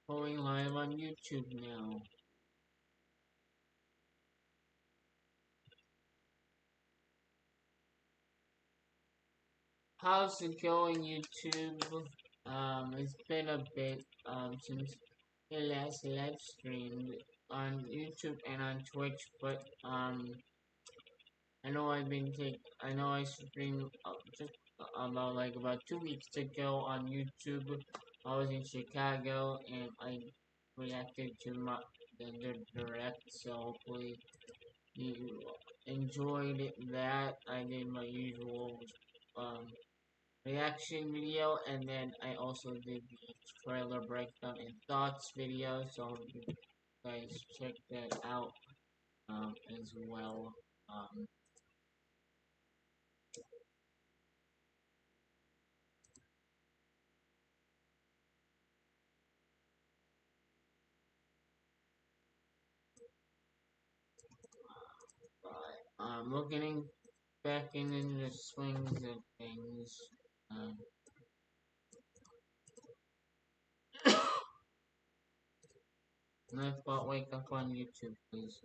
Going live on YouTube now. How's it going, YouTube? It's been a bit since the last live streamed on YouTube and on Twitch, but I know I streamed just about 2 weeks ago on YouTube. I was in Chicago and I reacted to the direct, so hopefully you enjoyed that. I did my usual um reaction video, and then I also did the trailer breakdown and thoughts video, so you guys check that out as well. Um, but we're getting back into the swings of things. Um, and I thought wake up on YouTube, please.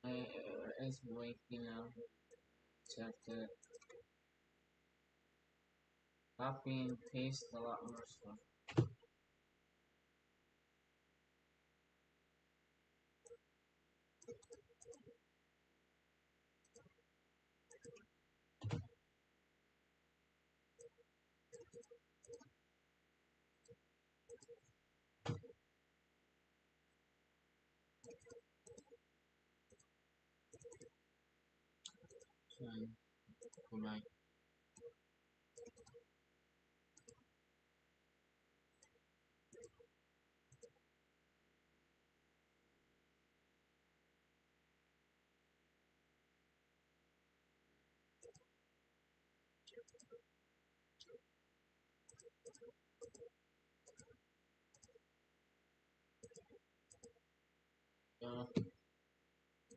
I is waking up. Check to copy and paste a lot more stuff. So, go back.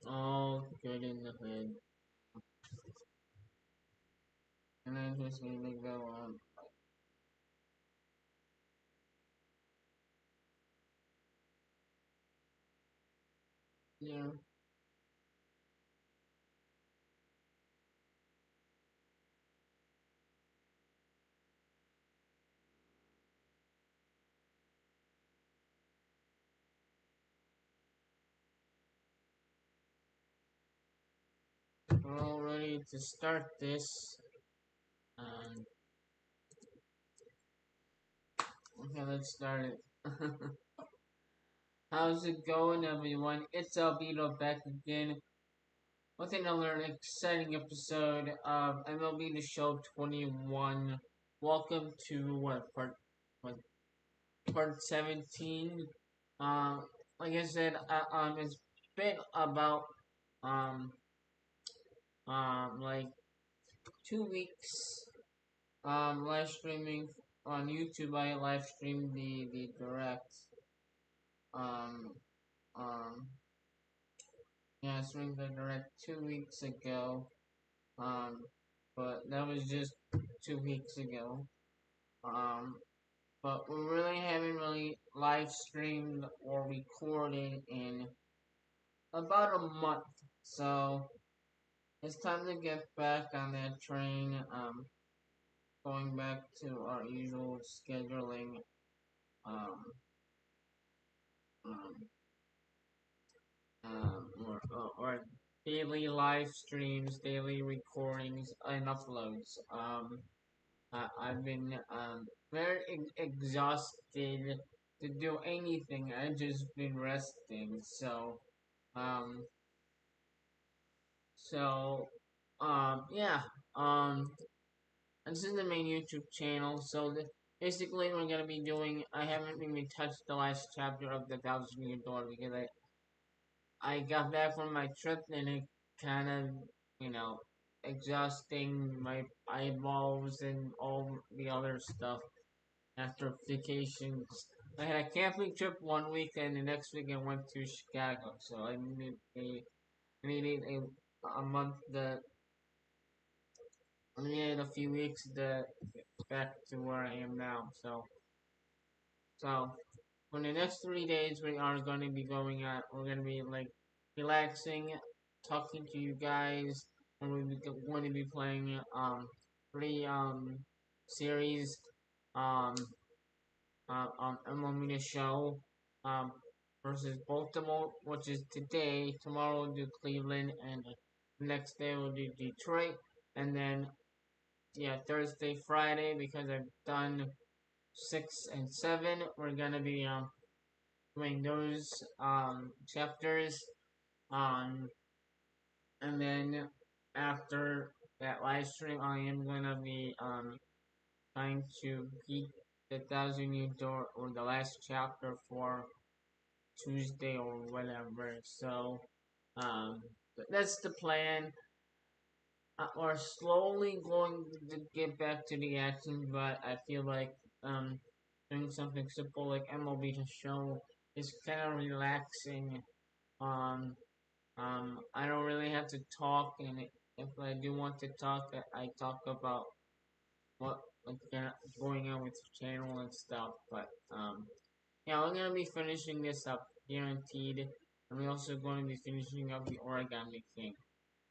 All good in the hood. And I just need to go on. Yeah. We're all ready to start this. Um, okay, let's start it. How's it going, everyone? It's Albino back again with another exciting episode of MLB The Show 21. Welcome to what part 17. Um, like I said, it's been about um like 2 weeks live streaming on YouTube. I live streamed the direct um um yeah, I streamed the direct 2 weeks ago. Um, but that was just 2 weeks ago. Um, but we really haven't really live streamed or recorded in about a month. So it's time to get back on that train. Going back to our usual scheduling. Um, um, or daily live streams, daily recordings, and uploads. I've been very exhausted to do anything. I've just been resting. Um, so, yeah. Um, this is the main YouTube channel. Basically, we're gonna be doing. I haven't even touched the last chapter of the Thousand Year Door because I got back from my trip and it kind of, you know, exhausting my eyeballs and all the other stuff after vacations. I had a camping trip 1 week and the next week I went to Chicago. So I needed a month that I needed a few weeks to get back to where I am now. So for the next 3 days, we are going to be going out. We're going to be like relaxing, talking to you guys, and going to be playing three series um on MLB The Show um versus Baltimore, which is today. Tomorrow we'll do Cleveland, and the next day we'll do Detroit, and then yeah, Thursday, Friday, because I've done 6 and 7. We're gonna be doing those chapters um and then after that live stream I am gonna be trying to beat the thousand year door or the last chapter for Tuesday or whatever. So um that's the plan. We're slowly going to get back to the action, but I feel like doing something simple like MLB to show is kind of relaxing. Um, I don't really have to talk, and if I do want to talk, I talk about what what's going on with the channel and stuff. But yeah, we're gonna be finishing this up, guaranteed, and we're also going to be finishing up the origami thing.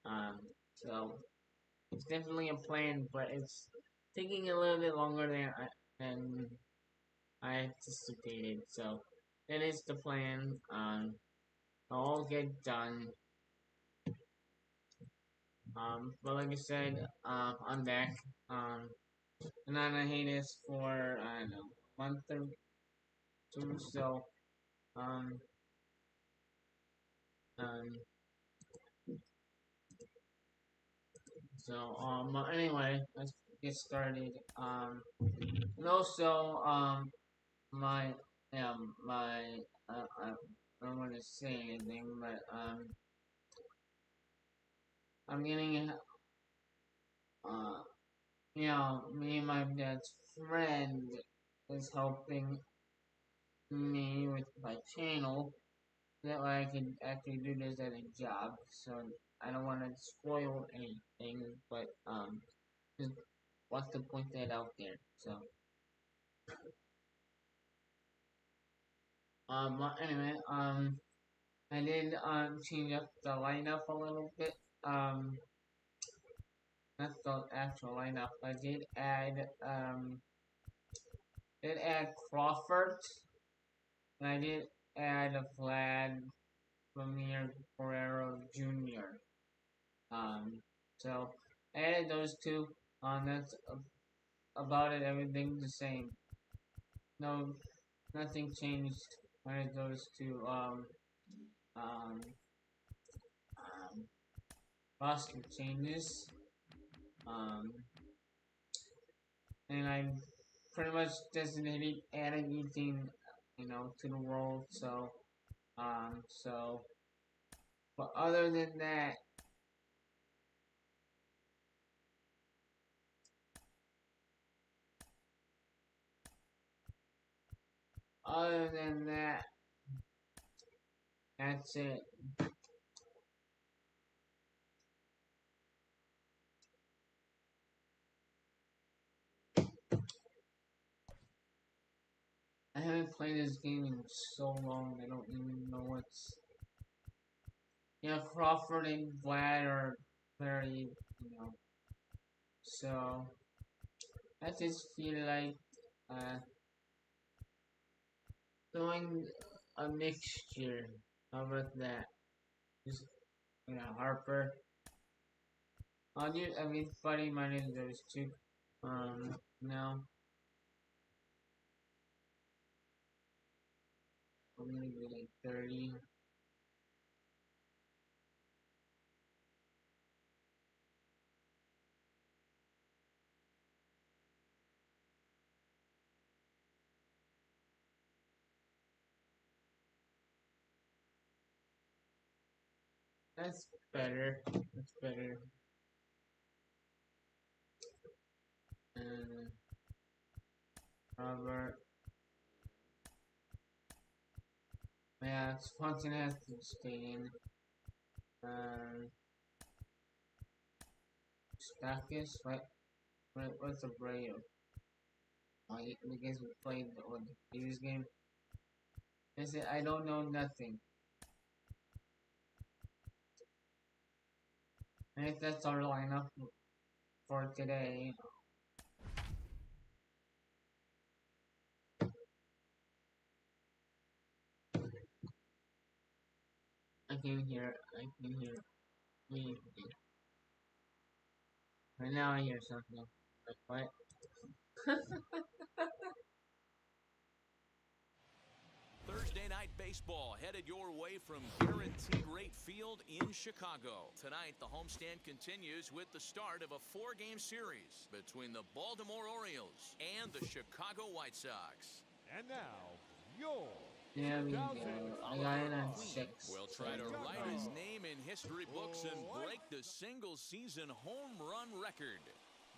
Um, so it's definitely a plan, but it's taking a little bit longer than I anticipated. So that is the plan. I'll get done. But like I said, I'm back. And on a hiatus for I don't know a month or two. So um um anyway, let's get started. And also my my I don't want to say anything, but I'm getting uh me and my dad's friend is helping me with my channel. That way I can actually do this as a job. So I don't want to spoil anything, but just want to point that out there. So anyway, I did change up the lineup a little bit. Um, not the actual lineup. I did add Crawford, and I did add a Vlad Ramir Guerrero Jr. Um, so I added those two. That's about it. Everything's the same. No, nothing changed. I added those two. Um, um, roster changes. Um, and I pretty much designated adding anything, to the world. So, but other than that, that's it. I haven't played this game in so long. I don't even know what's. Crawford and Vlad are very, you know. So I just feel like uh, doing a mixture. How about that? Just Harper. I'll do everybody minus those two. No, I'm gonna be like 30. That's better. That's better. And Robert. Yeah, Swanson has to stay in. Stakis, what's a Braille? Oh, I guess we played the previous game. I said, I don't know nothing. And if that's our lineup for today, I can hear me. Right now I hear something. Like what? Thursday night baseball headed your way from Guaranteed Rate Field in Chicago. Tonight, the homestand continues with the start of a 4-game series between the Baltimore Orioles and the Chicago White Sox. And now, your There we go. I got it on Queen 6. will So try to no write problem. his name in history books and break the single-season home run record.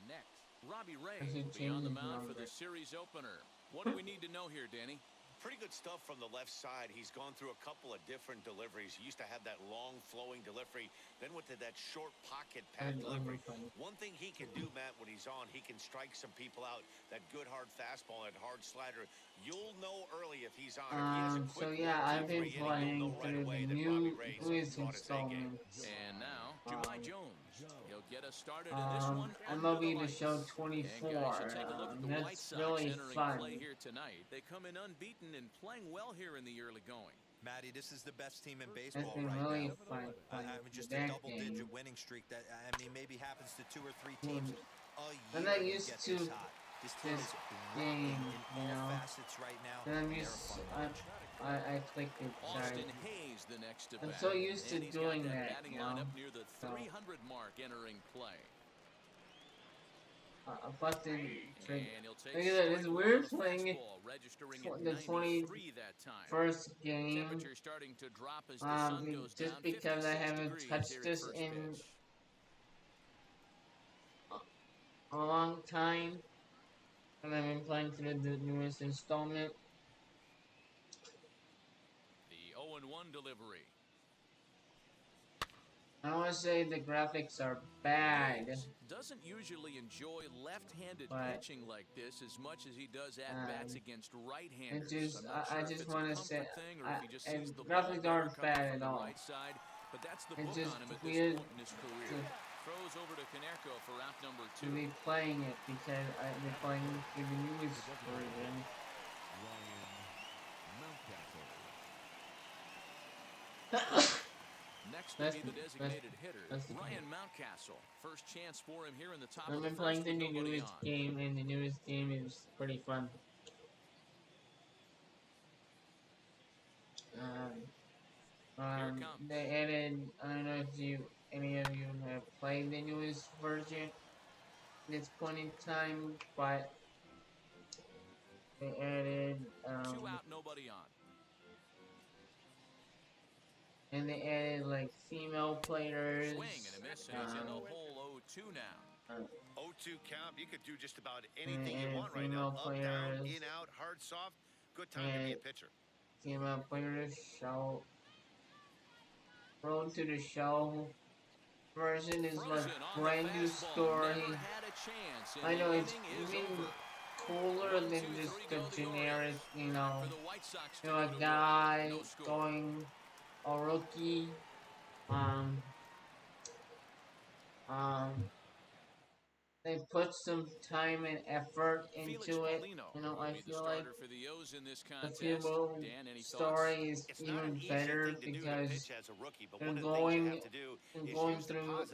Next, Robbie Ray I should will be on change the his mound for number. the series opener. What do we need to know here, Danny? Pretty good stuff from the left side. He's gone through a couple of different deliveries. He used to have that long flowing delivery, then went to that short pocket pat delivery. One thing he can do, Matt, when he's on, he can strike some people out. That good hard fastball, that hard slider. You'll know early if he's on. If he has a quick So yeah, 1, 2, I've been 3 inning, playing you'll know right through away the that Robbie new Ray's newest brought his A game. installments. And now, Jemai Jones. He'll get us started in this one under the MLB The lights. Show And 24. guys, you take a look at the White That's Sox really entering fun. play here tonight. They come in unbeaten and playing well here in the early going. Matty, this is the best team in That's baseball been right really now. fun. I mean, just a that double-digit game. winning streak that, I mean, maybe happens to 2 or 3 teams a I'm year not when you used get to this hot. This team this is game, rocking you in all know. facets right now. And I'm They're used. fun to watch. I clicked it. Sorry. Austin Hayes, the next to bat. I'm so used to and he's doing got that that, batting you know. lineup near the So 300 mark entering play. Busted trick. And he'll take Look at that. It's weird playing registering the at 93 that time. 21st game. Temperature starting to drop as the sun goes just down. because I haven't degrees touched here at this first in pitch. a long time, and I've been playing through the newest installment. The 0-1 delivery. I want to say the graphics are bad. Hayes doesn't usually enjoy left-handed But, pitching like this as much as he does at bats against right-handers. I just want to say, and the graphics aren't bad at all. right side, but that's the It's book just on him at weird this point in his career. Throws over to Canerco for out number 2. to be playing it because I've been playing through the newest version. Next will be the designated hitter, the Ryan Mountcastle. First chance for him here in the top I've of the been first playing the with nobody newest on. game, and the newest game is pretty fun. They added, I don't know if any of you have played the newest version at this point in time, but they added, 2 out, nobody on. and they added like female players. Swing and a miss, and he's in the hole 0-2 now. 0-2 count. You could do just about anything you want right female now. Up, players, down, in, out, hard, soft. Good time to be a pitcher. Female players show. Road to the Show version is like brand new story. I know it's even cooler than just the generic, you know, a guy going a rookie. They put some time and effort into it. You know, I feel like the Fubo story is even better because they're going through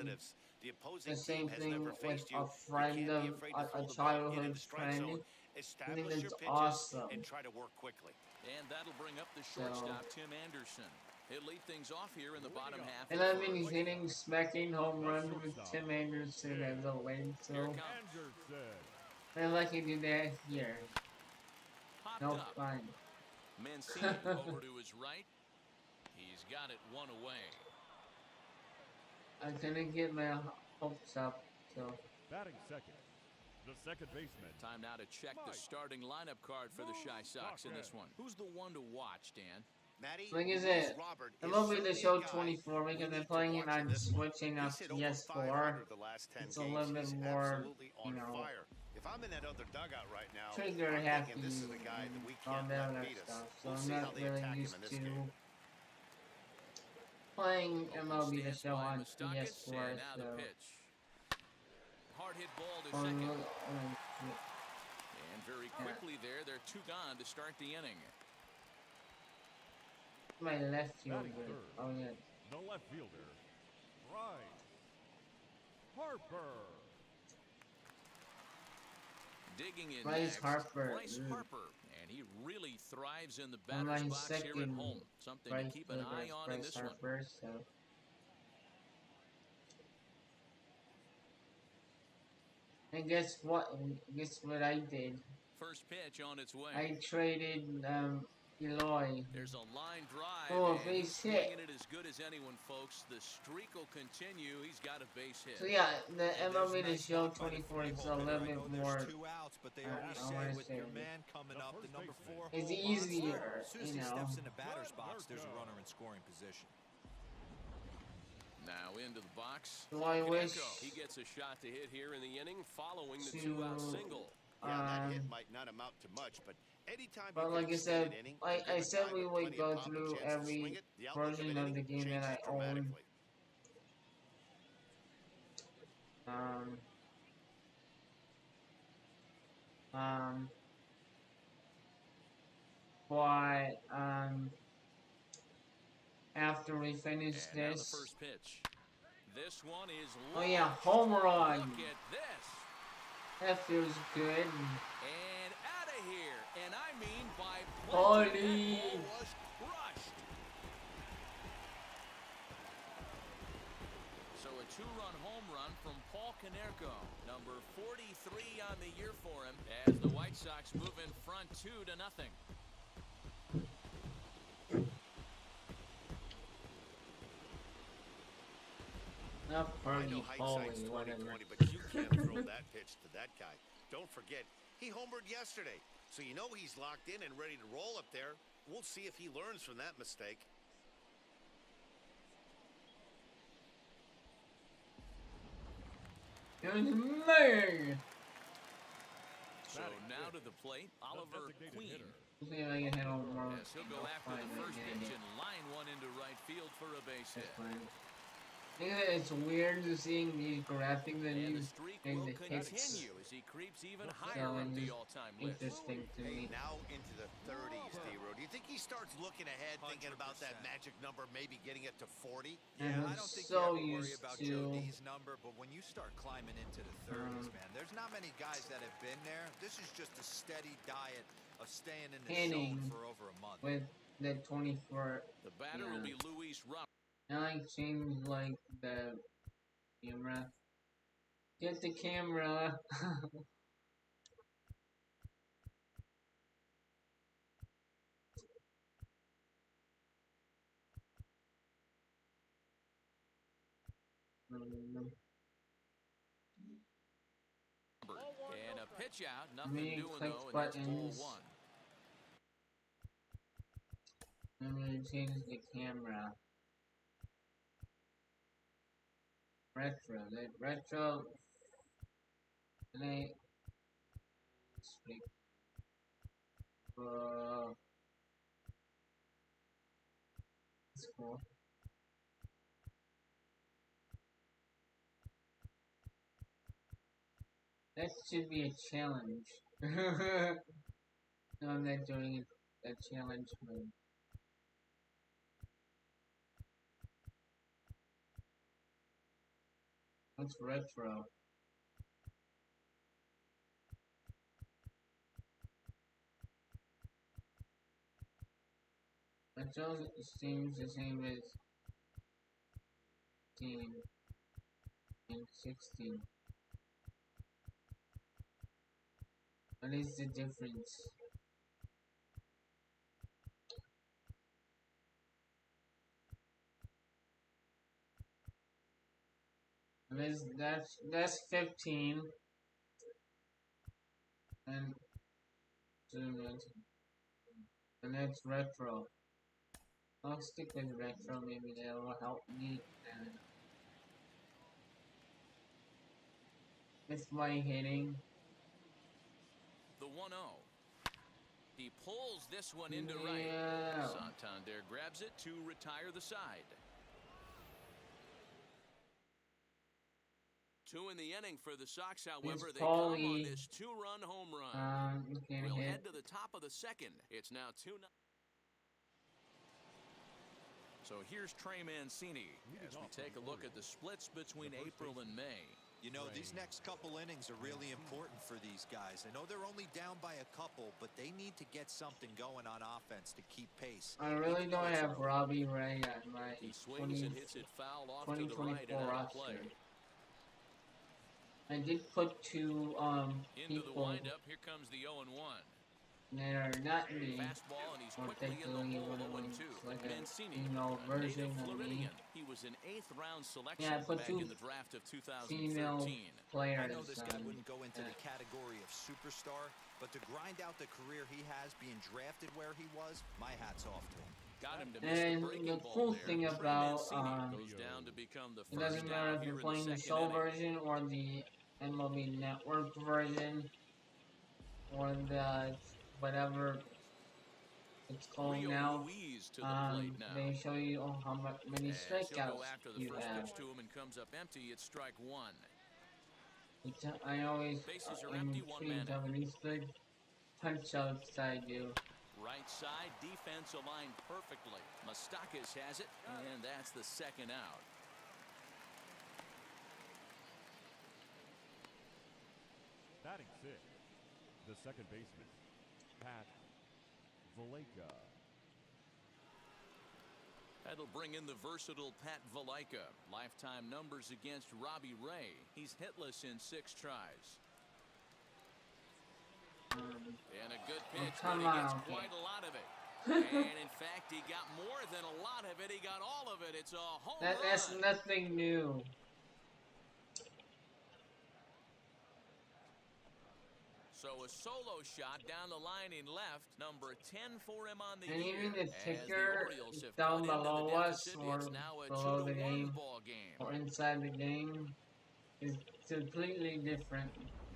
the same thing with a friend of a childhood friend. I think that's awesome. And try to work quickly. And that'll bring up the shortstop, Tim Anderson. He'll lead things off here in the bottom half. And I've been hitting, smacking home runs with Tim Anderson as a late, so I like to do that here. No fun. Mancini over to his right. He's got it one away. I couldn't get my hopes up, so. Batting second, the second baseman. Time now to check the Mike. starting lineup card for the Shy Sox in this one. Who's the one to watch, Dan? Matty, Like I Luis said, Robert I'm is over the certainly a show guy 24 we because I'm need to playing it watch in on this one. switching up He's hit to over PS4. 500 the last 10 It's a games. little bit He's more, absolutely you on know, fire. If I'm in that other dugout right now, trigger I'm happy thinking this is the guy that and we all can't that let other beat us. stuff. So We'll I'm see how not they really attack him used in this to game. playing Open MLB The stance Show by on Moustakas, PS4. and now the So, pitch. Hard hit ball to oh, second. yeah. And very quickly there, they're two gone to start the inning. My left fielder. Batting third, Oh yeah. the left fielder, Bryce Harper. Digging in Bryce next, Harper. Bryce Harper. And he really thrives in the And batter's my box here at second home. Something to Bryce keep an fielder eye is on in Bryce this one. Harper. So. And guess what? Guess what I did? First pitch on its way. I traded Eloy. There's a line drive, Oh, and he's base hit. swinging it as good as anyone, folks. The streak will continue. He's got a base hit. So yeah, the And there's MLB a The nice Show knock by the 24 is a three-hole little hitter. I bit know more. there's 2 outs, but they always I say wanna with say your man coming the up, the first number baseman. 4 It's hole monster, easier, as soon as you he know. steps in the batter's Let box, there's a her go. runner in scoring position. Now into the box. So I wish He gets a shot to hit here in the inning following the to, 2-out single. Yeah, that hit might not amount to much, but anytime but you like can I extend said, an inning, like and give I a said, guy we with would plenty go of pop a through chance to swing every it, the outlook of version an of inning the game that changes I own. dramatically. Um, um, but after we finish And now the this, first pitch. This one is oh yeah, launched. home run. Look at this. That feels good. And out of here. And I mean by Holy. plenty. That ball was crushed. So a two-run home run from Paul Konerko. Number 43 on the year for him as the White Sox move in front 2-0. Not I Purdy, know Holy, hindsight's whatever. 20/20, but you can't throw that pitch to that guy. Don't forget, he homered yesterday, so you know he's locked in and ready to roll up there. We'll see if he learns from that mistake. It was me. So now to the plate, Oliver designated Queen. hitter. See if I can hit home run. As he'll go after the first pitch and line one into right field for a base hit. That's fine. Yeah, it's weird to seeing these graphics and And the these streak and will the hits. continue as he creeps even So higher up it's the all-time list. interesting to Hey, me. now into the 30s, D-Row. Do you think he starts looking ahead, thinking about that magic number, maybe getting it to 40? Yeah, I'm I don't think so you ever worry used about to- Joe D's number, but when you start climbing into the 30s, man, there's not many guys that have been there. This is just a steady diet of staying in the Hitting zone for over a month. with the 24. The batter will be Luis Robert. I like change like the camera. Get the camera. And a pitch out, nothing Many doing click though, and that's ball buttons. one. I'm gonna change the camera. Retro. The retro. And I speak. It's cool. That should be a challenge. No, I'm not doing it. That challenge mode. What's retro? Retro seems the same as 15 and 16. What is the difference? That's 15, and and that's retro. I'll stick with retro. Maybe that will help me with my hitting. The 1-0. He pulls this one into right. Yeah. Santander grabs it to retire the side. 2 in the inning for the Sox, however. They come on this 2-run home run. We'll head to the top of the second. It's now 2-0. So here's Trey Mancini as we take a look at the splits between April and May. You know, these next couple innings are really important for these guys. I know they're only down by a couple, but they need to get something going on offense to keep pace. I really don't have Robbie Ray on my He swings and hits it foul off to the right and out of play. I did put two into the people windup. Here comes the 0-1. that are not me. Fastball, and he's or quickly in the hole. one 0-2. like Mancini, a a version native of me. Floridian. He was an 8th-round selection Yeah, I put back two in the draft of 2013. female players. I know this guy wouldn't go into the category of superstar, but to grind out the career he has being drafted where he was, my hat's off to him. Got him to miss and the breaking the ball cool there. thing about goes down to become the it doesn't first matter down if you're here playing in the the show second version or the MLB Network version or the whatever it's called Rio now. Ruiz to the plate now. They show you how many As he'll strikeouts go after the you first have. pitch to him and comes up empty. It's strike 1. I always Bases are empty, 1 man. how many good punch outs I do. Right side, defense aligned perfectly. Moustakas has it, and that's the second out. Batting 6, the second baseman, Pat Valaika. That'll bring in the versatile Pat Valaika. Lifetime numbers against Robbie Ray. He's hitless in 6 tries. And a good pitch, but he gets quite a lot of it. And in fact, he got more than a lot of it. He got all of it. It's a home run. That's nothing new. So a solo shot down the line in left, number 10 for him on the And year. even the ticker Orioles have down cut into below the us deficit. or It's now a below the 2-1 game ball game. or inside the game is completely different.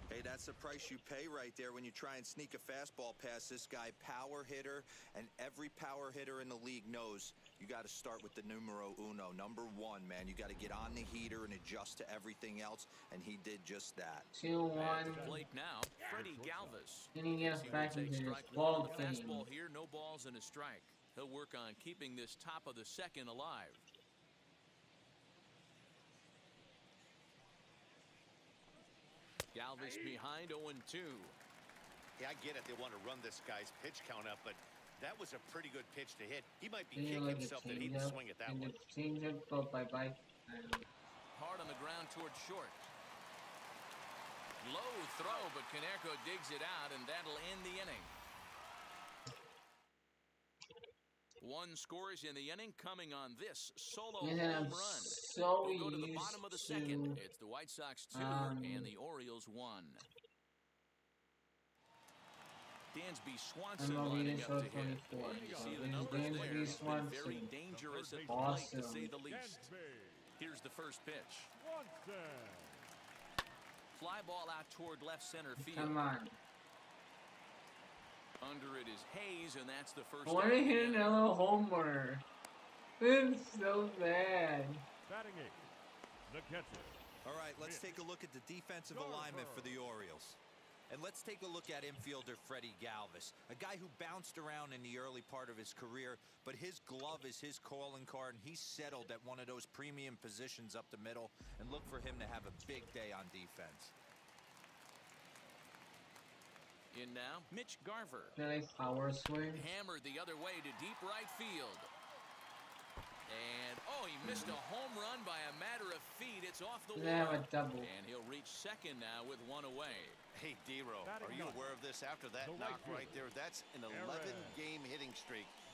Hey, that's the price you pay right there when you try and sneak a fastball past this guy. Power hitter, and every power hitter in the league knows you got to start with the numero uno, number 1, man. You got to get on the heater and adjust to everything else, and he did just that. 2-1. At the plate now, Freddie Galvis. Then he gets He will back take into his strike 1 ball on the game. fastball here. No balls and a strike. He'll work on keeping this top of the second alive. Galvis behind 0-2. Yeah, I get it. They want to run this guy's pitch count up, but that was a pretty good pitch to hit. He might be kicking himself that he didn't swing at that one. Changeup go bye-bye. Hard on the ground towards short. Low throw, but Caneco digs it out, and that'll end the inning. 1 scores in the inning, coming on this solo home run. So We'll go to the bottom of the second. It's the White Sox 2 and the Orioles 1. Dansby Swanson lining up to hit. You see the numbers there. He's been very dangerous at the plate, to say the least. Here's the first pitch. Fly ball out toward left center field. Come on. Under it is Hayes, and that's the first. I want to hit another homer. This is so bad. Batting 8, the catcher. All right, let's take a look at the defensive alignment for the Orioles. And let's take a look at infielder Freddie Galvis, a guy who bounced around in the early part of his career, but his glove is his calling card, and he's settled at one of those premium positions up the middle, and look for him to have a big day on defense. In now, Mitch Garver. Nice power swing. Hammered the other way to deep right field. And, oh, he missed a home run by a matter of feet. It's off the They have wall. a double. And he'll reach second now with 1 away. Hey, D-Ro, are you aware of this? After that knock right there, that's an 11-game hitting streak.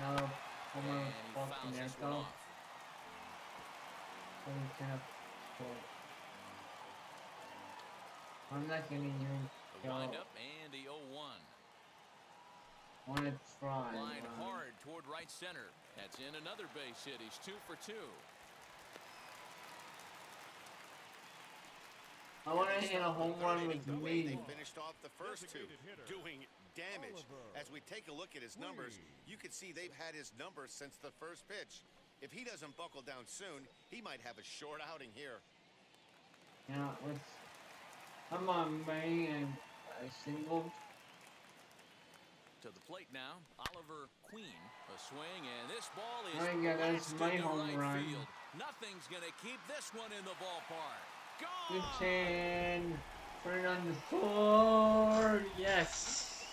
No, home run And he ball from fouls there, this one go. off. Holy crap. Cool. I'm not gonna even The go. windup and the 0-1. Wanna try. Line hard toward right center. That's in another base hit. He's 2 for 2. I want to hit a home run with me. They finished off the first two, doing damage. As we take a look at his numbers, you can see they've had his numbers since the first pitch. If he doesn't buckle down soon, he might have a short outing here. Yeah, let's. Come on, man, and I singled. To the plate now, Oliver Queen. A swing, and this ball is Oh yeah, that's my home right run. field. Nothing's gonna keep this one in the ballpark. Good Gone! chin. Put it on the floor. Yes.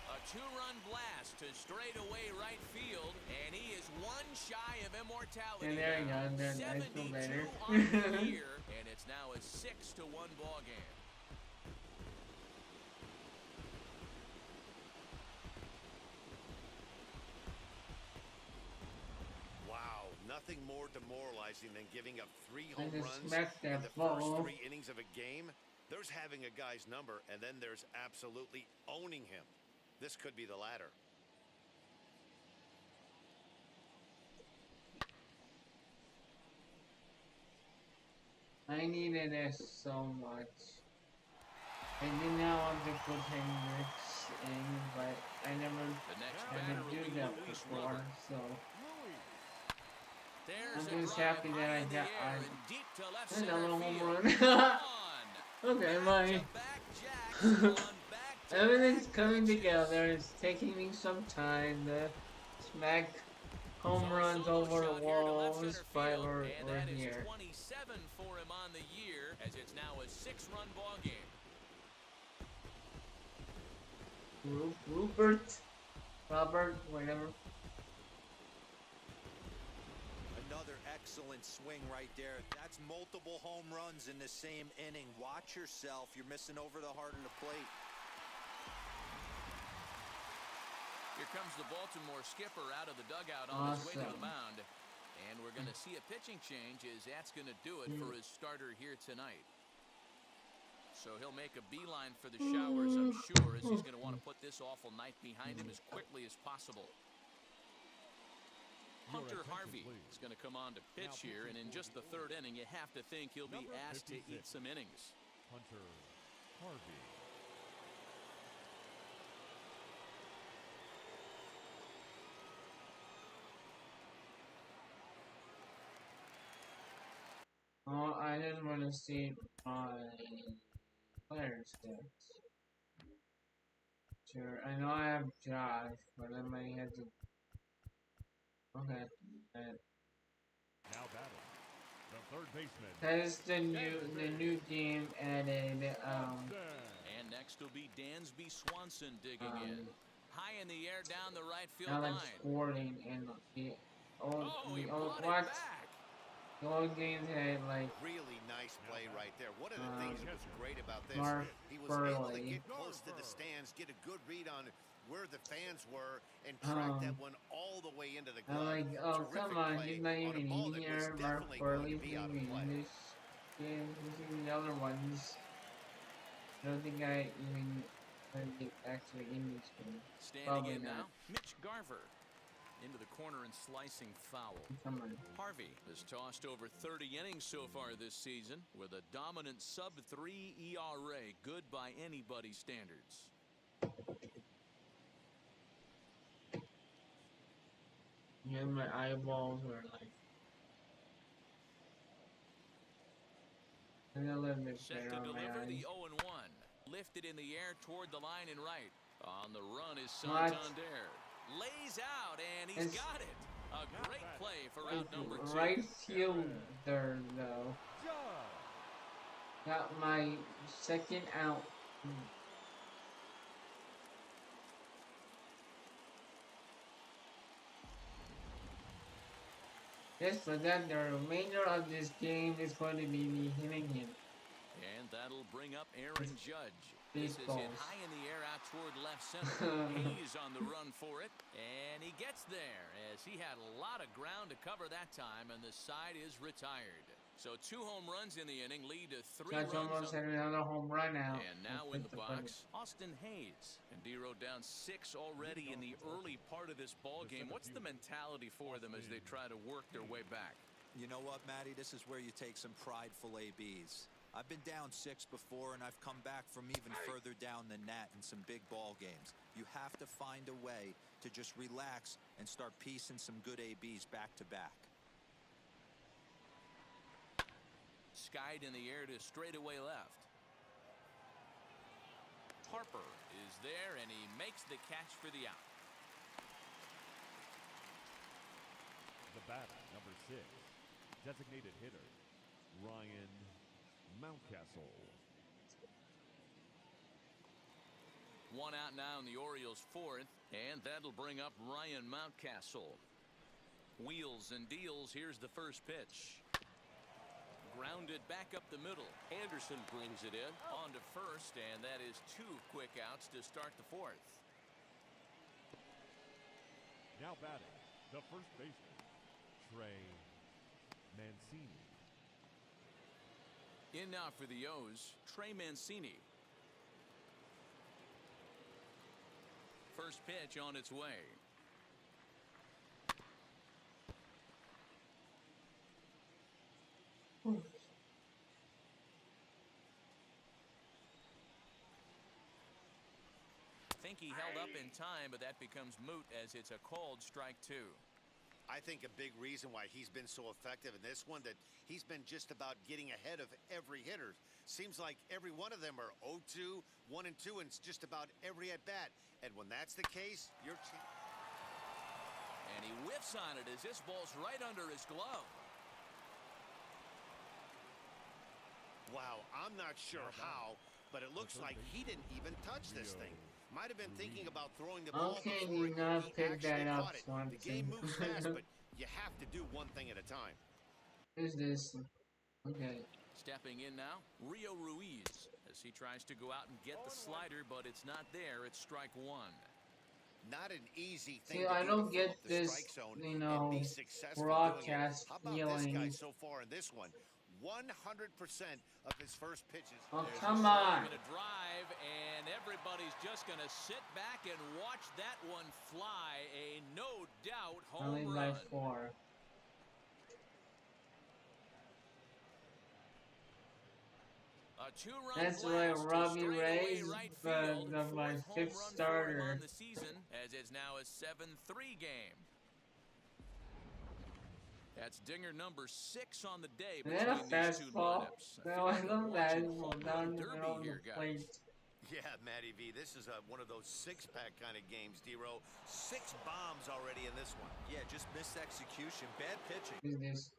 A two-run blast to straightaway right field, and he is one shy of immortality. And there you now. go. Then I feel 72 better. on the year, and it's now a 6-1 ball game. Wow, nothing more demoralizing than giving up 3 I home just runs smacked in that the ball. first 3 innings of a game. There's having a guy's number, and then there's absolutely owning him. This could be the latter. I needed this so much. I did not want to put Hendricks in, but I never had to do that before, so I'm just happy that I got another home run. Okay, bye. Everything's coming together. It's taking me some time to smack home runs over the walls, but we're here. 27 for him on the year, as it's now a 6-run ball game. Robert, whatever. Another excellent swing right there. That's multiple home runs in the same inning. Watch yourself. You're missing over the heart of the plate. Here comes the Baltimore skipper out of the dugout on his way to the mound. And we're going to see a pitching change, as that's going to do it for his starter here tonight. So he'll make a beeline for the showers, I'm sure, as he's going to want to put this awful night behind him as quickly as possible. Hunter Harvey is going to come on to pitch here, and in just the 3rd inning, you have to think he'll be asked to eat some innings. Hunter Harvey. Oh, I just want to see my player stats. Sure, I know I have Josh, but I might have to. Okay. Now batting, the third baseman. That is the new game added. And next will be Dansby Swanson digging in. High in the air down the right field line. Alex Gordon and the old He old brought it what? back. The old games had like Really nice play right there. One of the things that was great about this, Mark he was able to Burley. get close to the stands, get a good read on where the fans were, and track that one all the way into the glove. I'm like, oh Terrific come on, play he's not on a even ball in that was here. Mark definitely going to Burley's be out of in play. this game. He's in the other ones. I don't think I even get actually in this game. Standing Probably in not. now, Mitch Garver. Into the corner and slicing foul. Come on. Harvey has tossed over 30 innings so far this season with a dominant sub-3 ERA, good by anybody's standards. Yeah, my eyeballs were like a little bit Set better to on my deliver the eyes. 0-1. Lifted in the air toward the line and right. On the run is What? Santander. Lays out, and he's got it. A great play for round number 2. Right fielder though. Got my second out. Yes, but then the remainder of this game is going to be me hitting him. And that'll bring up Aaron Judge. This Big is hit balls. high in the air out toward left center. Hayes on the run for it, and he gets there as he had a lot of ground to cover that time, and the side is retired. So 2 home runs in the inning lead to 3 Judge runs. almost had another home run out. And now in the box, Austin Hayes. And D-Row down 6 already in the early part of this ball game. What's the mentality for them as they try to work their way back? You know what, Matty? This is where you take some prideful ABs. I've been down 6 before, and I've come back from even further down than that in some big ball games. You have to find a way to just relax and start piecing some good ABs back to back. Skied in the air to straightaway left. Harper is there, and he makes the catch for the out. The batter, number 6, designated hitter, Ryan Mountcastle. 1 out now in the Orioles' 4th, and that'll bring up Ryan Mountcastle. Wheels and deals. Here's the first pitch. Grounded back up the middle. Anderson brings it in on to first, and that is 2 quick outs to start the 4th. Now batting, the first baseman, Trey Mancini. In now for the O's, Trey Mancini. First pitch on its way. Think he held up in time, but that becomes moot as it's a called strike 2. I think a big reason why he's been so effective in this one, that he's been just about getting ahead of every hitter. Seems like every one of them are 0-2, 1-2, and it's just about every at bat. And when that's the case, you're. And he whiffs on it as this ball's right under his glove. Wow, I'm not sure how, but it looks like he didn't even touch this thing. Might have been thinking about throwing the ball Okay, before you not he pick actually that up, caught it. Swanson. The game moves fast, but you have to do one thing at a time. Who's this? Okay. Stepping in now, Rio Ruiz, as he tries to go out and get the slider, but it's not there. It's strike 1. Not an easy thing See, to I do don't to fill get up the this, strike zone you and know, be successful broadcast doing it. How about this guy feeling. so far in this one? 100% of his first pitches. Oh, There's come a on. swing and a drive, and everybody's just going to sit back and watch that one fly. A no doubt Only home by run. 4. A 2-run That's blast right, to Robbie straightaway Ray's right field. my 4th home 5th run for him starter. on the season, as it's now a 7-3 game. That's dinger number 6 on the day Is that a between these 2 fastball? lineups. I No, feel I like I'm love watching that. home Down run the derby middle of here, the guys. plate. Yeah, Matty V, this is one of those 6-pack kind of games, D-Row. 6 bombs already in this one. Yeah, just missed execution. Bad pitching. Who's this?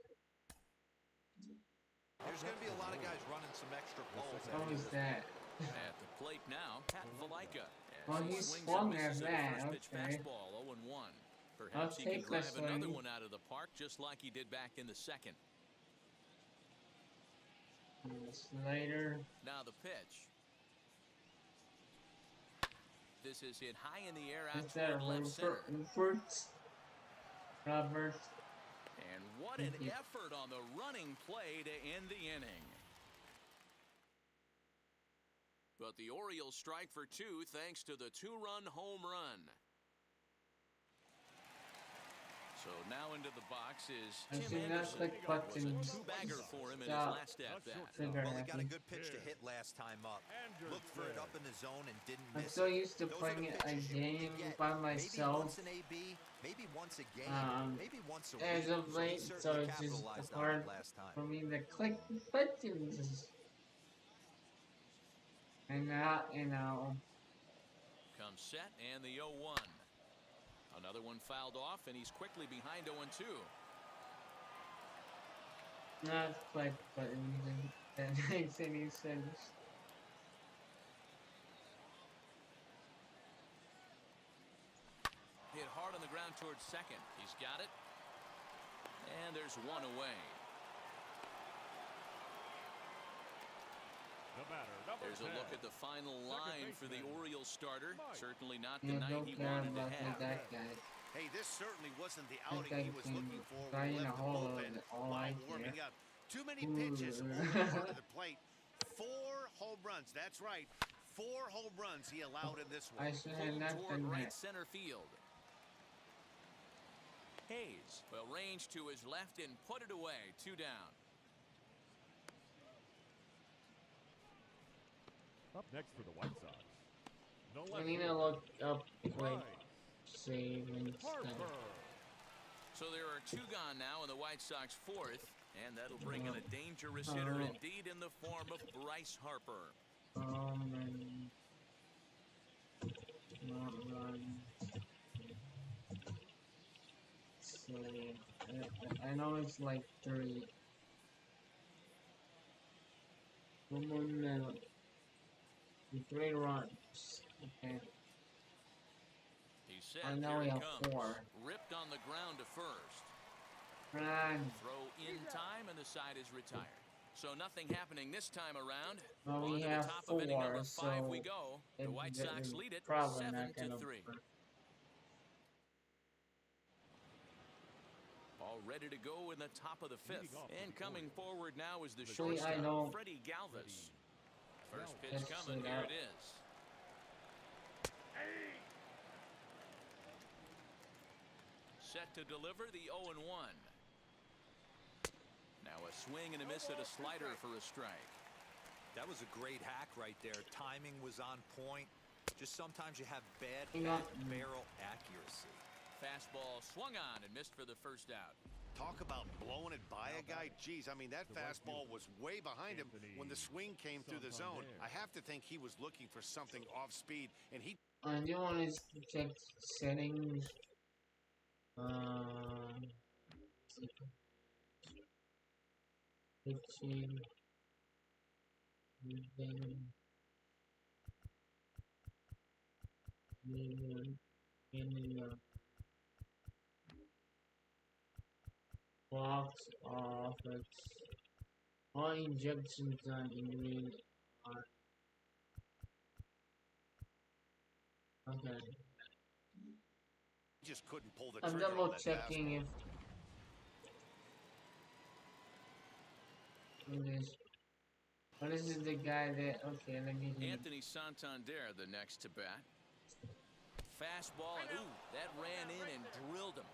There's going to be a lot of guys running some extra poles. What was that? At the plate now, Pat Valaika. Well, he swung at that. First pitch Okay. fastball, 0-1. I'll Perhaps he can take a drive another swing. one out of the park, just like he did back in the 2nd. Slider. Now the pitch. This is hit high in the air out Is that toward left center. Robert? And what an Thank you. effort on the running play to end the inning. But the Orioles strike for 2 thanks to the 2-run home run. So now into the box is I Tim should not Anderson. click Was a buttons. 2-bagger for him in his Stop. last at-bat. Trigger Well, he got a happy. good pitch to hit last time up. Looked for it up in the zone and didn't I'm miss so it. used to Those are playing the a pitches you need to game get. by Maybe myself. once an AB, maybe once a game, maybe once a As week. of So he late, so certainly it's just capitalized on hard it last time. for me to click buttons. And now, you know. Comes set and the 0-1. Another one fouled off, and he's quickly behind 0-2. Not click buttons. That makes any sense. Hit hard on the ground towards second. He's got it. And there's one away. batter, number There's a 10. look at the final line for the Orioles starter. Certainly not the Yeah, night don't he care wanted to about have. that guy. Hey, this certainly wasn't the That outing guy he was can looking for die when he in a left the hole of bullpen it, all while I warming care. up. Too many pitches, only one to the plate. 4 home runs. That's right. 4 home runs he allowed in this one. I should have Pulled not toward done right that. center field. Hayes will range to his left and put it away. 2 down. Up next for the White Sox, the I left need to fielder, look up quick Bryce save and stuff. Harper. So there are 2 gone now in the White Sox 4th, and that'll bring in a dangerous hitter indeed in the form of Bryce Harper. And not run. So I know it's like 3. Come on now. 3 runs. Okay. He's set. I know Here we he have comes. 4. Ripped on the ground to first. Run. Throw in time, and the side is retired. So nothing happening this time around. Well, On we to have the top of inning 4, number 5 so we go. The White Sox lead it probably 7 not to gonna 3. work. All ready to go in the top of the 5th. And coming forward now is the Actually, I shortstop, don't- Freddie Galvis. First pitch Let's coming. see Here that. it is. Set to deliver the 0-1. Now a swing and a miss at a slider for a strike. That was a great hack right there. Timing was on point. Just sometimes you have bad barrel accuracy. Fastball swung on and missed for the first out. Talk about blowing it by a guy. Geez, I mean, that fastball was way behind him when the swing came through the zone. I have to think he was looking for something off speed, and he... I do want to check settings. Pitching. Box office. All injections done in real. Okay. just couldn't pull the I'm trigger double on that checking fastball. if this is the guy that let me see. Anthony Santander the next to bat. Fastball, and ooh, that ran in and drilled him.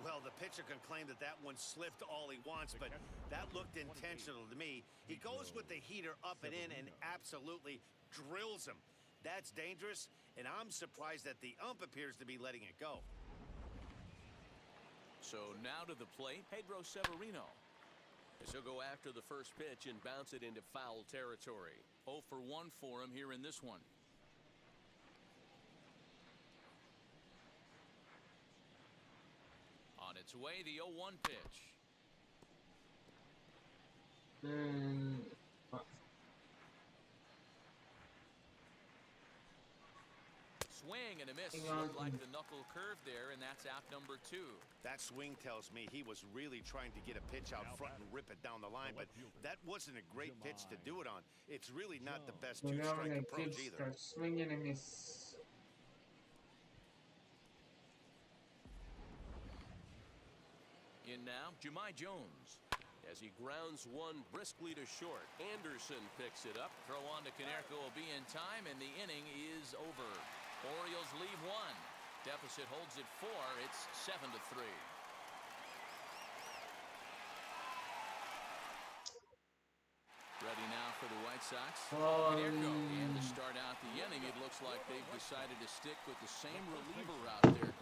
Well, the pitcher can claim that that one slipped all he wants, but that looked intentional to me. He goes with the heater up and in and absolutely drills him. That's dangerous, and I'm surprised that the ump appears to be letting it go. So now to the plate, Pedro Severino. As he'll go after the first pitch and bounce it into foul territory. 0 for 1 for him here in this one. On its way, the 0-1 pitch. Swing and a miss. Looked like the knuckle curve there, and that's out number 2. That swing tells me he was really trying to get a pitch out front and rip it down the line, but that wasn't a great pitch to do it on. It's really not the best two-strike approach either. Swing and a miss. In now, Jumai Jones. As he grounds one briskly to short. Anderson picks it up. Throw on to Konerko will be in time, and the inning is over. Orioles lead 1. Deficit holds at 4. It's 7-3. Ready now for the White Sox. Konerko. And to start out the inning, it looks like they've decided to stick with the same reliever out there.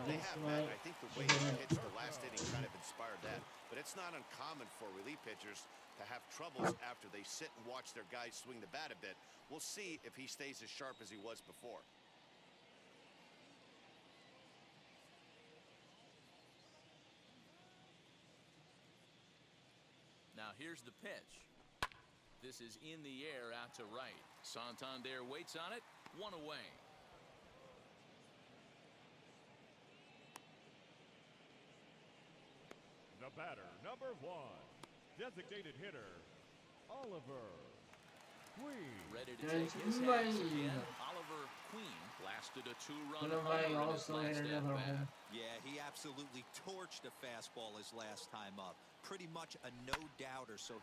They have, Matt. I think the way he pitched the last inning kind of inspired that. But it's not uncommon for relief pitchers to have troubles after they sit and watch their guys swing the bat a bit. We'll see if he stays as sharp as he was before. Now here's the pitch. This is in the air out to right. Santander waits on it. 1 away. The batter, number 1, designated hitter, Oliver. Queen. Ready to And take his somebody, hats again. Oliver Queen lasted a 2-run somebody homer in his also hit last another at-bat. home. Yeah, he absolutely torched the fastball his last time up. Pretty much a no-doubter, so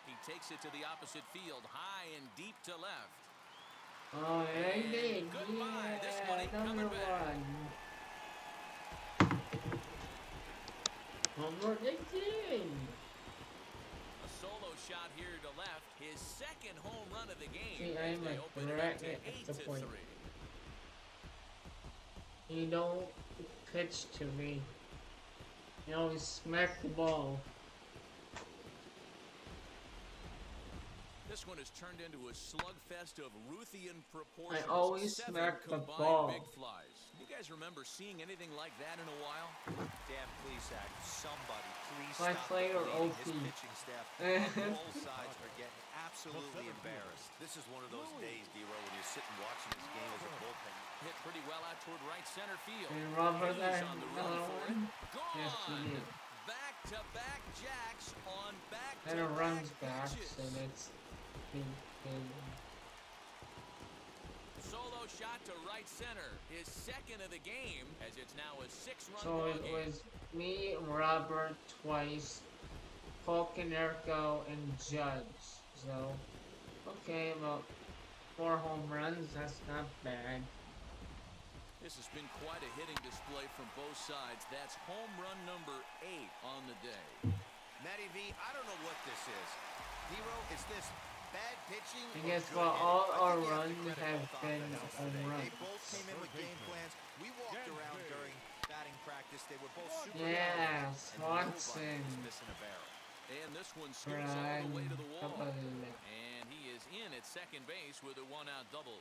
He takes it to the opposite field, high and deep to left. Oh, I did. Goodbye. This one Yeah, ain't number coming back. one. Homer again. A solo shot here to left. His second home run of the game See, as I'm they a open it threat up to at the 8-3. point. You don't pitch to me. You always smack the ball. This one has turned into a slugfest of Ruthian I proportions. always 7 smack the combined big ball. flies. You guys remember seeing anything like that in a while? Dan Plesac, somebody please My stop player deflating OP. his pitching staff. Both sides are getting absolutely embarrassed. This is one of those days, D-Row, when you're sitting watching this game as a bullpen. Hit pretty well out toward right center field. And Robert Hayes there, on the run another for one. it. Gone. Yes, he did. Back-to-back jacks on And it runs back-to-back back, pitches. so that's big. Solo shot to right center. His second of the game, as it's now a 6-run So ball it game. was me, Robert twice, Polkinarco, and Judge. So, okay, about 4 home runs. That's not bad. This has been quite a hitting display from both sides. That's home run number 8 on the day. Matty V, I don't know what this is. D-Row, is this bad pitching? And or guess good what? hitting? All I our think you have to runs credit have both been offenses home today. runs. They both came in with game plans. We walked around during batting practice. They were both super Yeah, talented, and nobody Swanson. was missing a barrel. And this one scoots all the way to the wall. Brian, And he is in at second base with a 1-out double.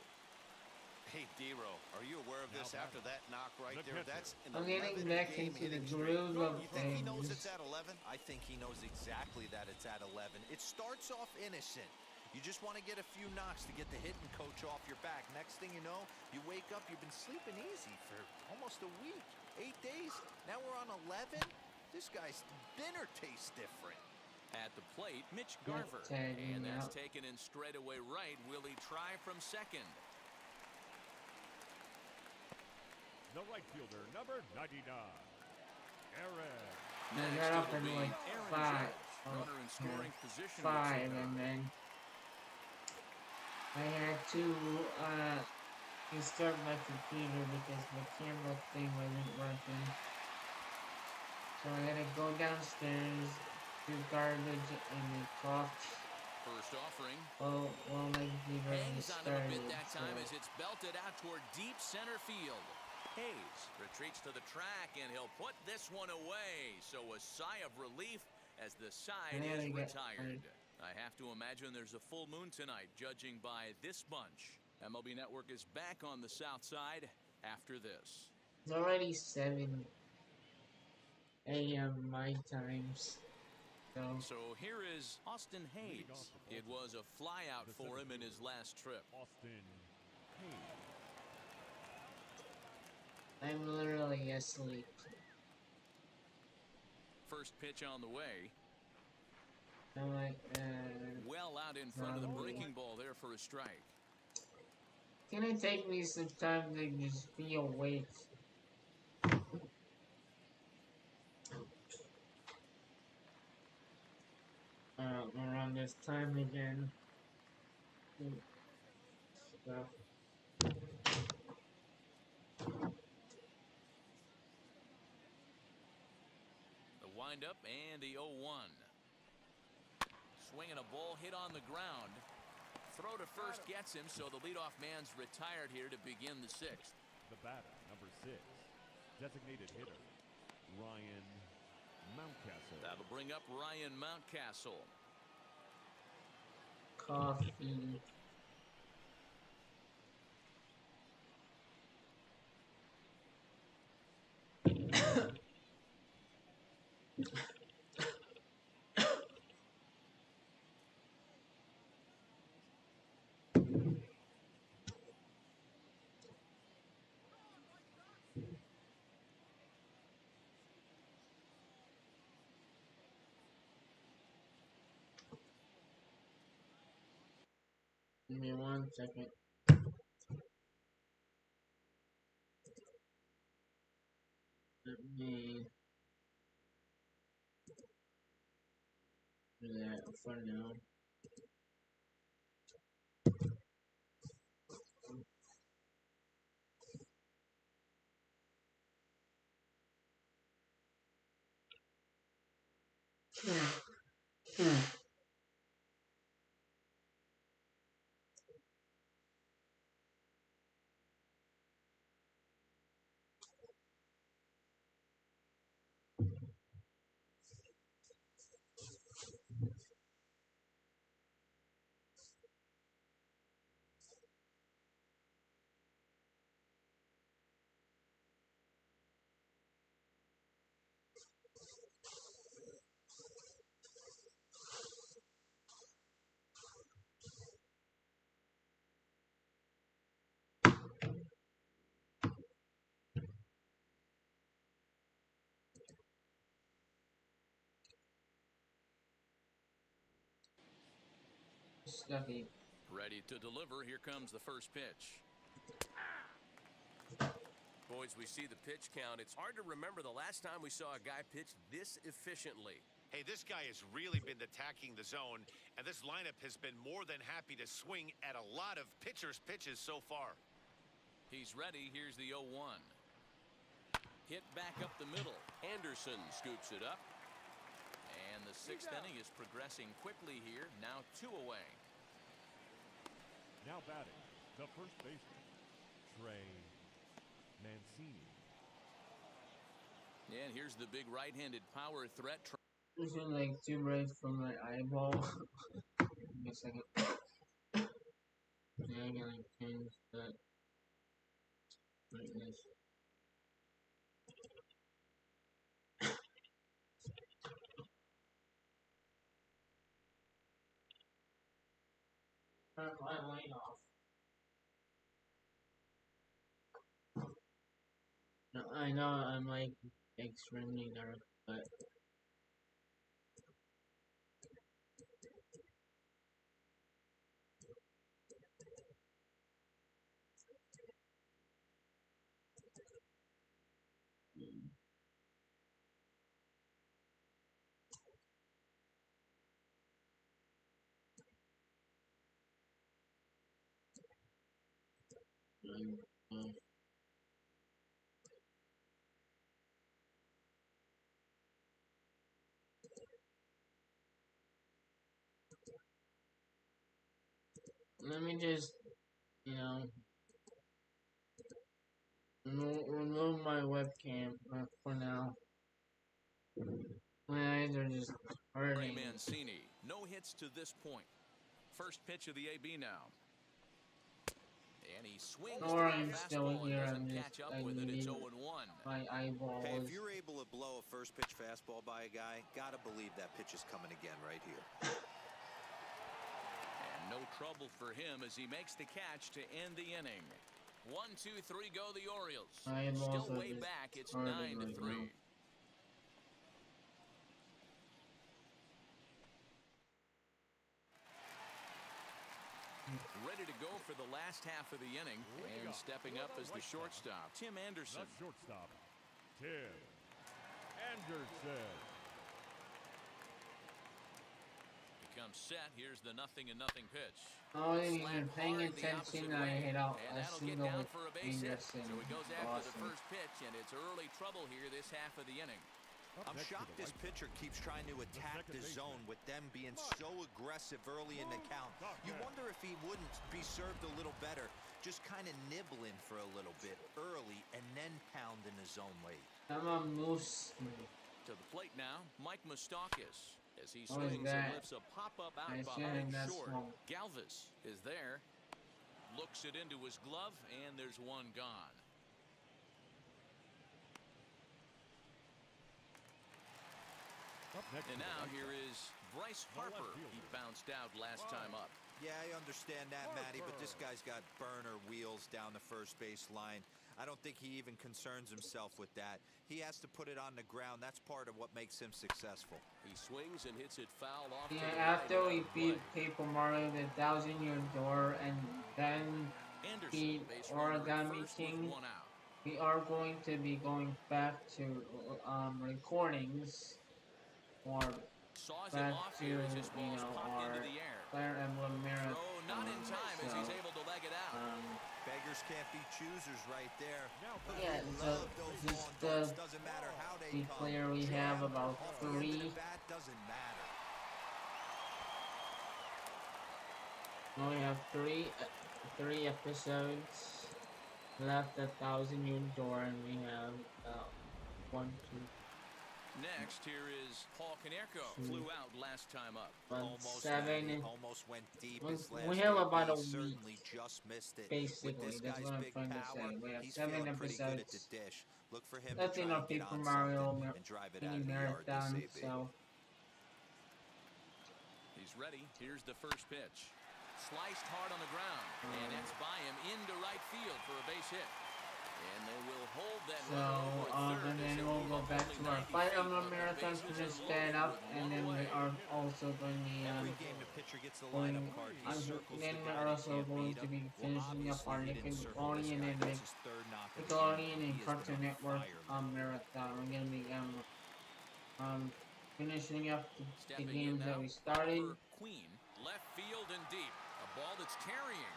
Hey, D-Row, are you aware of this after that knock right The there? catcher. That's an I'm getting 11 back game into the hitting groove streak. of You think he knows things. it's at 11? I think he knows exactly that it's at 11. It starts off innocent. You just want to get a few knocks to get the hitting coach off your back. Next thing you know, you wake up, you've been sleeping easy for almost a week, 8 days. Now we're on 11. This guy's dinner tastes different. At the plate, Mitch Garver. tagging And that's out. taken in straightaway right. Will he try from second? The right fielder, number 99, Aaron. I Next, got up it'll in be like Aaron 5. Judge, runner in scoring position. 5, with and Cigar. then I had to restart my computer because my camera thing wasn't working. So I had to go downstairs, do garbage, and then cough. First offering. Well, my computer Hangs on him a restarted. bit that time So as it's belted out toward deep center field. Hayes retreats to the track, and he'll put this one away. So a sigh of relief as the side There is we go. retired. I have to imagine there's a full moon tonight, judging by this bunch. MLB Network is back on the south side after this. it's already 7 a.m. my times. So here is Austin Hayes. It was a flyout for him in his last trip. Austin Hayes. I'm literally asleep. First pitch on the way. I'm like, Well out in front of the breaking ball there for a strike. can it take me some time to just be awake? Around this time again. Stuff. The windup and the 0-1. Swinging a ball hit on the ground. Throw to first gets him, so the leadoff man's retired here to begin the 6th. The batter, number 6, designated hitter, Ryan Mountcastle. That'll bring up Ryan Mountcastle. Coffee. Give me 1 second. Let me do that for now. Stuffy. Ready to deliver. Here comes the first pitch. Boys, we see the pitch count. It's hard to remember the last time we saw a guy pitch this efficiently. Hey, this guy has really been attacking the zone, and this lineup has been more than happy to swing at a lot of pitchers' pitches so far. He's ready. Here's the 0-1. Hit back up the middle. Anderson scoops it up. And the sixth inning is progressing quickly here. Now 2 away. Now batting, the first baseman, Trey Mancini. And here's the big right-handed power threat. This is like too bright from my eyeball. Give me a second. Yeah, I gotta change that brightness. Turn my light off. No, I know I'm like extremely dark, but let me just, remove my webcam for now. My eyes are just Trey hurting. Mancini. No hits to this point. First pitch of the AB now. And he swings to Or the I'm still fastball and here. doesn't I'm catch just, up I with it. It's need 0-1. my eyeballs. Hey, if you're able to blow a first pitch fastball by a guy, gotta believe that pitch is coming again right here. And no trouble for him as he makes the catch to end the inning. 1, 2, 3 go the Orioles. Eyeballs Still are way just back. It's hurting 9-3. right now. Ready to go for the last half of the inning. And stepping up as the shortstop, Tim Anderson. The shortstop, Tim Anderson. Becomes set. Here's the 0-0 pitch. Oh, you're Slammed paying hard the attention. opposite I way, hit out and a that'll get single down with for a base hit. Anderson. So he goes after the Awesome. first pitch, and it's early trouble here this half of the inning. I'm shocked this pitcher keeps trying to attack the zone with them being so aggressive early in the count. You wonder if he wouldn't be served a little better, just kind of nibbling for a little bit early and then pounding the zone late. I'm a moose. To the plate now, Mike Moustakas. As he What is swings and that? lifts a pop-up out I behind assume that's short. small. Galvis is there. Looks it into his glove, and there's one gone. And now here is Bryce Harper. He bounced out last time up. Yeah, I understand that, Matty, but this guy's got burner wheels down the first base line. I don't think he even concerns himself with that. He has to put it on the ground. That's part of what makes him successful. He swings and hits it foul off to Yeah, the line after and out we of beat play. Paper Mario the 1,000-Year Door and then Anderson, beat base runner at Origami first with King, one out. we are going to be going back to recordings or Saws it back off to, here as this you ball's know, popped into our the air. Fire Emblem Throw not in Marathon. time So, as he's able to leg it out. Beggars can't be choosers right there. Now But yeah, we so love those just long darts. Doesn't matter how they be come. clear, we have Jam, about off the end of the three. bat, doesn't matter. We have three episodes left. 1,000-Year Door, and we have one, two, Next, here is Paul Konerko. Flew out last time up. Almost, seven. man, he almost went deep We- his last we have about a AB. week, Certainly just missed it. basically. With this That's guy's what I'm big trying to power, say. We have he's 7 feeling pretty good at the episodes. dish. Look for him That's to in try our and get Paper on Mario something and drive it mini out of the yard this marathon. AB. So He's ready. Here's the first pitch. Sliced hard on the ground. And that's by him into right field for a base hit. And they will hold that runner over at third and as then they we'll move go up back only to our 90 Fire feet, Emblem but the Marathon, bases finish are that loaded up, with and one then we away. are also going to be Every game the pitcher gets the going. lineup card. He circles Then the we're guy that also can't going beat to him. be Well, finishing up our obviously he didn't circle this Nickelodeon guy. and That's his third knock of the game. Nickelodeon and He has Cartoon been on Network fire lately. marathon. We're gonna be finishing up the Stepping in games that now, we started. Oliver Queen, left field and deep. A ball that's carrying.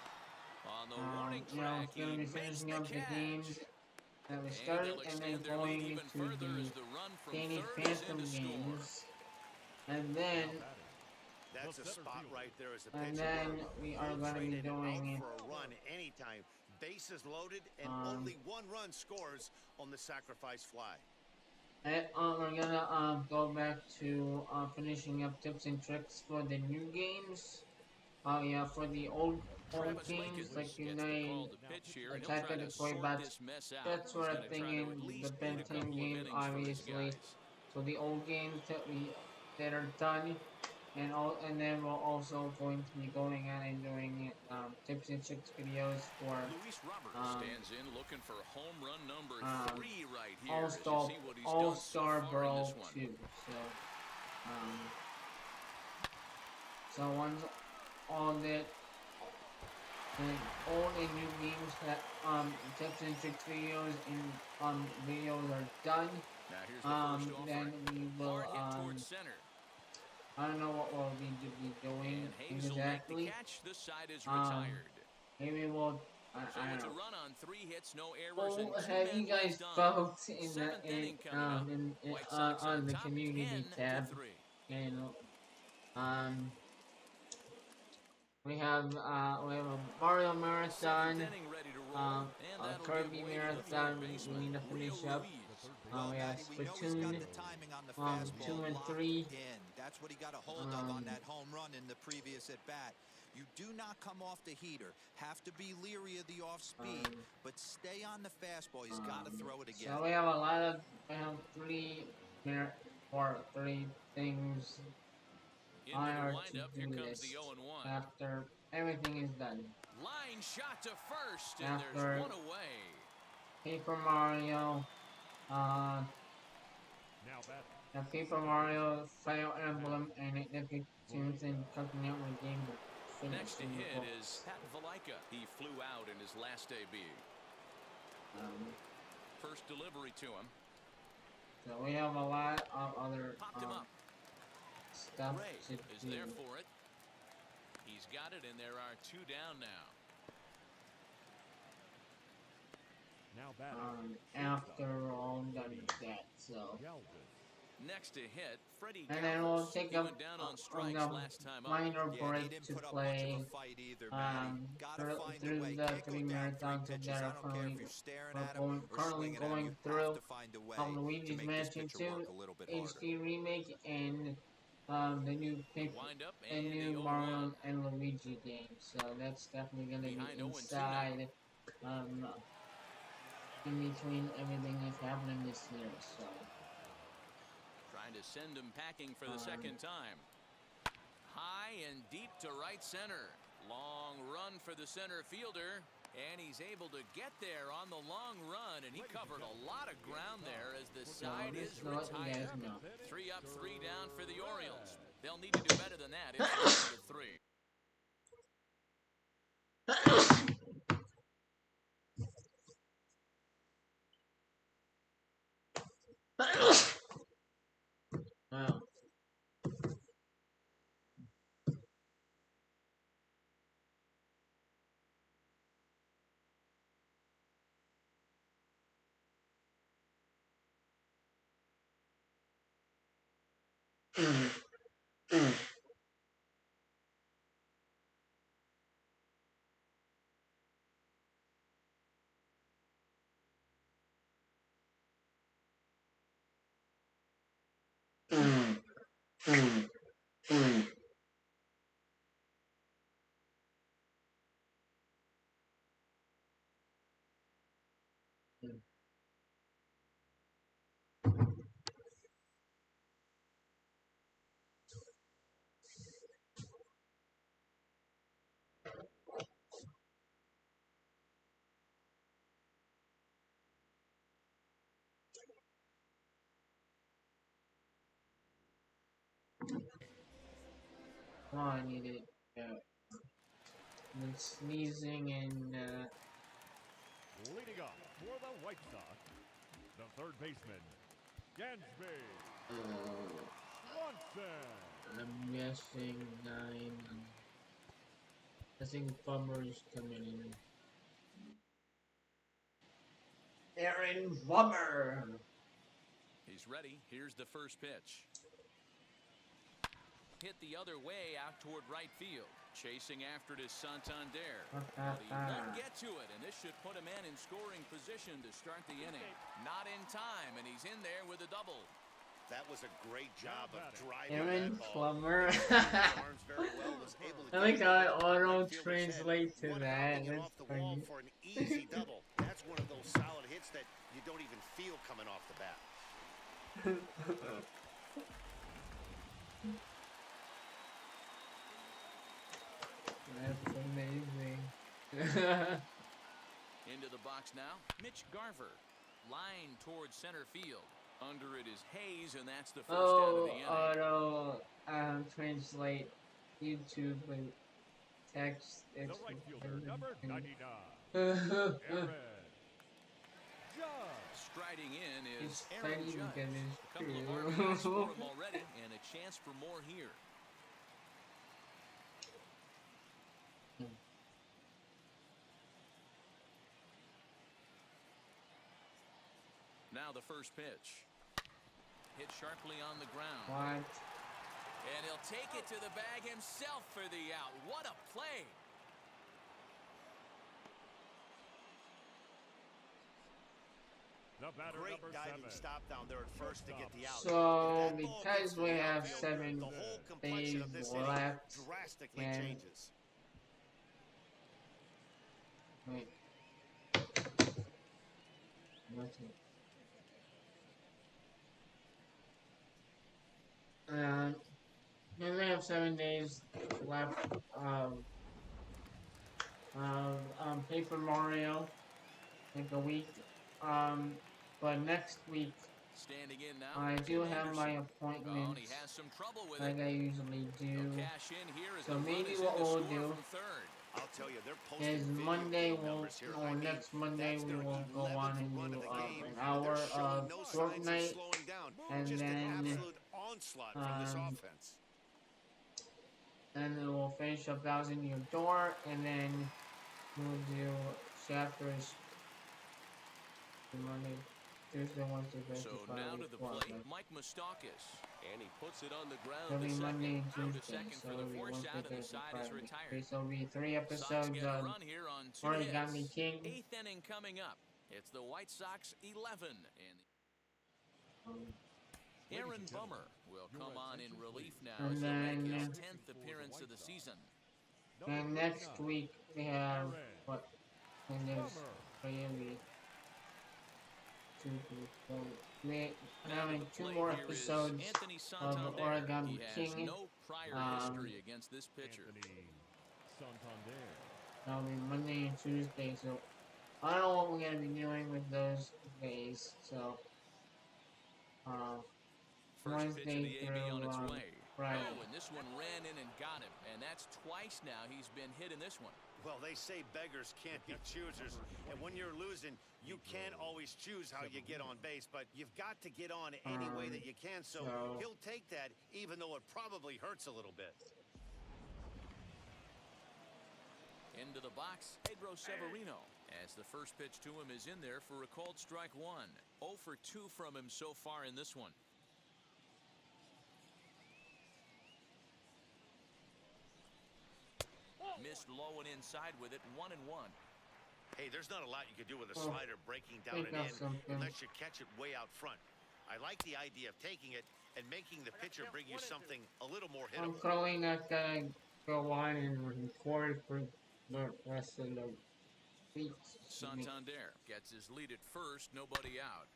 On the warning track, We're gonna he be makes finishing the up the games catch. that we And started, they'll and then extend their lead going even into further the as the run from Danny third is Phantom in to score. games, and then Now batting. That's a spot right there as a and pitcher. then where we you'll are going to trade be in and out doing for a run anytime. Bases loaded and only one run scores on the sacrifice fly. and, we're gonna go back to finishing up tips and tricks for the new games. Yeah, for the old Travis games Lakins like gets the Unite, call to pitch here, and he'll Attack try of the to Toy sort Bots, this mess out. that He's sort going of to thing try to in at the least Ben eat a 10 couple of game, innings for his obviously. guys. So the old games that are done, and then we're also going to be going on and doing tips and tricks videos for Luis Roberts stands in looking for home run number 3 right here All as you Star see what he's All done so Star far in Brawl this one. 2. So once all the old and new games that tips and tricks videos and videos are done, Now here's the first then offering. we will Hard hit towards center. I don't know what we'll be doing And Hayes will make the exactly. catch. This side is retired. Maybe we'll So I it's a don't know. run on 3 hits, no errors, and Well, 2 have you men guys left on. vote in the Seventh inning coming up. White Sox on the top community 10 tab? to 3. And we have a Mario Seventh Marathon, inning ready to roll, and a that'll Kirby give way to the Marathon. third We baseman, need to finish Rio up. Ruiz. Well, We have Matty, we know he's got Splatoon the timing on the 2 fastball and locked 3. in. That's what he got a hold of on that home run in the previous at bat. You do not come off the heater. Have to be leery of the off speed, but stay on the fastball. He's got to throw it again. So we have a lot of three things Into on the our windup, here to-do comes the list 0-1. after everything is done. Line shot to first, and After there's one away. Paper Mario, Now batting. the Paper Mario, Fire Emblem, and Epic Tunes and Cartoon Network game. Next to hit is Pat Valaika. He flew out in his last AB. First delivery to him. So we have a lot of other Popped him up. stuff Ray to is do. there for it. He's got it, and there are 2 down now. Now batting. After all done with that, so. Galvin. Next to hit, Freddie And then we'll Galvis. take He up went down on a strikes last time up. minor Yeah, he break didn't to put up play much of a fight either, Matty. Gotta find a through way. the Can't go 3 down 3 marathons that pitches. I are don't care if you're staring at him or currently swinging at him. going You through. have to find a way to Luigi's make this Mansion pitcher 2 work a little bit harder. HD remake and the new Wind up and and new the 0-1. Mario and Luigi game. So that's definitely gonna Behind be 0-2 inside in between everything that's happening this year. So Trying to send him packing for the second time. High and deep to right center. Long run for the center fielder. And he's able to get there on the long run, and he covered a lot of ground there as the side is retired. 3 up, 3 down for the Orioles. They'll need to do better than that. It's 7-3. Wow. Oh, I need it. And sneezing and Leading off for the White Sox, the third baseman, Dansby Swanson. I'm guessing 9. I think Bummer is coming in. Aaron Bummer. He's ready. Here's the first pitch. Hit the other way out toward right field. Chasing after it is Santander. But he won't get to it, and this should put a man in scoring position to start the inning. Not in time, and he's in there with a double. That was a great job of driving Aaron that ball. Plummer. I think I auto-translate to that. That's funny. For an easy double. That's one of those solid hits that you don't even feel coming off the bat. That's amazing. Into the box now, Mitch Garver. Line towards center field. Under it is Hayes, and that's the first out of the inning. Auto translate YouTube and text. The right fielder, number 99, It's Aaron Judge. Striding in is Aaron funny Judge. because A couple of it's RBIs for true. him already, and a chance for more here. Now the first pitch. Hit sharply on the ground. What? And he'll take it to the bag himself for the out. What a play. The batter, Great number diving 7. stop down there at first to get the out. So, If that ball because gets to we the have outfield, 7 the whole days complexion of this inning left, drastically and changes. wait. Nothing. We only have 7 days left of Paper Mario, like a week. But next week Standing in now, I do Tim have my Anderson. appointment, Oh, and he has some trouble with like it. I usually do. He'll cash in here as So the run maybe is what in to we'll score do from third. I'll tell you, they're posting is video Monday game numbers here. I mean, next Monday that's we their will go 11th on and run do of the game, an and hour they're showing of no short signs of night, slowing down. and Just an then absolute onslaught from this offense. and then we'll finish up Thousand Year Door, and then we'll do chapters Monday, Tuesday, Wednesday, Thursday, So Friday, now to the Friday. plate, Mike Moustakas. And he puts it on the ground It'll to be second. Monday and Out to Tuesday, second so for the it'll be force Wednesday, out, and the Thursday, side is Friday. retired. Okay, so it'll be 3 Sox episodes get a of run here on 2 Origami hits. King. 8th inning coming up. It's the White Sox 11, and Aaron Bummer will come on in relief now And as he'll make his then 10th appearance of the season. And next week we have what? And there's really 2, 3, 4. We're having 2 more episodes of Origami He has King. no prior history against this pitcher. Anthony Santander. That'll be Monday and Tuesday. So I don't know what we're gonna be doing with those days. So uh, First pitch of Wednesday the AB on through its way. Friday. Oh, and this one ran in and got him. And that's twice now he's been hit in this one. Well, they say beggars can't be choosers. And when you're losing, you can't always choose how you get on base. But you've got to get on any way that you can. So he'll take that, even though it probably hurts a little bit. Into the box, Pedro Severino. As the first pitch to him is in there for a called strike one. 0 for 2 from him so far in this one. Missed low and inside with it, 1-1. Hey, there's not a lot you can do with a slider breaking down and in unless you catch it way out front. I like the idea of taking it and making the pitcher bring you something a little more hittable. I'm probably not gonna go on and record for the rest of the week. Santander gets his lead at first, nobody out.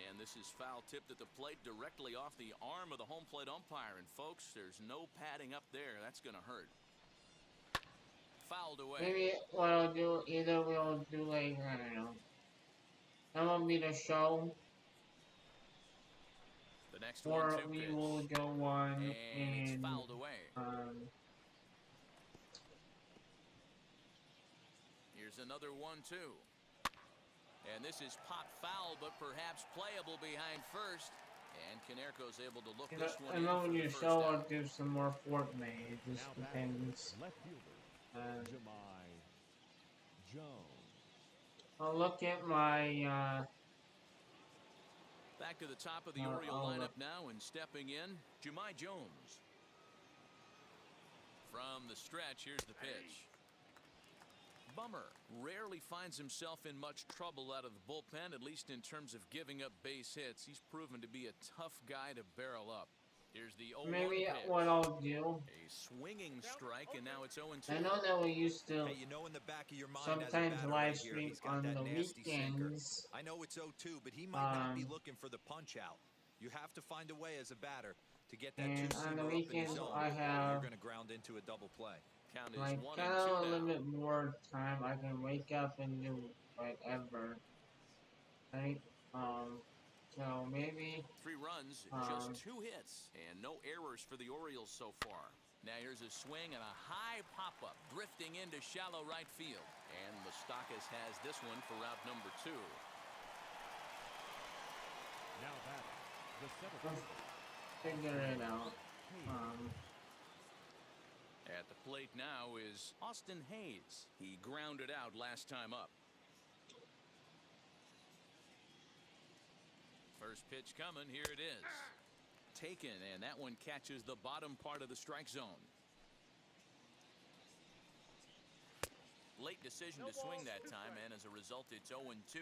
And this is foul tipped at the plate directly off the arm of the home plate umpire. And folks, there's no padding up there. That's going to hurt. Fouled away. Maybe what I'll do, either we'll do like, I don't know, MLB The Show, the next or one, we pitch. will go on and it's fouled away. Here's another 1-2. And this is pop foul, but perhaps playable behind first. And Canerco's able to look this one in for the first show, down. I'll do some more Fortnite. It just depends. Left fielder, Jemai Jones. I'll look at my, Back to the top of the Oriole lineup now, and stepping in, Jemai Jones. From the stretch, here's the pitch. Bummer rarely finds himself in much trouble out of the bullpen, at least in terms of giving up base hits. He's proven to be a tough guy to barrel up. Here's the 0-1 maybe pitch. what I'll do. A swinging strike, and now it's 0-2. I know that we used to Hey, you know in the back of your mind sometimes as a batter live right here, stream he's got on that the nasty sinker. weekends. I know it's 0-2, but he might not be looking for the punch out. You have to find a way as a batter to get that And two-seamer on the up in the weekends, zone. I have You're going to ground into a double play. Count is like 1-2 kind of a little now. bit more time. I can wake up and do whatever, right? So maybe 3 runs, just 2 hits, and no errors for the Orioles so far. Now here's a swing and a high pop-up, drifting into shallow right field. And Moustakas has this one for route number 2. Now batting, the center let's fielder, figure it out. At the plate now is Austin Hayes. He grounded out last time up. First pitch coming, here it is. Taken, and that one catches the bottom part of the strike zone. Late decision to swing that time, and as a result, it's 0-2.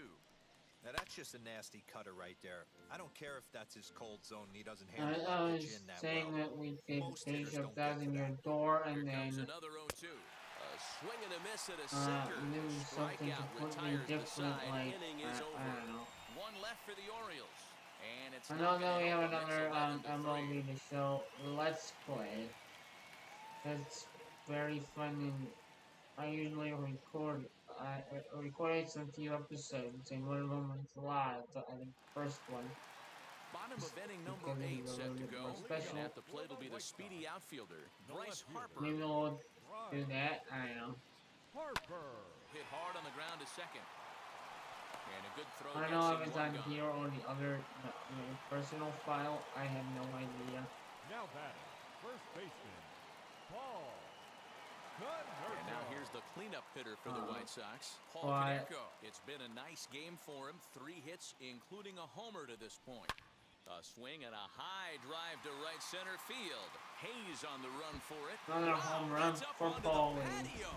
Now that's just a nasty cutter right there. I don't care if that's his cold zone and he doesn't I handle that was pitch in that saying well. that we could Most change hitters up don't get that to in your that. door and Here comes then another 0-2. A swing and a miss at a sinker. do something Strikeout completely retires the different, side. like, Inning is I over. don't know. One left for the Orioles. And it's I not know that gonna we have help them. another It's 11-3. MLB The Show Let's Play. It's very fun, and I usually record. I recorded some few episodes, and one of them was live. I think the first one. Bottom of inning number Because 8 it's a set little to bit go. more special. And at the plate will be the speedy outfielder, Bryce Harper. Maybe we'll do that. I don't know. Harper. Hit hard on the ground to second. And a good throw. I don't know if gets it's him on one gone. here or the other personal file. I have no idea. Now batting, first baseman, Paul Canerco. And now here's the cleanup hitter for the White Sox, Paul But- Canerco. It's been a nice game for him. 3 hits, including a homer to this point. A swing and a high drive to right center field. Hayes on the run for it. Another home run It's up for onto the Paul. patio.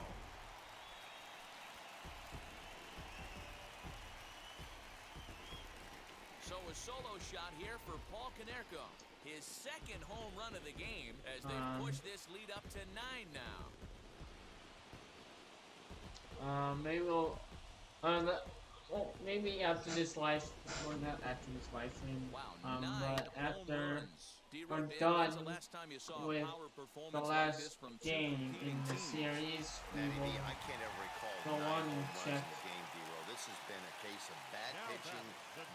So a solo shot here for Paul Canerco. His second home run of the game as they push this lead up to 9 now. Maybe we'll. Maybe after this live, or not after this live stream. Wow, 9 but home after runs. are D-Ray, when's the done last time you saw a with power the performance like last this from two game competing in the teams? series, we Matty will I can't ever recall go 9 on home and runs check. in the game, D-Roll. This has been a case of bad pitching,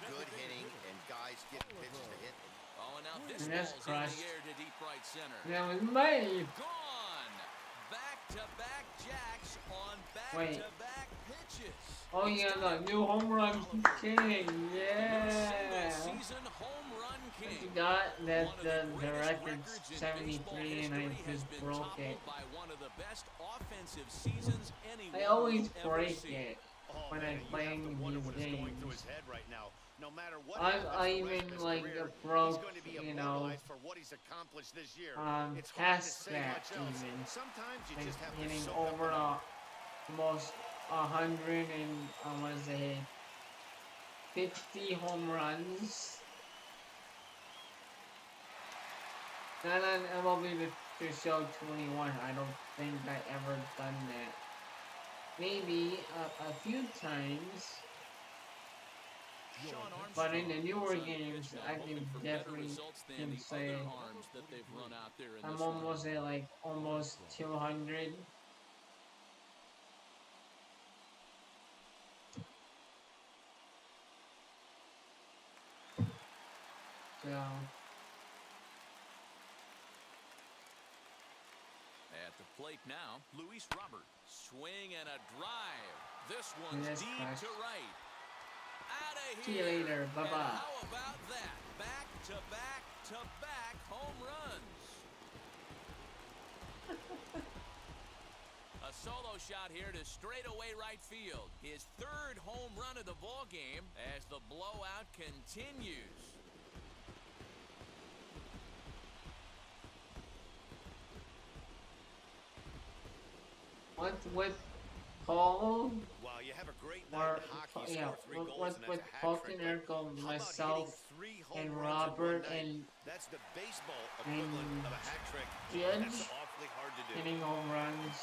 good hitting, and guys getting pitches to hit. Oh, and now this And that's ball's in crushed. the air to deep right center. Now it might. Gone! Back-to-back jacks on Wait. back-to-back pitches. Oh yeah, the new home run king. Yeah. Single-season home run I king. forgot that One of the greatest record's records in 73 and I baseball history has just been broke it. toppled by one of the best offensive seasons anyone I always will ever break see. it Oh, when man, I'm playing you have to wonder these what is going through games. his head right now. No matter what I happens the rest even of his like career, broke, he's going to be you know, immortalized for what he's accomplished this year. It's hard to past say that much else. even. Sometimes you Like just have to hitting soak up over the almost 100 and I want to say 50 home runs. Not on MLB to show 21. I don't think I ever done that. Maybe a few times. Sean But in the Armstrong newer is on the games, pitch I mound, can hoping for better definitely results than can the say other arms that they've run out there in I'm this one. almost at like almost 200. So At the plate now, Luis Robert. Swing and a drive. This one's Yes, deep gosh. to right. Out of here. See you later. Bye-bye. And how about that? Back-to-back home runs. A solo shot here to straightaway right field. His third home run of the ball game as the blowout continues. what's with Paul? Wow, you have a great Or night in hockey. yeah, Score 3 goals, what's and with that's a Paul hat trick. Kinerico, How about myself, hitting 3 home and runs in Robert, one night? and That's the baseball equivalent of a hat trick. Judge That's awfully hard to do. hitting home runs.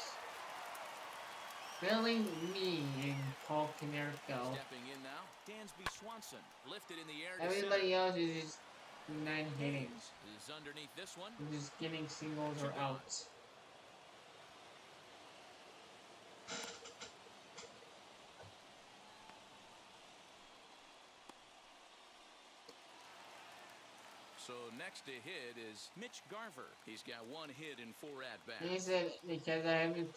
Billy me and Paul Kinerico. Stepping in now, Dansby Swanson lifted in the air to Everybody center. else is just non-hitting. Is underneath this one. Just getting singles or outs. So next to hit is Mitch Garver. He's got 1 hit in 4 at-bats. He said because I haven't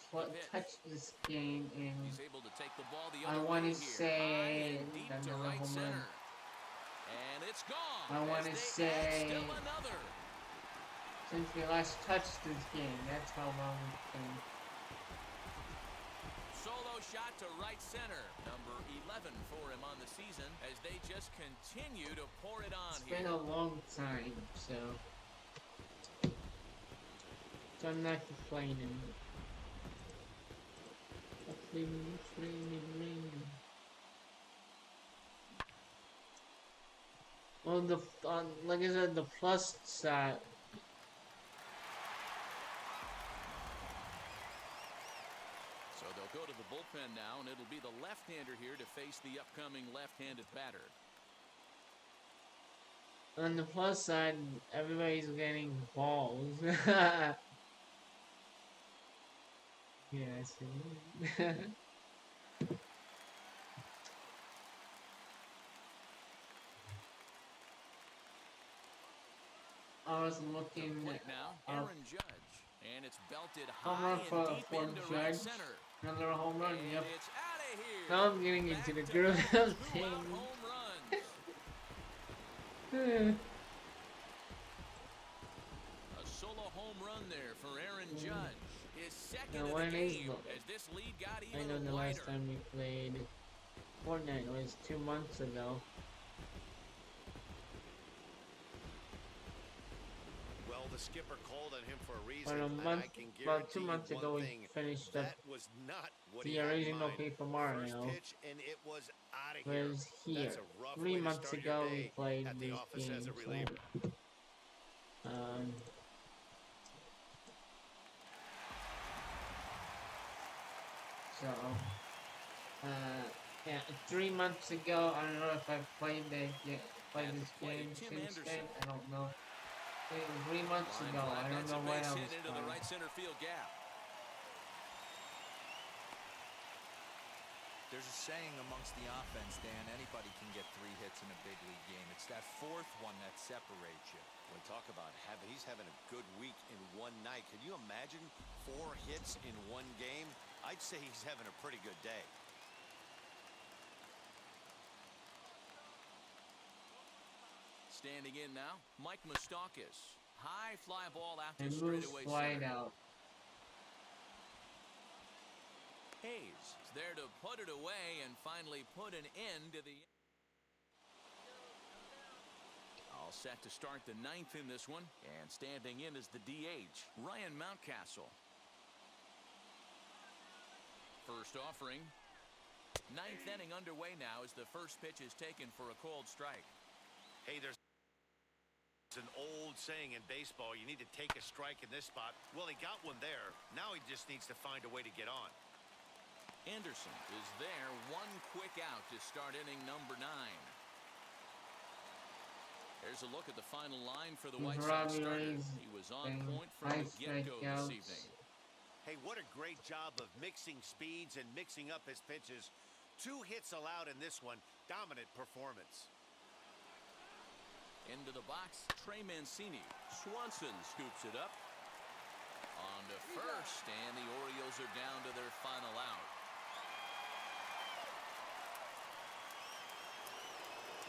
touched this game and He's able to take the ball the I other want way to here. say High and deep another to right home run. center. And it's gone. I want to as they say add still another. since we last touched this game, that's how long it's been. Solo shot to right center. Number 11 for him on the season as they just continue to pour it on It's here. been a long time, so I'm not complaining. Well, like I said, the plus side. So they'll go to the bullpen now, and it'll be the left-hander here to face the upcoming left-handed batter. On the plus side, everybody's getting balls. Yeah, I see. I was looking Plate now, Aaron Judge, and it's belted home high run and deep for into right Judge. center. Another home run, And yep. it's out of here. Now I'm getting into the groove of Back-to-back things. two-out home runs. A solo home run there for Aaron Judge. His second Now, of the when is game the- as this lead got I even know the wider. last time we played Fortnite was 2 months ago. Well, the skipper called on him for a reason, But a and month, I can about 2 guarantee months you ago, one we thing, finished up that was not what he the had in original mind. Paper First Mario. pitch, and it was out of here. Was here. That's a rough 3 way to months start your ago, we day played at the this office game. as a reliever. So, yeah, 3 months ago, I don't know if I've played this At the game plate, Tim since then. Anderson. I don't know. 3 months Line ago. drive, I don't that's a know when base I hit was into the playing. right center field gap. There's a saying amongst the offense, Dan, anybody can get 3 hits in a big league game. It's that 4th one that separates you. When talk about he's having a good week in one night. Can you imagine 4 hits in one game? I'd say he's having a pretty good day. Standing in now, Mike Moustakas. High fly ball out to And moves straightaway flying center. out. Hayes is there to put it away and finally put an end to the... All set to start the 9th in this one. And standing in is the DH, Ryan Mountcastle. First offering. 9th inning underway now as the first pitch is taken for a called strike. Hey, there's an old saying in baseball, you need to take a strike in this spot. Well, he got one there. Now he just needs to find a way to get on. Anderson is there, one quick out to start inning number 9. There's a look at the final line for the White Sox starter. He was on point from the get-go this evening. Hey, what a great job of mixing speeds and mixing up his pitches. 2 hits allowed in this one. Dominant performance. Into the box, Trey Mancini. Swanson scoops it up. On to first, and the Orioles are down to their final out.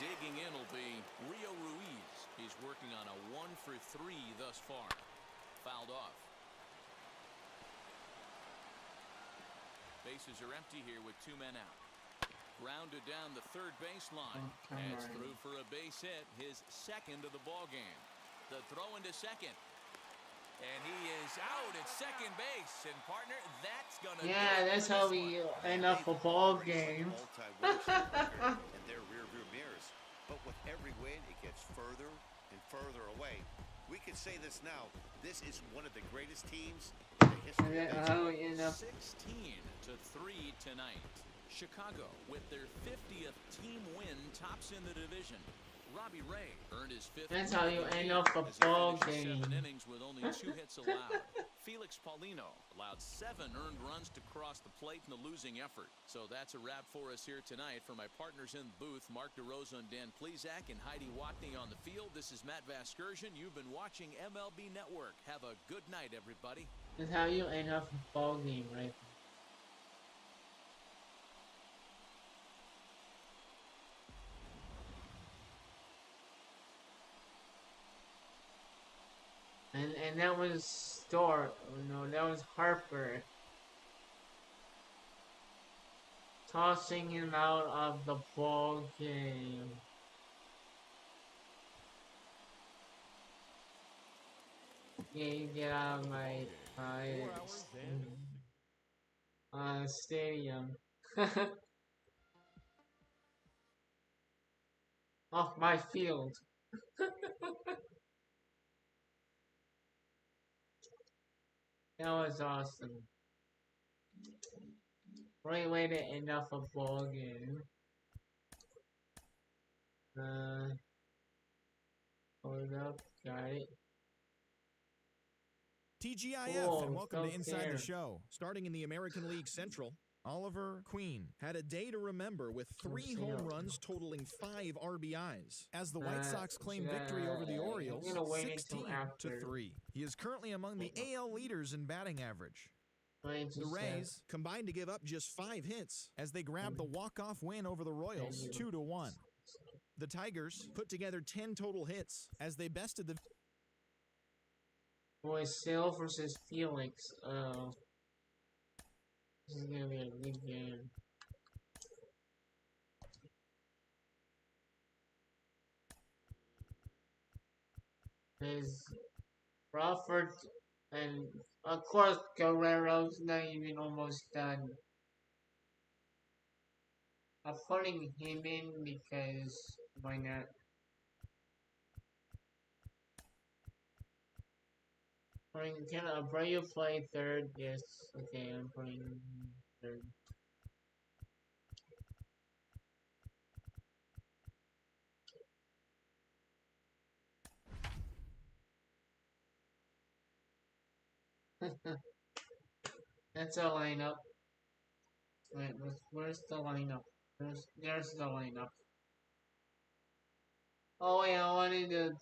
Digging in will be Rio Ruiz. He's working on a 1-for-3 thus far. Fouled off. Bases are empty here with 2 men out. Grounded down the third baseline. That's through for a base hit, his 2nd of the ball game. The throw into second. And he is out at second base. And partner, that's gonna that's how we end up a ball game. And their rearview mirrors. But with every win, it gets further and further away. We can say this now. This is one of the greatest teams in the history of baseball. 16-3 tonight. Chicago, with their 50th team win, tops in the division. Robbie Ray earned his 5th. That's how you end up a ball game. 7 innings with only 2 hits allowed. Felix Paulino allowed 7 earned runs to cross the plate in the losing effort. So that's a wrap for us here tonight. For my partners in the booth, Mark DeRosa and Dan Plesac and Heidi Watney on the field, this is Matt Vasgersian. You've been watching MLB Network. Have a good night, everybody. That's how you end up a ball game, right? And that was that was Harper tossing him out of the ball game. Yeah, you get out of my stadium. Off my field. That was awesome. Great way to end off a ball game. Hold up, got it. TGIF and welcome to Inside the Show. Starting in the American League Central, Oliver Queen had a day to remember with 3 home runs totaling 5 RBIs as the White Sox claim victory over the Orioles 16-3. He is currently among the AL leaders in batting average. The Rays combined to give up just 5 hits as they grabbed the walk-off win over the Royals 2-1. The Tigers put together 10 total hits as they bested the Boy, Sale versus Felix. This is gonna be a good game. There's Crawford and of course Guerrero's not even almost done. I'm putting him in because why not? Can Abreu play third? Yes. Okay, I'm putting third. That's a lineup. Wait, where's the lineup? There's the lineup. Oh yeah, I wanted to.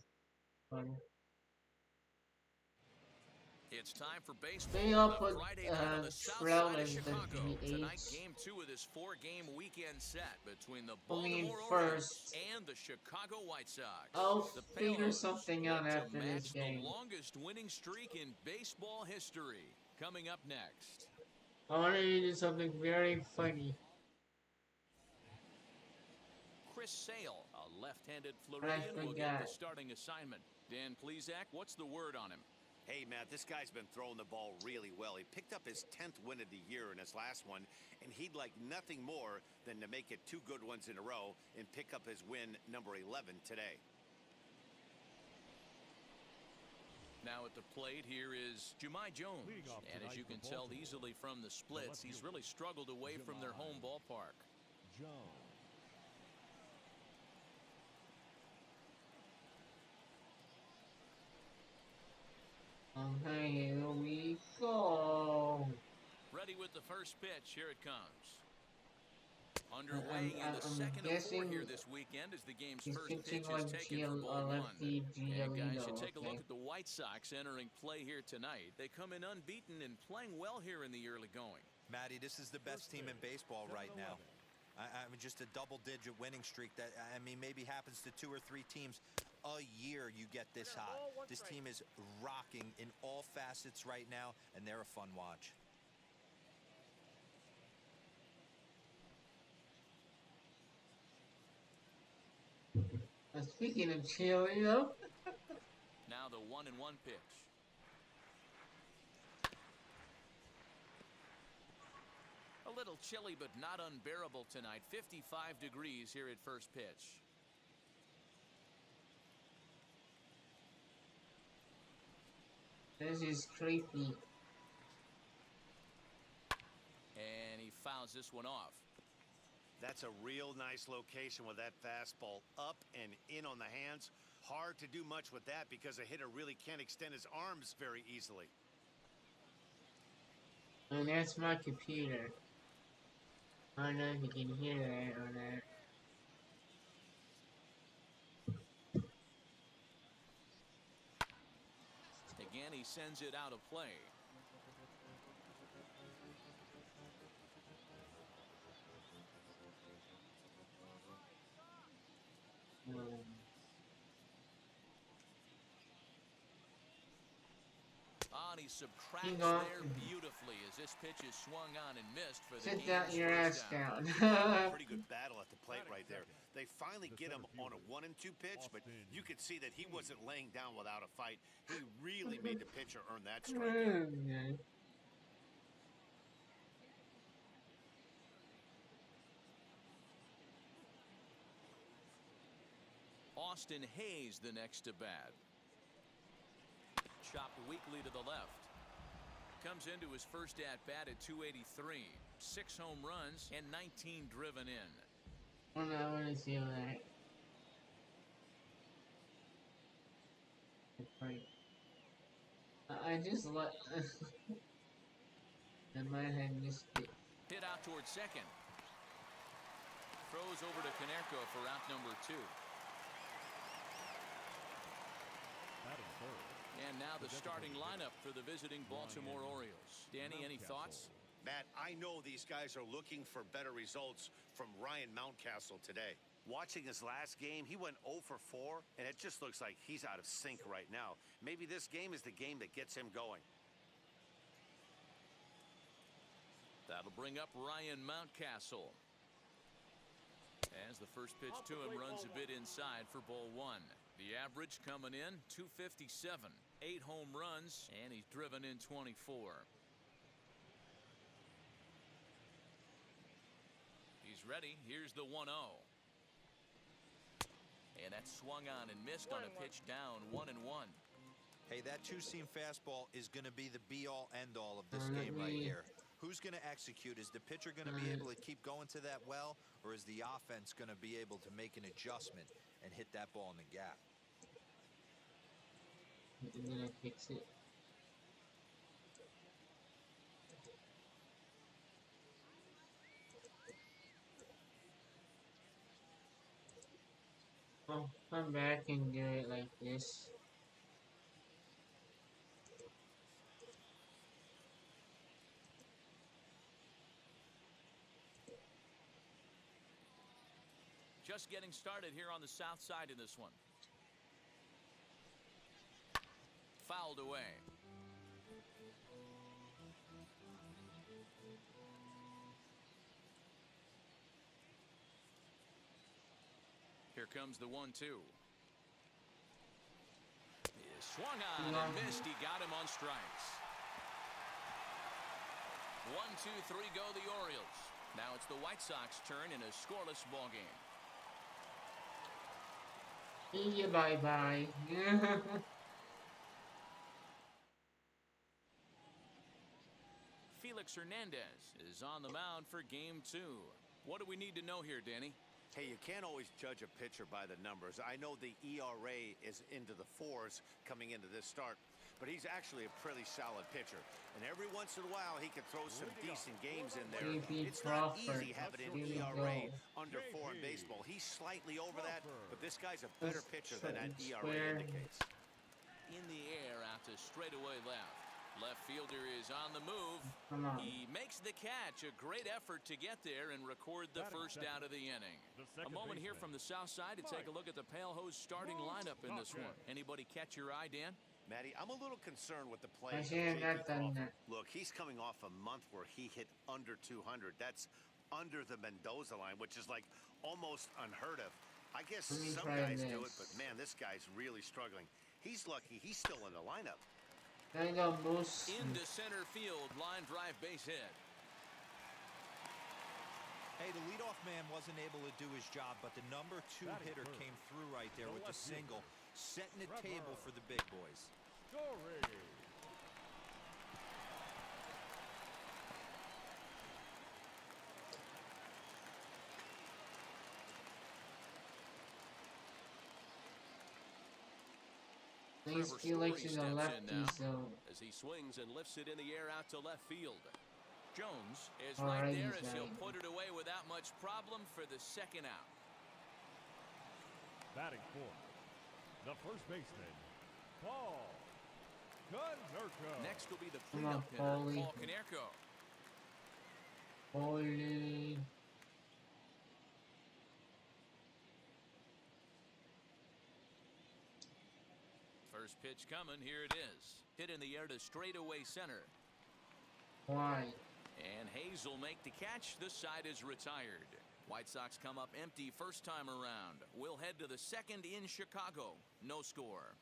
It's time for Maybe baseball I'll on a put Friday night on the south Trell side of as the Chicago. Tonight, DH. game 2 of this 4-game weekend set between the Only in Baltimore Orioles first. and the Chicago White Sox. I'll The figure Palos something out look to after this match the game. longest winning streak in baseball history. Coming up next. I wanted to do something very funny. Chris Sale, a left-handed But I Floridian, will get the forgot. starting assignment. Dan Plesac, what's the word on him? Hey, Matt, this guy's been throwing the ball really well. He picked up his 10th win of the year in his last one, and he'd like nothing more than to make it 2 good ones in a row and pick up his win number 11 today. Now at the plate here is Jumai Jones. And as you can tell easily from the splits, he's really struggled away from their home ballpark. Jones. Here we go. Ready with the first pitch. Here it comes. Underway in the I'm second of 4 guessing here this weekend as the game's he's first pitching pitch is like taken for ball 1. lefty And guys, you Giolito. take a look at the White Sox entering play here tonight. They come in unbeaten and playing well here in the early going. Matty, this is the best team in baseball right now. I mean, just a double-digit winning streak that, I mean, maybe happens to 2 or 3 teams a year you get this hot. This team is rocking in all facets right now, and they're a fun watch. Speaking of Giolito. Now the 1-1 pitch. A little chilly, but not unbearable tonight. 55 degrees here at first pitch. This is creepy. And he fouls this one off. That's a real nice location with that fastball up and in on the hands. Hard to do much with that because a hitter really can't extend his arms very easily. And that's my computer. I don't know if you can hear that or not. Again, he sends it out of play. And he subtracts there beautifully as this pitch is swung on and missed for the Sit down your ass down. Pretty good battle at the plate right there. They finally get him on a 1 and 2 pitch, but you could see that he wasn't laying down without a fight. He really made the pitcher earn that strikeout. Austin Hayes the next to bat. Chopped weakly to the left. Comes into his first at-bat at 283. 6 home runs and 19 driven in. I want to see that. I just let. I might have missed it. Hit out towards second. Throws over to Canerco for out number 2. And now the starting lineup for the visiting Baltimore Orioles. Danny, any thoughts? Matt, I know these guys are looking for better results from Ryan Mountcastle today. Watching his last game, he went 0 for 4, and it just looks like he's out of sync right now. Maybe this game is the game that gets him going. That'll bring up Ryan Mountcastle. As the first pitch to him runs a bit inside for ball 1. The average coming in 257. 8 home runs, and he's driven in 24. He's ready. Here's the 1-0. And that's swung on and missed on a pitch down 1-1. Hey, that 2-seam fastball is going to be the be-all, end-all of this game right here. Who's going to execute? Is the pitcher going to be able to keep going to that well, or is the offense going to be able to make an adjustment and hit that ball in the gap? I'm gonna fix it. come back and do it like this. Just getting started here on the south side in this one. Fouled away. Here comes the 1-2. He swung on and missed. He got him on strikes. 1-2-3 go the Orioles. Now it's the White Sox turn in a scoreless ball game. See you, bye-bye. Felix Hernandez is on the mound for game 2. What do we need to know here, Danny? Hey, you can't always judge a pitcher by the numbers. I know the ERA is into the 4s coming into this start, but he's actually a pretty solid pitcher. And every once in a while, he can throw some decent games in there. It's not easy having an ERA under 4 in baseball. He's slightly over that, but this guy's a better pitcher than that ERA indicates. In the air out to straightaway left. Left fielder is on the move. He makes the catch. A great effort to get there and record the first out of the inning. A moment here from the south side to take a look at the Pale Hose starting lineup in this one. Anybody catch your eye, Dan? Matty, I'm a little concerned with the play. Look, he's coming off a month where he hit under 200. That's under the Mendoza line, which is like almost unheard of. I guess some guys do it, but man, this guy's really struggling. He's lucky he's still in the lineup. Into center field, line drive base hit. Hey, the leadoff man wasn't able to do his job, but the number 2 hitter came through right there with the single, setting the table for the big boys. Felix is a lefty, so as he swings and lifts it in the air out to left field. Jones is right there as he'll put it away without much problem for the second out. Batting fourth, the first baseman, Paul Konerko. Next will be the cleanup hitter, Paul Konerko. Holy. First pitch coming, here it is. Hit in the air to straightaway center. Why? And Hayes will make the catch. This side is retired. White Sox come up empty first time around. We'll head to the second in Chicago. No score.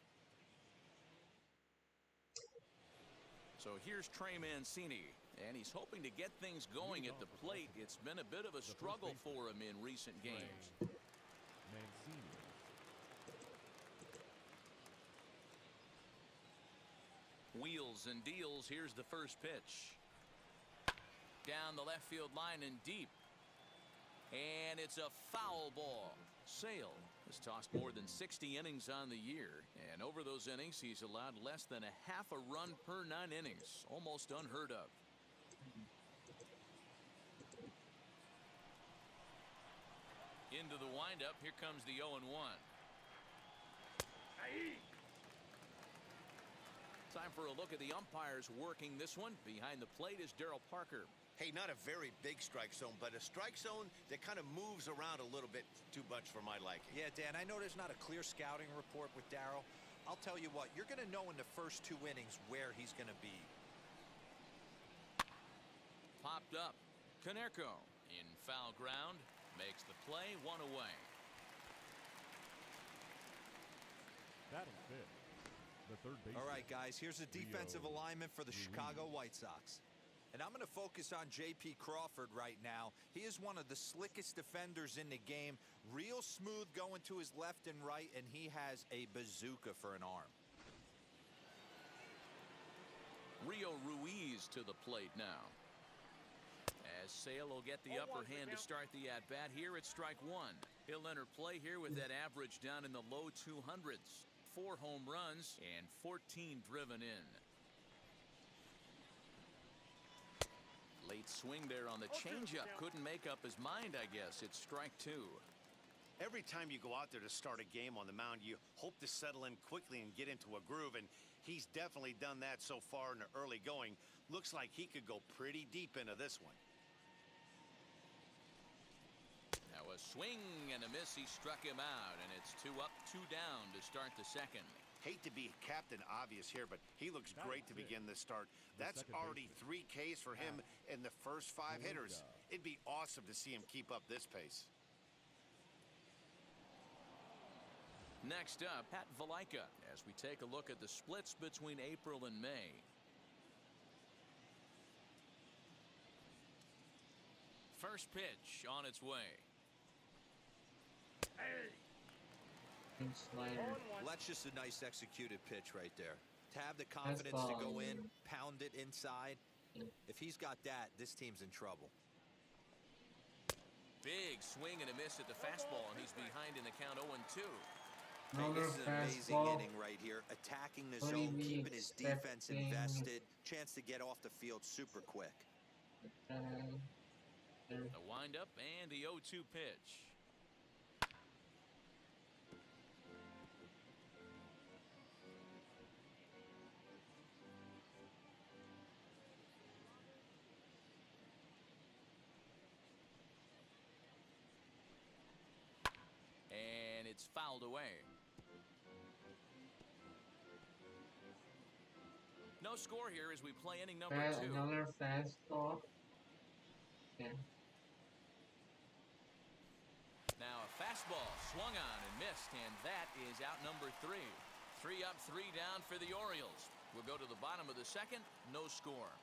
So here's Trey Mancini, and he's hoping to get things going at the plate. It's been a bit of a struggle for him in recent games. Mancini. Wheels and deals. Here's the first pitch. Down the left field line and deep. And it's a foul ball. Sale has tossed more than 60 innings on the year. And over those innings, he's allowed less than a half a run per 9 innings. Almost unheard of. Into the windup. Here comes the 0-1. Time for a look at the umpires working this one. Behind the plate is Darryl Parker. Hey, not a very big strike zone, but a strike zone that kind of moves around a little bit too much for my liking. Yeah, Dan, I know there's not a clear scouting report with Darryl. I'll tell you what, you're going to know in the first 2 innings where he's going to be. Popped up. Konerko in foul ground. Makes the play, 1 away. Batting fifth, the third baseman. All right, guys, here's the defensive alignment for the Chicago White Sox. And I'm going to focus on J.P. Crawford right now. He is one of the slickest defenders in the game. Real smooth going to his left and right, and he has a bazooka for an arm. Rio Ruiz to the plate now. As Sale will get the upper hand to start the at-bat here at strike 1. He'll enter play here with that average down in the low 200s. 4 home runs and 14 driven in. Late swing there on the changeup. Couldn't make up his mind, I guess. It's strike 2. Every time you go out there to start a game on the mound, you hope to settle in quickly and get into a groove, and he's definitely done that so far in the early going. Looks like he could go pretty deep into this one. Now a swing and a miss. He struck him out, and it's 2 up, 2 down to start the second. Hate to be Captain Obvious here, but he looks great to begin this start. That's already 3 Ks for him in the first 5 hitters. It'd be awesome to see him keep up this pace. Next up, Pat Valaika, as we take a look at the splits between April and May. First pitch on its way. Well, that's just a nice executed pitch right there. To have the confidence to go in, pound it inside. If he's got that, this team's in trouble. Big swing and a miss at the fastball, and he's behind in the count 0-2. This is an amazing inning right here. Attacking the zone, keeping his defense invested. Chance to get off the field super quick. The windup and the 0-2 pitch. And it's fouled away. No score here as we play inning number 2. Another fastball. Yeah. Now a fastball swung on and missed, and that is out number 3. 3 up, 3 down for the Orioles. We'll go to the bottom of the second. No score.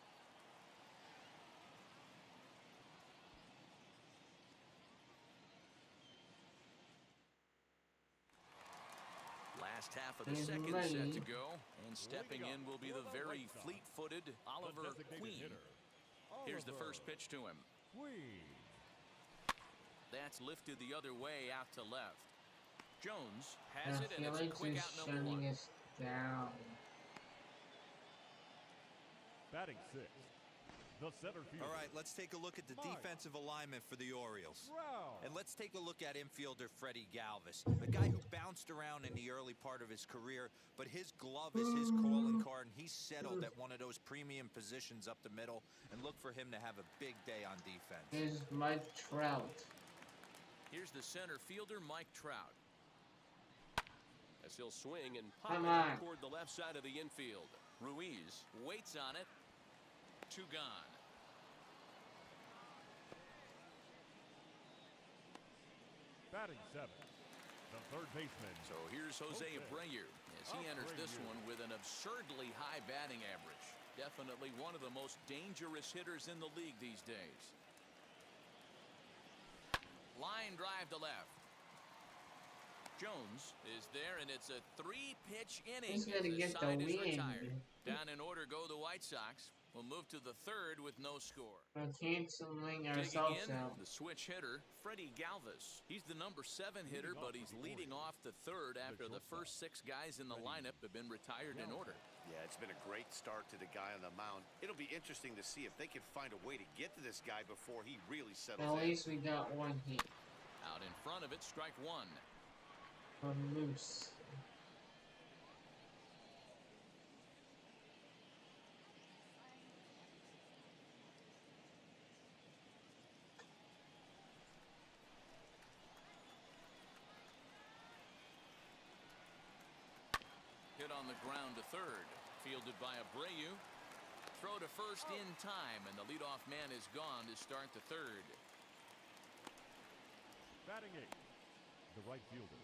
Last half of the second set to go, and stepping in will be the very fleet-footed Oliver Queen. Here's the first pitch to him. That's lifted the other way out to left. Jones has it, and it's a quick out number 1. Down. Batting 6. The center field. All right, let's take a look at the defensive alignment for the Orioles. And let's take a look at infielder Freddie Galvis, a guy who bounced around in the early part of his career, but his glove is his calling card, and he's settled at one of those premium positions up the middle, and look for him to have a big day on defense. Here's Mike Trout. Here's the center fielder, Mike Trout. As he'll swing and pop Come it on. toward the left side of the infield. Ruiz waits on it. 2 gone. Batting 7. The third baseman. So here's Jose Abreu as he enters this one with an absurdly high batting average. Definitely one of the most dangerous hitters in the league these days. Line drive to left. Jones is there, and it's a 3-pitch inning. He's gonna The get the side is win. retired. Down in order go the White Sox. We'll move to the third with no score. We're canceling Digging ourselves in, out. the switch hitter, Freddie Galvis. He's the number 7 hitter, but he's leading off the third after the first 6 guys in the lineup have been retired in order. Yeah, it's been a great start to the guy on the mound. It'll be interesting to see if they can find a way to get to this guy before he really settles At in. least we got 1 hit Out in front of it, strike 1. from Moose. Hit on the ground to third. Fielded by Abreu. Throw to first in time, and the leadoff man is gone to start the third. Batting 8. The right fielder,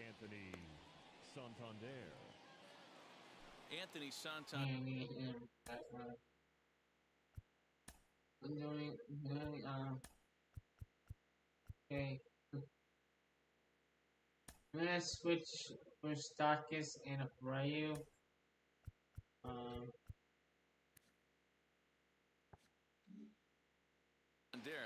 Anthony Santander. Anthony Santander. I'm doing, okay. I'm gonna switch for Starkis and Abreu.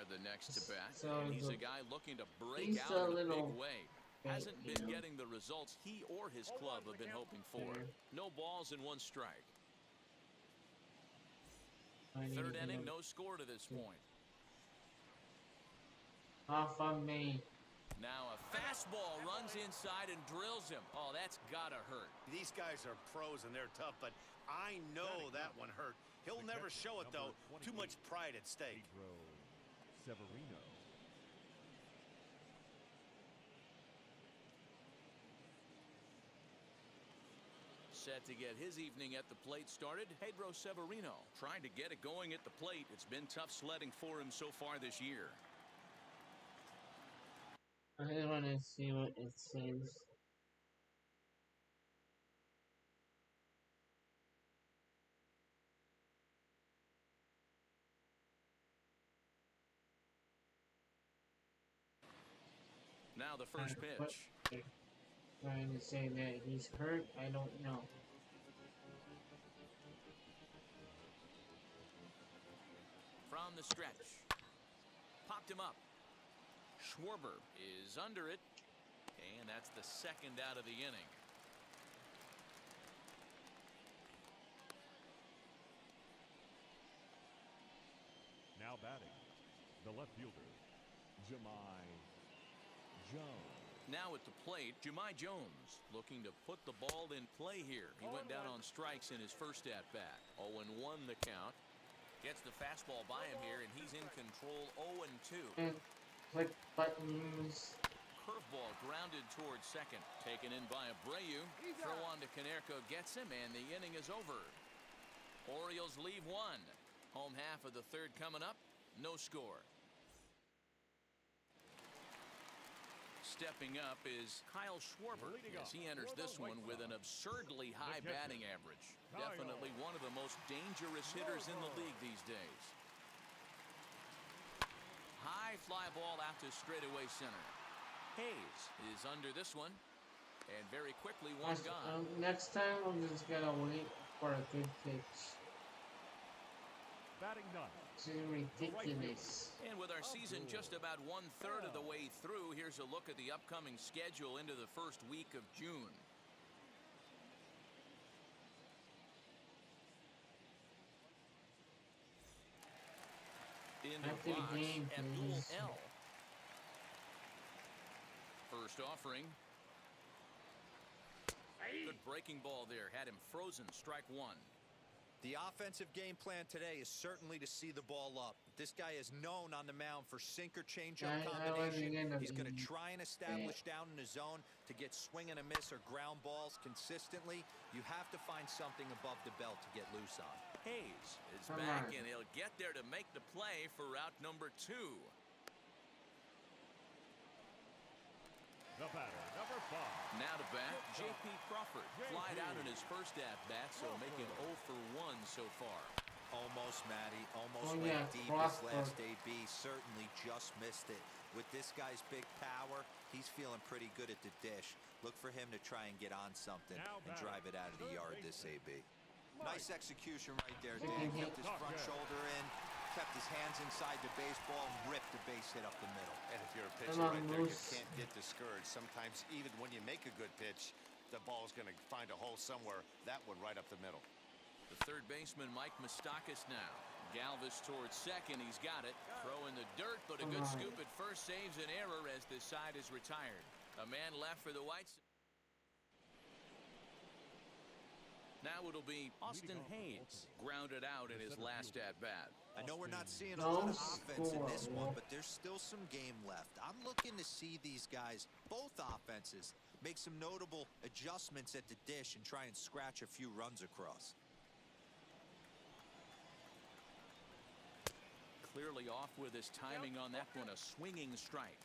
The next to bat, So and he's the- a guy looking to break he's out a in a little big way. Hasn't been getting the results he or his club have been hoping for. No balls and 1 strike. Third inning, no score to this point. Off of me. Now a fastball runs inside and drills him. Oh, that's gotta hurt. These guys are pros and they're tough, but I know that one hurt. He'll never show it, though. Too much pride at stake. Pedro Severino. Set to get his evening at the plate started, Pedro Severino. Trying to get it going at the plate. It's been tough sledding for him so far this year. I just want to see what it says. Now the first pitch. Trying to say that he's hurt, I don't know. From the stretch. Popped him up. Schwarber is under it. And that's the second out of the inning. Now batting, the left fielder, Jemai Jones. Now at the plate, Jemai Jones looking to put the ball in play here. He went down on strikes in his first at-bat. 0-1 the count. Gets the fastball by him here, and he's in control 0-2. And click buttons. Curveball grounded towards second. Taken in by Abreu. Throw on to Konerko gets him, and the inning is over. Orioles leave one. Home half of the third coming up. No score. Stepping up is Kyle Schwarber as he enters this one with an absurdly high batting average. Definitely one of the most dangerous hitters in the league these days. High fly ball out to straightaway center. Hayes is under this one. And very quickly one gone. Next time we're just gonna wait for a good pitch. Batting none. It's ridiculous. And with our season just about 1/3 of the way through, here's a look at the upcoming schedule into the first week of June. Into the box, Abdul L. First offering. Good breaking ball there. Had him frozen. Strike one. The offensive game plan today is certainly to see the ball up. This guy is known on the mound for sinker changeup combination. He's going to try and establish down in the zone to get swing and a miss or ground balls consistently. You have to find something above the belt to get loose on. Hayes is back, and he'll get there to make the play for route number 2. The batter, number 5. Now to bat, J.P. Crawford. Flied out in his first at-bat, so making 0 for 1 so far. Almost, Matty. Almost went deep his last AB. Certainly just missed it. With this guy's big power, he's feeling pretty good at the dish. Look for him to try and get on something and drive it out of the yard this AB. Nice execution right there, Dan. Kept his front shoulder in, kept his hands inside the baseball, and ripped the base hit up the middle. And if you're a pitcher right there, you can't get discouraged. Sometimes even when you make a good pitch, the ball's going to find a hole somewhere. That one right up the middle. The third baseman, Mike Moustakas now. Galvis towards second. He's got it. Throw in the dirt, but a good scoop at first saves an error as this side is retired. A man left for the White Sox. Now it'll be Austin Hayes, grounded out in his last at-bat. I know we're not seeing a lot of offense in this one, but there's still some game left. I'm looking to see these guys, both offenses, make some notable adjustments at the dish and try and scratch a few runs across. Clearly off with his timing on that one, a swinging strike.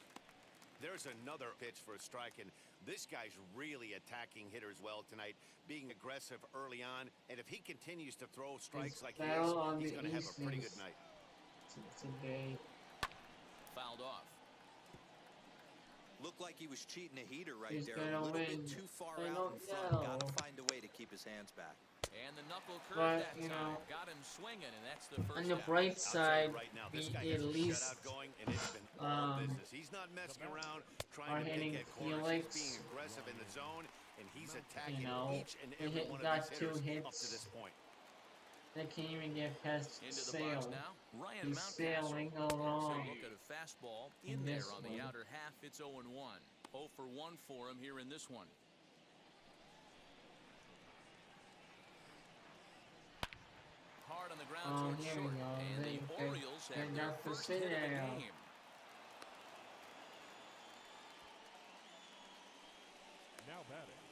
There's another pitch for a strike, and this guy's really attacking hitters well tonight, being aggressive early on, and if he continues to throw strikes like he is, he's going to have a pretty good night. Today. Fouled off. Looked like he was cheating a heater right there, a little bit too far out in front. Got to find a way to keep his hands back. And the knuckle curve that time got him swinging, and that's the first. On the bright side, right now, this be guy at has least a shutout going, and it's been all business. He's not messing around trying to pick at corners. He's being aggressive in the zone, and he's attacking each and every one of these hitters up to this point. They can't even get past Into the box Sale. now, Ryan He's Mountcastle. sailing Takes a along look at a fastball in in there this on one. the outer half. It's 0-1. 0 for 1 for him here in this one. Hard on the ground Oh, towards here we short. go. And the Orioles have their got the first hit of the Sale. game. Now batting,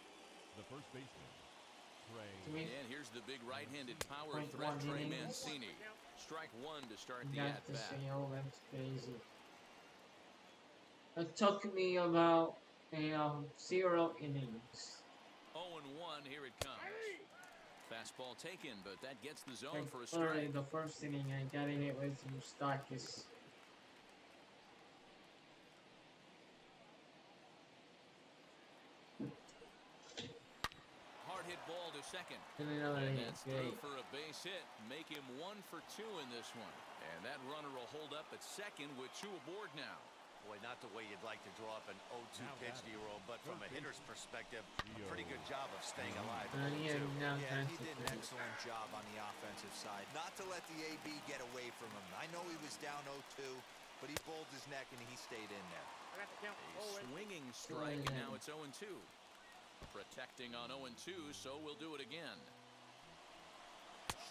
the first baseman, Trey. And here's the big right-handed power Point threat, one Trey innings. Mancini. Strike one to start the Got the at-bat. Sale. That's crazy. It took me about 0 innings. 0-1, here it comes. Fastball taken, but that gets the zone Like, for a literally, strike. the first inning I got in it with Eustaquis. Hard hit ball to second. And another And hit. that's through Great. for a base hit. Make him 1 for 2 in this one. And that runner will hold up at second with 2 aboard now. Boy, not the way you'd like to draw up an 0-2 Now pitch, batting. D-roll, but from a hitter's perspective, a Leo. pretty good job of staying alive. Yeah, 0-2. now Yeah, he Francis did an is- excellent job on the offensive side. Not to let the AB get away from him. I know he was down 0-2, but he bowled his neck and he stayed in there. A swinging strike, and now it's 0-2. Protecting on 0-2, so we'll do it again.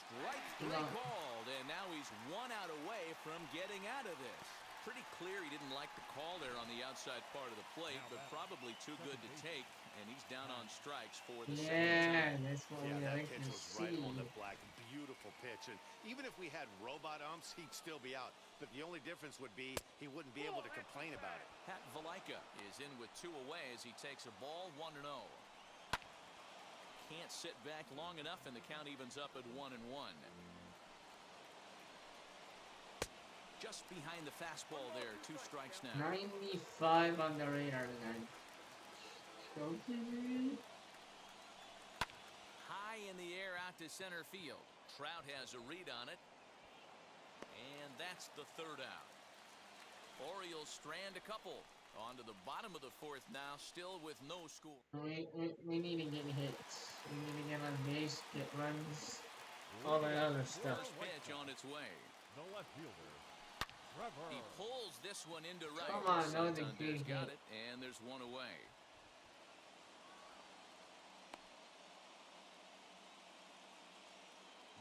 Strike 3 called, and now he's 1 out away from getting out of this. Pretty clear he didn't like the call there on the outside part of the plate, but probably too good to take, and he's down on strikes for the second time. Yeah, that's what we Yeah, that like pitch to was right see. on the black. Beautiful pitch. And even if we had robot umps, he'd still be out. But the only difference would be he wouldn't be able to complain about it. Pat Valaika is in with 2 away as he takes a ball 1-0. Can't sit back long enough, and the count evens up at 1-1. Just behind the fastball there, 2 strikes now. 95 on the radar tonight. High in the air out to center field. Trout has a read on it. And that's the 3rd out. Orioles strand a couple. On to the bottom of the 4th now, still with no score. We need to get hits. We need to get on base, get runs, all that other stuff. First pitch on its way. The left fielder, Trevor. He pulls this one into right. Come on, another Santander's big got hit. it, and there's 1 away.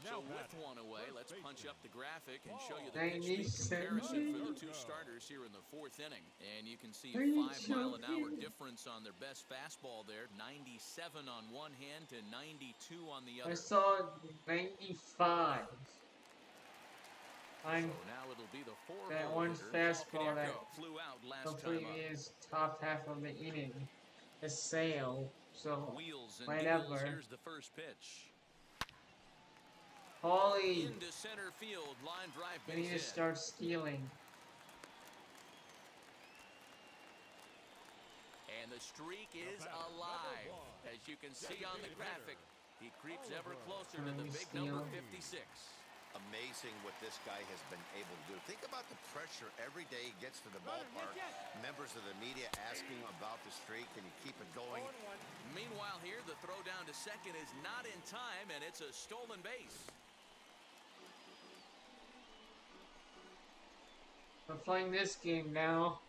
So with 1 away, let's punch up the graphic and show you the pitch speed comparison for the 2 starters here in the 4th inning. And you can see a 5-mile-an-hour difference on their best fastball there. 97 on one hand to 92 on the I other. saw 95. So now it'll be the 4-hole That one hitter, fastball Paul that Konerko, flew out last time completely up. is top half of the inning. The Sale. So Wheels and whatever. deals. Here's the first pitch. Holy, Into center field, line drive we base need to hit. start stealing. And the streak is alive. As you can see on the graphic, he creeps ever closer to the big number 56. Amazing what this guy has been able to do. Think about the pressure every day he gets to the ballpark. Members of the media asking about the streak. Can you keep it going? Meanwhile here, the throw down to second is not in time, and it's a stolen base. We're playing this game now.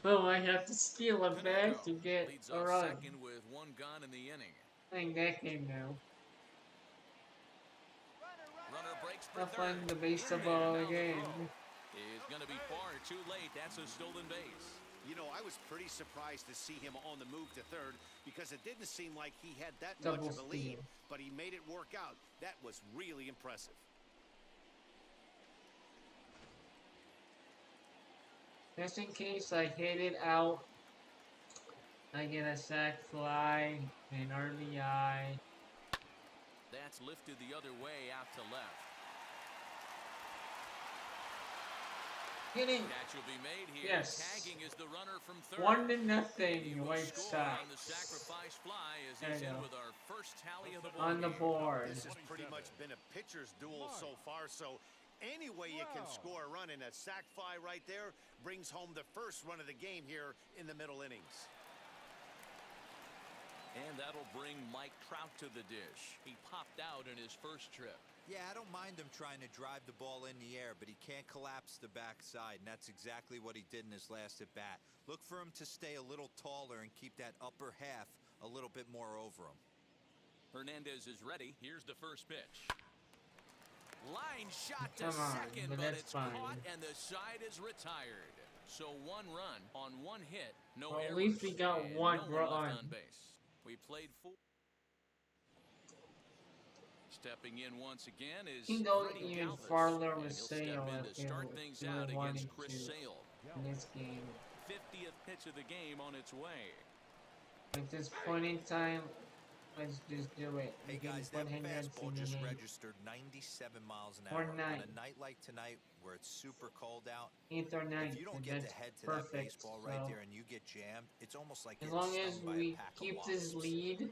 Oh, I have to steal it back to get leads a off run. second with 1 gone in the inning. Playing that game now. Runner breaks for I'll third. find the base In of there, all now the again. throw is going to be far too late. That's a stolen base. You know, I was pretty surprised to see him on the move to third because it didn't seem like he had that Double much of a lead, steal. but he made it work out. That was really impressive. Just in case I hit it out, I get a sac fly, an RBI. That's lifted the other way out to left. Hitting Catch will be made here. Yes. Tagging is the runner from third. 1-0, He will White score on the Sox. sacrifice fly as There he's you in go. with our first tally of the ball On the game. board. This has pretty much been a pitcher's duel so far, so any way you can score a run, and a sac fly right there brings home the first run of the game here in the middle innings. And that'll bring Mike Trout to the dish. He popped out in his first trip. Yeah, I don't mind him trying to drive the ball in the air, but he can't collapse the backside, and that's exactly what he did in his last at-bat. Look for him to stay a little taller and keep that upper half a little bit more over him. Hernandez is ready. Here's the first pitch. Line shot to Come on, second, but but that's it's fine. caught and the side is retired. So 1 run on 1 hit, no Well, errors, at least we got and one no one run. left on base. We played 4. Stepping in once again is He goes Freddie even Galvis, farther and with he'll step Sale in to if start he things really out wanted against Chris to Sale. in this game. 50th pitch of the game on its way. At this point in time, let's just do it. Hey We can guys, that put Hendricks fastball in the just game. registered 97 miles an Or hour. On 9. a night like tonight, where it's super cold out, 8th or 9th, if you don't and get that's to head to perfect. that baseball right So, there and you get jammed, it's almost like as getting long as stung by a we pack of keep this wasps. lead,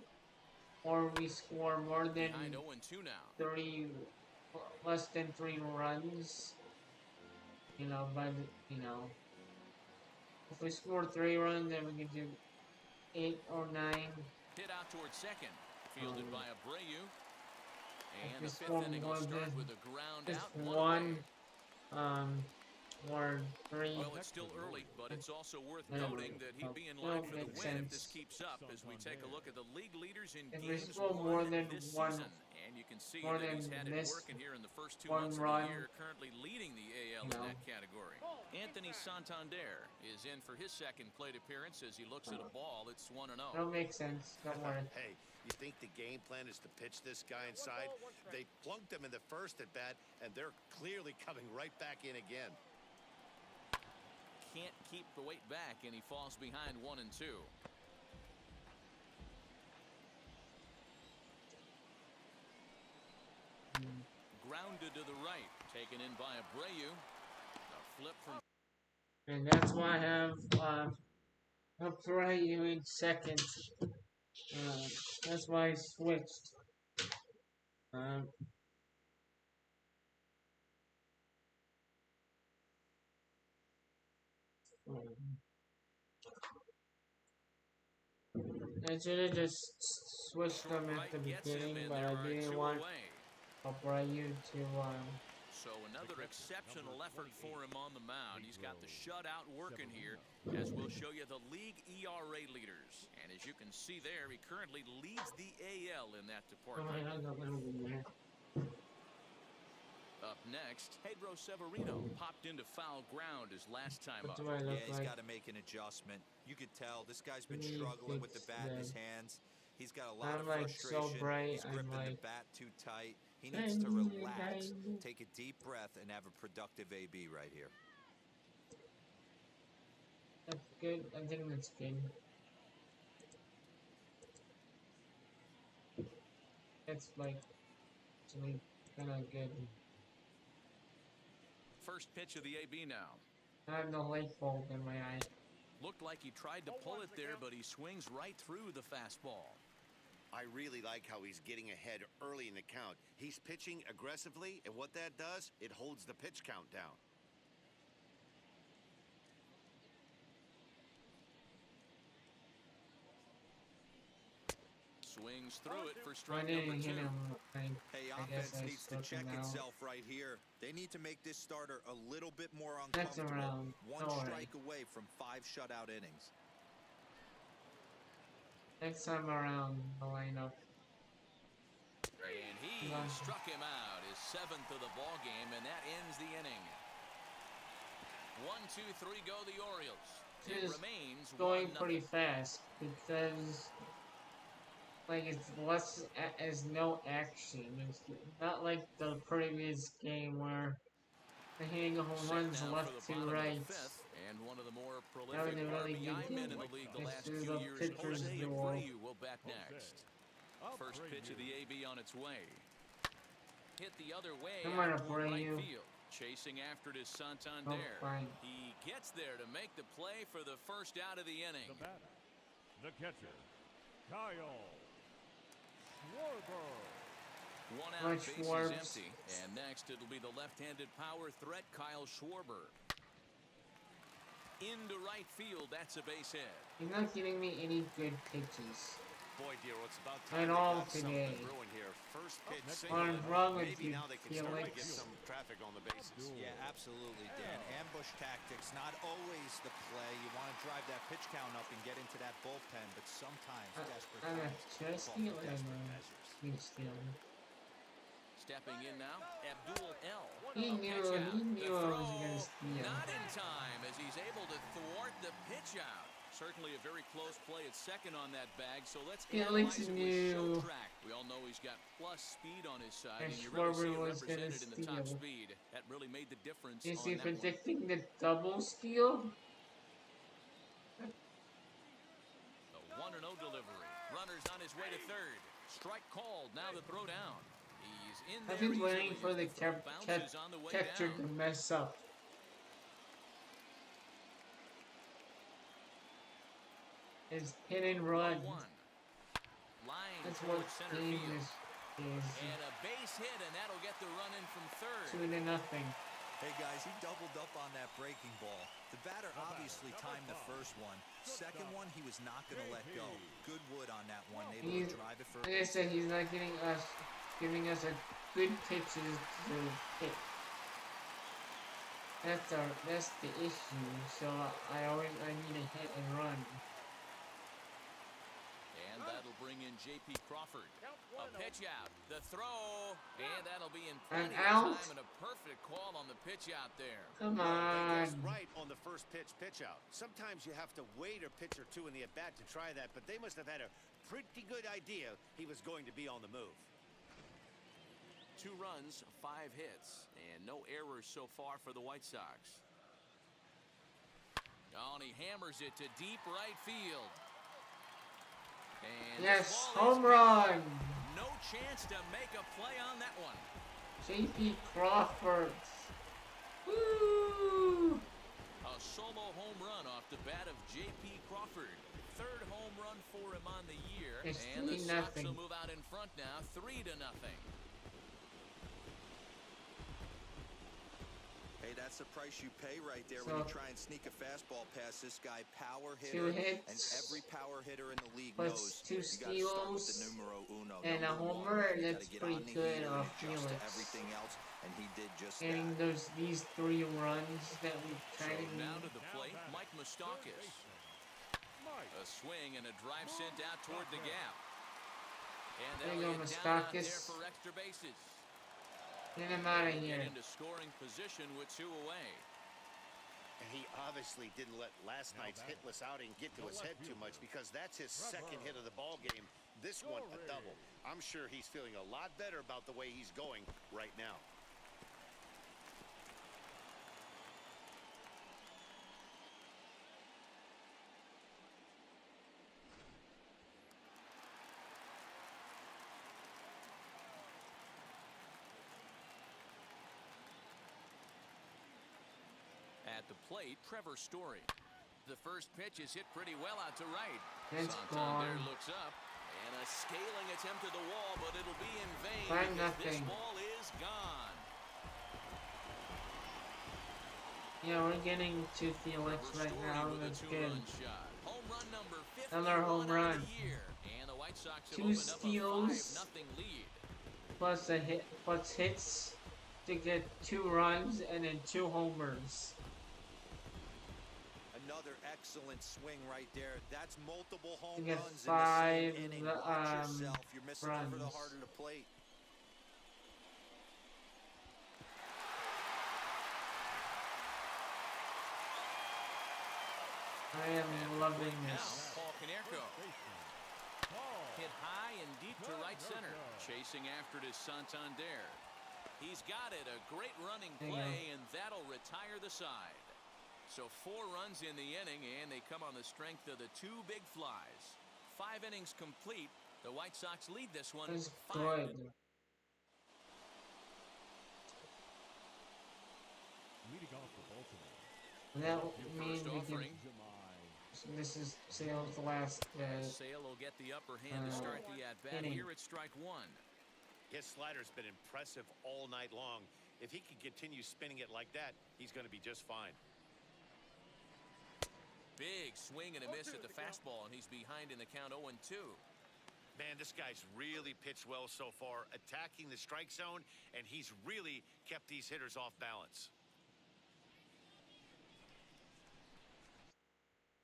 or we score more than Behind 0-2 now. 30, less than 3 runs, you know, but, you know, if we score 3 runs, then we can do 8 or 9. Hit out towards second. Fielded by Abreu. If And we the 5th score inning will more start than with a ground just out, 1, away. or 3. Well, it's still early, but it's also worth Yeah. noting that he'd be in Still line for the makes win if this sense. keeps up as we take a look at the league leaders in If we games score more won than this 1, season. And you can see more that he's than had it this working here in the first 2 1 months of run, the year, currently leading the AL in know. that category. Anthony Santander is in for his second plate appearance as he looks at a ball. It's 1-0. That'll make sense. Don't worry. Hey, you think the game plan is to pitch this guy inside? They plunked him in the first at bat, and they're clearly coming right back in again. Can't keep the weight back, and he falls behind 1-2. Grounded to the right, taken in by Abreu. A flip from. And that's why I have Abreu in second. That's why I switched. I should have just switched them at the beginning, but I didn't want Abreu to So another exceptional effort for him on the mound. He's got the shutout working here, as we'll show you the league ERA leaders. And as you can see there, he currently leads the AL in that department. Up next, Pedro Severino popped into foul ground his last time up. Yeah, he's got to make an adjustment. You could tell this guy's been struggling with the bat in his hands. He's got a lot of frustration. So bright, he's gripping the bat too tight. He needs to relax, take a deep breath, and have a productive AB right here. That's good. I think that's good. It's like actually kind of good. First pitch of the AB now. I have no light bulb in my eye. Looked like he tried to pull it there, but he swings right through the fastball. I really like how he's getting ahead early in the count. He's pitching aggressively, and what that does, it holds the pitch count down. Swings through it for strike I didn't number 2. hit him. Hey, I guess offense I needs to struck check him out. itself right here. They need to make this starter a little bit more That's uncomfortable. around. One Don't strike away from 5 shutout innings. Next time around the lineup. And he struck him out, his 7th of the ball game, and that ends the inning. 1, 2, 3 go the Orioles. It remains going 1-0. pretty fast because like it's no action. It's not like the previous game where they're hitting home runs left to right. And one of the more That was prolific a really RBI good men in game. the league the This last is few a years. pitcher's Jose duel. Abreu will bat next. First pitch of the AB on its way. Hit the other way Come on, out toward right Abreu. field. Chasing after it is Santander. Oh, fine. He gets there to make the play for the first out of the inning. The batter, the catcher, Kyle Schwarber. One out, Mike base is Schwarbs. empty. And next it'll be the left-handed power threat, Kyle Schwarber. Into right field, that's a base hit. He's not giving me any good pitches. Boy, dear, it's about at time they all got today. something brewing here. First pitch What's single. wrong with Maybe you, now they can start to get Felix? some traffic on the bases. Yeah, absolutely, Dan. Ambush tactics, not always the play. You want to drive that pitch count up and get into that bullpen, but sometimes desperate times call for desperate measures. Stepping in now, Abdul L. He knew I was gonna steal. Not in time as he's able to thwart the pitch out. Certainly a very close play at second on that bag, so let's Felix analyze it with knew show track. We all know he's got plus speed on his side, that and you really see it Schwarber was gonna represented in the top steal. speed. That really made the difference Is on he that one. predicting the double steal? The 1-0 delivery. Runner's on his way to third. Strike called. Now the throw down. He's in I've there been waiting easily for as the throw bounces on the way catcher down. to mess up. It's hit and run. Line That's what towards center game field. is. And a base hit, and that'll get the run in from third. 2-0. Hey guys, he doubled up on that breaking ball. The batter obviously timed the first one. Second one, he was not going to let go. Good wood on that one. Able to drive it for a Like I said, he's not giving us a good pitches to hit. That's the issue. So I need a hit and run. And that'll bring in J.P. Crawford. A pitch out. The throw. And that'll be in plenty of out. time and a perfect call on the pitch out there. Come They on. guessed right on the first pitch out. Sometimes you have to wait a pitch or two in the at-bat to try that, but they must have had a pretty good idea he was going to be on the move. 2 runs, 5 hits, and no errors so far for the White Sox. Oh, and he hammers it to deep right field. And Yes, home run. No chance to make a play on that one. J.P. Crawford. Woo! A solo home run off the bat of J.P. Crawford. 3rd home run for him on the year. It's And the Sox 3-0. will move out in front now, 3-0. Hey, that's the price you pay right there So, when you try and sneak a fastball past this guy. Power 2 hitter, hits, and every power hitter in the league plus knows 2 you got to start with the steals, numero uno. and a Number homer. one. You That's gotta get pretty on the good heater off and adjust to Felix. everything else, and he did just Getting that. these 3 runs that we So tried to now do. to the plate, Mike Moustakas. A swing and a drive sent out toward the gap. And There they'll you go, get down out there Moustakas. for extra bases. Get him out of Get here. into scoring position with 2 away. And he obviously didn't let last night's hitless outing get to his head too much, because that's his second hit of the ball game. This one a double. I'm sure he's feeling a lot better about the way he's going right now. At the plate, Trevor Story. The first pitch is hit pretty well out to right. It's Santander gone. looks up. And a scaling attempt to the wall, but it'll be in vain. 5-0. This ball is gone. Yeah, we're getting to Felix Trevor right Story now. with a That's good. two-run shot. Home run number 51 Another home run. of the year. And the White Sox have 2 opened up steals. a 5-0 lead. Plus a hit, plus hits to get 2 runs and then 2 homers. Another excellent swing right there. That's multiple To home get runs 5 in the same inning. Watch yourself. You're missing over the runs. heart of the plate. I am loving Now, this. Paul Konerko. Hit high and deep to right center. Chasing after it is Santander. He's got it. A great running There you play, and that'll retire the side. So 4 runs in the inning, and they come on the strength of the 2 big flies. 5 innings complete. The White Sox lead this one. That's 5. good. Leading off for Baltimore. That First means we can. offering. This is Sale's last. Sale will get the upper hand to start the at-bat inning. here at strike 1. His slider's been impressive all night long. If he can continue spinning it like that, he's going to be just fine. Big swing and a miss at the fastball, and he's behind in the count 0-2. Man, this guy's really pitched well so far, attacking the strike zone, and he's really kept these hitters off balance.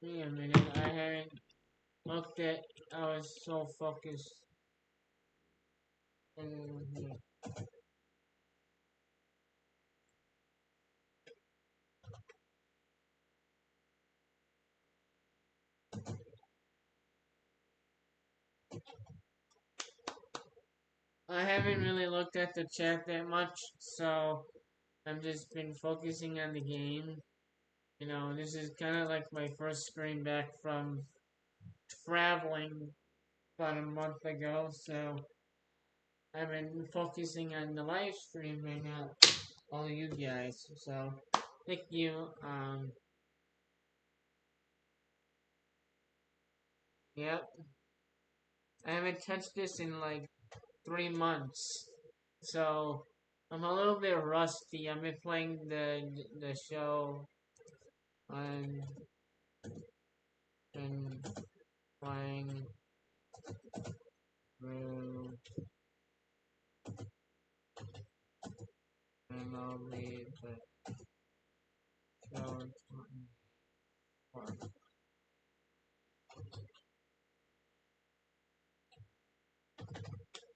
Wait a minute, I haven't looked at. I was so focused. I haven't really looked at the chat that much, so I've just been focusing on the game. You know, this is kind of like my first stream back from traveling about a month ago, so I've been focusing on the live stream and not all you guys. So thank you. Yep. I haven't touched this in like 3 months, so I'm a little bit rusty. I've been playing the show and and playing through MLB the show.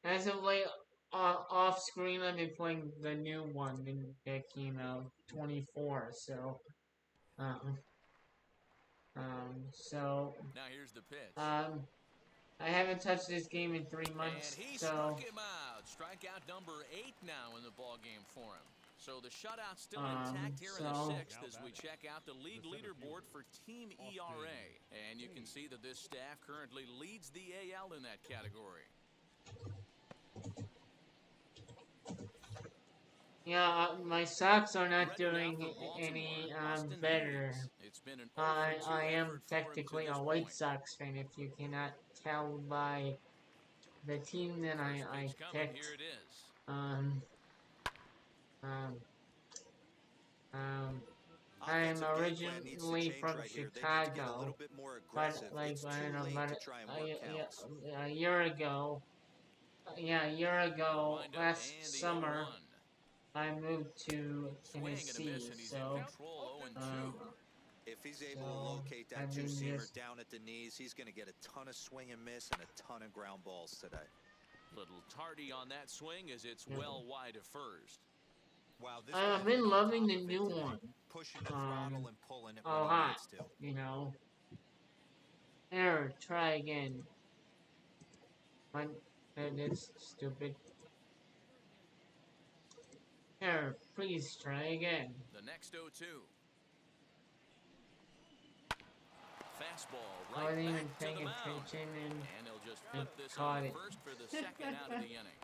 As of late, off screen, I've been playing the new one that came out 24. So, um, so Now here's the pitch. I haven't touched this game in 3 months. And he So, struck him out. Strikeout number 8 now in the ball game for him. So the shutout's still intact here in the 6th as we check out the league leaderboard for team ERA. And you can see that this staff currently leads the AL in that category. yeah, my Sox are not doing any better. I am technically a White Sox fan, if you cannot tell by the team that I picked. I'm originally from Chicago, but like I don't know, about a year ago, last summer, I moved to Tennessee. So, if he's able to locate that two-seamer down at the knees, he's going to get a ton of swing and miss and a ton of ground balls today. Little tardy on that swing as it's well wide of first. Wow, this I've been loving the new one. Pushing the throttle and pulling it a when he lot, needs to. you know. Error, try again. That's stupid. Error, please try again. The next 0-2. Fastball right wasn't even back to paying the mound. attention And he'll just and flip this caught on it. first for the second out of the inning.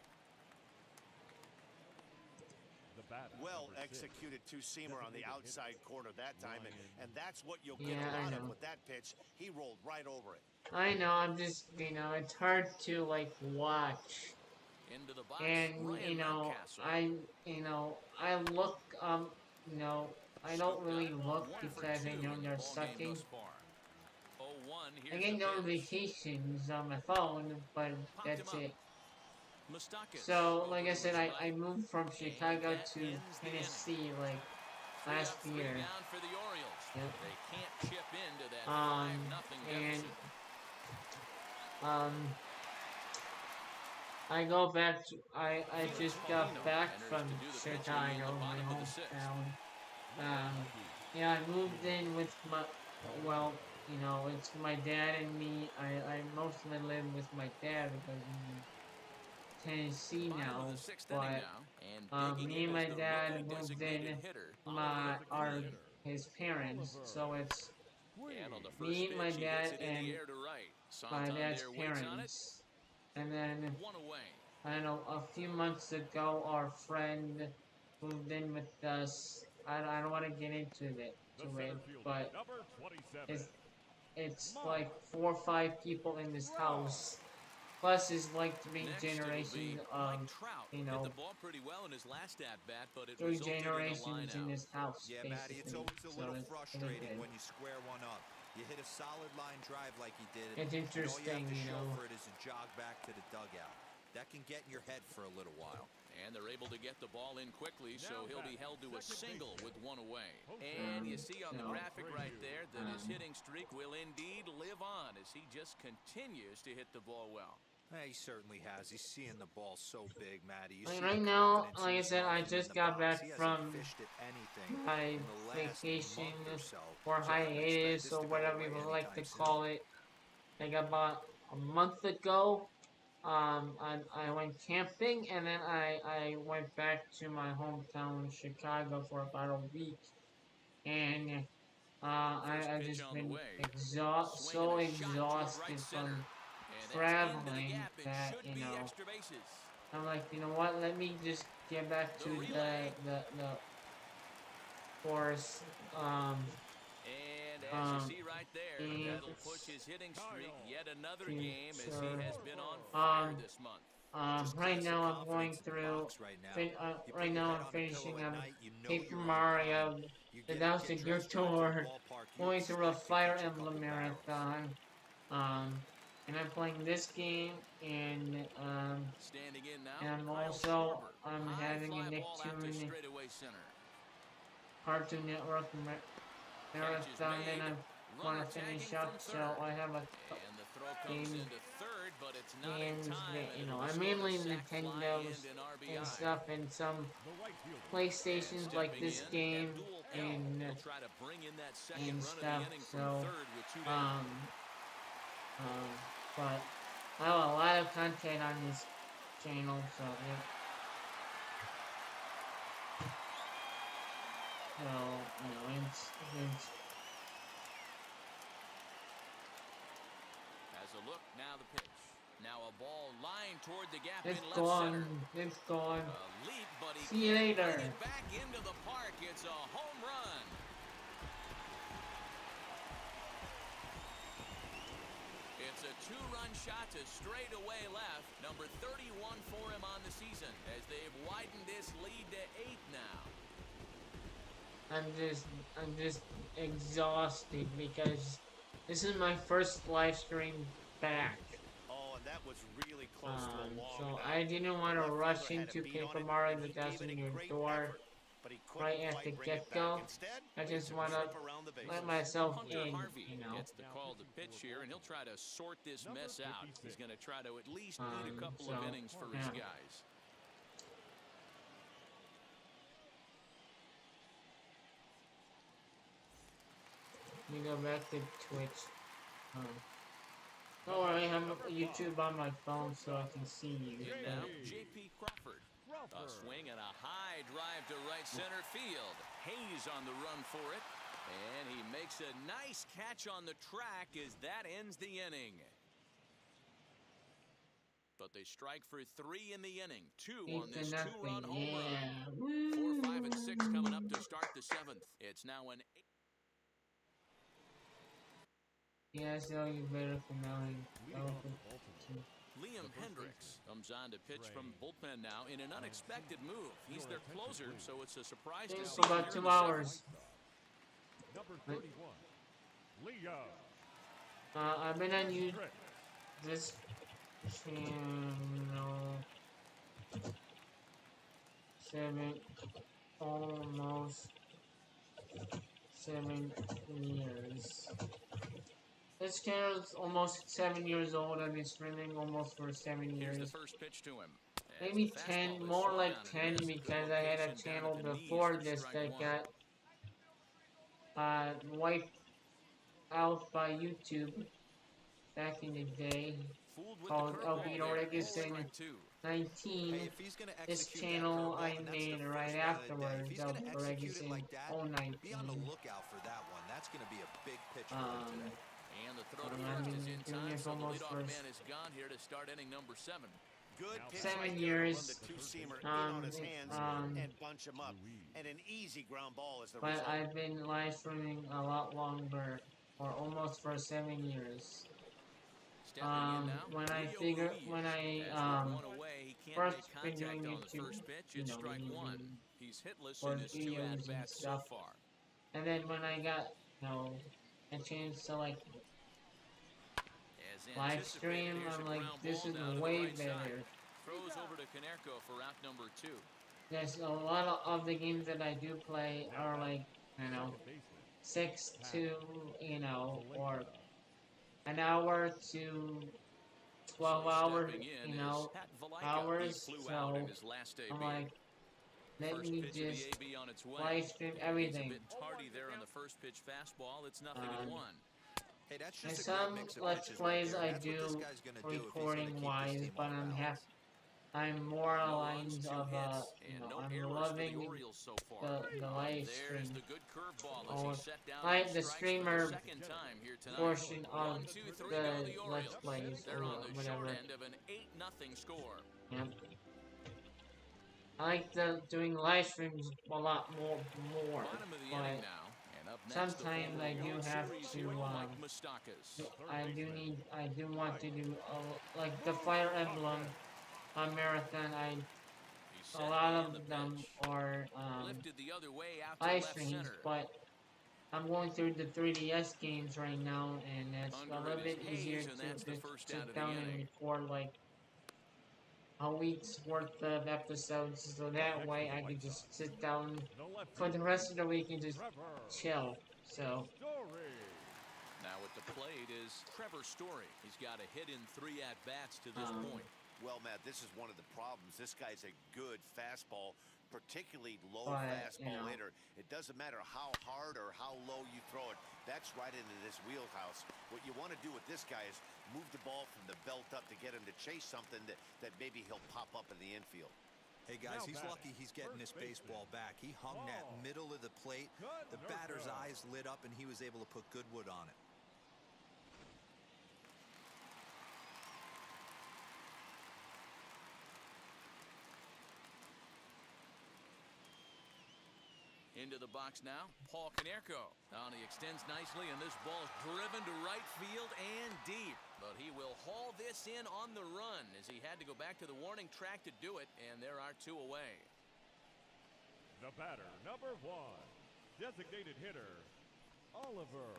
Well executed two-seamer on the outside corner that time, and that's what you'll get a lot of with that pitch. He rolled right over it. I know, I'm just, you know, it's hard to, like, watch. Into the box, And, you know, I look, you know, I don't really look because I know they're sucking. I get notifications on my phone, but that's it. So, like I said, I moved from Chicago to Tennessee, like, last year. Yep. I go back to, I just got back from Chicago, my hometown. Yeah, I moved in with my, well, you know, it's my dad and me. I mostly live with my dad because I'm in Tennessee now, but me and my dad moved in his parents, so it's me, my dad, and my dad's parents. And then, I don't know, a few months ago, our friend moved in with us. I don't want to get into it, but it's like 4 or 5 people in this house. Plus, is like 3 generations of, you know, 3 generations in this house, basically. Maddie, it's always a little frustrating when you square one up. You hit a solid line drive like he did, It's interesting, and all you have to you show know. for it is a jog back to the dugout. That can get in your head for a little while. And they're able to get the ball in quickly, so he'll be held to a single with one away. And you see on the graphic right there that his hitting streak will indeed live on as he just continues to hit the ball well. He certainly has. He's seeing the ball so big, Matty. You see Right now, like I said, I just got back from my vacation or hiatus or whatever you would like to call it. Like about a month ago, I went camping, and then I went back to my hometown, Chicago, for about a week, and I just been so exhausted from traveling that, you know, I'm like, you know what, let me just get back to the course, And as you see right there, that'll push his hitting streak yet another game as he has been on fire this month. Right now I'm going through, right now I'm finishing Paper Mario, the Thousand Year Tour, going through a Fire Emblem marathon, and I'm playing this game, and I'm also, I'm having a Nicktoon Cartoon Network marathon, and I'm gonna finish up, so I have a games that, you know, I mainly Nintendo's and stuff, and some PlayStations like this game and stuff. So but I have a lot of content on this channel, so yeah. So, you know, it's As a look, now the pitch. Now a ball lined toward the gap it's in left gone. center. It's gone. A leap, but he See you later. put it back into the park. It's a home run. It's a two-run shot to straightaway left. Number 31 for him on the season as they've widened this lead to 8 now. I'm just exhausted because this is my first live stream back. Oh, and that was really close to a long So bat. I didn't want to rush into Paper Mario the Thousand Year Door right at the get-go. I just want to let myself Hunter in, Harvey you know. gets the call to pitch here, and he'll try to sort this mess out. He's going to try to at least eat a couple of innings for his guys. Let me go back to Twitch. Oh, I have YouTube on my phone so I can see you. And now, J.P. Crawford. A swing and a high drive to right center field. Hayes on the run for it. And he makes a nice catch on the track as that ends the inning. But they strike for 3 in the inning. 2 on this 2-run home run. 4, 5, and 6 coming up to start the 7th. It's now an 8. Yeah, so you better come out and Liam Hendricks comes on to pitch from the bullpen now in an unexpected move. He's their closer, so it's a surprise to see for about 2 hours. Number 31, Leo. I've been on this channel 7 years. This channel's almost 7 years old. I've been streaming almost for 7 years. Here's the first pitch to him. Maybe 10, more like 10, because I had a channel before this that got wiped out by YouTube back in the day, called Albino Regison 19. This channel I made right afterwards of Regison 019. Be on the lookout for that one. That's going to be a big pitch for him today. And the throw to first is in time, so the leadoff man is gone here to start inning number 7. Good pitch 7 years. The two-seamer in on his hands and bunch him up. And an easy ground ball is the result. But I've been live streaming a lot longer, or almost for 7 years. When I first been doing YouTube, you know, He's hitless for in his 2 videos at-bats so far. and then when I got, you know, I changed to like As live anticipated, stream. here's I'm a like, ground this ball is now to the way right side. better. Throws over to Konerko for out number 2. There's a lot of the games that I do play are like, you know, Second baseman, 6 to, you know, or Valera. an hour to So 12 hour, stepping in you is know, Pat Valaika. He hours. flew out in So his last I'm AB. like, let First me pitch of the just AB on its way. live stream And he's a everything. bit tardy there on the first pitch fastball. It's 0-1. Hey, that's And just a great some mix of let's pitches right plays there. And I that's what this do guy's going to do if he's going to recording keep this wise, team but off balance. I'm more No runs, aligned 2 of hits, you and know, no I'm errors for the loving Orioles so far. the live There's stream the good curveball as he or set down on like the strikes for the streamer second time here tonight. portion of 1, 2, 3 go the the let's Orioles. plays They're or on the short whatever. end of an 8-0 score. Yeah. I like doing live streams a lot more, Bottom of the but inning now, and up next the sometimes I former do World have Series to hero Mike Moustakas. I do want to do like the Fire Emblem Marathon. He's A set lot and the of them pitch. are Lifted the other way out to live left streams, center. but I'm going through the 3DS games right now, and it's a Under little it is bit easier Hayes, and that's to the first out sit of the down and inning. record like a week's worth of episodes, so that way I can just sit down The left for the fielder, rest of the week and just Trevor chill. So Story. Now at the plate is Trevor Story. He's got a hit in 3 at-bats to this point. Well, Matt, this is one of the problems. This guy's a good fastball, particularly low But, fastball hitter. It doesn't matter how hard or how low you throw it. That's right into this wheelhouse. What you want to do with this guy is move the ball from the belt up to get him to chase something that maybe he'll pop up in the infield. Hey, guys, he's lucky he's getting this baseball back. He hung that middle of the plate. The batter's eyes lit up, and he was able to put good wood on it. Into the box now, Paul Konerko. Now he extends nicely, and this ball's driven to right field and deep. But he will haul this in on the run as he had to go back to the warning track to do it, and there are 2 away. The batter, number 1, designated hitter, Oliver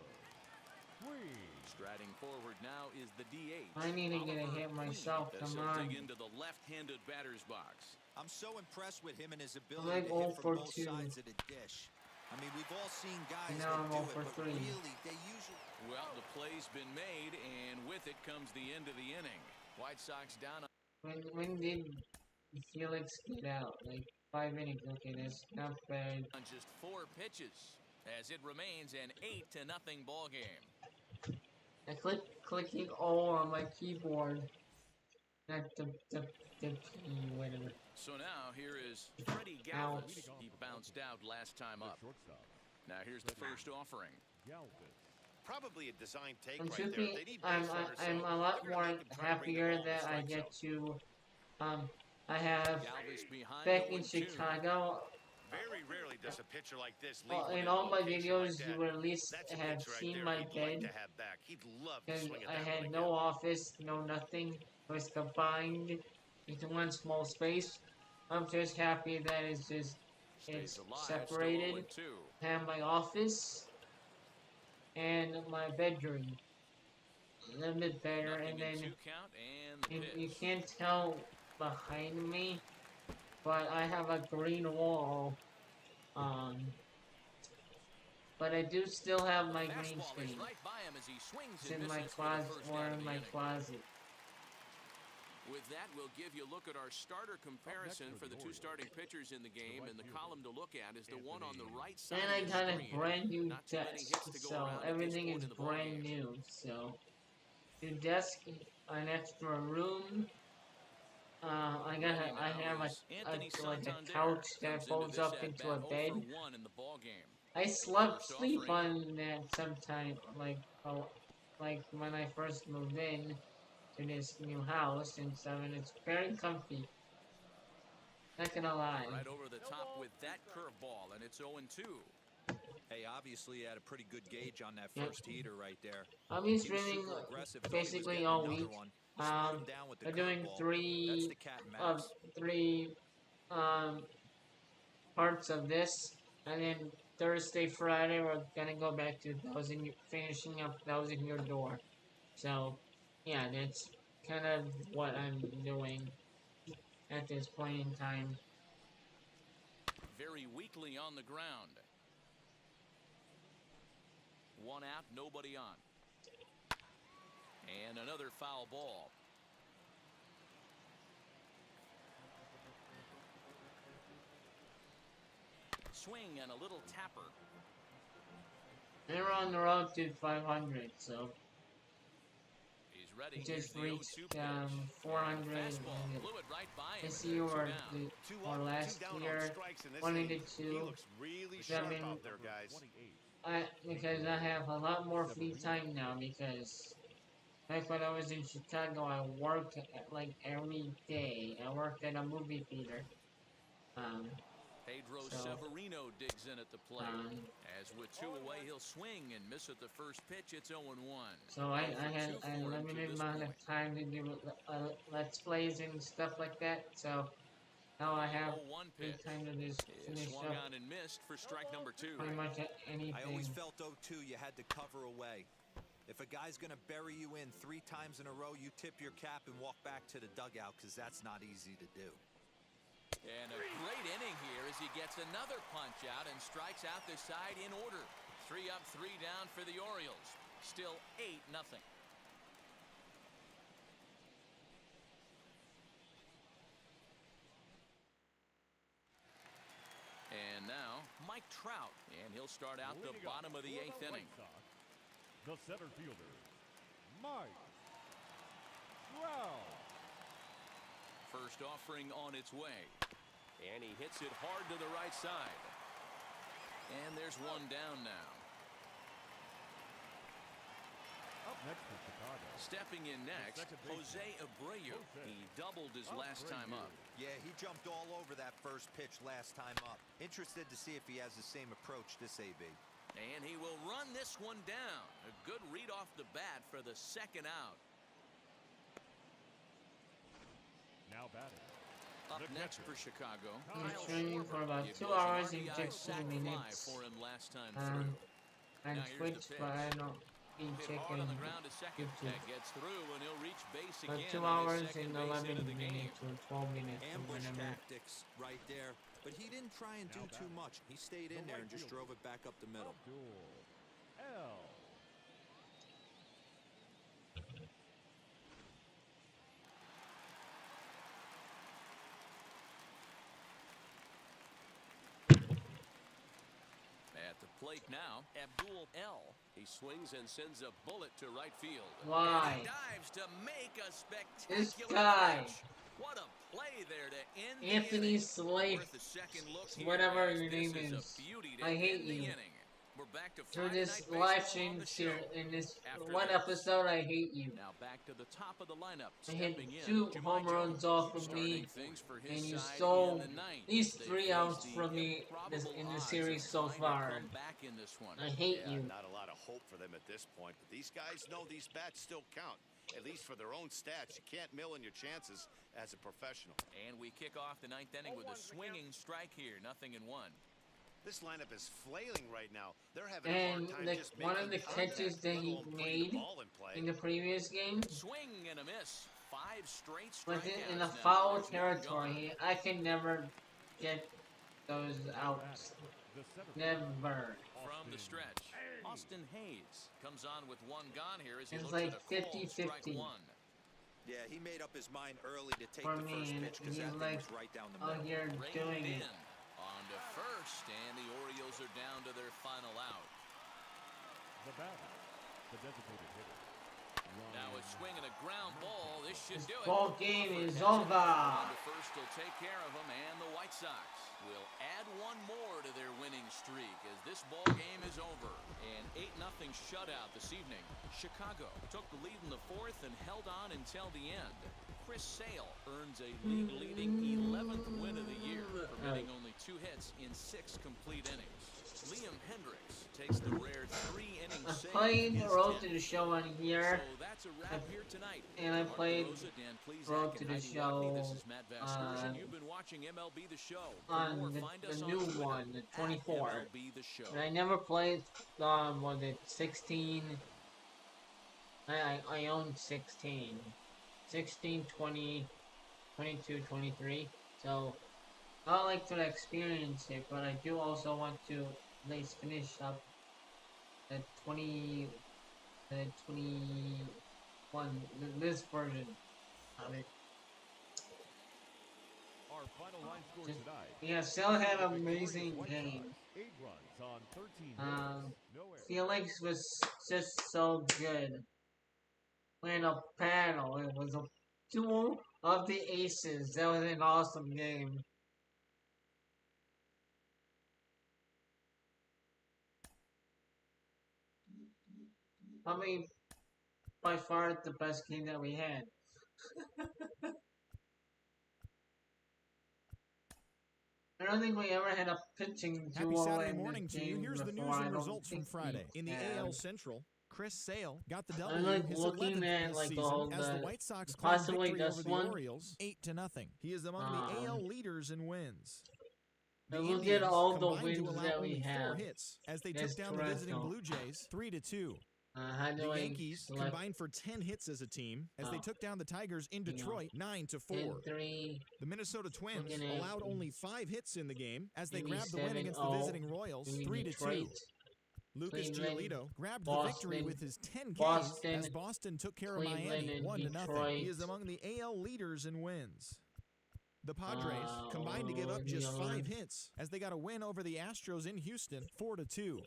Queen. Striding forward now is the DH. I need to get a hit Oliver myself. Queen, as Come he'll on. dig into the left-handed batter's box. I'm so impressed with him and his I'm ability like to 0 hit for from both 2. sides of the dish. I mean, we've all seen guys Now I'm that 0 do for it, but 3. really, they usually... Well, the play's been made, and with it comes the end of the inning. White Sox down. When did Felix get out? Like 5 innings. Okay, that's not bad. On just 4 pitches, as it remains an 8-0 ball game. I clicking O on my keyboard, not the P, whatever. So now here is Freddie Galvis. He bounced out last time up. Now here's the first offering. Probably a design take I'm right there. truthfully, They need I'm base runners, I'm so a lot they're gonna more make him try to bring the happier ball in the that I strike get zone. to I have Galvis behind back the in 1-2. Chicago. Very rarely does a pitcher like this leave one In in a all my location videos, like you that. will at least That's a have pitch right seen there my he'd like bed. to have back. He'd love to Because swing at I that one had again. no office, no nothing. It was combined into one small space. I'm just happy that it's Stays alive, separated. still 0-2. I have my office and my bedroom. A little bit better, Nothing and then in 2 count, and the you pitch. can't tell behind me, but I have a green wall. But I do still have my green Fastball is screen. right by him as he swings It's and in my misses for the closet first or out of in the my inning. closet. With that, we'll give you a look at our starter comparison for the 2 starting pitchers in the game, and the column to look at is the one on the right side And I of the got a screen. brand new Not too many desk, hits to go so around at this everything point is in the brand ballgame. new. So, new desk, an extra room. I have Anthony like a Santander couch that comes folds into this up into a at-bat 0 bed. for 1 in the ballgame. I First sleep offering. on that sometime, like when I first moved in to this new house and stuff, and it's very comfy. Not gonna lie. Right over the top with that curveball, and it's 0-2. Hey, obviously, he had a pretty good gauge on that Yep. first heater right there. I'll be He was streaming super aggressive, thought he was basically getting all another week. one. Slowed him down with the I'm doing curveball. That's the cat and mouse. three parts of this, and then Thursday, Friday, we're gonna go back to finishing up Those in Your Door. So, yeah, that's kind of what I'm doing at this point in time. Very weakly on the ground. One out, nobody on. And another foul ball. Swing and a little tapper. They're on the road to 500, so He's ready. we just reached 400 this year or last year, 182. Really So, I mean, out there, guys. because I have a lot more free time now, because back when I was in Chicago, I worked like every day. I worked at a movie theater. Pedro Severino digs in at the plate. As with 2 away, he'll swing and miss at the first pitch. It's 0-1. So I had a limited amount of time to do Let's Plays and stuff like that. So now I have free time to just finish swung up on and missed for strike number 2. pretty much anything. I always felt 0-2 you had to cover away. If a guy's going to bury you in 3 times in a row, you tip your cap and walk back to the dugout, because that's not easy to do. And a great inning here as he gets another punch out and strikes out the side in order. 3 up, 3 down for the Orioles. Still 8-0. And now Mike Trout, and he'll start out the bottom of the 8th inning. The center fielder, Mike Trout. First offering on its way. And he hits it hard to the right side. And there's one down now. Up next for Chicago. Stepping in next, Jose Abreu. He doubled his last time up. Yeah, he jumped all over that first pitch last time up. Interested to see if he has the same approach this AB. And he will run this one down. A good read off the bat for the second out. Now batting. Up next for Chicago. He's training for about 2 hours and 15 minutes. For him last time through. I switched, but I don't eat chicken. On the ground to second. That gets through and he'll reach base But again. 2 hours and 11 minutes or 12 minutes. Ambush tactics right there. But he didn't try and do too much. He stayed in there and just drove it back up the middle. L. At the plate now, Abdul L. He swings and sends a bullet to right field. Why? And he dives to make a spectacular This guy. catch. What a play there to end Anthony the Slade, Worth a second look here, whatever as your this name a is. beauty to I hate end the you. inning. We're back to Through Friday this Night live Baseball stream on the show. in this After one this. episode, I hate you. Now back to the top of the lineup. I hit Stepping in, 2 Jemai home runs Jones, off of starting me, things for his and you side stole in the ninth. at least They 3 face outs the from me improbable in the odds series of so trying to far. come back in this one. I hate you. Not a lot of hope for them at this point, but these guys know these bats still count. At least for their own stats. You can't mill in your chances as a professional. And we kick off the 9th inning with a swinging strike here. 0-1. This lineup is flailing right now. They're having a And hard time just one of the making contact, catches that let he alone putting the made ball in play. in the previous game Swing and a miss. 5 straight was strikeouts in the now. foul There's one gone. territory. I can never get those outs. The center Never. From the stretch, Austin Hayes comes on with 1 gone here as he It's looks like at a called 50-50. strike 1. Yeah, he made up his mind early to take For the me, first and pitch because he's that thing like was right down the out middle. here doing Reined it. in on to first, and the Orioles are down to their final out. The batter, the designated hitter. Now a swing and a ground ball. This should do it. Ball game is On over. to first will take care of them, and the White Sox will add 1 more to their winning streak as this ball game is over. An 8-0 shutout this evening. Chicago took the lead in the 4th and held on until the end. Chris Sale earns a league-leading 11th win of the year, permitting only 2 hits in 6 complete innings. Liam Hendricks takes the rare 3-inning save played his Road 10th. to the Show on here. So that's a wrap here tonight. And I Mark played DeRosa, Dan Plesac, Road to and the Heidi Watney. This Show is Matt Vasgersian. You've been watching MLB The Show. For more, on find us the on new Twitter one, the at 24. MLB The Show. And I never played, was it 16? I own 16. 16, 20, 22, 23. So, I like to experience it, but I do also want to at least finish up the 21, this version of it. Our final line score Just, tonight. yeah, Cell had an Victorious amazing White game. Sox, 8 runs on 13 hits, no errors. Felix was just so good. Playing a panel, it was a duel of the aces. That was an awesome game. I mean, by far the best game that we had. I don't think we ever had a pitching Happy duel Saturday in morning this to you. game Here's the before. news I and don't results from think Friday. we In the have. AL Central, Chris Sale got the I W, like his looking 11th at this like season, all as the the White Sox claimed possibly victory this over the one. Orioles 8-0. He is among the AL leaders in wins. The And look at Indians all the combined to wins allow that we only 4 have. hits as they That's took down the visiting Toronto. Blue Jays 3-2. How do The I Yankees select combined for 10 hits as a team as they took down the Tigers in Detroit 9-4. 10-3, The Minnesota Twins looking at allowed only 5 hits in the game as they maybe grabbed the win against the 7-0, visiting Royals maybe 3-2. Detroit, Lucas Cleveland, Giolito grabbed the Boston, victory with his 10 Ks Boston, as Boston took care of Cleveland, Miami and 1-0. Detroit. He is among the AL leaders in wins. The Padres combined to give up the just other 5 one. hits as they got a win over the Astros in Houston 4-2.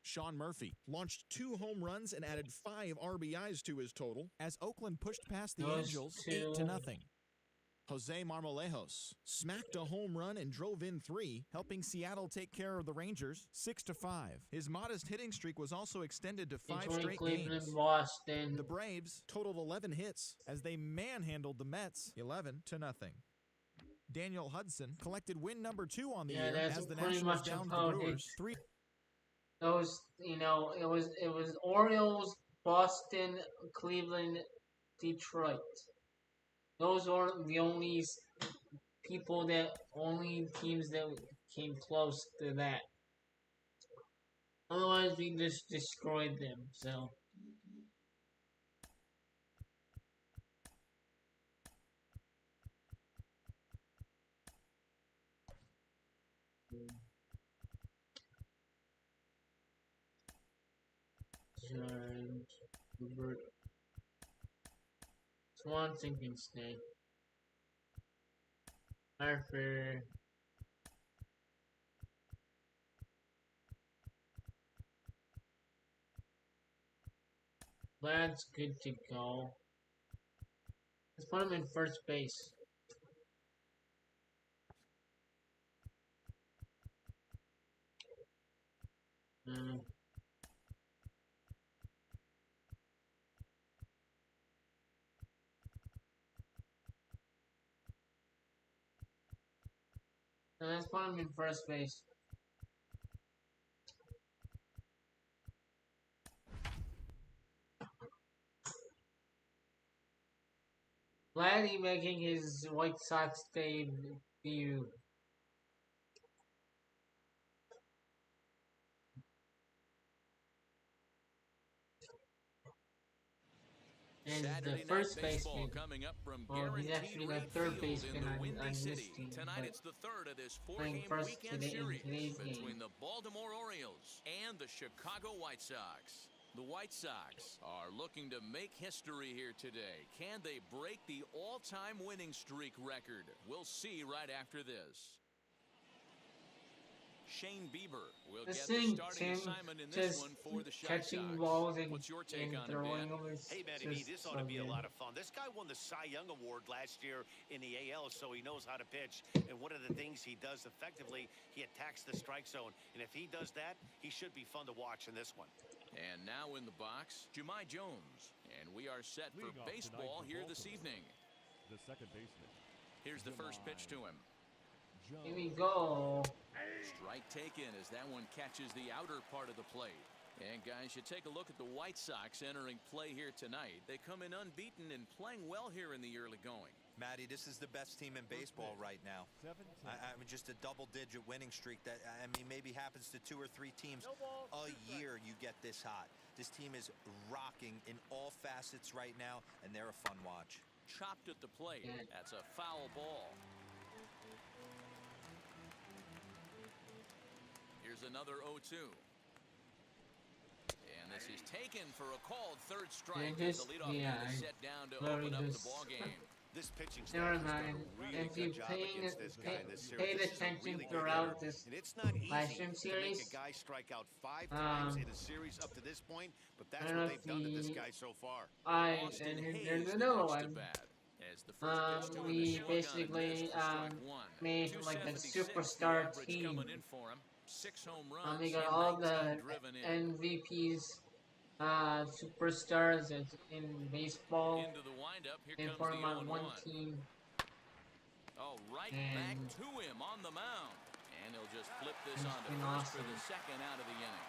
Sean Murphy launched 2 home runs and added 5 RBIs to his total as Oakland pushed past the Those Angels two. 8-0. Jose Marmolejos smacked a home run and drove in 3, helping Seattle take care of the Rangers 6-5. His modest hitting streak was also extended to 5 Detroit, straight Cleveland, games. Boston. The Braves totaled 11 hits as they manhandled the Mets 11-0. Daniel Hudson collected win number 2 on the year that's as the pretty Nationals much downed the about Brewers it. 3. Those, it was Orioles, Boston, Cleveland, Detroit. Those are the only teams that came close to that. Otherwise, we just destroyed them. So. Giant, Hubert, Swanson can stay. Harper. That's good to go. Let's put him in first base. Let's put him in first base. Vladdy making his White Sox debut. And Saturday the first night baseball baseman. coming up from Well, he's Guaranteed actually the Rate third Field baseman in the on Windy this City. team. Tonight but it's the third of this playing 4-game first weekend today, in series today's between game. the Baltimore Orioles and the Chicago White Sox. The White Sox are looking to make history here today. Can they break the all-time winning streak record? We'll see right after this. Shane Bieber will get the starting assignment in this one for the Chi catching Sox. balls and, What's your take on it, throwing Dan? them is Hey, man, just this so ought to be a good. lot of fun. This guy won the Cy Young Award last year in the AL, so he knows how to pitch. And one of the things he does effectively, he attacks the strike zone. And if he does that, he should be fun to watch in this one. And now in the box, Jumai Jones. And we are set for Leading off baseball tonight for here this Baltimore, evening. the second baseman. Here's the first pitch to him. Here we go. Strike taken as that one catches the outer part of the plate. And guys, you take a look at the White Sox entering play here tonight. They come in unbeaten and playing well here in the early going. Matty, this is the best team in baseball right now. I mean, just a double-digit winning streak that, I mean, maybe happens to 2 or 3 teams a year you get this hot. This team is rocking in all facets right now, and they're a fun watch. Chopped at the plate. That's a foul ball. Here's another 0-2. And this is taken for a called third strike. The leadoff man is set down to open up the ball game. This pitching staff has done a really good job against this guy in this series. Paid attention throughout this and it's not live easy stream to series. make a guy strike out 5 times in a series up to this point, but that's what they've done to this guy so far. And there's another one. We basically made like a superstar team. We got all the MVPs, superstars in baseball, and form on one team. Oh, right back to him on the mound. And he'll just flip this on to first for the second out of the inning.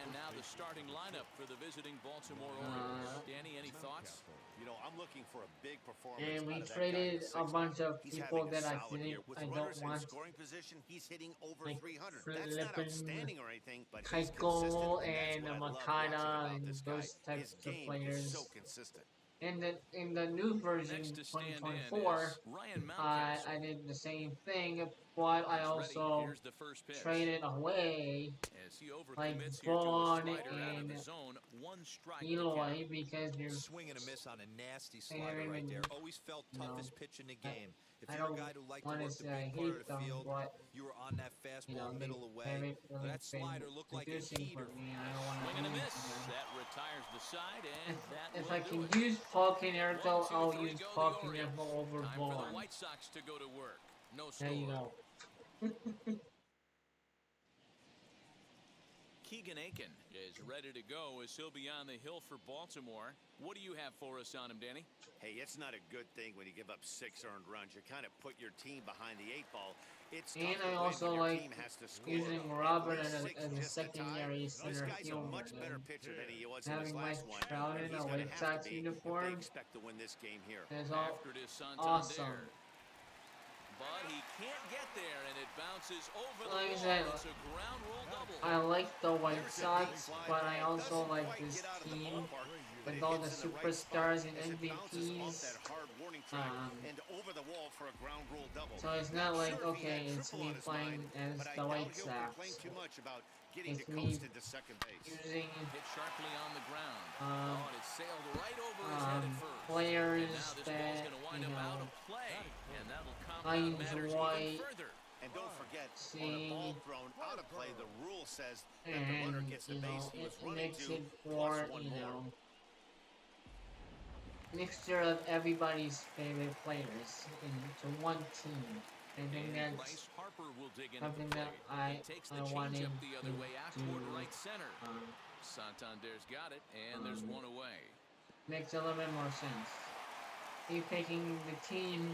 And now the starting lineup for the visiting Baltimore Orioles. Danny, any thoughts? You know, I'm looking for a big performance. And we out of that traded guy a bunch of He's people having a that I solid year. With don't runners in want. scoring position, he's hitting over Like 300. That's not outstanding or anything, but he's consistent, Keiko and and that's what I love Makata watching and about this those guy. types His of game players. is so consistent. In the new version, Next to stand in 2024, is Ryan I Mountcastle. did the same thing, but I also Here's the first pitch. traded away As he like overcommits here to a Vaughn slider out of and the zone. One strike to Eloy count. because they're Swing and a miss on a nasty slider right there. Always felt toughest pitch in the game. If I you're a don't guy who liked to want to work the say I big part hate of the them, field, but you were on that fastball they middle away. haven't really That slider been looked like a producing heater. for me. I don't want Swing and a to miss. lose them. That retires the side, and that If will I do can it. use Paul Canerco, 1, 2, I'll 3 use go Paul the Orioles. Canerco over Time for the Vaughn. White Sox to go to work. No score. There you go. Keegan Aiken is ready to go as he'll be on the hill for Baltimore. What do you have for us on him, Danny? Hey, it's not a good thing when you give up 6 earned runs. You kind of put your team behind the 8 ball. It's And tough to I win also when your like team has to score using at Robert least as 6 a just to tie. secondary This center guy's a fielder. much better pitcher than he was in Having his Mike last one. Trout And in he's a going White to have Sox to be if they uniform expect to win this game here. is all After it is Santander. awesome. But he can't get there, and it bounces over Like I the said, wall. It's a ground rule double. I like the White Sox, but I also like this team with all the superstars and MVPs. And over the wall for a ground rule double. So it's not like, okay, it's me playing as the White Sox. Too much about getting It's to me coast into second base. using Hit sharply on the ground. And it sailed right over his head at first. players And now this ball's that, going to wind you up out know, of play. And that'll I compound matters enjoy even further. And don't forget, on a seeing, ball thrown out of play, the rule says that the and, runner gets the you know, base he was it running makes to it plus for, 1 you more. know, mixture of everybody's favorite players into one team. I think And that's Bryce Harper will dig into something the that plate. He takes the wanted changeup the other way out toward to right center. Santander's got it, and there's one away. makes a little bit more sense. You picking the team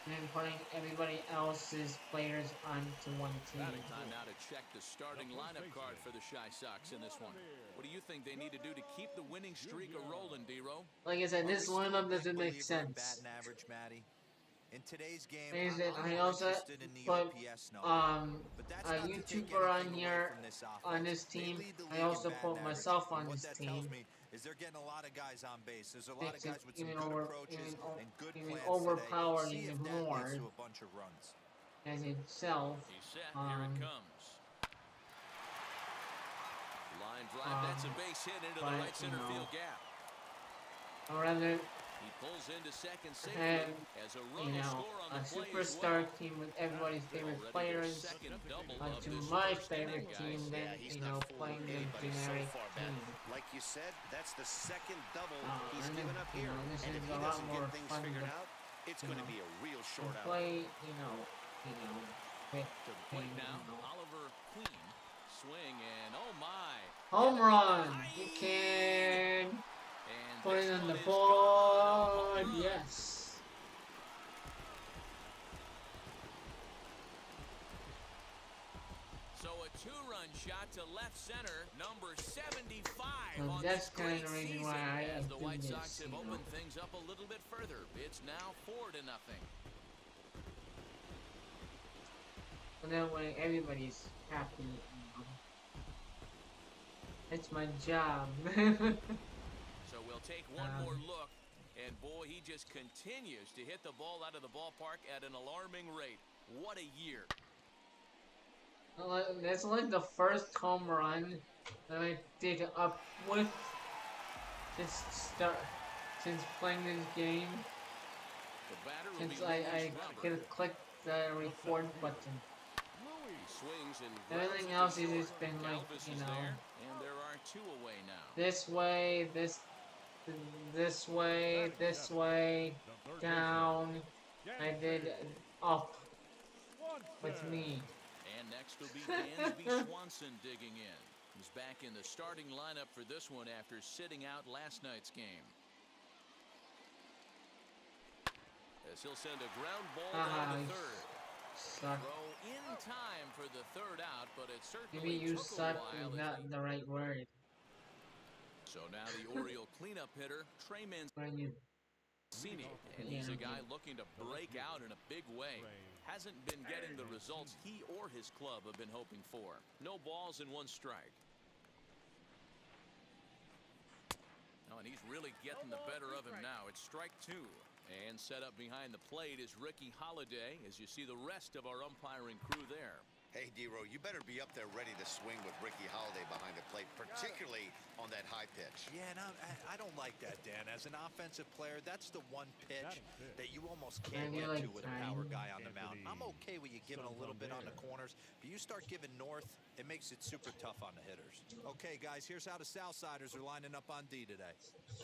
and then putting everybody else's players onto one team. Time now to check the starting lineup card for the Shy Sox in this one. What do you think they need to do to keep the winning streak a-rolling, D-Row? Like I said, Are we this still a lineup big doesn't make believer in sense. batting average, Matty? In today's game, Like I said, I'm I more also interested in the put OPS number. But that's a not to take YouTuber on anything away here from this on offense. this They team. lead the I league also in batting put average, myself and on what this that team. tells me is they're getting a lot of guys on base. There's a lot of Makes it guys with some even good over- approaches even and good even plans overpowered today. See even if that more. leads to a bunch of runs. As itself. He's set. Here it comes. Line drive. That's a base hit into the but, right center field gap. Or rather, He pulls into second safely have, as a you run will know, score on a the play as superstar well. team with everybody's favorite Already their players second double of onto this my first favorite inning, team guys. than, Yeah, he's you know, not fooling playing the anybody so generic far, man. team. Like you said, that's the second double he's and given then, up you here. know, this And is if he a lot doesn't more get things fun figured to- out, it's you going to know, be a real to short out. play, you know, with, To the plate you now, know, Oliver Queen. Swing and oh my. home run! You can And put this it on one the is gone. A home board, run. yes. a two-run shot to left center, number 75 So on that's this kind great of the reason season. why I As the do White this, Sox have you know. opened things up a little bit further. It's now 4-0. So that way everybody's happy, you know. It's my job. So we'll take one more look. And boy, he just continues to hit the ball out of the ballpark at an alarming rate. What a year. That's like the first home run that I did up with since playing this game. The batter will Since be I Luis could Robert. click the record button. He swings and Everything grounds else it to has short. just been like, Galvis you is know, there, and there are two away now. this way, this way, this way, down. I did up with me. And next will be Dansby Swanson digging in. He's back in the starting lineup for this one after sitting out last night's game. As he'll send a ground ball down to third. Suck. Throw in time for the third out, but it Maybe certainly you took a suck while. is not the right word. So now the Oriole cleanup hitter, Trey When you Mancini, and he's a guy looking to break out in a big way. Hasn't been getting the results he or his club have been hoping for. No balls and one strike. Oh, and he's really getting the better of him now. It's strike two. And set up behind the plate is Ricky Holiday, as you see the rest of our umpiring crew there. Hey, D-Row, you better be up there ready to swing with Ricky Holiday behind the plate, particularly on that high pitch. Yeah, and I don't like that, Dan. As an offensive player, that's the one pitch that you almost can't get to with a power guy on the mound. I'm okay with you giving a little bit on the corners, but you start giving north, it makes it super tough on the hitters. Okay, guys, here's how the Southsiders are lining up on D today.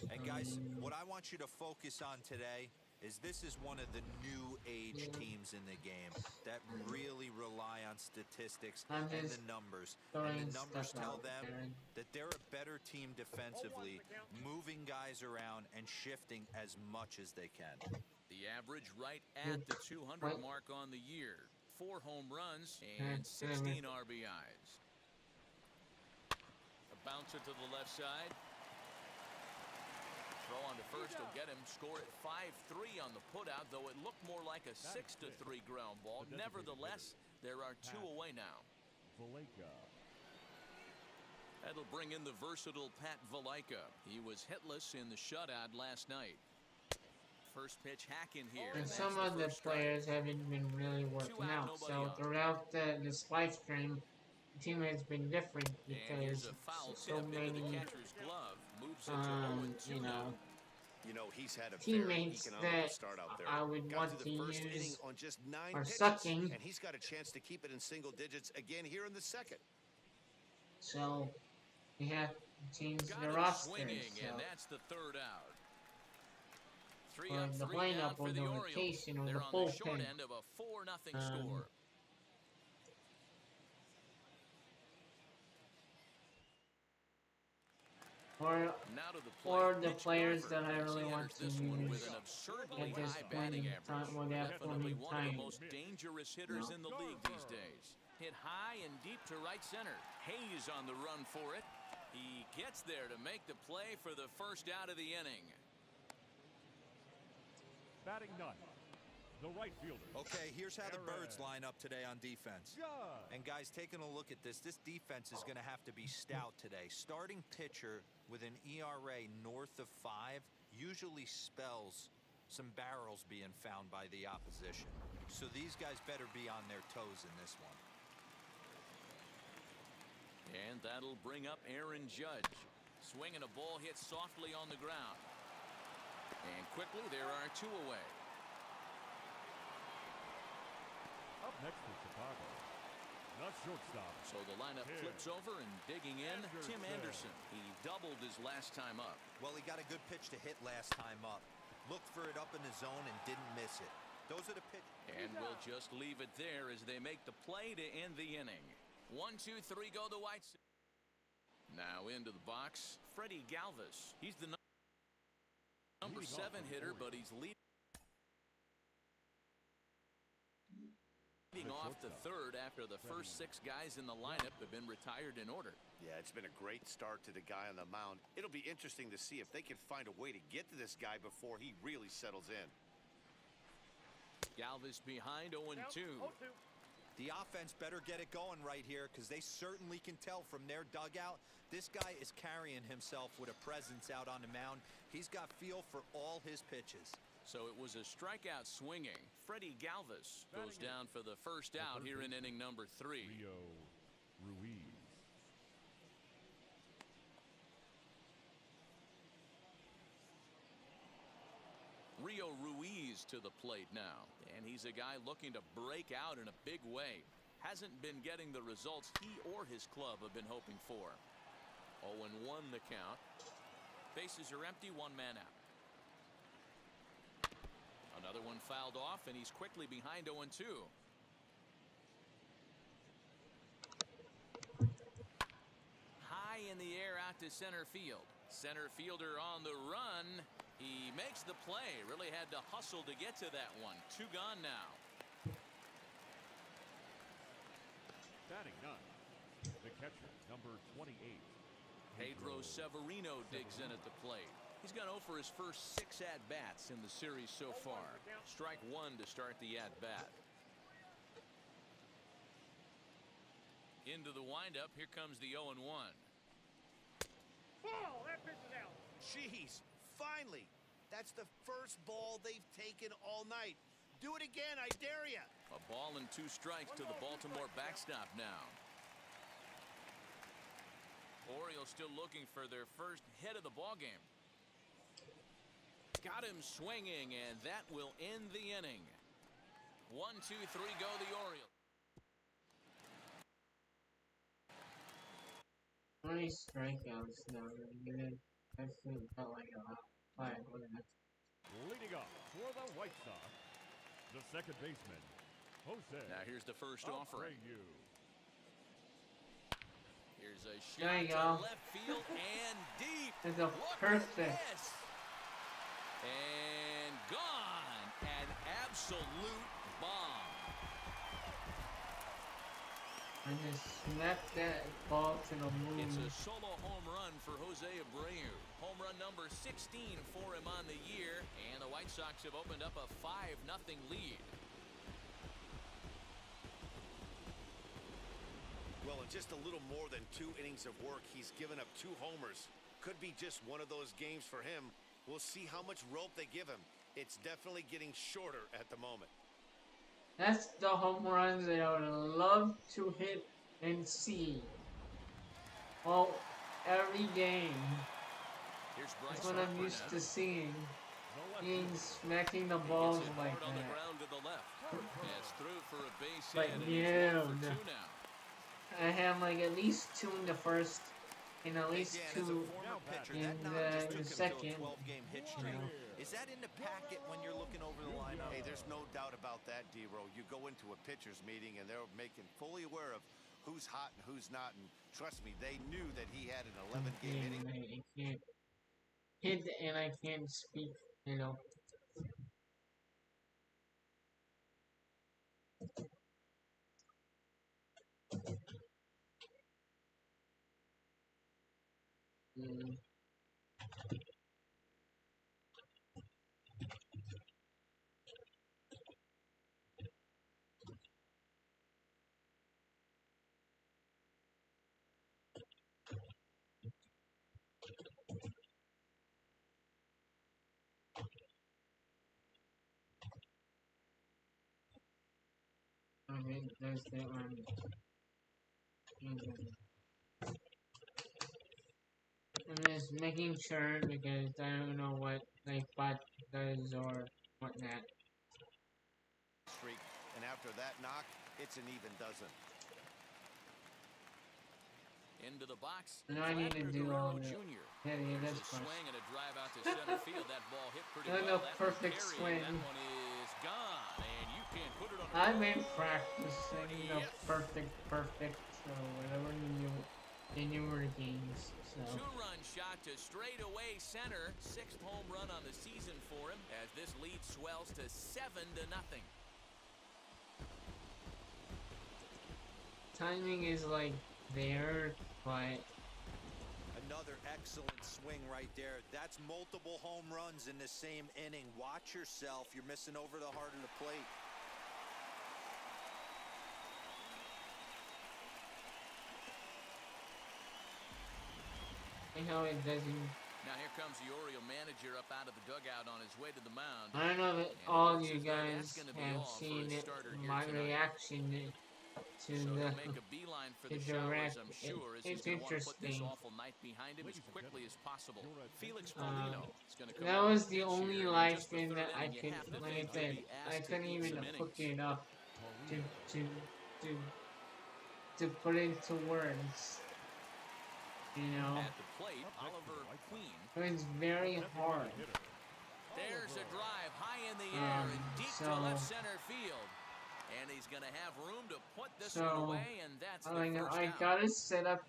And, guys, what I want you to focus on today is this is one of the new age teams in the game that really rely on statistics and the numbers. And the numbers tell them that they're a better team defensively, moving guys around and shifting as much as they can. The average right at the 200 mark on the year. 4 home runs and 16 RBIs. A bouncer to the left side. Throw on to first will get him. Score at 5-3 on the putout, though it looked more like a 6-3 ground ball. Nevertheless, there are 2 away now. That'll bring in the versatile Pat Valaika. He was hitless in the shutout last night. First pitch hack in here. And some of the players haven't been really working out. So throughout this live stream, the team has been different because so many you know, he's had a teammates that start out there. I would Got want to to the first inning use on just 9 are pitches, sucking. and he's got a chance to keep it in single digits again here in the second. So we have teams Got the him roster. swinging, So and that's the third out. Three or up, the three down lineup for or the the Orioles. rotation or They're the on the short bullpen. end of a 4-0 score. Or the players that I really want to use at this point in time, or that point in One of the time. most dangerous hitters in the league these days. Hit high and deep to right center. Hayes on the run for it. He gets there to make the play for the first out of the inning. Batting ninth, the right fielder. Okay, here's how the Birds line up today on defense. And guys, taking a look at this defense is going to have to be stout today. Starting pitcher with an ERA north of 5 usually spells some barrels being found by the opposition. So these guys better be on their toes in this one. And that'll bring up Aaron Judge. Swinging a ball hit softly on the ground. And quickly, there are 2 away. Up next is Chicago. The shortstop. So the lineup flips over and digging in, Tim Anderson. He doubled his last time up. Well, he got a good pitch to hit last time up. Looked for it up in the zone and didn't miss it. Those are the pitches. And we'll just leave it there as they make the play to end the inning. 1, 2, 3 go the White Sox. Now into the box, Freddie Galvis. He's the number 7 hitter, but he's leading. Leading off the third after the first 6 guys in the lineup have been retired in order. Yeah, it's been a great start to the guy on the mound. It'll be interesting to see if they can find a way to get to this guy before he really settles in. Galvis behind 0-2. The offense better get it going right here because they certainly can tell from their dugout this guy is carrying himself with a presence out on the mound. He's got feel for all his pitches. So it was a strikeout swinging. Freddie Galvis goes down for the first out here in inning number 3. Rio Ruiz. Rio Ruiz to the plate now, and he's a guy looking to break out in a big way. Hasn't been getting the results he or his club have been hoping for. 0-1 the count. Bases are empty, 1 man out. Another one fouled off, and he's quickly behind 0-2. High in the air out to center field. Center fielder on the run. He makes the play. Really had to hustle to get to that one. 2 gone now. Batting 9. The catcher, number 28. Pedro Severino digs in at the plate. He's gone 0 for his first 6 at-bats in the series so far. Strike 1 to start the at-bat. Into the windup. Here comes the 0-1. Ball, that pitch is out. Jeez, finally. That's the first ball they've taken all night. Do it again, I dare you. A ball and 2 strikes to the Baltimore backstop now. Orioles still looking for their first hit of the ballgame. Got him swinging, and that will end the inning. 1, 2, 3 go the Orioles. 20 strikeouts now. Actually felt like a lot. 5, wasn't it? Leading up for the White Sox, the second baseman, Jose. Now here's the first offering. Abreu. Here's a There you shot to go. left field and deep. It's a Look perfect. at this. And gone. An absolute bomb. And just smacked that ball to the moon. It's a solo home run for Jose Abreu. Home run number 16 for him on the year. And the White Sox have opened up a 5-0 lead. Well, in just a little more than 2 innings of work, he's given up 2 homers. Could be just one of those games for him. We'll see how much rope they give him. It's definitely getting shorter at the moment. That's the home runs that I would love to hit and see. Well, every game. Here's Bryce That's what I'm Harper used now. to seeing. The left Being smacking the He balls gets it like hard on the that. ground to the left. It's through for a base But hit, and he's 1 for yeah, 2 now. I have like at least 2 in the first, and at least Dan, as a 2 former pitcher, in that knock the just took him second. to a 12-game hit streak. Is that in the packet when you're looking over the lineup? Hey, there's no doubt about that, D-Row. You go into a pitcher's meeting, and they're making fully aware of who's hot and who's not. And trust me, they knew that he had an 11-game inning. I can't hit and I can't speak, you know. Mm. Okay, there's that one. I'm just making sure because I don't know what like bot does or whatnot. Streak, and after that knock, it's an even dozen. Into the box. And I need to Vladimir do all Guerrero that. Jr. Yeah, There's that's a fine. swing and a drive out to center field. That ball hit pretty That's well. a That perfect one carrying. swing. That one is gone, and you can't put it on. I've been practicing the perfect, so whatever the newer games. So 2-run shot to straightaway center. 6th home run on the season for him as this lead swells to 7-0. timing is like there, but Another excellent swing right there. That's multiple home runs in the same inning. Watch yourself. You're missing over the heart of the plate. I know it doesn't. Now here comes the Oriole manager up out of the dugout on his way to the mound. I don't know that all you guys have seen it, my reaction to So the he'll make a beeline for to the showers, direct. I'm sure, as he's It's going to want to put this interesting. awful night behind him as quickly as possible. Felix Paulino is going to come That out was to the pitch only here in live just the stream third that I inning. You could, have to like I think he'll said, be I asked to couldn't eat even some hook innings. it up to to to put into words. You know, At the plate, Oliver Queen. it's very hard. There's a drive high in the air and deep to left center field. And he's going to have room to put this one away, and that's the first I out. gotta set up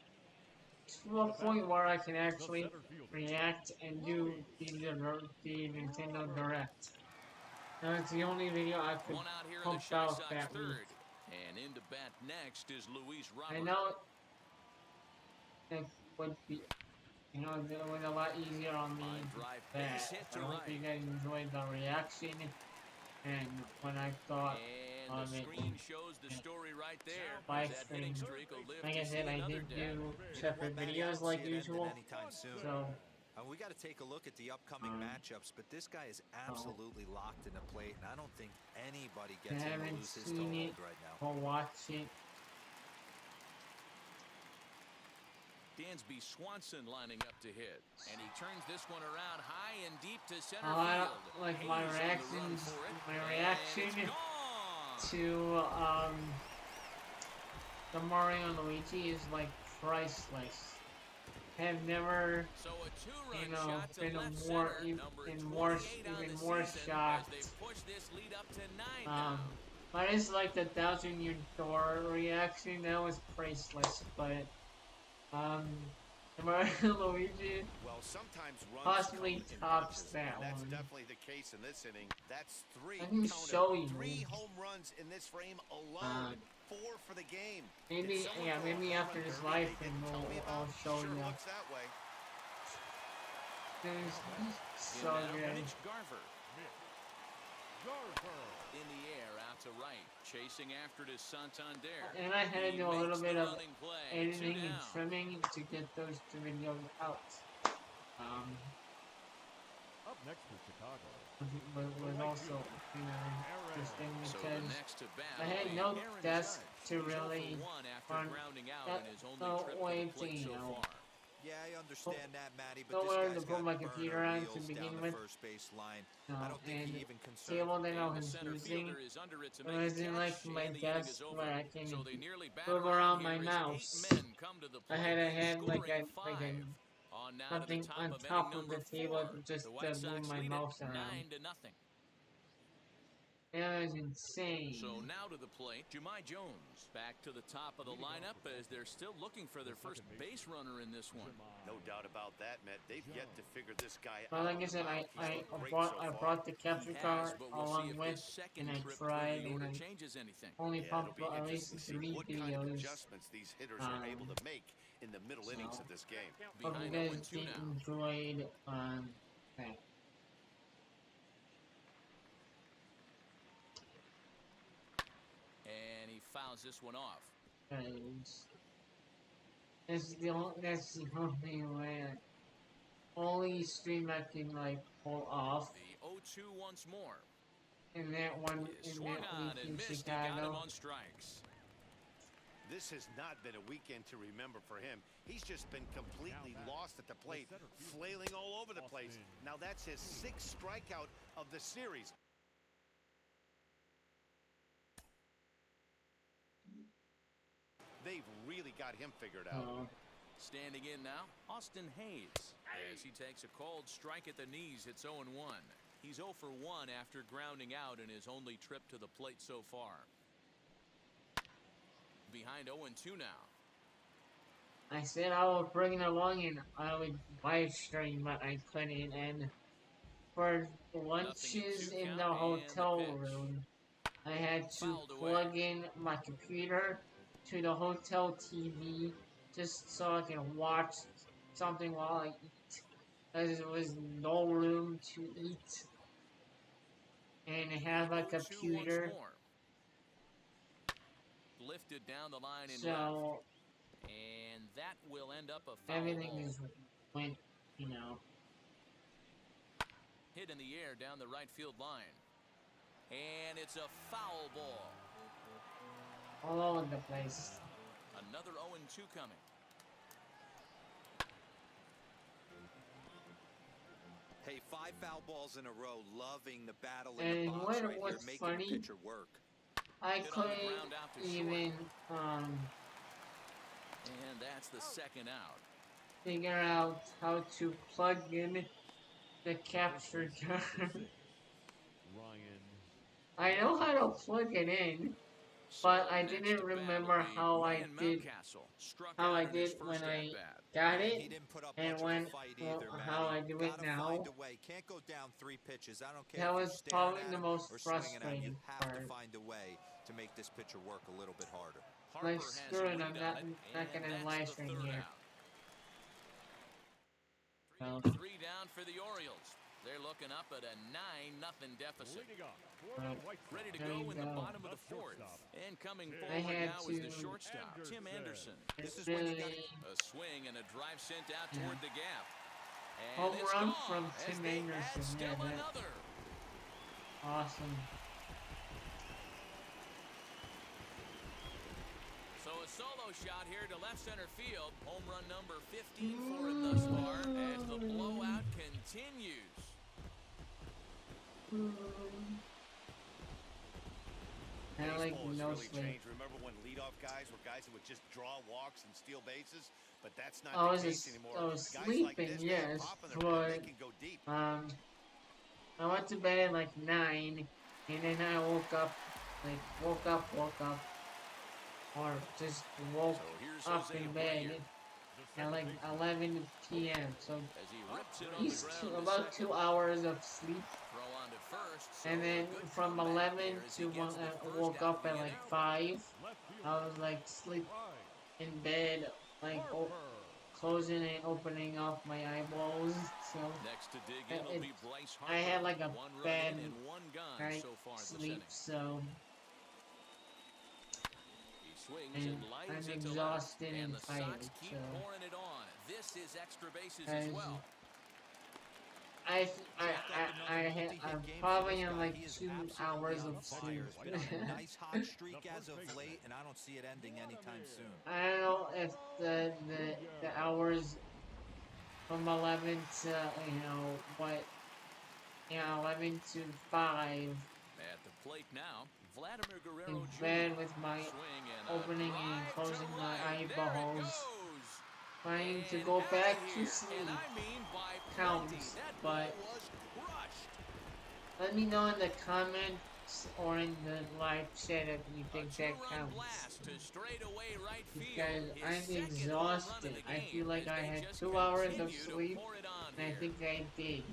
to a point where I can actually react and do the Nintendo Direct. That's the only video I could One out here in the pump Shy out Sox that week. third. And into bat next is Luis I Robert. know it would be, you know, it was a lot easier on me. Drive That base hit to I hope right. you guys enjoyed the reaction and when I thought And of the it. screen shows the story right there. Live That stream. hitting streak will live Like to I see said, I another did day. do You know separate what, Matty, I videos don't like see it usual. ending anytime soon. So We got to take a look at the upcoming matchups, but this guy is absolutely locked in the plate, and I don't think anybody I gets him to haven't lose his seen toehold it right now. or watch it. Dansby Swanson lining up to hit. And he turns this one around high and deep to center I field. like Hayes my on the run reactions. for it, My and reaction it's gone. to the Mario and Luigi is like priceless. Have never, So a two-run you know, shot to been left more, center, number even 28 more, on even the more season shocked. as they push this lead up to 9 now. But it's like the 1,000-year door reaction. That was priceless. But the Mario and Luigi Well, sometimes runs possibly come in tops bunches, that and that's one. definitely the case in this inning. That's three. I can Count show it, you. 3 home runs in this frame alone. 4 for the game. Maybe, Did someone yeah, throw a maybe home after run this derby live they stream, didn't tell me I'll about? show Sure you. looks that way. It's so And now good. Mitch Garver. In the air, out to right. Chasing after it is Santander. And I had to He do a little makes bit the of running play. editing 2 and down. trimming to get those two videos out. Up next for Chicago. Was also, you know, interesting So because the next to bat I had will be no Aaron desk Judge. to He's 0 really for 1 after run grounding out that in his only no trip to way the to, plate you so know, far. Yeah, I understand that, Matty, but nowhere this to guy's put got my computer burner on wheels to down begin the with. first base line. No, I don't think and he even concerned. table that I And the was center using. fielder is under it to It make the wasn't like catch, my and the inning desk is over. where I can So they nearly bat move around around my here as mouse. 8 men come to the I plate, had to have like scoring a 5. On now to something the top on of top inning of the number table 4. just The to White move Sox my lead mouse it around. 9-0. It was insane. So now to the plate, Jumai Jones back to the top of the lineup as they're still looking for their first base runner in this one. No doubt about that, Matt. They've yet to figure this guy Well, out. like I said, He's I looked great brought so I far. brought the capture He card has, but we'll along see if with, this second and I trip through tried the and order I changes anything. only Yeah, pumped it'll be at least interesting to see 3 what kind of videos. adjustments these hitters are able to make in the middle innings of this game. Hope you Behind guys 0-2 did now. enjoyed that. And he fouls this one off. Cause that's the only way, only stream I can like pull off. The 0-2 once more. In that one, He in swung that on week and in missed. He got him Chicago. on strikes. This has not been a weekend to remember for him. He's just been completely lost at the plate, flailing all over the place. Now that's his 6th strikeout of the series. They've really got him figured out. Standing in now, Austin Hayes. As he takes a cold strike at the knees, it's 0-1. He's 0 for 1 after grounding out in his only trip to the plate so far. Behind 0-2 now. I said I would bring it along and I would live stream, but I couldn't. And for lunches in the hotel room, I had to plug in my computer to the hotel TV just so I can watch something while I eat, as there was no room to eat and have a 0-2 once computer. more. Lifted down the line in left. So And that will end up a foul everything ball. is went, you know. Hit in the air down the right field line. And it's a foul ball. All over the place. Another 0-2 coming. Hey, 5 foul balls in a row, loving the battle in And the box right here, what's making funny, the pitcher work. I Hit on the couldn't ground out to even And that's the second out. figure out how to plug in the capture card. Ryan. I know how to plug it in, but I didn't remember how I did when I got He it didn't put up and much of a fight either, how I Matty. do it Gotta now. find a way. Can't go down 3 pitches. I don't care That if was you're staring probably at the him most or swinging at him. You frustrating have to part. find a way to make this pitcher work a little bit harder. Like, Harper has screw a it, lead I'm on not it, gonna and that's live the stream third here. out. So, 3 down for the Orioles. They're looking up at a 9-0 deficit. Leading off for the White Sox. Ready to There go you in the go. bottom of the fourth. And coming I forward had now is the to- shortstop, Tim Anderson. it's This is when you really gotta A swing and a drive sent out Yeah. toward the gap. And home it's run gone from as Tim they add Anderson. still Yeah, that another. awesome. So a solo shot here to left center field. Home run number 15 for him thus far as the blowout continues. Kind of like Baseball has no really sleep. changed. Remember when leadoff guys were guys that would just draw walks and steal bases? But that's not I the was case just- anymore. I was Guys sleeping, like this, yes, they have pop in their bat, they but can go deep. I went to bed at like 9, and then I woke up, or just woke So here's up Jose in Abreu bed at like 11 p.m. So as he rips it at on the least ground to about second. 2 hours of sleep. Throw on to first. So And then a good from comeback 11 here as he to gets 1, the I first woke out up of the at like inning. 5. Left field. I was like sleep Right. in bed, like Harper. closing and opening off my eyeballs. So Next to dig in will be Bryce Harper. I had like a 1 run bad in and 1 gone night so far this sleep, inning. so He swings and and lines I'm it to exhausted left, and the tired, Sox keep so pouring it on. This is extra bases as as well. I'm probably on like 2 hours of sleep. It's been on a nice hot streak as of late, and I don't see it ending anytime soon. I don't know if the hours from 11 to 11 to 5 At the plate now, Vladimir in Guerrero Jr. bed with my Swing and a opening and drive closing to my right. There it eyeballs, goes. trying to And go outta back here. to sleep. And I mean by Counts, plenty. That but ball was crushed. let me know in the comments or in the live chat if you think A that two-run counts. blast to straightaway right field. Because His I'm second home run of exhausted. the I game feel like as I they had just 2 hours of continue to sleep, pour it on and I here. think I did.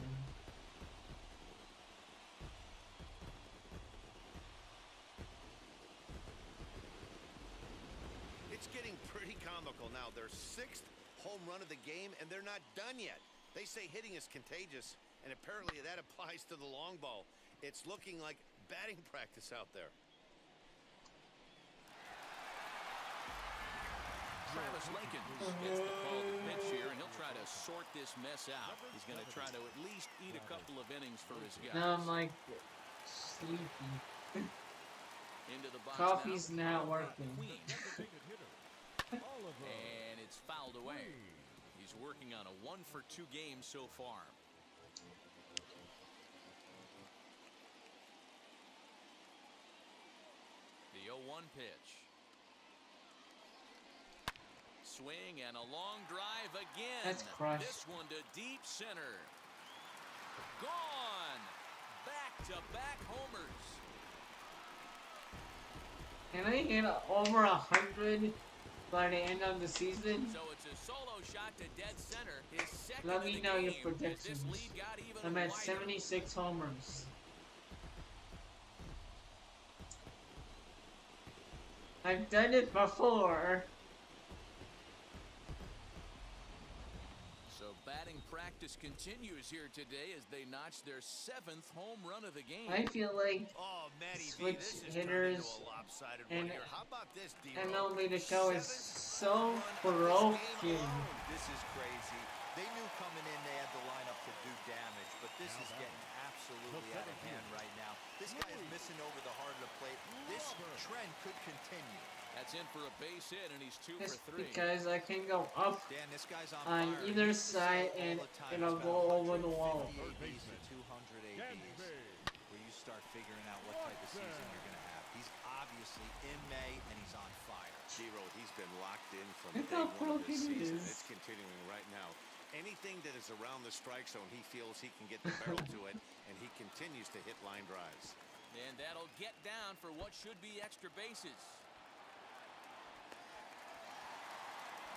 It's getting pretty comical now. Their 6th home run of the game, and they're not done yet. They say hitting is contagious, and apparently that applies to the long ball. It's looking like batting practice out there. Travis Lincoln gets the call to pitch here, and he'll try to sort this mess out. He's going to try to at least eat a couple of innings for his guys. Now I'm like sleepy. Into the box Coffee's now. not working. Queen. Designated hitter. Oliver. And it's fouled away. He's working on a 1-for-2 game so far. The 0-1 pitch. Swing and a long drive again. That's crushed. This one to deep center. Gone. Back-to-back homers. Can I hit over 100 by the end of the season? So it's a solo shot to dead center. His second Let of me the know your game as predictions. this lead got even I'm at wider. 76 homers. I've done it before. So batting practice continues here today as they notch their 7th home run of the game. I feel like Oh, Matty V, switch this is turned into hitters a lopsided and one here. How about this, D-Roll? MLB The Show is 7th so home run of this game broken. alone. This is crazy. They knew coming in they had the lineup to do damage, but this is getting absolutely out of hand right now. This guy is missing over the heart of the plate. This trend could continue. That's in for a base hit, and he's 2 Just for 3. because I can go up Dan, this guy's on on fire. either He used to side say all and the time it'll it's go about over the wall. 150 ABs to 200 ABs, where you start figuring out what type of season you're going to have. He's obviously in May, and he's on fire. Zero, he's been locked in from Look day how one of this broken it season. is. It's continuing right now. Anything that is around the strike zone, he feels he can get the barrel to it, and he continues to hit line drives. And that'll get down for what should be extra bases.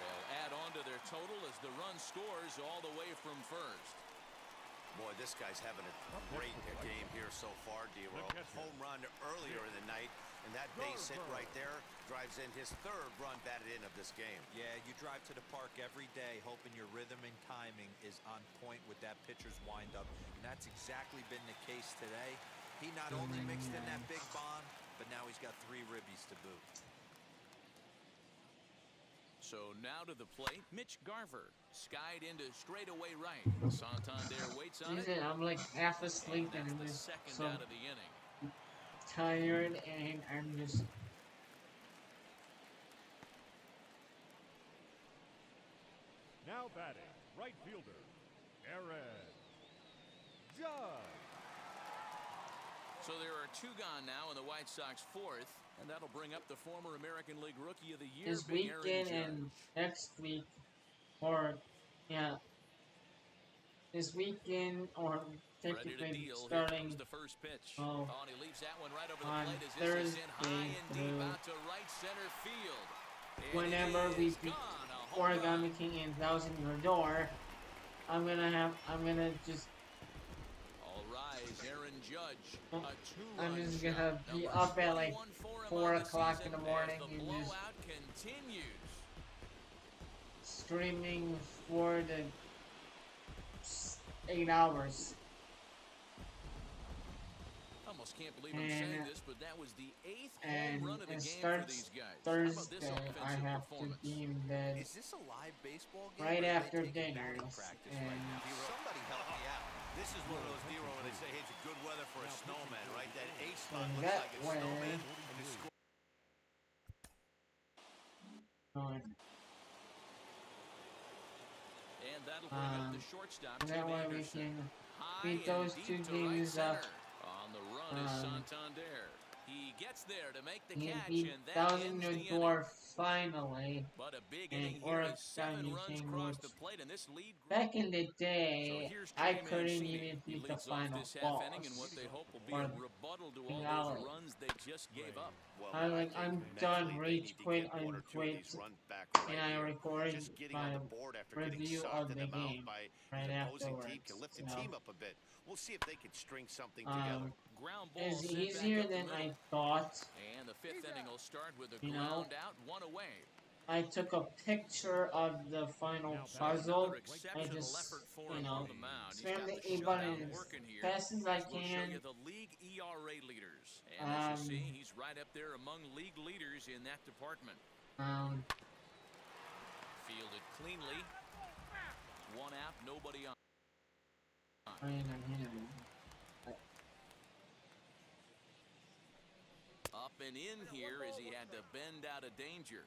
They'll add on to their total as the run scores all the way from first. Boy, this guy's having a great game here so far, D-Roll. Home run earlier in the night, and that base hit right there drives in his 3rd run batted in of this game. Yeah, you drive to the park every day hoping your rhythm and timing is on point with that pitcher's windup, and that's exactly been the case today. He not only mixed in that big bomb, but now he's got 3 ribbies to boot. So now to the plate, Mitch Garver, skied into straightaway right. Santander waits on it. I'm like half asleep and I'm The just second so out of the inning. tired and I'm just... Now batting, right fielder, Aaron Judge. So there are 2 gone now in the White Sox 4th, and that'll bring up the former American League Rookie of the Year, This being Aaron weekend Judge. and next week, or, yeah, this weekend, or Ready to technically deal. Here starting comes the first pitch. oh, And he leaves that one right over on the plate as this is in high Thursday and deep through out to right center field. And whenever it we is beat gone. A home run. Origami King and Thousand Your Door, I'm gonna just, All rise, Aaron Judge. Oh, A 2-run I'm just shot. gonna be Number up at like 21 for him 4 on the o'clock in season the morning as the and just blowout continues. streaming for the 8 hours. Almost can't believe I'm saying this, but that was the 8th And home run of the it game for starts these guys. How about this Thursday. I offensive have to performance? be in bed Is this a live baseball game? right or are they after taking dinner, batting practice and right now? Somebody help me out. This is one of those D-Roll when they say, hey, it's a good weather for a snowman, right? That A spot And looks that like it's way- snowman. And the score And that'll bring up the shortstop, and that Tim way we Anderson. can High beat and those deep 2 to right games up. center. On the run is Santander. He gets there to make the He catch, beat and that Thousand ends Your the inning. Door finally. But a big and inning here as 7 Origami runs King, cross the which plate, and this lead grew. back in the day, So here's I Trey couldn't Mancini. even He beat the leads off final this half boss. inning in what they hope will be or a rebuttal to all finale. those runs they just gave up. Well, I'm like, I I'm think done, mentally they rage need to quit, get 1 or 2 of quit, these runs back and right I here. recorded Just getting my on the board after getting review socked of in the the mouth game by right an opposing afterwards. team can lift the So, team up a bit. We'll see if they can string something together. Ground ball it's sent back easier up the than middle. I thought. And the 5th inning will start with a You know? ground out, 1 away. I took a picture of the final puzzle. Another I exceptional just, effort for you him know, on the mound. He's spam got the the A button shutout as working here. fast as I We'll show can. you the league ERA leaders. And as you see, he's right up there among league leaders in that department. Fielded cleanly. 1 out, nobody on. Up and in here as he had to bend out of danger.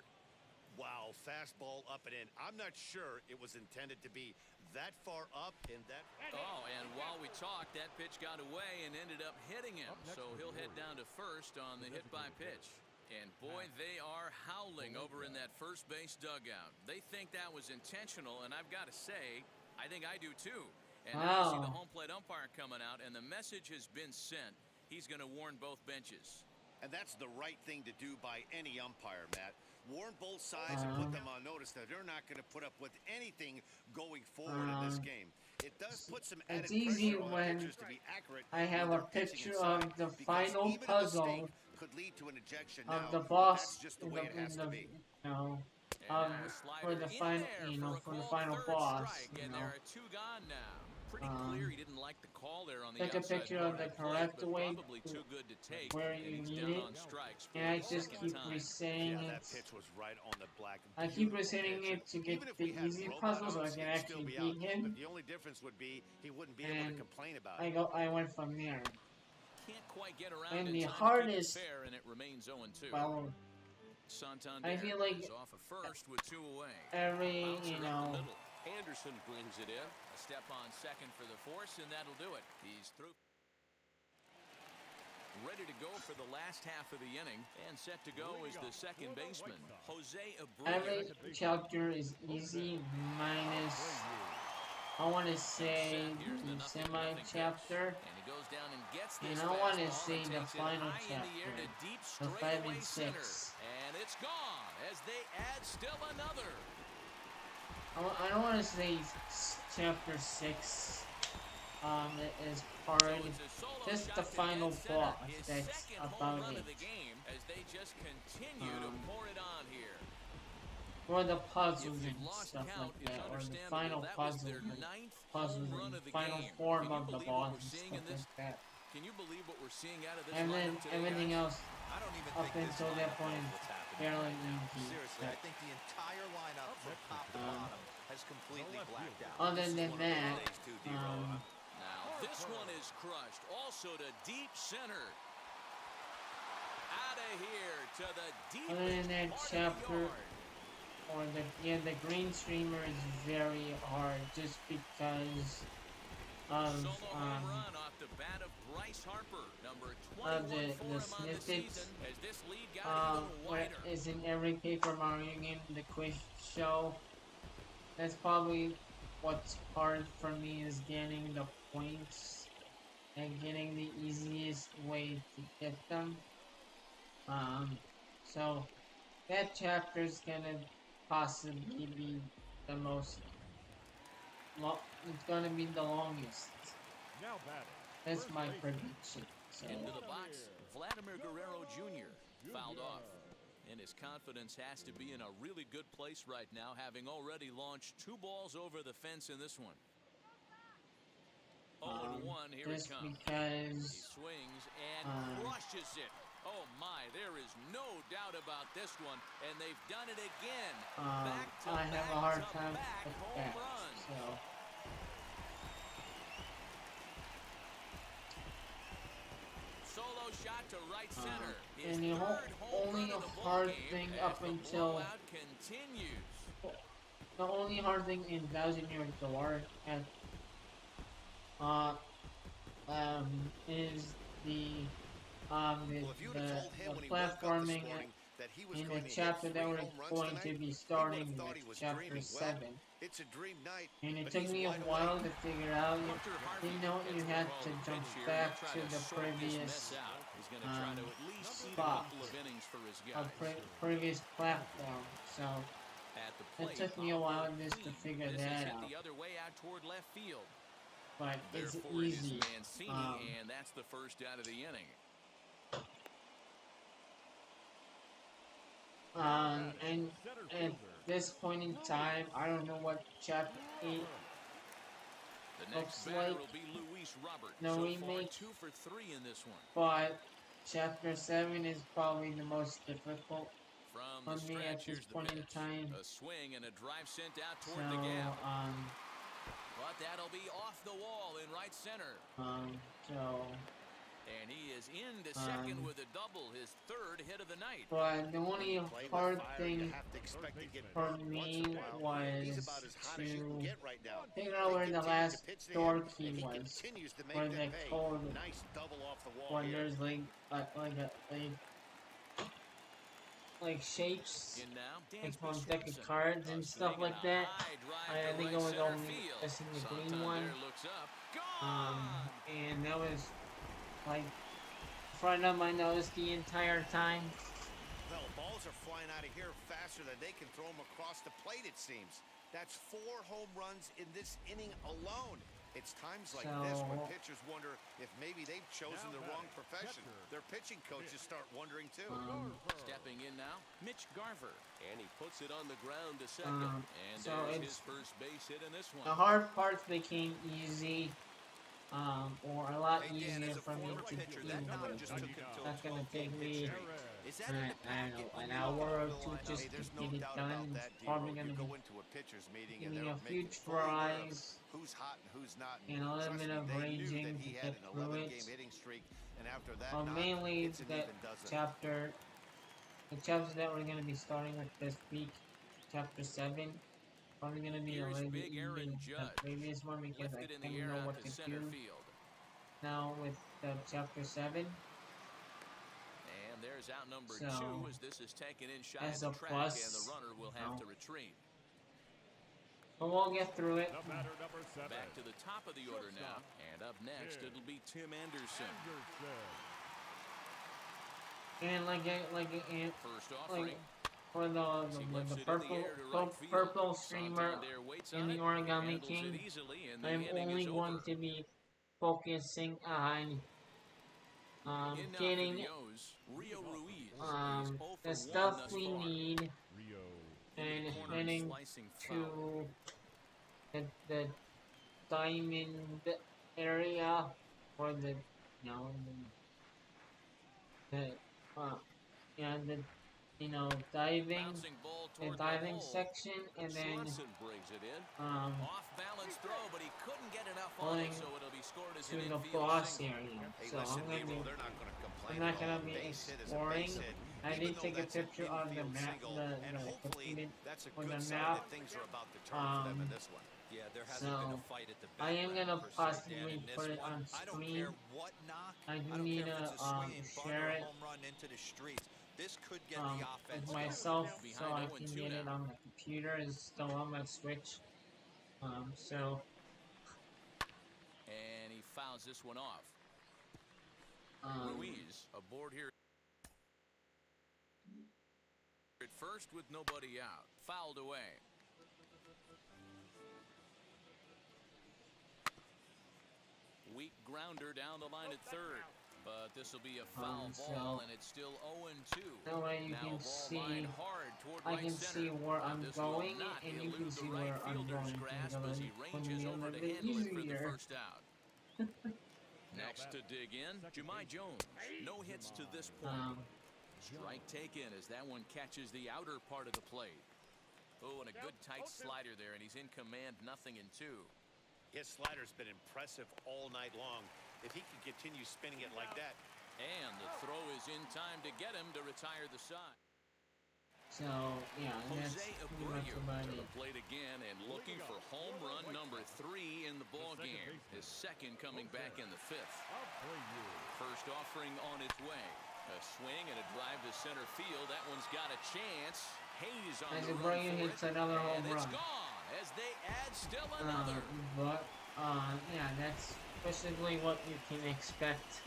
Wow, fastball up and in. I'm not sure it was intended to be that far up and that... Oh, and while we talked, that pitch got away and ended up hitting him. So he'll head down to first on the hit-by pitch. And boy, they are howling over in that first base dugout. They think that was intentional, and I've got to say, I think I do too. And now you see the home plate umpire coming out, and the message has been sent. He's going to warn both benches. And that's the right thing to do by any umpire, Matt. Warn both sides and put them on notice that they're not going to put up with anything going forward in this game. It does put some added it's easy pressure on when pitchers to be accurate I have when a they're pitching picture inside, of the because final even a puzzle mistake could lead to an ejection of now, the but that's boss just the in way the it has to be. you know And now a for slider the in final there for a for the called final third boss, strike, and there are two gone now. Pretty clear he didn't like the call there on the take a outside picture part of of the the plate, correct but way probably too good to take. where And you he's need down it, on strikes for and I the just second keep time. resetting Yeah, it. that pitch was right on the black. I keep Beautiful resetting pitch. it to get Even if the we had easy robot puzzle so I arms, can he'd still actually be out. beat him, The only difference would be he wouldn't be able to and complain about it. I went from there. Can't quite get around And in the time to keep it hardest, fair, and it remains 0-2. well, Santander I feel like is off a first with two away. every Bouncer you up the know middle. Anderson brings it in. A step on second for the force, and that'll do it. He's through. Ready to go for the last half of the inning, and set to go is the second baseman, Jose Abreu. every chapter is easy minus, I want to say, the semi chapter, And he goes down and gets and this I want to fastball say and the takes it final high in the air chapter, to deep the 5 straightaway and center. 6. And it's gone as they add still another. I don't want to say chapter 6 is hard. Just the final boss. That's about it. As they just continue to pour it on here. Or the puzzles If and you've lost stuff count, like that, it's or the understandable. final That was puzzles their and ninth puzzles home run and of the final game. form Can you of the believe what boss we're and seeing stuff in this? like that. Can you believe what we're seeing out of this And then lineup today, everything guys? else I don't even up think this until that lineup point knows is what's happening fairly right now. easy. Seriously, I think the entire lineup from top to bottom has completely blacked out. Other This is than one of those that, days, too, D-Roll. Now this one is crushed. Also to deep center. Out of here to the deep other than that part chapter, of the yard. or the green streamer is very hard just because of Solo home run off the bat of Bryce Harper, number 21 of for the him on the snippets. season, as this lead got even What wider. is in every Paper Mario game, the quiz show. That's probably what's hard for me, is getting the points and getting the easiest way to get them. So that chapter's gonna possibly be the most. It's gonna be the longest. Now batting. That's First my baseman, prediction. So Into the box, Vladimir Guerrero Jr. fouled off. And his confidence has to be in a really good place right now, having already launched 2 balls over the fence in this one. 0-1, here it just comes. He because swings and crushes it. Oh my, there is no doubt about this one, and they've done it again. I have a hard time with that. So Solo shot to right center. His and the third home only run of the hard ballgame thing as up the until blowout continues. the only hard thing in Thousand Year Door at is the Well, if you'd have told him when he woke up this platforming morning that he was in going the to chapter hit that 3 we're home runs going tonight, to be he starting would have thought he with was chapter dreaming. 7. Well, it's a dream night, And it but took he's me a wide while awake. to figure out. Hunter Harvey You know, you gets the had call to pitch jump here. back He'll try to the sort this previous mess out. He's going to try to at least see a spot, couple of innings for his a guys. previous platform. So At the it plate, took me a while Oliver just to Queen. figure This is that hit out. the other way out toward left field. But it's Therefore, it is easy. Mancini, and that's the first out of the inning. And at this point in time, I don't know what chapter 8 The looks next batter like. will be Luis Robert. No So remake. far, 2 for 3 in this one. But chapter 7 is probably the most difficult From for the me at stretch, this here's the point in pitch. time. A swing and a drive sent out So, toward the gap. But that'll be off the wall in right center. so, And he is into second with a double, his third hit of the night. but the only Playing with hard fire, thing you have to expect to get for burned once me in a while. He's was about as hot as you can to get right now. figure out where They the continue to last pitch to door him, key and he was. continues to Where make they them pay. told Nice double off the wall when here. there's like shapes, In now, like from Dansby deck of Swanson. cards and A stuff swing and like a that. high drive I to think right it was center only field. missing the green Santander one. looks up. Gone! And that was like front of my nose the entire time. Well, balls are flying out of here faster than they can throw them across the plate, it seems. That's 4 home runs in this inning alone. It's times like So, this when pitchers wonder if maybe they've chosen the wrong profession. Their pitching coaches start wondering too. Stepping in now, Mitch Garver. And he puts it on the ground to second. And so there's it's his first base hit in this one. the hard parts became easy, or a lot Hey, Dan, easier as a for me former to pitcher, do. that knock just took him to a That's gonna 12-game take hit me, streak. Is that I in the don't packet know, when an you walk hour or off the two lineup? just Hey, to there's no get it doubt done. about It's that, probably D-Roll. gonna You be go into a pitcher's meeting give and me they're a few making full aware of tries who's hot and who's not. and a little Trust bit me, of they knew raging that to he had get an through 11-game it. hitting streak, and after that But knock, mainly it's an the even dozen. chapters that we're gonna be starting with this week, chapter 7, probably gonna be a Here's little bit big easier Aaron than the Judge. previous one because I Lifted in the kind of air know out what to to center do field. now with the chapter 7. And there's out number So, 2 as this is taken in shy as of a the track, plus, and the runner will have to retreat. But we'll get through it. The batter, number 7. Back to the top of the order now, and up next it'll be Tim Anderson. And First offering. for the purple streamer in the Origami King, I'm only going to be focusing on getting the stuff we need and heading to the diamond area for the diving section, and then Off balance throw, but he couldn't get enough on it, so it'll be scored as to an the infield boss single. area. Hey, So listen, I'm gonna D-Roll, be they're not going to complain I'm not at gonna all. be Base hit is a exploring. base hit, I even did though take a that's an picture of the infield map, single, and hopefully that's a for good the sign map. that things are about to turn for them in this one. Yeah, there hasn't been So a fight at the I am bat gonna per se, Dan, possibly in this put it one. on I don't screen. care what knock. I do I don't need care if to it's a swinging bunt or share a it home run into the streets. This could get the offense with going. myself so Behind I 0 and can 2 get it now. on my computer. It's still on my Switch. So And he fouls this one off. Ruiz aboard here at first with nobody out. Fouled away. Weak grounder down the line at third. But this will be a foul ball, and it's still 0-2. that way you Now can ball see, lined hard toward I right can center. see where I'm This will going, not and you can elude see the right where I'm fielder's going. grasp as he ranges over to bit handle it for the easier. first out. Next to dig in, Jemai Jones. No hits to this point. Strike taken as that one catches the outer part of the plate. Oh, and a good tight slider there, and he's in command, 0-2. His slider's been impressive all night long. If he can continue spinning it like that. And the throw is in time to get him to retire the side. So yeah, that's Jose pretty much Abreu about to it. the plate again and looking for home run number 3 in the ball game. His second coming back in the 5th. First offering on its way. A swing and a drive to center field. That one's got a chance. Hayes on As the Abreu run for hits it, another and home it's run. gone as they add still another. But yeah, that's basically what you can expect.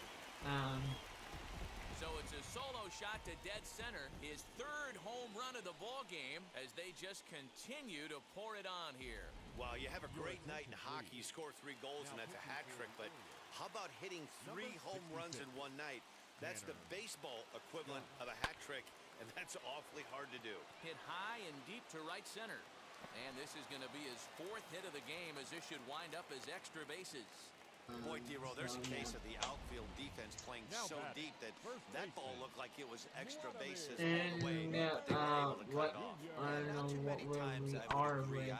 So it's a solo shot to dead center, his 3rd home run of the ball game as they just continue to pour it on here. Wow, you have a great night in hockey. You score 3 goals, and that's a hat trick. But how about hitting 3 home runs in one night? That's the baseball equivalent of a hat trick, and that's awfully hard to do. Hit high and deep to right center. And this is going to be his 4th hit of the game as this should wind up as extra bases. Boy, D-Roll, there's a case of the outfield defense playing so deep that that ball looked like it was extra bases all the way, but they were able to cut it off. I don't know Not too what many where times we I are would agree. with.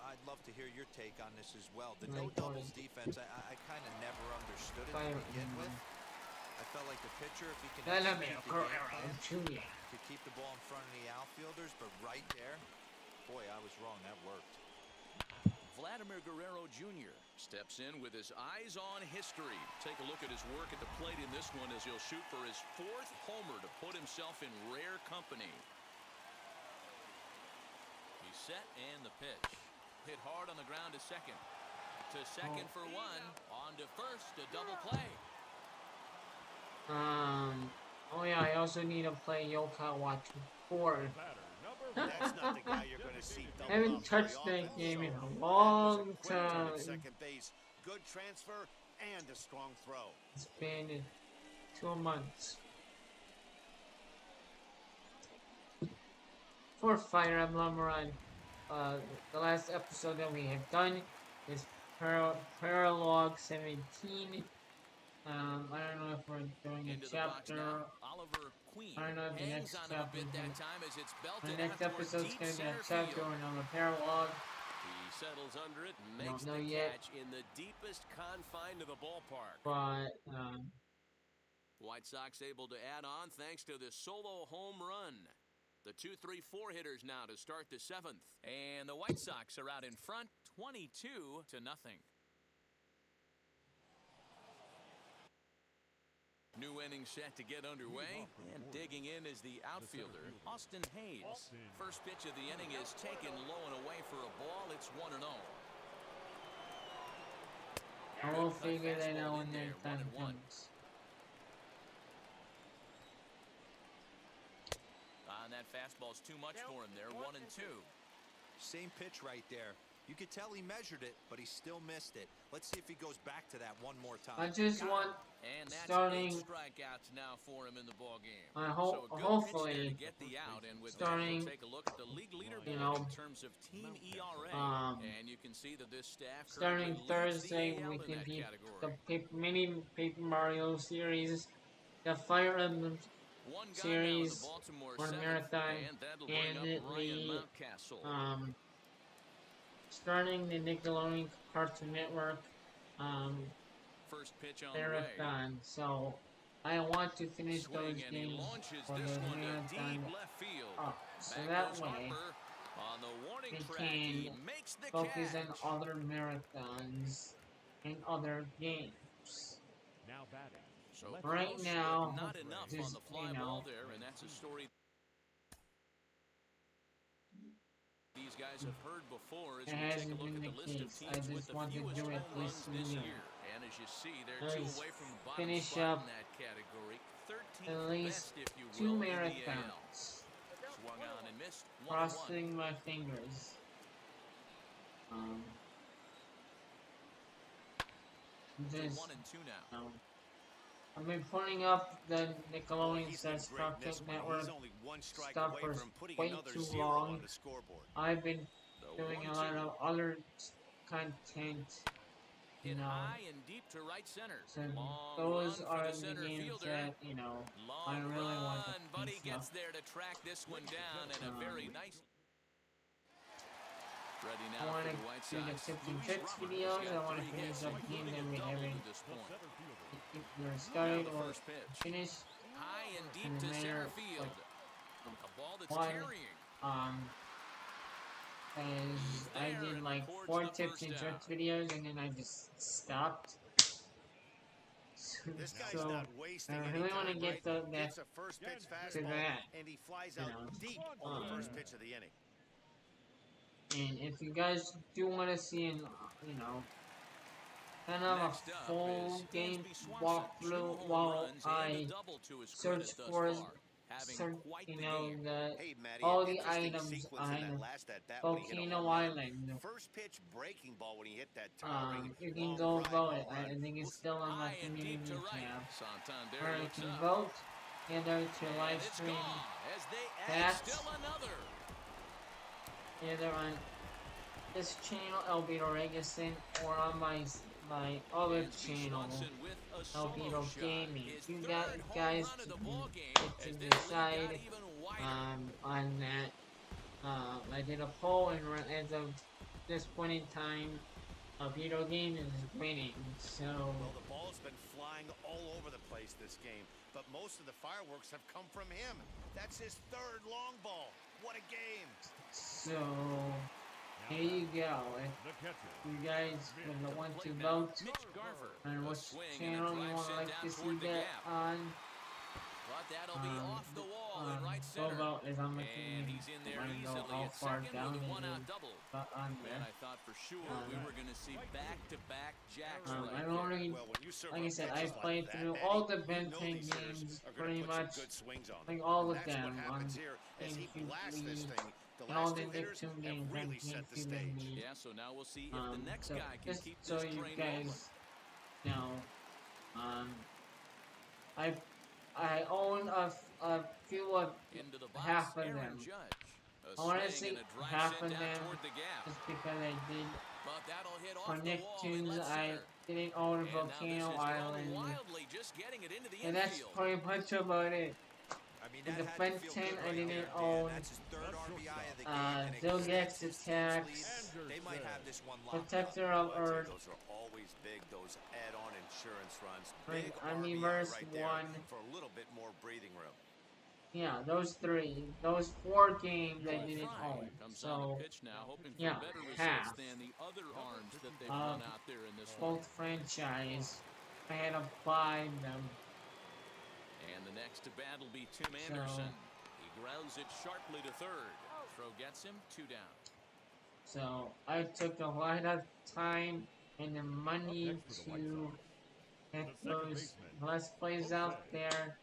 I'd love to hear your take on this as well. The Like, no doubles defense, I kind of never understood it to begin with. I felt like the pitcher, if he can execute the game plan, to keep the ball in front of the outfielders, but right there, boy, I was wrong. That worked. Vladimir Guerrero Jr. steps in with his eyes on history. Take a look at his work at the plate in this one as he'll shoot for his 4th homer to put himself in rare company. He's set and the pitch. Hit hard on the ground to second. To second for 1. On to first, a double play. Oh yeah, I also need to play Yokai Watch 4. That's not the guy you're going to see I haven't touched that game in a long time. Second base, good transfer and a strong throw. It's been 2 months. For Fire Emblem Run, the last episode that we have done is Paralog 17. I don't know if we're doing a chapter. Oliver Queen I don't know if the hangs next on chapter. a bit that time as it's The belted next out toward episode's deep gonna be a center chapter field. or another Paralog. He settles under it and I makes don't the know yet. catch in the deepest confine of the ballpark. But White Sox able to add on thanks to this solo home run. The 2-3-4 hitters now to start the 7th. And the White Sox are out in front 22-0. New inning set to get underway, and digging in is the outfielder, Austin Hayes. First pitch of the inning is taken low and away for a ball. It's 1-0. I will figure that out when their time comes. And that fastball's too much for him there, 1-2. Same pitch right there. You could tell he measured it, but he still missed it. Let's see if he goes back to that one more time. I just want And that's starting 8 strikeouts now for him in the ball game. so a good hopefully pitch there to get the out, and with starting that, we'll take a look at the league leaderboard in terms of team ERA. And you can see that this staff starting Thursday we can keep the mini Paper Mario series, the Fire Emblem series for Marathon, and the starting the Nickelodeon Cartoon Network first pitch on Marathon. So I want to finish those games for the Marathon up, so that way we can focus on other marathons and other games. Now batting. So right now, not enough just, on the fly ball there, and that's a story these guys have heard before as we take a look at the list of teams with the fewest home runs this year. And as you see, they're 2 away from the bottom spot in that category. 13th at least best, if you 2 will, marathons. Swung on and missed. Crossing my fingers. Just 1-2 now. I've been putting up the Nickelodeon Cartoon Network stuff for way too long. I've been doing a lot of other content, you know. High and deep to right center. So those are the games that, you know, I really want to but he finish gets up. there to track this one down and a very nice. Ready I now want for to the White do the Sox. tips and tricks videos. I want to finish up games that we haven't either started or finished. High and deep And to then center they're, field. like, A ball that's one, carrying. And I did like 4 tips and tricks videos, and then I just stopped. This guy's So not wasting I any really want to time, get right? that Gets a first pitch to fastball, that, and he flies you out know. deep on the first pitch of the inning. And if you guys do want to see an, you know, kind of Next a up full is game Dansby Swanson, walkthrough 2 home while runs and a I double to his search credit thus for, far, having quite you the know, game. Hey, Matty, all an the interesting items sequence in on that last at-bat when he hit a Volcano home run. Island. First pitch breaking ball when he hit that towering You can long go fly vote ball it. I run. think it's still on my High and community deep to right. tab. Santander Where you looks can up. vote either to And live it's stream gone as they add that, still another. either on this channel, Albedo Regason, or on my other Dansby channel, Swanson with a solo Albedo shot. Gaming. His You third got home guys run of the to ball game get as to this lead got decide even wider. on that. I did a poll, and as of this point in time, Albedo Gaming is winning. So Well, the ball's been flying all over the place this game, but most of the fireworks have come from him. That's his third long ball. What a game. so here you go. If The catcher. you guys want to Plate now, vote Mitch Garver. on A which swing and a channel you drive want sent like down to see toward the that gap. on, But that'll be off the wall in right go center. vote is on my And community. he's in there I don't know easily how at far second down with a it one-out is, double. but on Man, there. I thought for sure we were going to see back-to-back jacks I right don't there. really, Well, when you serve like I up said, pitches I've played like through that, all the Matty, Ben you know 10 these hitters games are gonna pretty put some much, good swings on like them. all of That's them what on happens here as he GameCube blasts this League. thing The and all last the two next hitters two have games really against set the stage. MLB. Yeah, so now we'll see if the next So guy can just keep so this you train rolling. guys know, I I own a few of Into the box, half of Aaron them. Judge. A I want to swing say and a drive half sent of down them toward the gap. just because I did But that'll hit for off the wall in Nicktoons. left I center. didn't own And now this Volcano is thrown Island, wildly, just getting it into the and that's infield. pretty much about it. I mean, With that the had to feel Fenton, good I right didn't there, Dan. own That's his third RBI of the game and Zilgex extends his team's lead. Attacks, They might have this one locked up. Protector of Well, Earth, those are always big, those add-on insurance runs. Right, Big Omniverse RBI right there 1. for a little bit more breathing room. Yeah, those 4 games I didn't own. Comes on So, the pitch now, hoping for yeah, better results half than the other arms that they've of run out there in this one. both franchise. I had to buy them. And the next to bat will be Tim Anderson. He grounds it sharply to third. Throw gets him 2 down. So I took a lot of time and the money to get those less plays out there,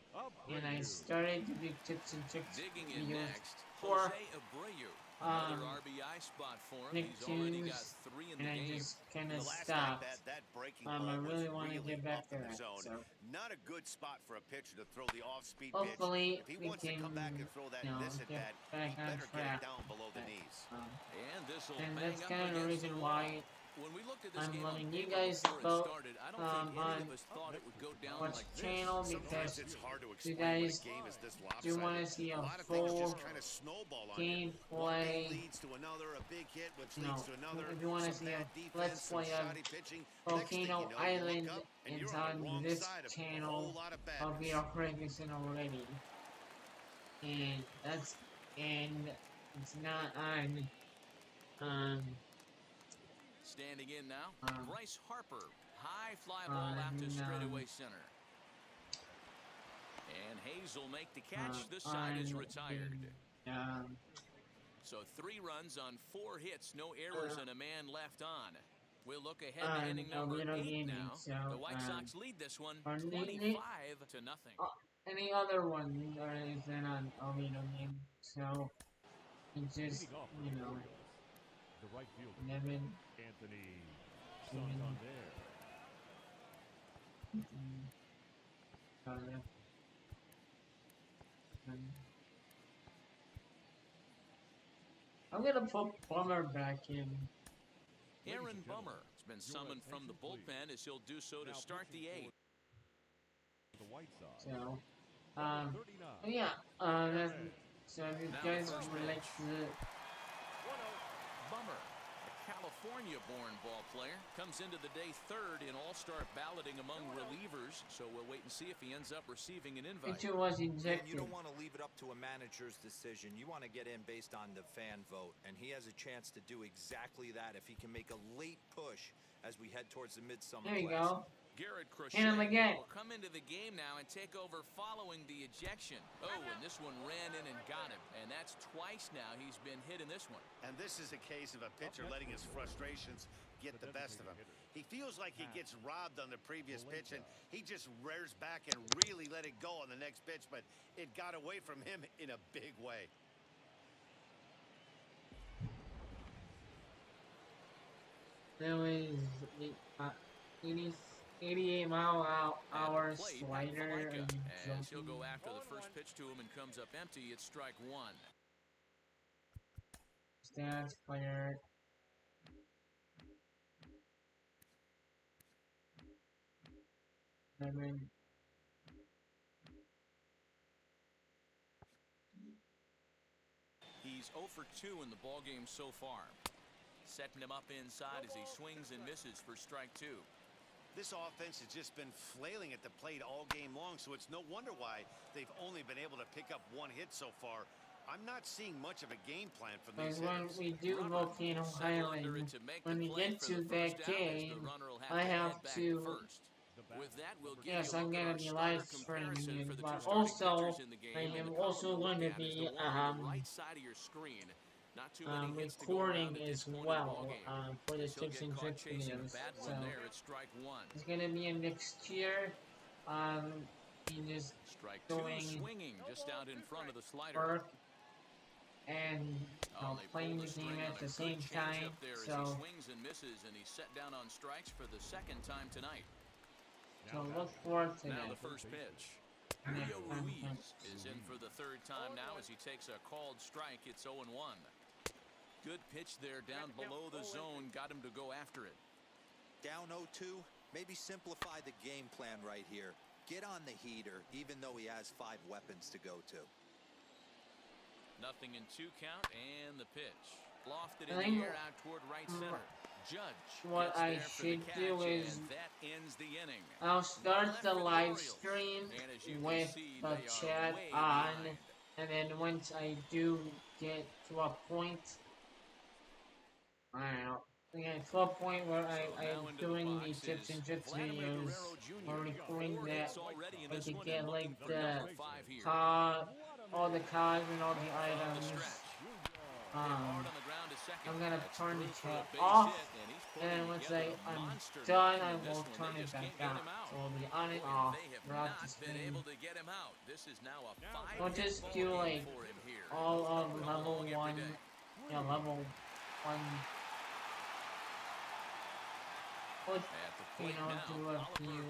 and I started to do tips and tricks Digging in videos next, for Jose Abreu. Another RBI spot for him. He's already got 3 in the and I game. just kind of The last stopped. that breaking I ball really was want to get back up to in the that. zone. So Not a good spot for a pitcher to throw the off-speed hopefully pitch. If he we wants to can, come back and throw that this at get bat, back he on better get track. it down below the knees. And this will And bang that's up kind of the against reason the why wall. When we looked at this I'm game letting on you paper guys before it vote started, I don't think any on of us thought it would go down which like this. channel, Sometimes because it's hard to you explain guys when a game is this do lopsided. want to see a lot of things full just kind of snowball on you. One gameplay. thing leads to another, a big hit, which leads to another. If you want to some see a bad defense, let's some play of shoddy pitching. Next thing you Volcano know, you Island, look up and it's you're on the on wrong this side of a channel whole lot of of the badness. Ferguson already, and it's not on Standing in now, Um, Bryce Harper. High fly ball out to straightaway center. And Hayes will make the catch. This side is retired. So 3 runs on 4 hits, no errors, and a man left on. We'll look ahead to inning number 8 now. The White Sox lead this one 25 to nothing. Any other one is in on Alito game, so it's just, you know, The right fielder, Nevin, Anthony Santander. I'm gonna put Plummer back in. Aaron Bummer has been summoned from the bullpen as he'll do so to start the 8th. The White Sox. So, 39. yeah, so if you Now guys the first would like pitch. to, Bummer, a California-born ball player, comes into the day 3rd in all-star balloting among relievers, so we'll wait and see if he ends up receiving an invite. picture was And injected. you don't want to leave it up to a manager's decision. You want to get in based on the fan vote, and he has a chance to do exactly that if he can make a late push as we head towards the midsummer There you class. go. Garrett Crochet And him again. will come into the game now and take over following the ejection. Oh, and this one ran in and got him. And that's twice now he's been hit in this one. And this is a case of a pitcher letting his frustrations get the best of him. He feels like he gets robbed on the previous pitch, and he just rears back and really let it go on the next pitch, but it got away from him in a big way. There was 88 mile hour Plate, slider Valleca, and as he'll go after the first pitch to him and comes up empty. It's strike 1. stats player. He's 0 for 2 in the ballgame so far. Setting him up inside as he swings and misses for strike 2. This offense has just been flailing at the plate all game long, so it's no wonder why they've only been able to pick up 1 hit so far. I'm not seeing much of a game plan from these When hitters. we do Volcano Island, when we get to that game, I have to. With that, we'll give Yes, you a I'm look at gonna our be starter live streaming comparison it, for the but two starting also pitchers in the game. I And am the also column going to look at is be the one on the right side of your screen. Not too many hits to go recording around at this as point in the well ballgame. for the He'll tips get and caught tricks chasing a videos. bad So one there at strike 1. it's gonna be in next year. He just Strike 2 doing swinging just out in front of the slider. work and They pull playing the the game string on at a the good same time. changeup there as he So, swings and misses, and he's set down on strikes for the second time tonight. look forward to Now that the first pitch. next Julio time. Ruiz is in for the third time now as he takes a called strike. It's 0-1. Good pitch there down below the zone. Got him to go after it. Down 0-2, maybe simplify the game plan right here. Get on the heater, even though he has 5 weapons to go to. 0-2 count, and the pitch. Lofted I in the think air out toward right center. Judge what gets I there for the should catch, do is and that ends the inning. I'll start Left the for the live Orioles. stream And as you can with see, the they are chat way on, behind. and then once I do get to a point, I don't know, to a point where I'm doing the tips and tricks videos or recording that, like to get like all the cards and all the items. I'm gonna turn the chat off, and then once I'm done, I will turn it back on. So it'll be on and off throughout the stream. I'll just do like all of level 1, level 1. Do a few,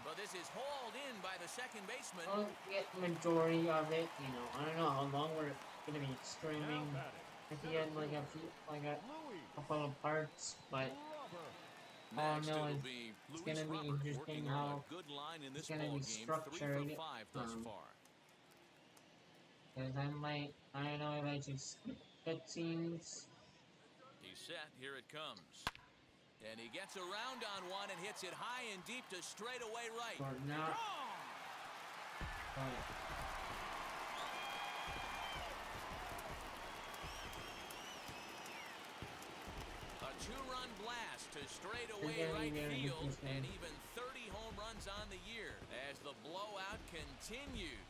But this is hauled in by the second baseman. I'll get majority of it, I don't know how long we're gonna be streaming at the end, like a couple of parts, but all I know is it's gonna be interesting how it's gonna be structured, because I don't know if I just cutscenes. He's set, here it comes. And he gets around on one and hits it high and deep to straightaway right. Or not. A 2-run blast to straightaway right field, and even 30 home runs on the year as the blowout continues.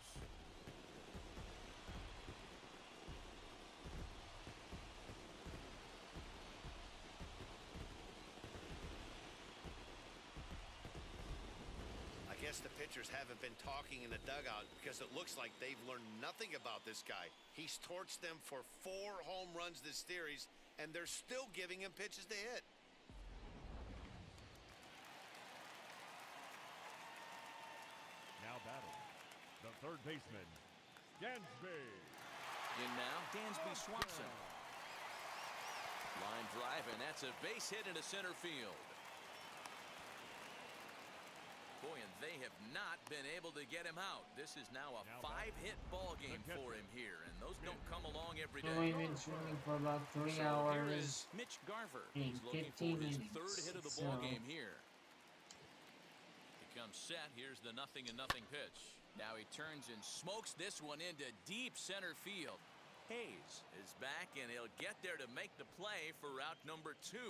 I guess the pitchers haven't been talking in the dugout because it looks like they've learned nothing about this guy. He's torched them for 4 home runs this series, and they're still giving him pitches to hit. Now batting, the third baseman, Dansby. In now, Dansby Swanson. Line drive, and that's a base hit into center field. Boy, and they have not been able to get him out. This is now a 5-hit ball game for him here, and those don't come along every day. We've been streaming for about 3 hours. Here is Mitch Garver. He's looking for his third hit of the ball game here. He comes set. Here's the 0-0 pitch. Now he turns and smokes this one into deep center field. Hayes is back, and he'll get there to make the play for route number 2.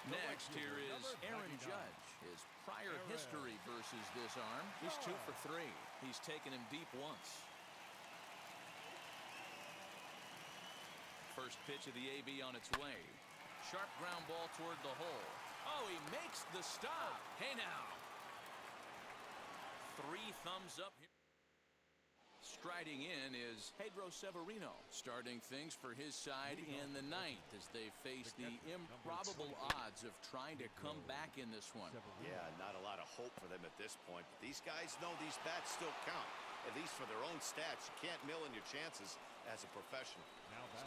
Next, here is Aaron Judge. His prior history versus this arm, he's 2 for 3. He's taken him deep once. First pitch of the AB on its way. Sharp ground ball toward the hole. Oh, he makes the stop. Hey now. 3 thumbs up here. Striding in is Pedro Severino, starting things for his side in the 9th as they face the improbable odds of trying to come back in this one. Yeah, not a lot of hope for them at this point. But these guys know these bats still count, at least for their own stats. You can't mill in your chances as a professional.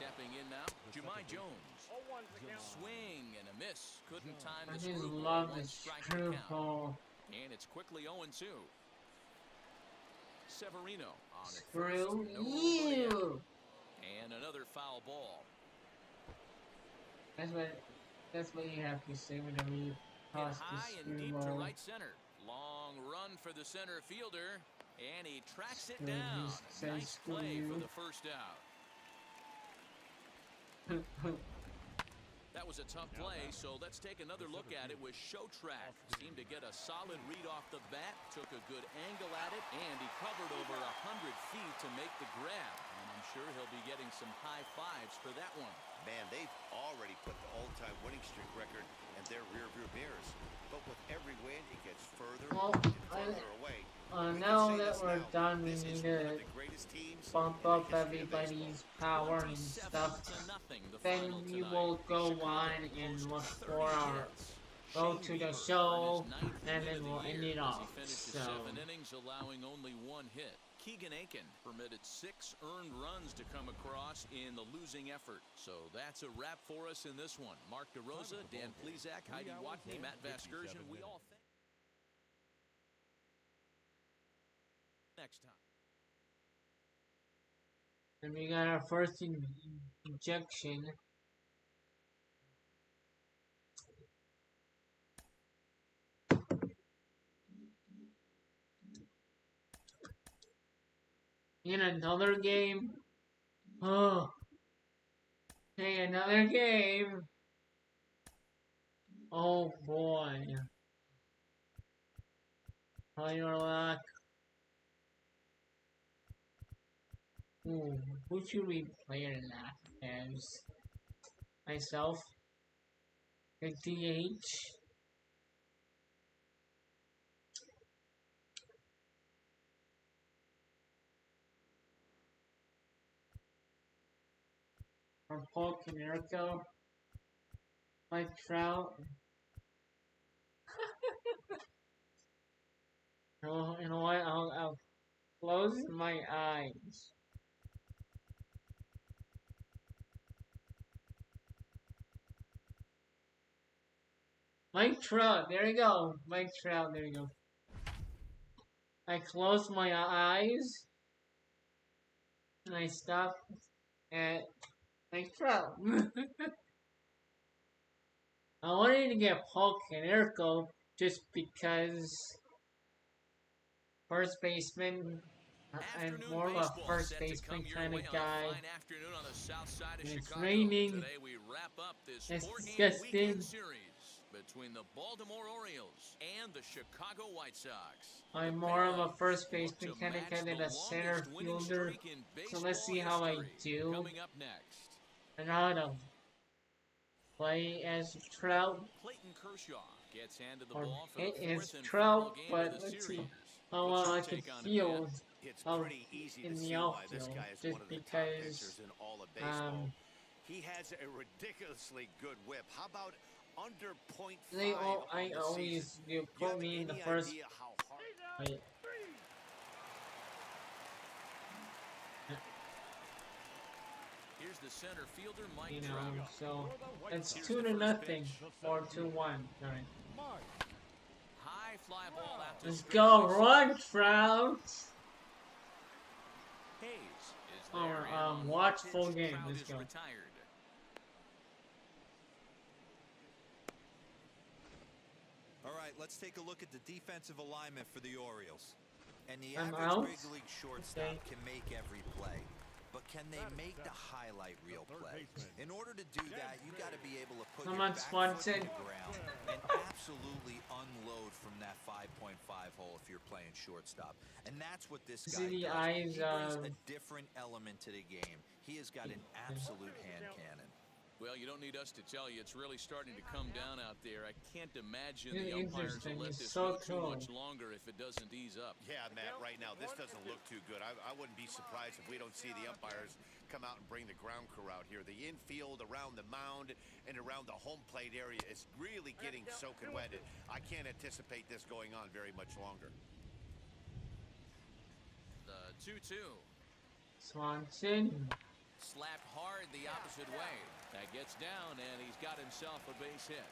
Stepping in now, Jumai Jones. Swing and a miss. Couldn't time the I just screwball. love the 1 strike to count. screwball. And it's quickly 0-2. Severino on it Screw first. Nobody you! out. And another foul ball. That's what you have to say whenever you Hit toss high the and deep to screwball. right center. Long run for the center fielder, and he tracks it Screw down. you, says Nice screw play you. for the first out. That was a tough play, so let's take another look at it with Showtrack. Seemed to get a solid read off the bat, took a good angle at it, and he covered over 100 feet to make the grab. And I'm sure he'll be getting some high fives for that one. Man, they've already put the all-time winning streak record in their rearview mirrors. But with every win, it gets further and further away. Now that we're done, we need to bump up everybody's power and stuff. Then we will go on and look for our go to the show, and then we'll end it off. So, 7 innings, allowing only 1 hit. Keegan Aiken permitted 6 earned runs to come across in the losing effort. So that's a wrap for us in this one. Mark DeRosa, Dan Plesac, Heidi Watney, Matt Vasgersian. We all thank next time. and we got our first injection. In another game. Oh. Hey, another game. Oh boy. How your luck. Ooh, who should we play in that as? Myself. The DH. Or Paul Konerko. Mike Trout. Oh, you know what? I'll close my eyes. Mike Trout, there you go. Mike Trout, there you go. I close my eyes and I stop at Mike Trout. I wanted to get Paul Konerko just because first baseman. I'm more of a first baseman kind of guy. And it's raining. Today we wrap up this It's 4-game disgusting. weekend series between the Baltimore Orioles and the Chicago White Sox. I'm more of a first baseman kind of guy than a center fielder. So let's see how I do. Coming up next, I know how to play as Trout. Clayton Kershaw gets handed the Or ball for hit the as 4th and Trout, final game but of the let's see series. how What's well your I can take on it, field Matt? It's of pretty easy in to the see why this outfield, guy is just one of the top because pitchers in all of baseball. He has a ridiculously good whip. How about under .5 I on the always season? you You put have me in the any first. idea how hard? Wait, Here's the center fielder, Mike you know, Trout. so it's Here's 2 the to first nothing pitch. or 2-1. All right, High fly ball out to let's straightaway go, center. run, Trout. Hayes is Oh, there, and on watch one full pitch, game. Trout Let's is go. retired. All right, let's take a look at the defensive alignment for the Orioles. And the I'm average out. big league shortstop Okay. can make every play. But can they make the highlight reel play? In order to do that, you got to be able to put Come your on, back foot Swanson. in the ground and absolutely unload from that 5.5 hole if you're playing shortstop. And that's what this guy See the does. eyes He brings of- a different element to the game. He has got an absolute hand cannon. Well, you don't need us to tell you. It's really starting to come down out there. I can't imagine Really the umpires will interesting. let It's this so go too cool. much longer if it doesn't ease up. Yeah, Matt, right now, this doesn't look too good. I wouldn't be surprised if we don't see the umpires come out and bring the ground crew out here. The infield, around the mound, and around the home plate area is really getting soaking wet. I can't anticipate this going on very much longer. The 2-2. Swanson. Slapped hard the opposite way. That gets down, and he's got himself a base hit.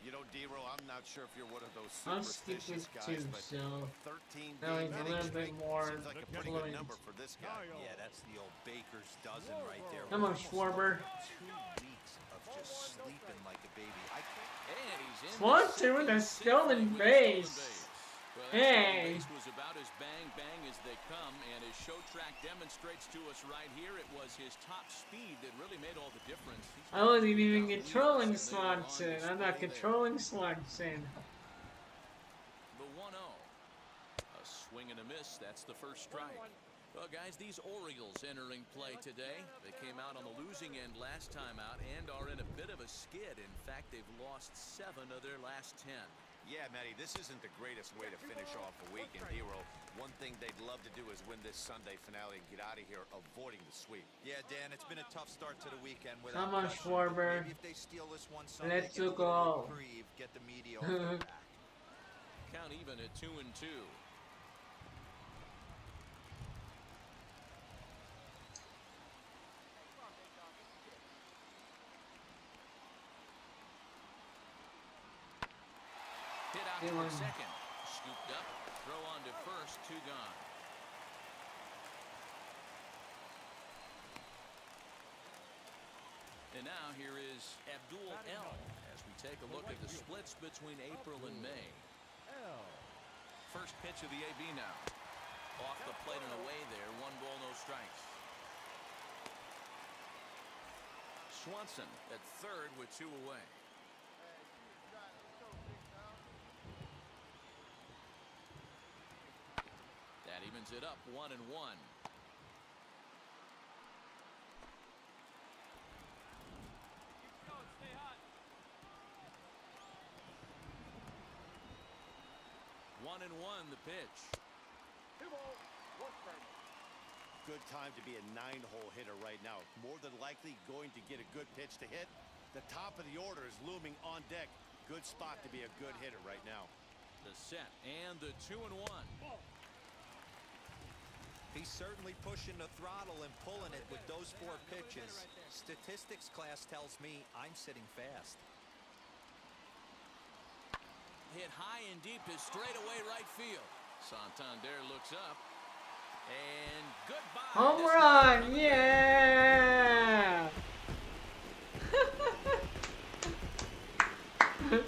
You know, D-Row, I'm not sure if you're one of those I'm stupid superstitious too, guys, but so 13 now game he's a hitting little bit streak more seems like a pretty fluent. good number for this guy. Yeah, that's the old baker's dozen right there. Come on, Almost Schwarber. 2 weeks of just sleeping like a baby. And he's in Swanson with a stolen base. Well, Hey. that stolen base was about as bang as they come, and as Show Track demonstrates to us right here, it was his top speed that really made all the difference. I wasn't even controlling Swanson. I'm not controlling Swanson. The 1-0. A Swing and a miss. That's the first strike. Well, guys, these Orioles entering play today. They came out on the losing end last time out and are in a bit of a skid. In fact, they've lost 7 of their last 10. Yeah, Matty, this isn't the greatest way to finish off a week in Hero. One thing they'd love to do is win this Sunday finale and get out of here avoiding the sweep. Yeah, Dan, it's been a tough start to the weekend. Come on, Schwarber. Maybe if they steal this one Sunday, Let's get a go. little reprieve, get the media off their back. Count even at 2-2. Hit out toward second. Scooped up. Throw on to first. 2 gone. And now here is Abdul L. as we take a look at the splits between April and May. First pitch of the AB now. Off the plate and away there. 1 ball, no strikes. Swanson at third with 2 away. That evens it up 1-1. One and one, the pitch. Good time to be a 9-hole hitter right now. More than likely going to get a good pitch to hit. The top of the order is looming on deck. Good spot to be a good hitter right now. The set and the 2-1. He's certainly pushing the throttle and pulling it with those 4 pitches. Statistics class tells me I'm sitting fast. Hit high and deep to straightaway right field. Santander looks up. And goodbye. Home run! Yeah! A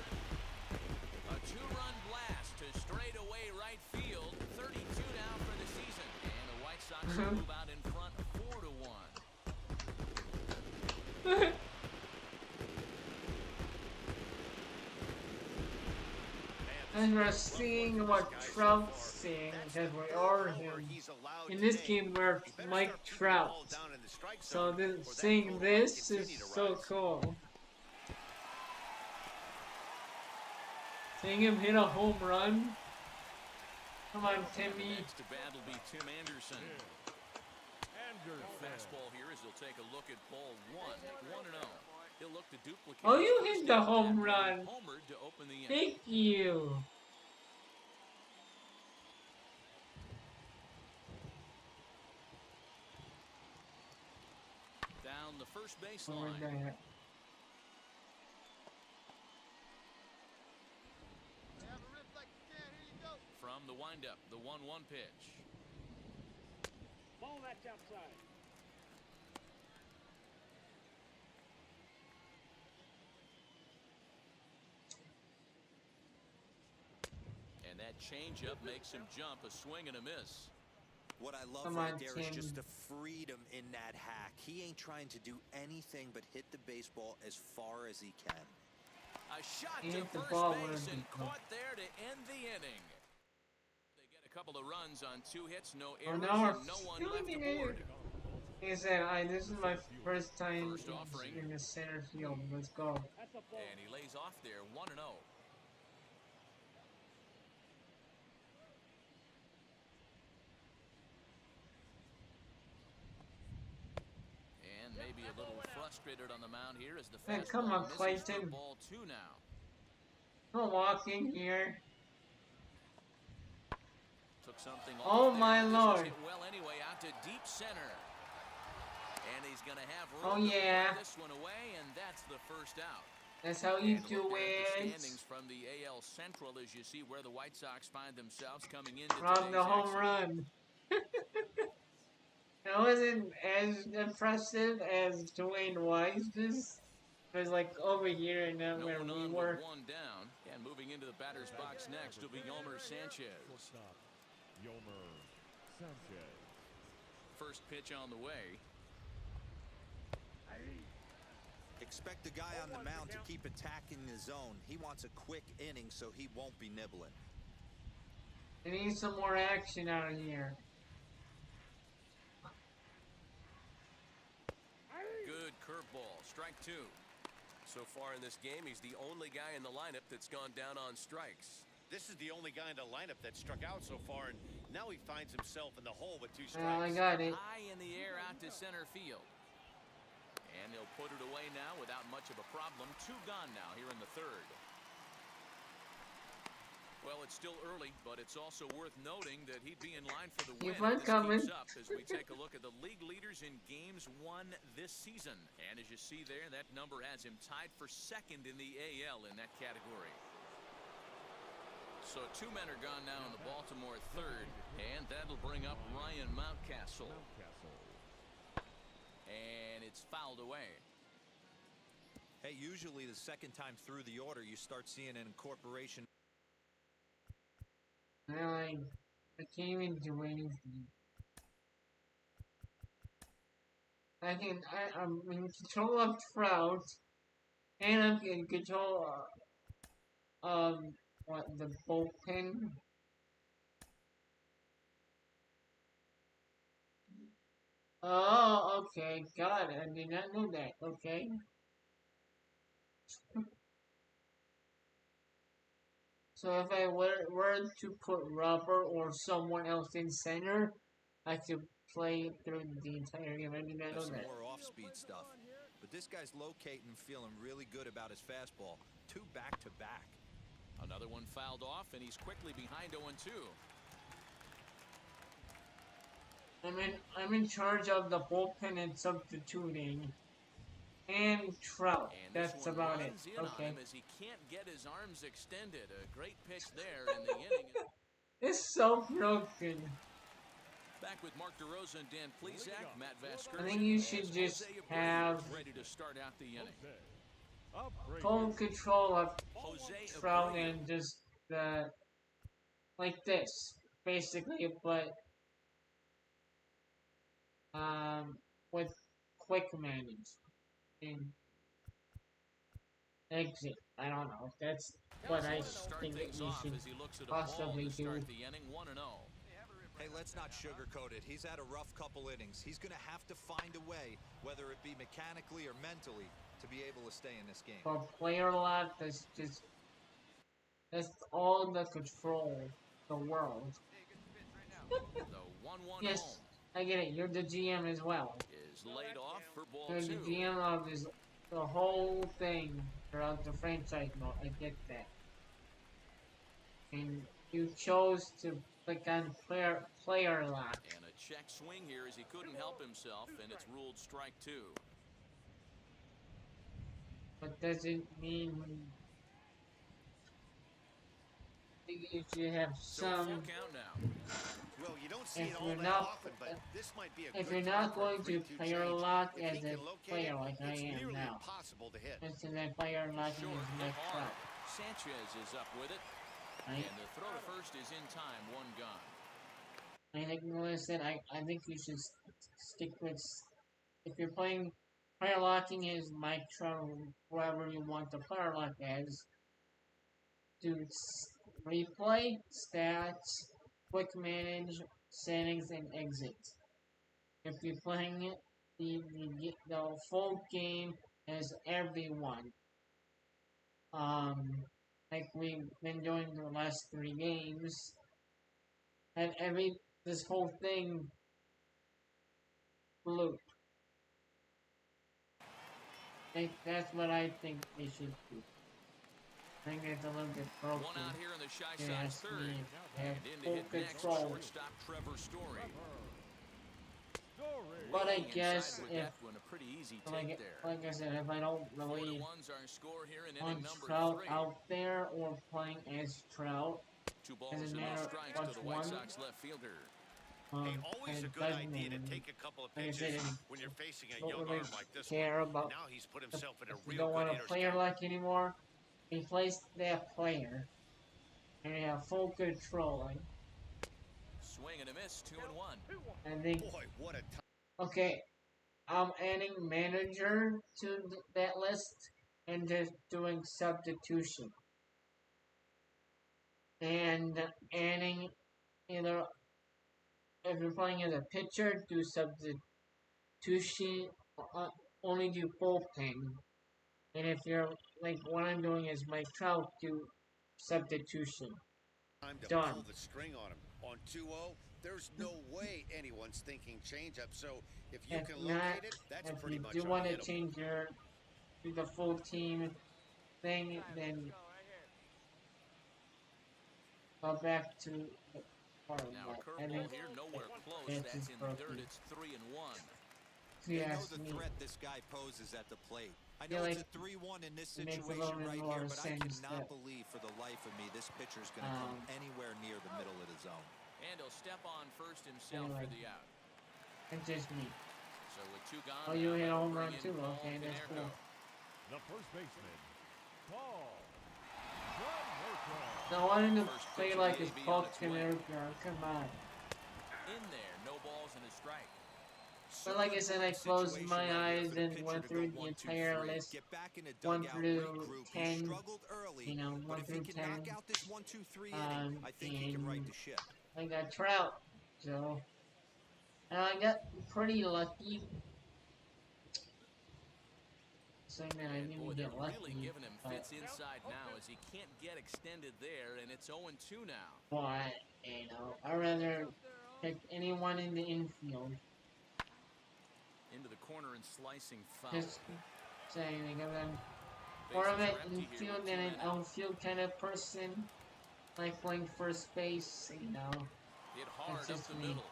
2-run blast to straightaway right field. 32 down for the season. And the White Sox move out in front 4-1. And we're seeing what Trout's seeing, because we are him. In this game, we're Mike Trout. So seeing this is so cool. Seeing him hit a home run. Come on, Timmy. Next to bat will be Tim Anderson. Fastball here as he'll take a look at ball 1-0. He'll look to duplicate. Oh, you hit the home run. Homered to open the inning. Thank you. Down the first baseline. From the windup, the 1-1 pitch. Ball that's outside. And that changeup makes him jump, a swing and a miss. What I love right there is just the freedom in that hack. He ain't trying to do anything but hit the baseball as far as he can. A shot to first base and caught there to end the inning. They get a couple of runs on 2 hits, no errors, and no one left aboard. He said, this is my first time in the center field. Let's go. And he lays off there, 1-0. And maybe a little frustrated on the mound here as the fastball come on, misses Clayton. for ball 2 now. Don't walk in here. Took something Oh off my there. lord. This is hit well anyway, out to deep center. And he's going to have Oh, room to yeah. put this one away, and that's the first out. That's how you And do look at the it. standings from the AL Central as you see where the White Sox find themselves coming into From the today's home action. run. That wasn't as impressive as Dwayne Wise's. It was like over here and not No where one we on were. with 1 down. And moving into the batter's box next will be Yomer Sanchez. Shortstop, Yomer Sanchez. First pitch on the way. Expect the guy on the mound to keep attacking the zone. He wants a quick inning so he won't be nibbling. I need some more action out here. Good curveball, strike two. So far in this game, he's the only guy in the lineup that's gone down on strikes. This is the only guy in the lineup that struck out so far, and now he finds himself in the hole with 2 I strikes. got it. High in the air out to center field. And he'll put it away now without much of a problem. 2 gone now here in the third. Well, it's still early, but it's also worth noting that he'd be in line for the win Keep on if this coming. keeps up as we take a look at the league leaders in games won this season. And as you see there, that number has him tied for second in the AL in that category. So 2 men are gone now in the Baltimore third, and that'll bring up Ryan Mountcastle. And it's fouled away. Hey, usually the second time through the order, you start seeing an incorporation. I can't even do anything. I'm in control of Trout, and I'm in control of the bullpen. Oh, okay, got it. I did not know that. Okay. So if I were to put Rubber or someone else in center, I could play through the entire game. I did not know Some that. more off-speed stuff. But this guy's locating, feeling really good about his fastball. 2 back-to-back. Another one fouled off, and he's quickly behind 0-2. I'm in charge of the bullpen and substituting. And Trout. And That's about it. in Okay. on him as he can't get his arms extended. A great pitch there in the inning. It's so broken. Back with Mark DeRosa and Dan Plesac, Matt Vasquez. I think you should just have ready to start out the inning. full control of Jose Trout Abreu. and just like this, basically, but with quick manage and exit. I don't know. That's what I Start think that things you off should as he looks at a ball possibly to do. start the inning 1-0. Hey, let's not sugarcoat it. He's had a rough couple innings. He's going to have to find a way, whether it be mechanically or mentally, to be able to stay in this game. For player lock, that's all the control the world. The 1-1 Yes, home I get it. You're the GM as well. is laid off for ball You're the 2. GM of the whole thing throughout the franchise mode. I get that. And you chose to click on player lock. And a check swing here as he couldn't help himself, and it's ruled strike 2. But does it mean you should have So full some? count now. Well, you don't see If it all you're that not, often, but this might be a if good you're time not for a going to 3-2 player change. lock If as he a can locate player it, like I it's am nearly now, impossible to hit. instead of player locking Short, is hit next hard. up. Sanchez is up with it. Right? And the throw to first is in time, 1 gone. I think Melissa, I think you should stick with, if you're playing player locking is Mike Trout, whoever you want the player lock as, do replay, stats, quick manage, settings, and exit. If you're playing it, the full game as everyone. Like we've been doing the last 3 games, and this whole thing loop. That's what I think they should do. I think it's a little bit broken. One out here in the Shy Yeah, Sox third. have And in to full hit next, control. shortstop Trevor Story. But I Weighing guess inside with if, that one, a pretty easy take there. like I said, if I don't really 4-1's our score here in want inning number Trout 3. out there or playing as Trout, 2 balls doesn't and no matter strikes to which the White one. Sox left fielder. Hey, always it a good doesn't idea to really- take a couple of like I said, pitches I when you're facing a don't young really arm like this care one. about Now he's put if himself in a you real don't good want a hitter's player count. like anymore, replace that player and you have full control. Swing and a miss, 2-1. I think Boy, what a okay, I'm adding manager to that list and just doing substitution. And adding either if you're playing as a pitcher, do substitution, only do bullpen. And if you're like what I'm doing is my Trout, do substitution. Time to Done. pull the string on him. On 2-0, there's no way anyone's thinking changeup. So if you can locate it, that's pretty much If you want to unhittable. change the full team thing, then go back to the part of Now a that. curveball here, nowhere close. That's in third. It's 3-1. They know the threat this guy poses at the plate. I know it's a 3-1 in this situation right here, but I cannot believe for the life of me this pitcher's going to come anywhere near the middle of the zone. And he'll step on first himself for the out. It's just me. So with two gone, Oh, you hit a home run bring in too. Paul Okay, that's Konerko. cool. The first baseman, Paul Konerko. Now, I didn't First play pitch like may it's be Paul on its way. Konerko. Come on. In there, no balls and a strike. But like I said, I closed my eyes and went through the entire list. Get back in a 1 dugout, through regroup. He 10. struggled early, You know, but 1 if he through can 10. knock out this 1-2-3 inning, I think he can right the ship. I got Trout, so and I got pretty lucky. So man, I And didn't boy, get they're lucky. really giving him but, fits inside now as he can't get extended there, and it's 0-2 now. but you know, I'd rather pick anyone in the infield. Into the corner and slicing foul. Just saying, because I'm Bases more of an are empty here infield with than 2 an men out. outfield kind of person. Like playing first base, you know. Hit hard That's up just the me. middle.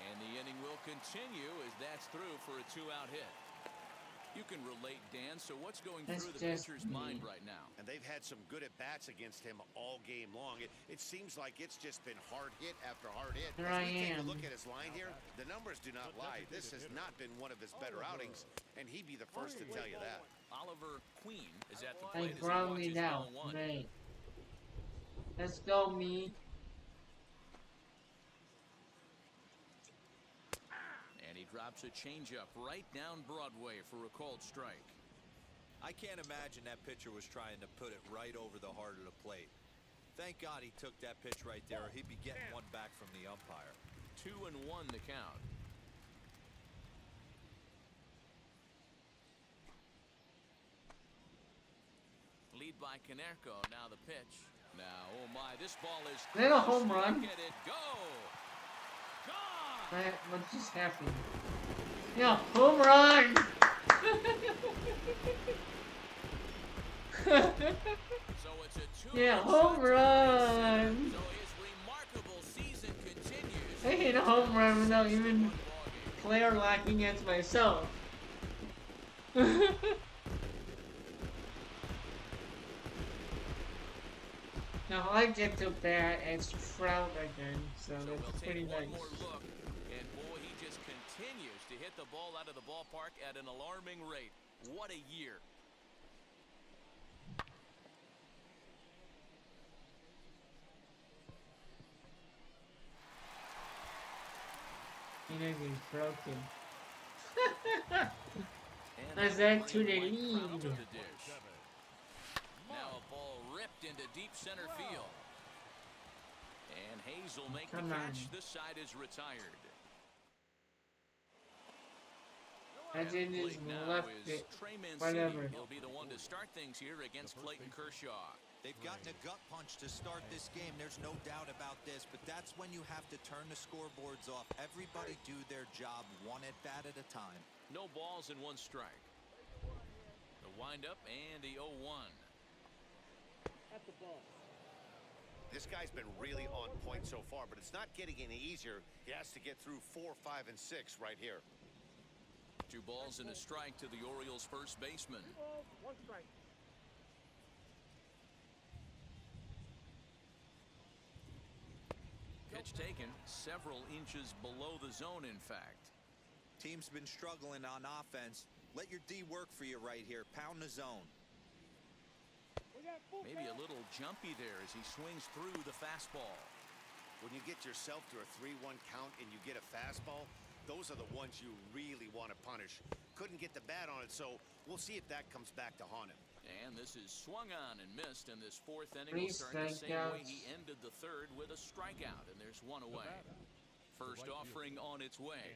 And the inning will continue as that's through for a 2-out hit. You can relate, Dan, so what's going That's through the just pitcher's me. mind right now? And they've had some good at-bats against him all game long. It seems like it's just been hard hit after hard hit. Here As I we take a am. look at his line here, the numbers do not lie. This has not been one of his better outings, and he'd be the first to tell you that. Oliver Queen is at the I plate as he grounded watches out. 1-1. Great. Let's go, me. And he drops a changeup right down Broadway for a called strike. I can't imagine that pitcher was trying to put it right over the heart of the plate. Thank God he took that pitch right there, or he'd be getting one back from the umpire. 2-1 the count. Lead by Konerko. Now the pitch. Now, oh my, this ball is Is that a close. home run? Look at it go. Gone. What just happened? Yeah, home run! So it's a 2-run Yeah, shot home to run! So his remarkable season continues. I hit a home run without even One ball game. player lacking against myself. Now I get to bat as Trout again, so So we'll that's pretty take one nice. more look, and boy, he just continues to hit the ball out of the ballpark at an alarming rate. What a year. You know he's broken. And That's that that to the green white lead. crowd to the dish. Now a ball ripped into deep center field. And Hayes will make Come the on. catch. This side is retired. I did just Plate now left is it. Trey Mancini. Whatever. He'll be the one to start things here against Clayton Kershaw. They've gotten a gut punch to start this game. There's no doubt about this, but that's when you have to turn the scoreboards off. Everybody do their job one at bat at a time. No balls and one strike. The windup and the 0-1. This guy's been really on point so far, but it's not getting any easier. He has to get through 4, 5, and 6 right here. 2 balls and a strike to the Orioles' first baseman. Pitch taken several inches below the zone, in fact. Team's been struggling on offense. Let your D work for you right here. Pound the zone. Maybe a little jumpy there as he swings through the fastball. When you get yourself to a 3-1 count and you get a fastball, those are the ones you really want to punish. Couldn't get the bat on it, so we'll see if that comes back to haunt him. And this is swung on and missed, and this fourth inning Three will start the same way strikeouts. he ended the third with a strikeout, and there's one away. First offering on its way.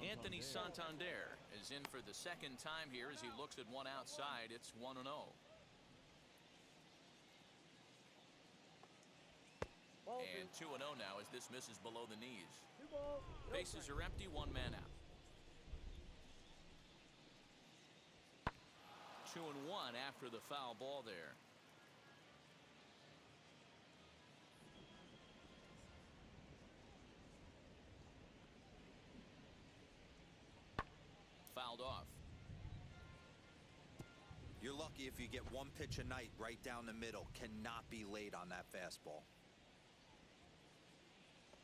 Anthony Santander is in for the second time here as he looks at one outside. It's 1-0. And 2-0 now as this misses below the knees. Bases are empty, one man out. 2-1 after the foul ball there. Fouled off. You're lucky if you get one pitch a night right down the middle. Cannot be late on that fastball.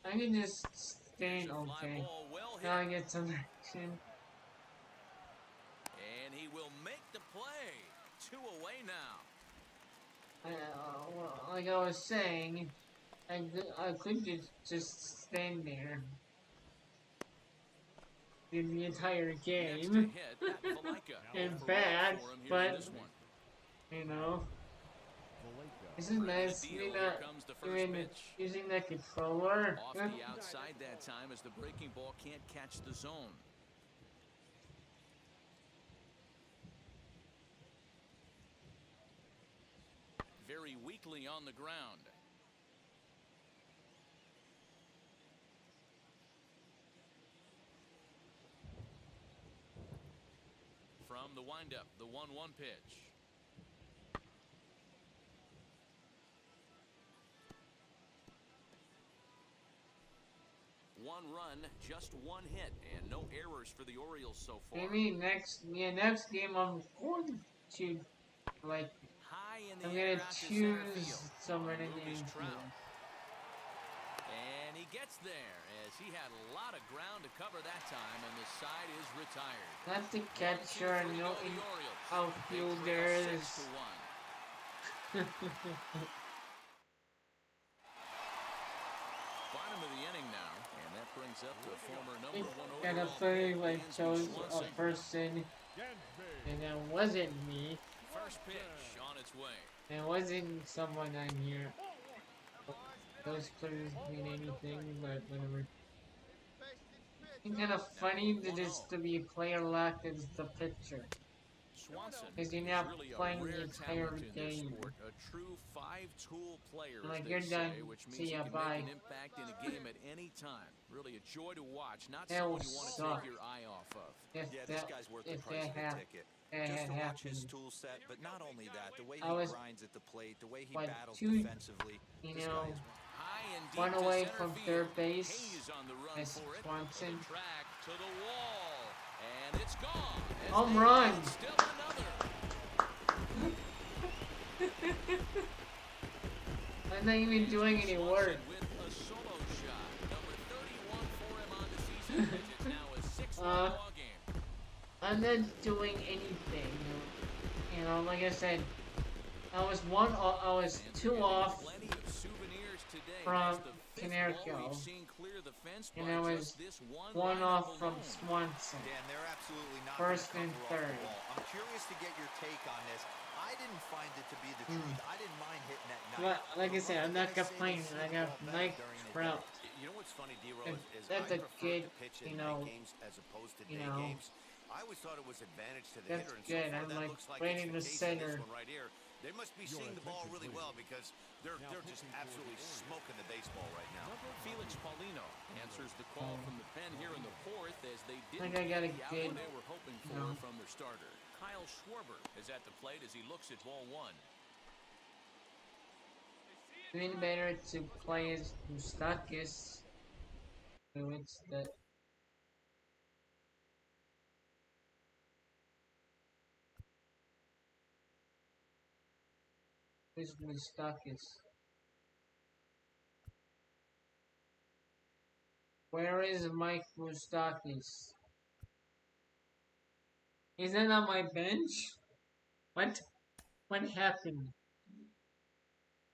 I can just stand okay. Well Now I get some action. And he will make the play. 2 away now. Well, like I was saying, I could just stand there in the entire game. And bad, but you know, isn't nice using that controller. Off the outside that time as the breaking ball can't catch the zone. Very weakly on the ground. From the windup, the 1-1 pitch. One run, just one hit, and no errors for the Orioles so far. Maybe next game I'm going to like. I'm gonna choose someone in the infield. And he gets there as he had a lot of ground to cover that time, and the side is retired. Not the catcher, and no outfielders. Bottom of the inning now, and that brings up the former number 1 And a third like chose a person, and that wasn't me. First pitch on its way. It wasn't someone on here. Those clues mean anything, but whatever. It's kind of funny that it's to be player locked as the pitcher. Because you're not playing the entire game. A true five-tool player, like as you're they done. say, which means See he ya, can bye. make an impact in a game at any time. Really a joy to watch. Not That someone will you want to suck. take your eye off of. This guy's worth the price of the ticket. Just to watch his tool set, but not only that, the way he grinds at the plate, the way he battles defensively. You this know, guy is one away from third base. Hayes on the run That's for it. Swanson. Track to the wall, and it's gone. As Home they run. get still another. I'm not even doing any work. With a solo shot, number 31 for him on the season. It's now a 6-1 ball game. I'm not doing anything. You know, like I said, I was two off Plenty of souvenirs today. from That's the fifth Canario, ball we've seen clear the fence and by I was just this one one lineup off from alone. Swanson. Dan, they're absolutely not First gonna and cover off third. the ball. I'm curious to get your take on this. I didn't find it to be the truth. I didn't mind hitting that night. But like I said, I'm not complaining. I got Mike Trout. You know what's funny, D-Rose, is That's I a prefer good, to pitch you in know, night games as opposed to you day know, games. I always thought it was advantage to the that's hitter, and good. so far I'm that like looks like right it's in the the case in this center. one right here. They must be seeing the ball really well because they're just absolutely smoking the baseball right now. Felix Paulino answers the call from the pen here in the fourth as they didn't I got a get the good, outcome they were hoping for from their starter. Kyle Schwarber is at the plate as he looks at ball one. Doing better to play as Mustakis. So it's the who's Mustakis? Where is Mike Mustakis? Is it on my bench? What? What happened?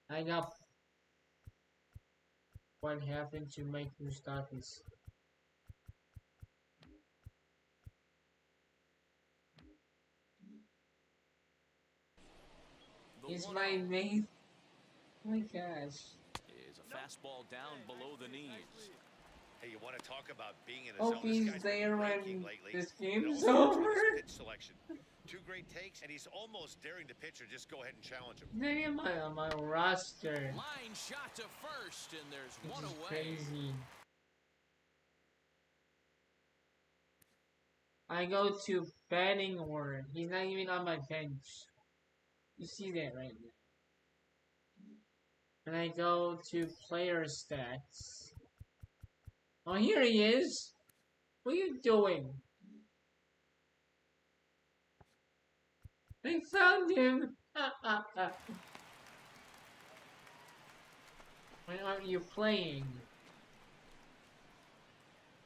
I got. What happened to Mike Mustakis? The He's 1-0 my main. Oh my gosh. is a fastball down below the knees. Hey, you want to talk about being in a Hope zone? This he's guy's there been raking when lately. this It all game's starts over. with his pitch selection. Two great takes, and he's almost daring the pitcher just go ahead and challenge him. They am on my roster. Line shot to first, and there's Which one is away. crazy. I go to batting order. He's not even on my bench. You see that right now. And I go to player stats. Oh, here he is. What are you doing? I found him. Why aren't you playing?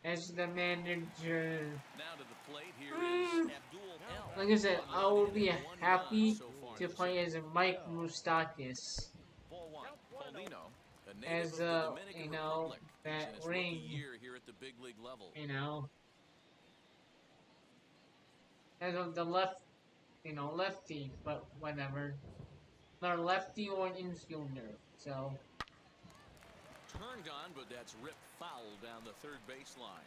As the manager. Now to the plate, here is Abdul El. Like I said, I will be One happy run so far to this play inning. as Mike Moustakis. Ball one. Paulino, a native As of the Dominican you know, Republic. He's that in his ring, rookie year here at the big league level. you know, as of the left, lefty, but whatever. Not a lefty or an infielder, so. Turned on, but that's ripped foul down the third baseline.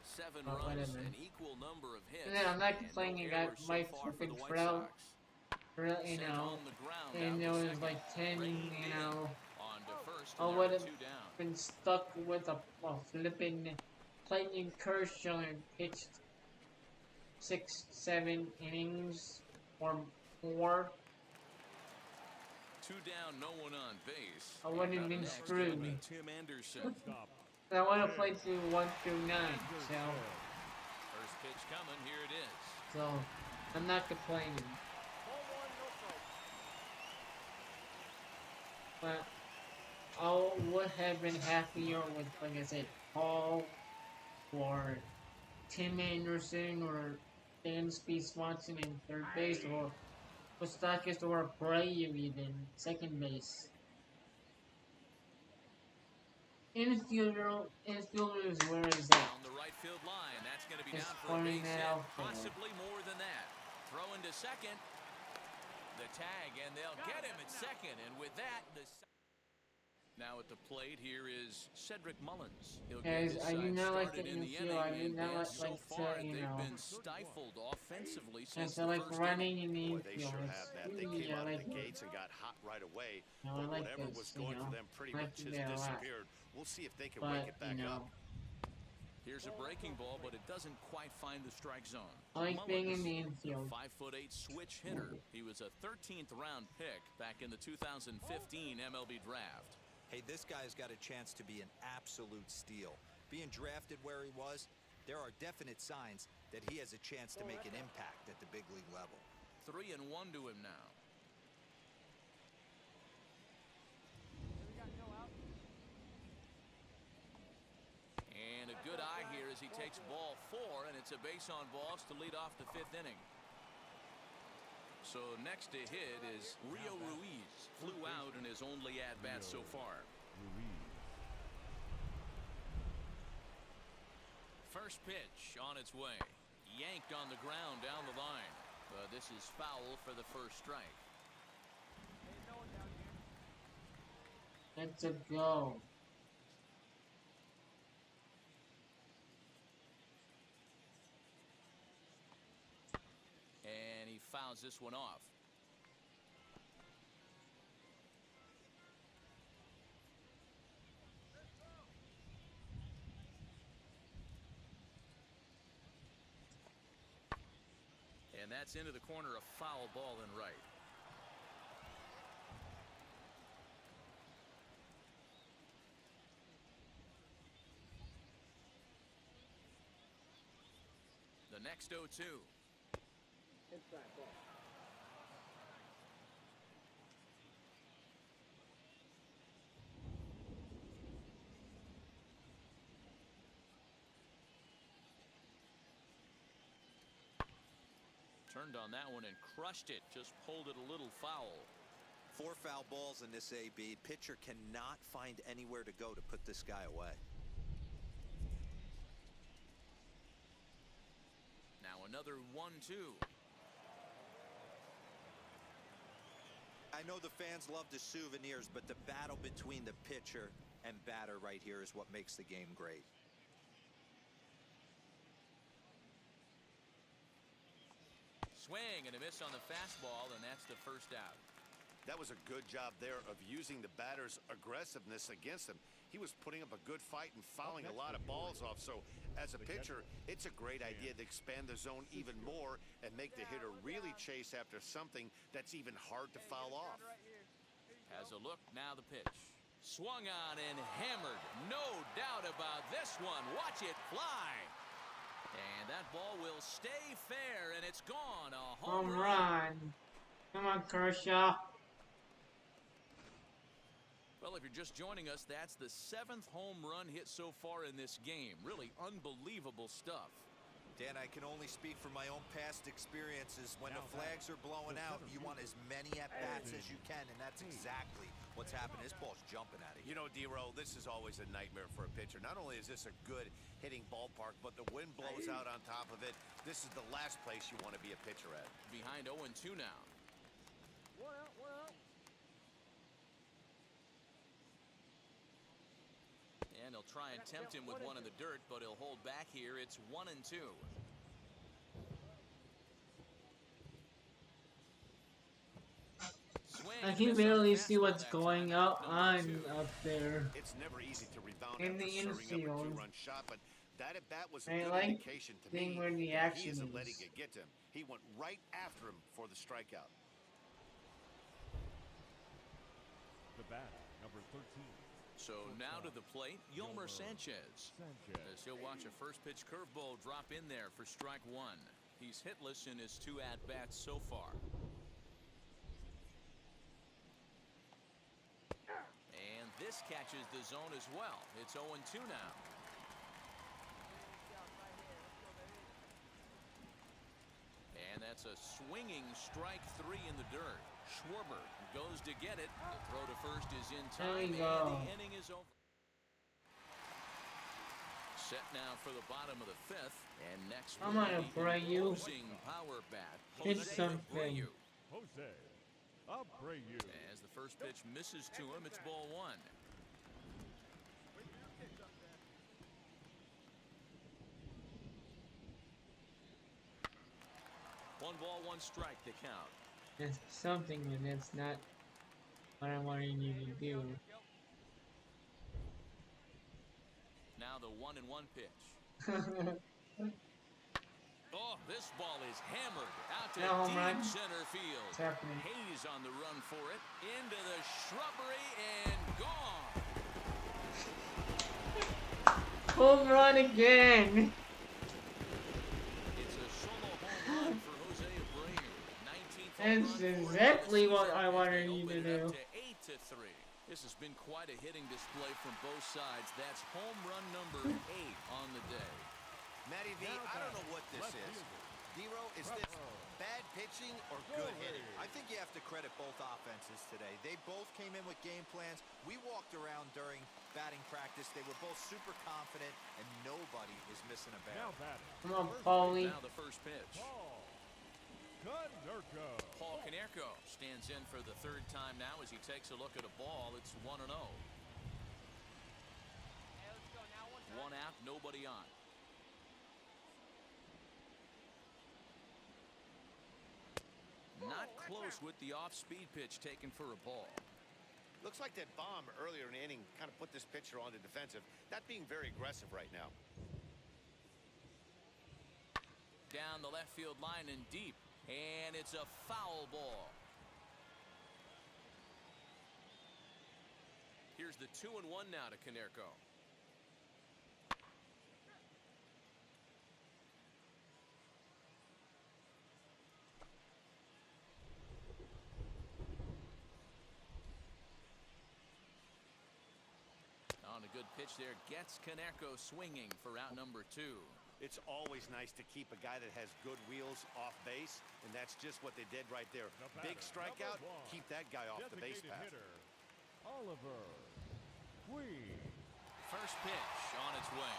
7 But runs, whatever. an equal number of hits. And then I'm not and complaining. no I got errors so Mike far for flipping the White Trout, Sox. you Sent know, on the ground and down there to was second. like 10, Reined you in know. on to first, I and would there are have 2 down. been stuck with a flipping Clayton Kershaw and pitched 6, 7 innings or more. 2 down, no one on base. I wouldn't have Up been next, screwed. it'll be Tim Anderson. Stop. I want to play through 1 through 9, so First pitch coming, here it is. I'm not complaining. But I would have been happier with, like I said, Paul or Tim Anderson or Dansby Swanson in third base or Kostakis or Brave even second base. Infielder is where is that? On the right field line, that's going to be Just down for a pointing base that hit. out there. Possibly more than that. Throw into second. The tag, and they'll get him at second. And with that, now at the plate, here is Cedric Mullins. He'll get Guys, his I do side not like started the in the infield. inning, I do and not Dan, like so to, far you they've know. been stifled offensively Yes, since I the like first running inning. in the Boy, they infield. sure have that. They came Yeah, out I of like the it. gates and got hot right away. No, I But like whatever this, was going for them pretty I like much it has there a lot. disappeared. We'll see if they can But, wake it back up. Here's a breaking ball, but it doesn't quite find the strike zone. I like being in the Mullins, infield. a 5'8" switch hitter. He was a 13th round pick back in the 2015 MLB draft. Hey, this guy's got a chance to be an absolute steal. Being drafted where he was, there are definite signs that he has a chance to make an impact at the big league level. 3-1 to him now. And a good eye here as he takes ball 4, and it's a base on balls to lead off the 5th inning. So next to hit is Rio Ruiz. Flew out in his only at-bat so far. First pitch on its way. Yanked on the ground down the line. But this is foul for the first strike. Let's go. And he fouls this one off. And that's into the corner, a foul ball and right. The next 0-2. Turned on that one and crushed it. Just pulled it a little foul. 4 foul balls in this AB. Pitcher cannot find anywhere to go to put this guy away. Now another 1-2. I know the fans love the souvenirs, but the battle between the pitcher and batter right here is what makes the game great. Swing and a miss on the fastball, and that's the first out. That was a good job there of using the batter's aggressiveness against him. He was putting up a good fight and fouling a lot of balls off. So as a pitcher, it's a great idea to expand the zone even more and make the hitter really chase after something that's even hard to foul off. Has a look, now the pitch. Swung on and hammered. No doubt about this one. Watch it fly. And that ball will stay fair, and it's gone. A home run. Come on, Kershaw. Well, if you're just joining us, that's the 7th home run hit so far in this game. Really unbelievable stuff. Dan, I can only speak from my own past experiences. When the flags are blowing out, you want as many at-bats as you can, and that's exactly what's happening. This ball's jumping at it. You know, D-Row, this is always a nightmare for a pitcher. Not only is this a good hitting ballpark, but the wind blows out on top of it. This is the last place you want to be a pitcher at. Behind 0-2 now. And he'll try and tempt him with one in the dirt, but he'll hold back here. It's 1-2. I can barely see what's going on up there. It's never easy to rebound in the infield. Two-run shot, but that at bat was a I good like indication to me where the that action he isn't is. letting it get to him. He went right after him for the strikeout. The bat, number 13. So now to the plate, Yolmer Sanchez. As he'll watch a first pitch curveball drop in there for strike one. He's hitless in his 2 at-bats so far. And this catches the zone as well. It's 0-2 now. And that's a swinging strike 3 in the dirt. Schwarber goes to get it. The throw to first is in time, and the inning is over. Set now for the bottom of the 5th, and next I'm gonna pray you. Power bat. Hit something. Jose Abreu. As the first pitch misses to him, it's ball 1. One ball, 1 strike to count. It's something, but that's not what I wanted you to do. Now the 1-1 pitch. Oh, this ball is hammered out to No, deep run. center field. What's happening? Hayes on the run for it. Into the shrubbery and gone. Home run again! It's a solo home run for Jose Abreu. 19th home That's run for him. exactly what I wanted you to Open it do. up to 8-3. This has been quite a hitting display from both sides. That's home run number 8 on the day. Matty V, I don't know what this is. D-Row, is this bad pitching or good hitting? I think you have to credit both offenses today. They both came in with game plans. We walked around during batting practice. They were both super confident, and nobody is missing a bat. Now batting. Come on, Paulie. Now the first pitch. Paul Konerko stands in for the 3rd time now as he takes a look at a ball. It's 1-0. 1 out, nobody on. Not close with the off-speed pitch taken for a ball. Looks like that bomb earlier in the inning kind of put this pitcher on the defensive. Not being very aggressive right now. Down the left field line and deep. And it's a foul ball. Here's the 2-1 now to Konerko. On a good pitch there, gets Konerko swinging for out number 2. It's always nice to keep a guy that has good wheels off base, and that's just what they did right there. Big strikeout, keep that guy off the base path. Oliver Queen. First pitch on its way.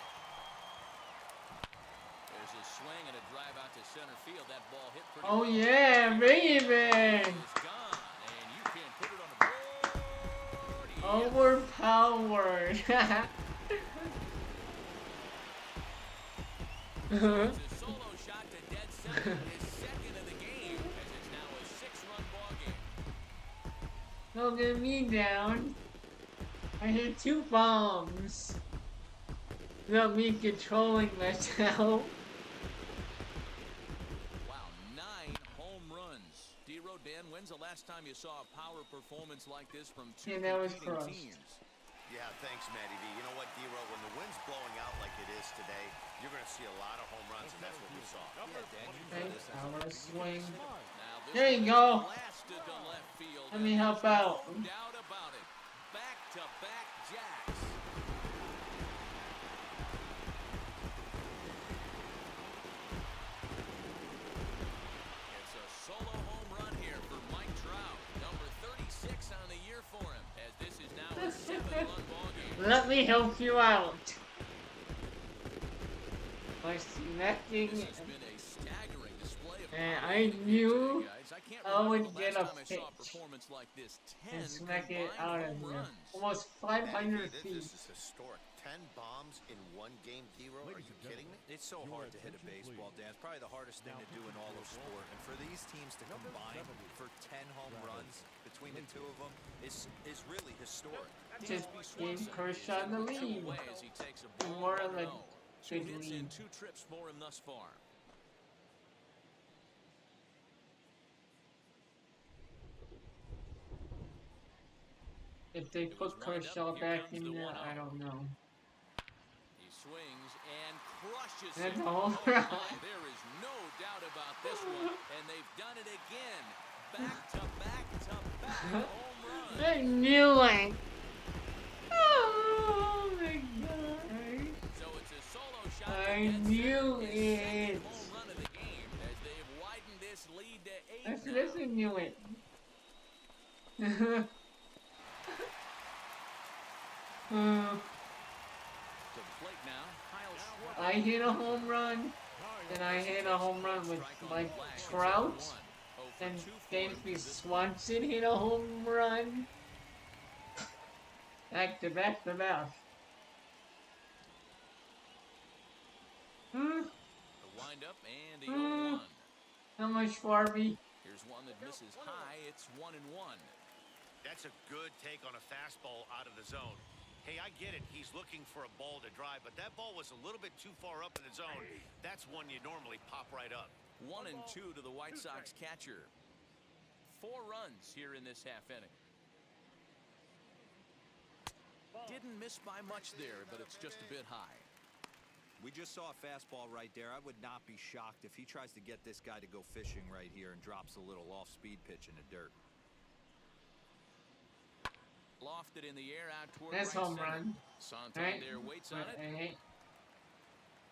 There's a swing and a drive out to center field. That ball hit pretty Oh well. yeah, baby! It's gone, and you can't Overpowered. So it's a solo shot to dead center, his second of the game, as it's now a 6-run ball game. Don't get me down. I hit 2 bombs. Without me controlling myself. Wow, 9 home runs. D-Rodan, when's the last time you saw a power performance like this from two Yeah, that was competing teams? Yeah, thanks, Matty V. You know what, D-Ro, when the wind's blowing out like it is today, you're going to see a lot of home runs, and that's what we saw. Okay, power swing. Now, this There you one go. blasted to left field, Let me and help there's out. no doubt about it. Back-to-back jacks. It's a solo home run here for Mike Trout, number 36 on the year for him, as this is now a 7-run ball game. Let me help you out. By smacking. This has been a staggering display of And power I hitting here knew today, guys. I can't I remember would the get last a time I saw a pitch performance like this. 10 and smack it combined out of home here. runs. Almost Matty 500 V, feet. this is historic. 10 bombs in one game, D-Ro? Are you kidding me? It's so hard to hit a baseball, Dan. It's probably the hardest thing to do in all of sport. And for these teams to combine for 10 home runs between the two of them is really historic. Just gave Kershaw the lead. Away as he takes a ball More of a 1-0. 2 good hits lead. and 2 trips for him thus far. If they put Kershaw back in there, I don't know. He swings and crushes That's it. a home Oh run. my, there is no doubt about this one. And they've done it again. Back to back to back home run. I knew it. Oh my god. So it's a solo shot. I to dead knew center, his second it. home run of the game as they have widened this lead to 8 I now. seriously knew it. To the plate now, Kyle Schwarber. I hit a home run, and I hit a home run with like Trout, and Dansby Swanson hit a home run. Back to back to back. The windup and the 0-1. How much, Farby? Here's one that misses high. It's 1-1. That's a good take on a fastball out of the zone. Hey, I get it. He's looking for a ball to drive, but that ball was a little bit too far up in the zone. That's one you normally pop right up. 1-2 to the White Sox catcher. 4 runs here in this half inning. Didn't miss by much there, but it's just a bit high. We just saw a fastball right there. I would not be shocked if he tries to get this guy to go fishing right here and drops a little off-speed pitch in the dirt. Lofted in the air out toward That's right home center. run. Santander waits on it. Hey.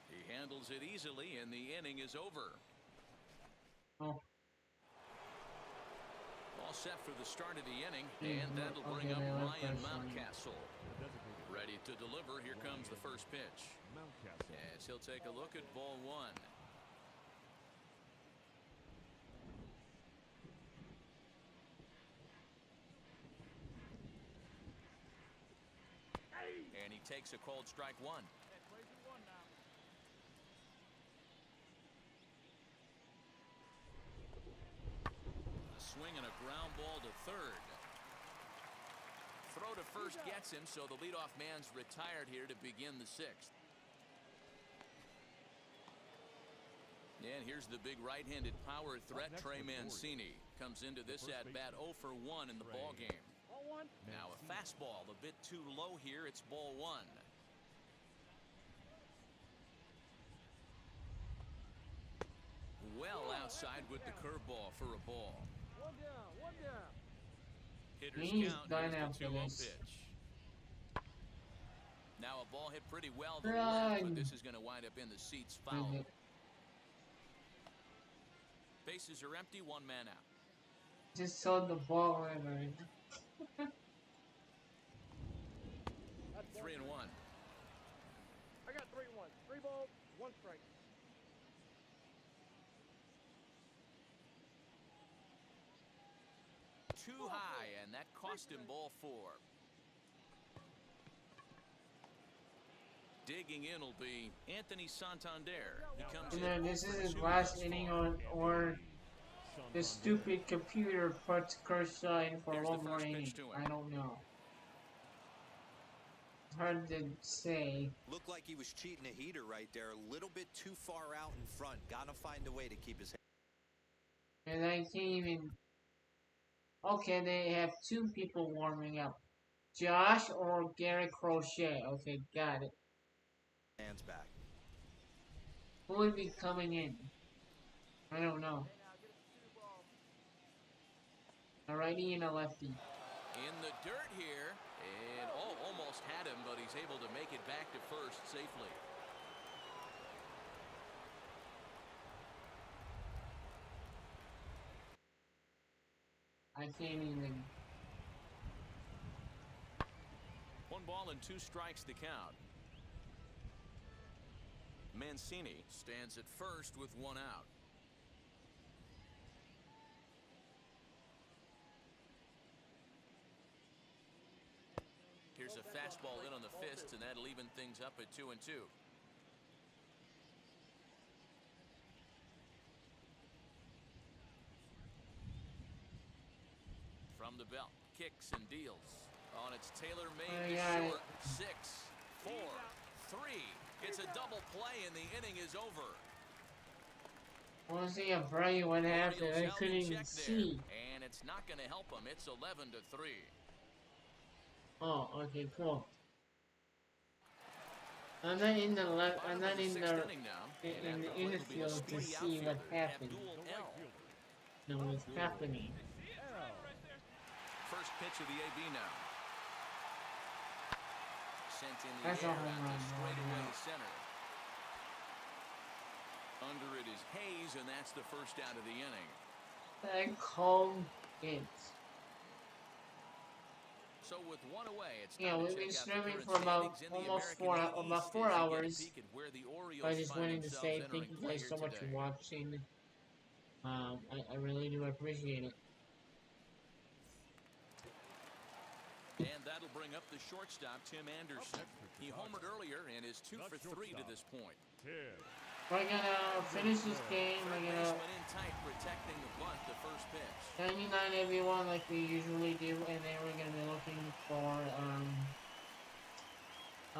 He handles it easily, and the inning is over. Oh. All set for the start of the inning, and that'll bring up Ryan Mountcastle. Ready to deliver. Here comes the first pitch. As he'll take a look at ball 1. And he takes a called strike 1. A swing and a ground ball to third. Throw to first gets him, so the leadoff man's retired here to begin the 6th. And here's the big right-handed power threat, Trey Mancini. Comes into this at-bat 0 for 1 in the ball game. Now a fastball a bit too low here. It's ball 1. Well outside with the curveball for a ball. Hitters He's count. done Here's the after 2-0 this. pitch. Now a ball hit pretty well to the Run. left, but this is going to wind up in the seats foul. Bases are empty, 1 man out. Just saw the ball in right. 3-1. I got 3-1. 3 balls, 1 strike. Too high, and that cost him ball 4. Digging in will be Anthony Santander. He comes And in then this is over his 2 last thus inning far. or the stupid computer puts Kershaw in for Here's one the more first inning. pitch to him. I don't know. It's hard to say. Looked like he was cheating a heater right there. A little bit too far out in front. Gotta find a way to keep his head. And I can't even... Okay, they have two people warming up. Josh or Gary Crochet. Okay, got it. Hands back. Who would be coming in? I don't know. A righty and a lefty. In the dirt here. And, almost had him, but he's able to make it back to first safely. I can't even... 1 ball and 2 strikes to count. Mancini stands at first with 1 out. Here's a fastball in on the fists, and that'll even things up at 2-2. From the belt, kicks and deals. On its tailor-made short. 6, 4, 3. It's a double play, and the inning is over. I want to see a Brian what happened. I couldn't even see. And it's not going to help him. It's 11-3. Oh, okay, cool. I'm not in the left. I'm not in the infield to see what happened. No, what's happening. First pitch of the AB now. Sent in the That's a air home out to run. straightaway center. Under it is Hayes, and that's the first out of the inning. And calm it. So with 1 away, it's Yeah, time we've to been check out the streaming current for about standings in the almost American League about East 4 as we get a hours. peek at where the Orioles I just find wanted to themselves say entering thank you play guys here so much for today. watching. I really do appreciate it. And that'll bring up the shortstop, Tim Anderson. He homered earlier and is 2 for 3 to this point. We're gonna finish this game. We're gonna Baseman in tight, protecting the bunt, the first pitch. 99 everyone like we usually do, and then we're gonna be looking for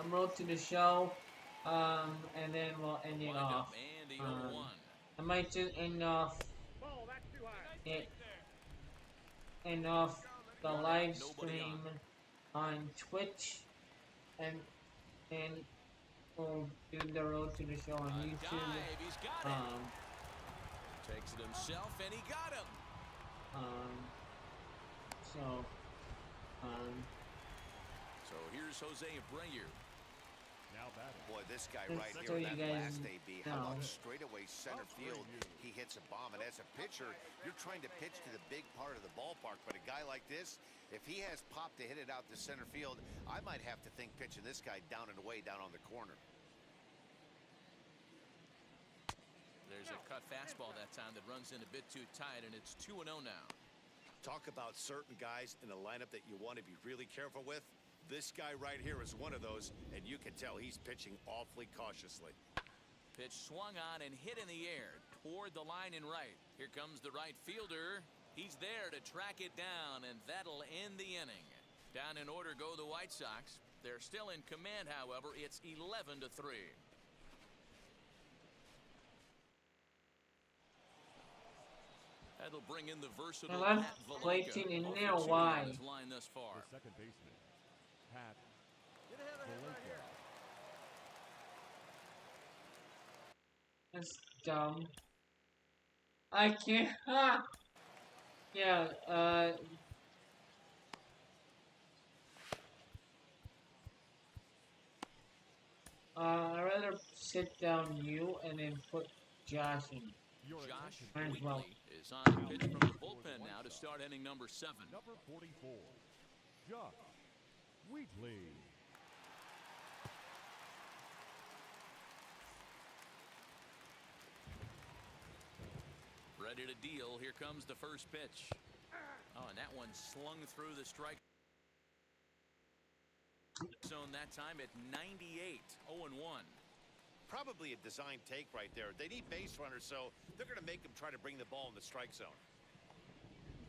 road to the show, and then we'll end it off. I might just end off the live stream on Twitch, and we'll do the road to the show on YouTube. He's got it. Takes it himself, and he got him. So here's Jose Abreu. Now batting. Boy, this guy Just right so here, you that guys last AB, how about straightaway center field, he hits a bomb. And as a pitcher, you're trying to pitch to the big part of the ballpark. But a guy like this, if he has pop to hit it out to center field, I might have to think pitching this guy down and away down on the corner. There's a cut fastball that time that runs in a bit too tight, and it's 2-0 now. Talk about certain guys in the lineup that you want to be really careful with. This guy right here is one of those, and you can tell he's pitching awfully cautiously. Pitch swung on and hit in the air toward the line and right. Here comes the right fielder. He's there to track it down, and that'll end the inning. Down in order go the White Sox. They're still in command, however. It's 11-3. That'll bring in the versatile I'm Pat Vallejo. waiting in there. Over 2 Why? on his line thus far. The second baseman, Pat Get ahead of him right here. That's dumb. I can't. Ha! Yeah. I'd rather sit down you and then put Josh in. Josh Might as well. Wheatley is on the pitch from the bullpen now to start inning number 7. number 44, Josh Wheatley. Ready to deal. Here comes the first pitch. Oh, and that one slung through the strike. Zone that time at 98, 0-1. Probably a design take right there. They need base runners, so they're going to make them try to bring the ball in the strike zone.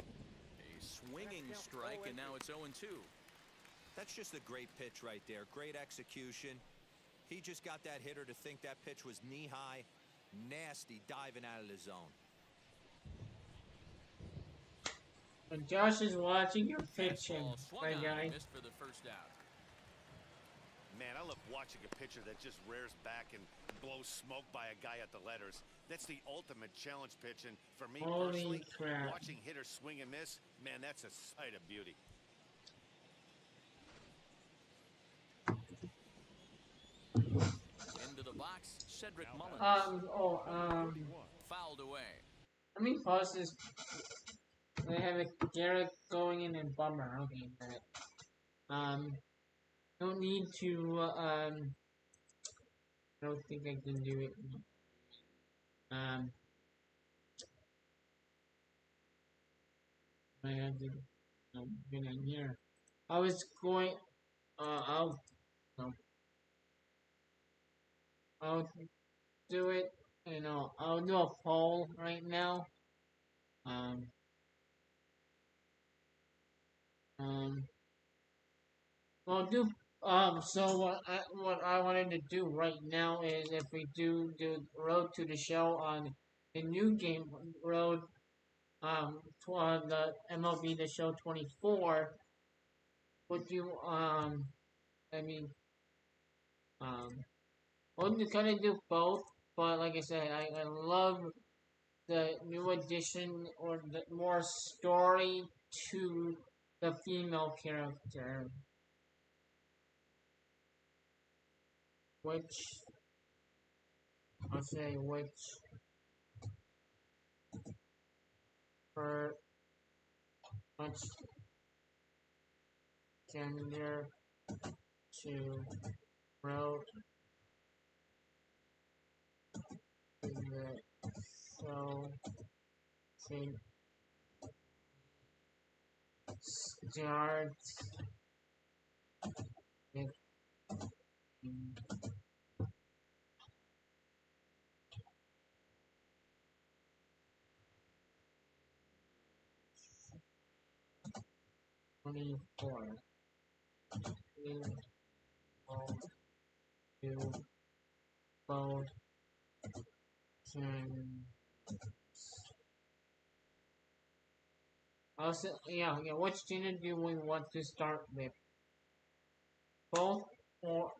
A swinging strike, and now it's 0-2. That's just a great pitch right there. Great execution. He just got that hitter to think that pitch was knee-high. Nasty diving out of the zone. And Josh is watching your pitching, my guy. Missed for the first out. Man, I love watching a pitcher that just rears back and blows smoke by a guy at the letters. That's the ultimate challenge pitch, and for me personally, watching hitters swing and miss, man, that's a sight of beauty. Into the box, Cedric Mullins. Fouled away. I mean, pause this. They have a Garrett going in and Bummer. Okay, but don't need to. I don't think I can do it. I have to. Get in here. I was going. I'll do it. You know, I'll do a poll right now. Well, do so what I wanted to do right now is if we do Road to the Show on the new game Road the MLB the Show 24, would you I mean we'll kind of do both, but like I said, I love the new addition or the more story to the female character. Which I'll say which for much gender to wrote in the show to start with 24. We will do both can also yeah, which gender do we want to start with? Both or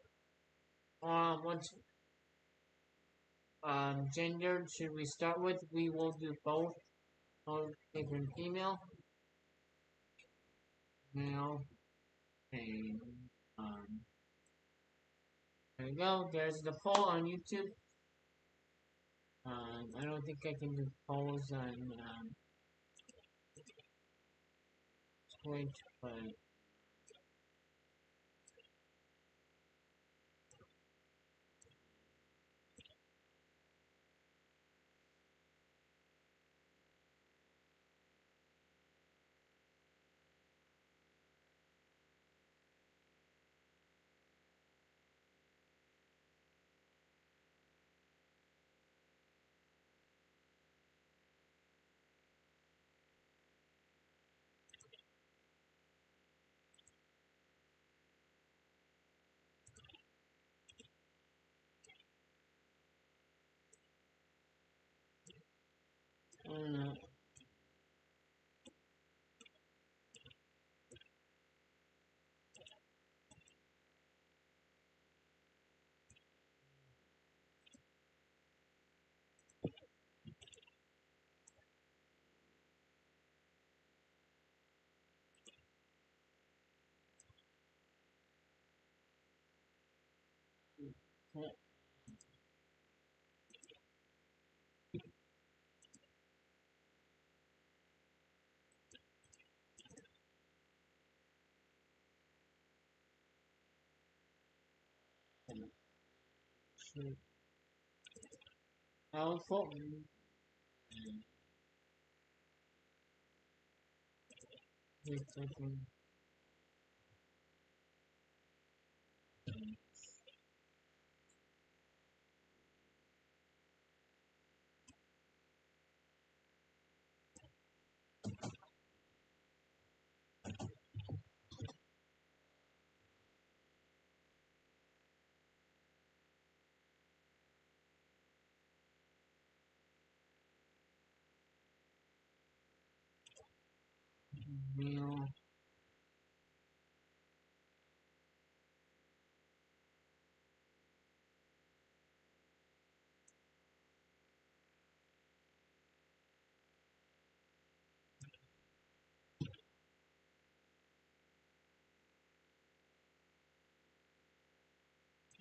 what gender should we start with? We will do both. Both different female. Male and there you go. There's the poll on YouTube. I don't think I can do polls on Twitch, but uh, I'll vote. Wait a second. Male.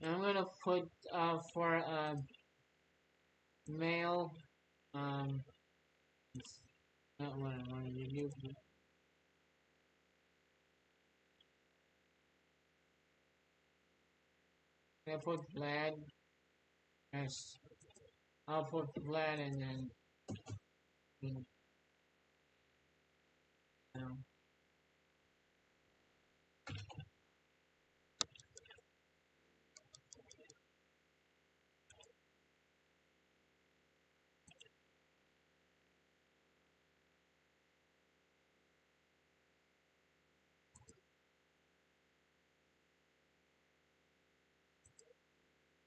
I'm gonna put for male. It's not what I wanted to do. I put Vlad. Yes, I'll put Vlad and then. You know,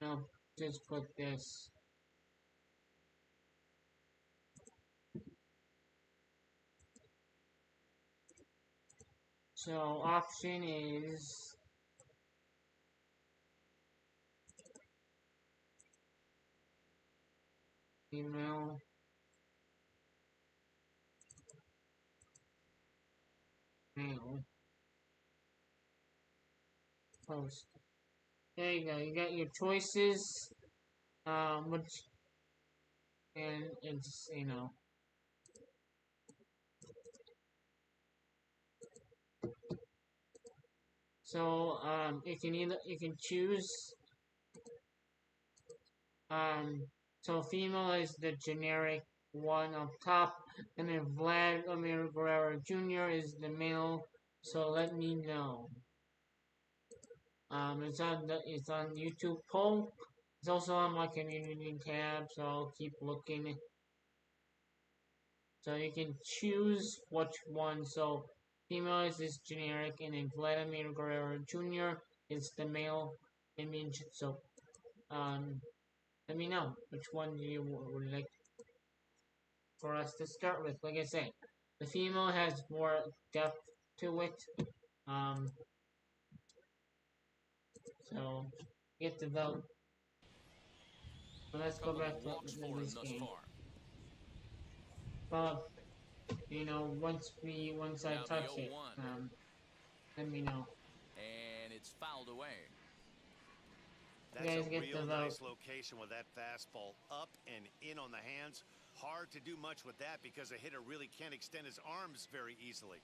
I'll just put this. So option is female, male, post. There you go. You got your choices. Which and it's So you can choose so female is the generic one up top, and then Vladimir Guerrero Jr. is the male. So let me know. It's on YouTube poll. It's also on my community tab, so I'll keep looking. So you can choose which one. So female is this generic, and then Vladimir Guerrero Jr. is the male image. So let me know which one you would like for us to start with. Like I said, the female has more depth to it. So get the vote. So let's go back to this game. But once I touch it, let me know. And it's fouled away. That's a real nice location with that fastball up and in on the hands. Hard to do much with that because a hitter really can't extend his arms very easily.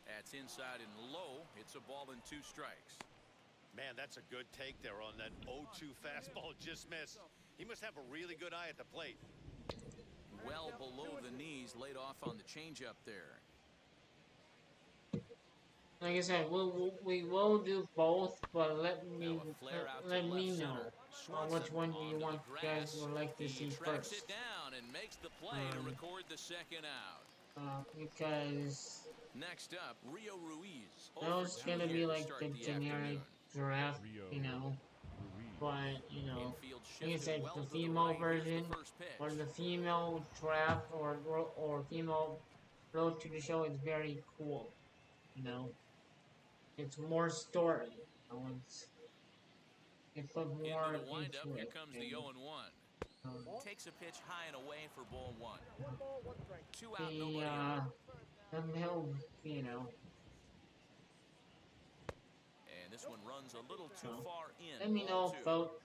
That's inside and low. It's a ball and 2 strikes. Man, that's a good take there on that 0-2 fastball just missed. He must have a really good eye at the plate. Well below the knees, laid off on the changeup there. Like I said, we will do both, but let me know which one do you want guys would like to see Tracks first. it down and makes the play to record the second out. Because next up, Rio Ruiz. that was gonna be like the generic draft, but like I said, the female version or the female draft or female road to the show is very cool. It's more story. It put more into the windup. into Here it. comes the 0-1. Takes a pitch high and away for ball 1. 2 out, nobody out. And this one runs a little too far in. Let me know, folks,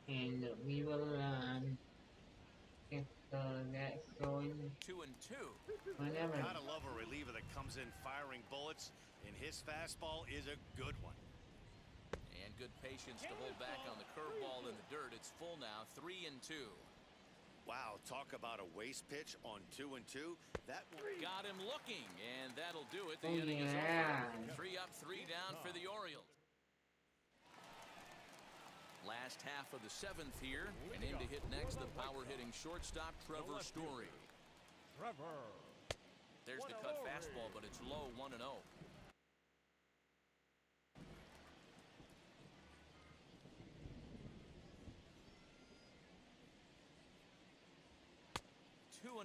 and we will get that going. 2-2. Whenever. Gotta love a reliever that comes in firing bullets, and his fastball is a good one. And good patience to hold back on the curveball in the dirt. It's full now, 3-2. Wow, talk about a waste pitch on 2-2. That got him looking, and that'll do it. The inning is over. 3 up, 3 down for the Orioles. Last half of the 7th here, and in to hit next, the power-hitting shortstop, Trevor Story. There's the cut fastball, but it's low, 1-0. 2-0.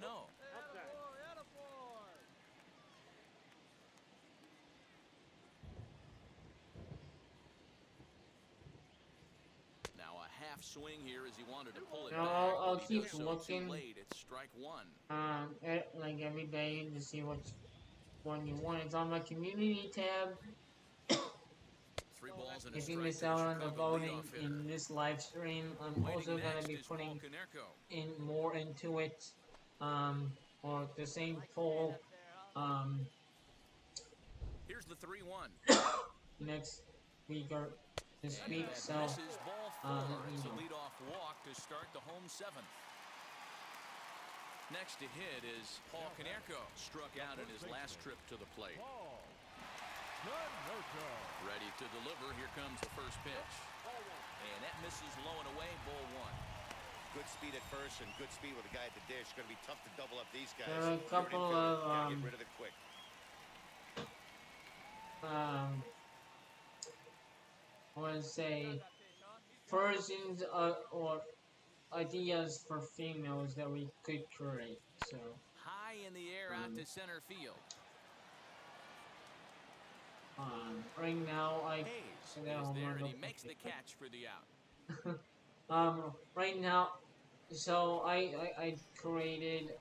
Now a half swing here as he wanted to pull it No, back. I'll But he keep does so looking. too late. It's strike one. Like every day to see which one you want. It's on my community tab. 3 balls and a If you strike miss to the out on the Chicago voting leadoff hitter. in this live stream, I'm Waiting also gonna next be is Paul putting Konerko. in more into it. Or the same poll. Here's the 3-1. Next week or this And week. that So misses ball 4. let me It's a know. leadoff walk to start the home 7th. Next to hit is Paul Konerko. Struck out in his last trip to the plate. Ready to deliver. Here comes the first pitch. And that misses low and away. Ball 1. Good speed at first and good speed with a guy at the dish. Going to be tough to double up these guys. There are a You're an couple infielder. of Gotta get rid of it quick. I want to say versions of, or ideas for females that we could create. So High in the air out to center field. right now I Hayes is there and he makes the catch for the out. right now, so I created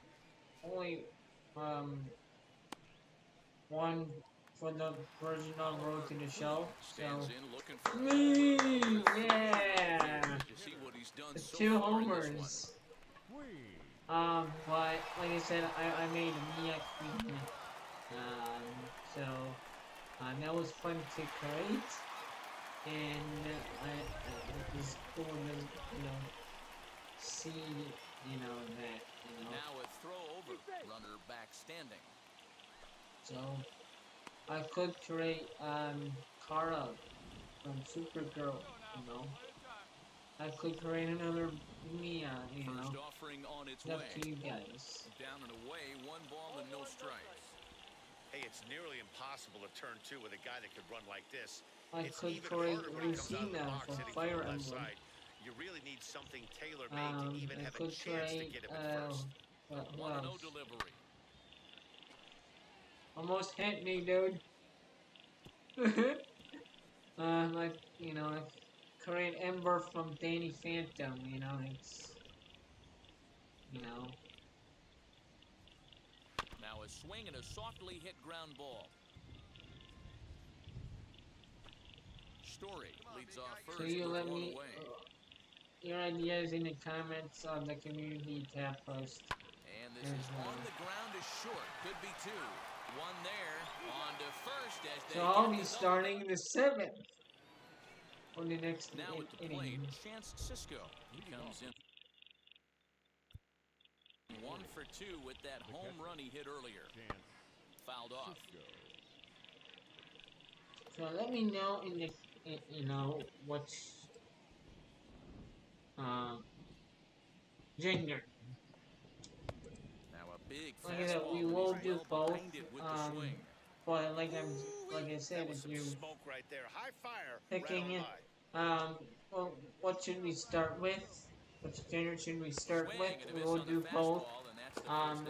only one for the version on Road to the Show. Stands So in looking for yeah, you see what he's done so 2 far in this homers. one. But like I said, I made Mia Queen. So that was fun to create, and it was cool to see that Now a throw over, runner back standing. So I could create Kara from Supergirl. I could create another Mia. First offering on its It's up way. to you guys. Down and away, 1 ball and no strikes. Hey, it's nearly impossible to turn 2 with a guy that could run like this. I It's could even create harder when he comes out of the Lucina box from hitting Fire from the left Emblem. side. You really need something tailor-made to even I have a could chance to create get him at first. 1-0 delivery. Almost hit me, dude. Like create Ember from Danny Phantom. It's Now a swing and a softly hit ground ball. Story leads off first So you with let 1 me away. your ideas in the comments on the community tab post. And this is on the ground is short. Could be 2. 1 there. On to first as they So I'll be starting the 7th on the next now at the plate, Chance Cisco. He comes in 1 for 2 with that home run he hit earlier. Fouled off. So let me know in the what's gender. Now a big Like I said, we fastball, will and he's do well both. behind it with the swing. But like I said, That was if some you smoke right there. High fire. picking Right it, on by. well, what should we start with? Which gender should we start Swing with? and a We miss will on the do both. fastball, and that's the first out.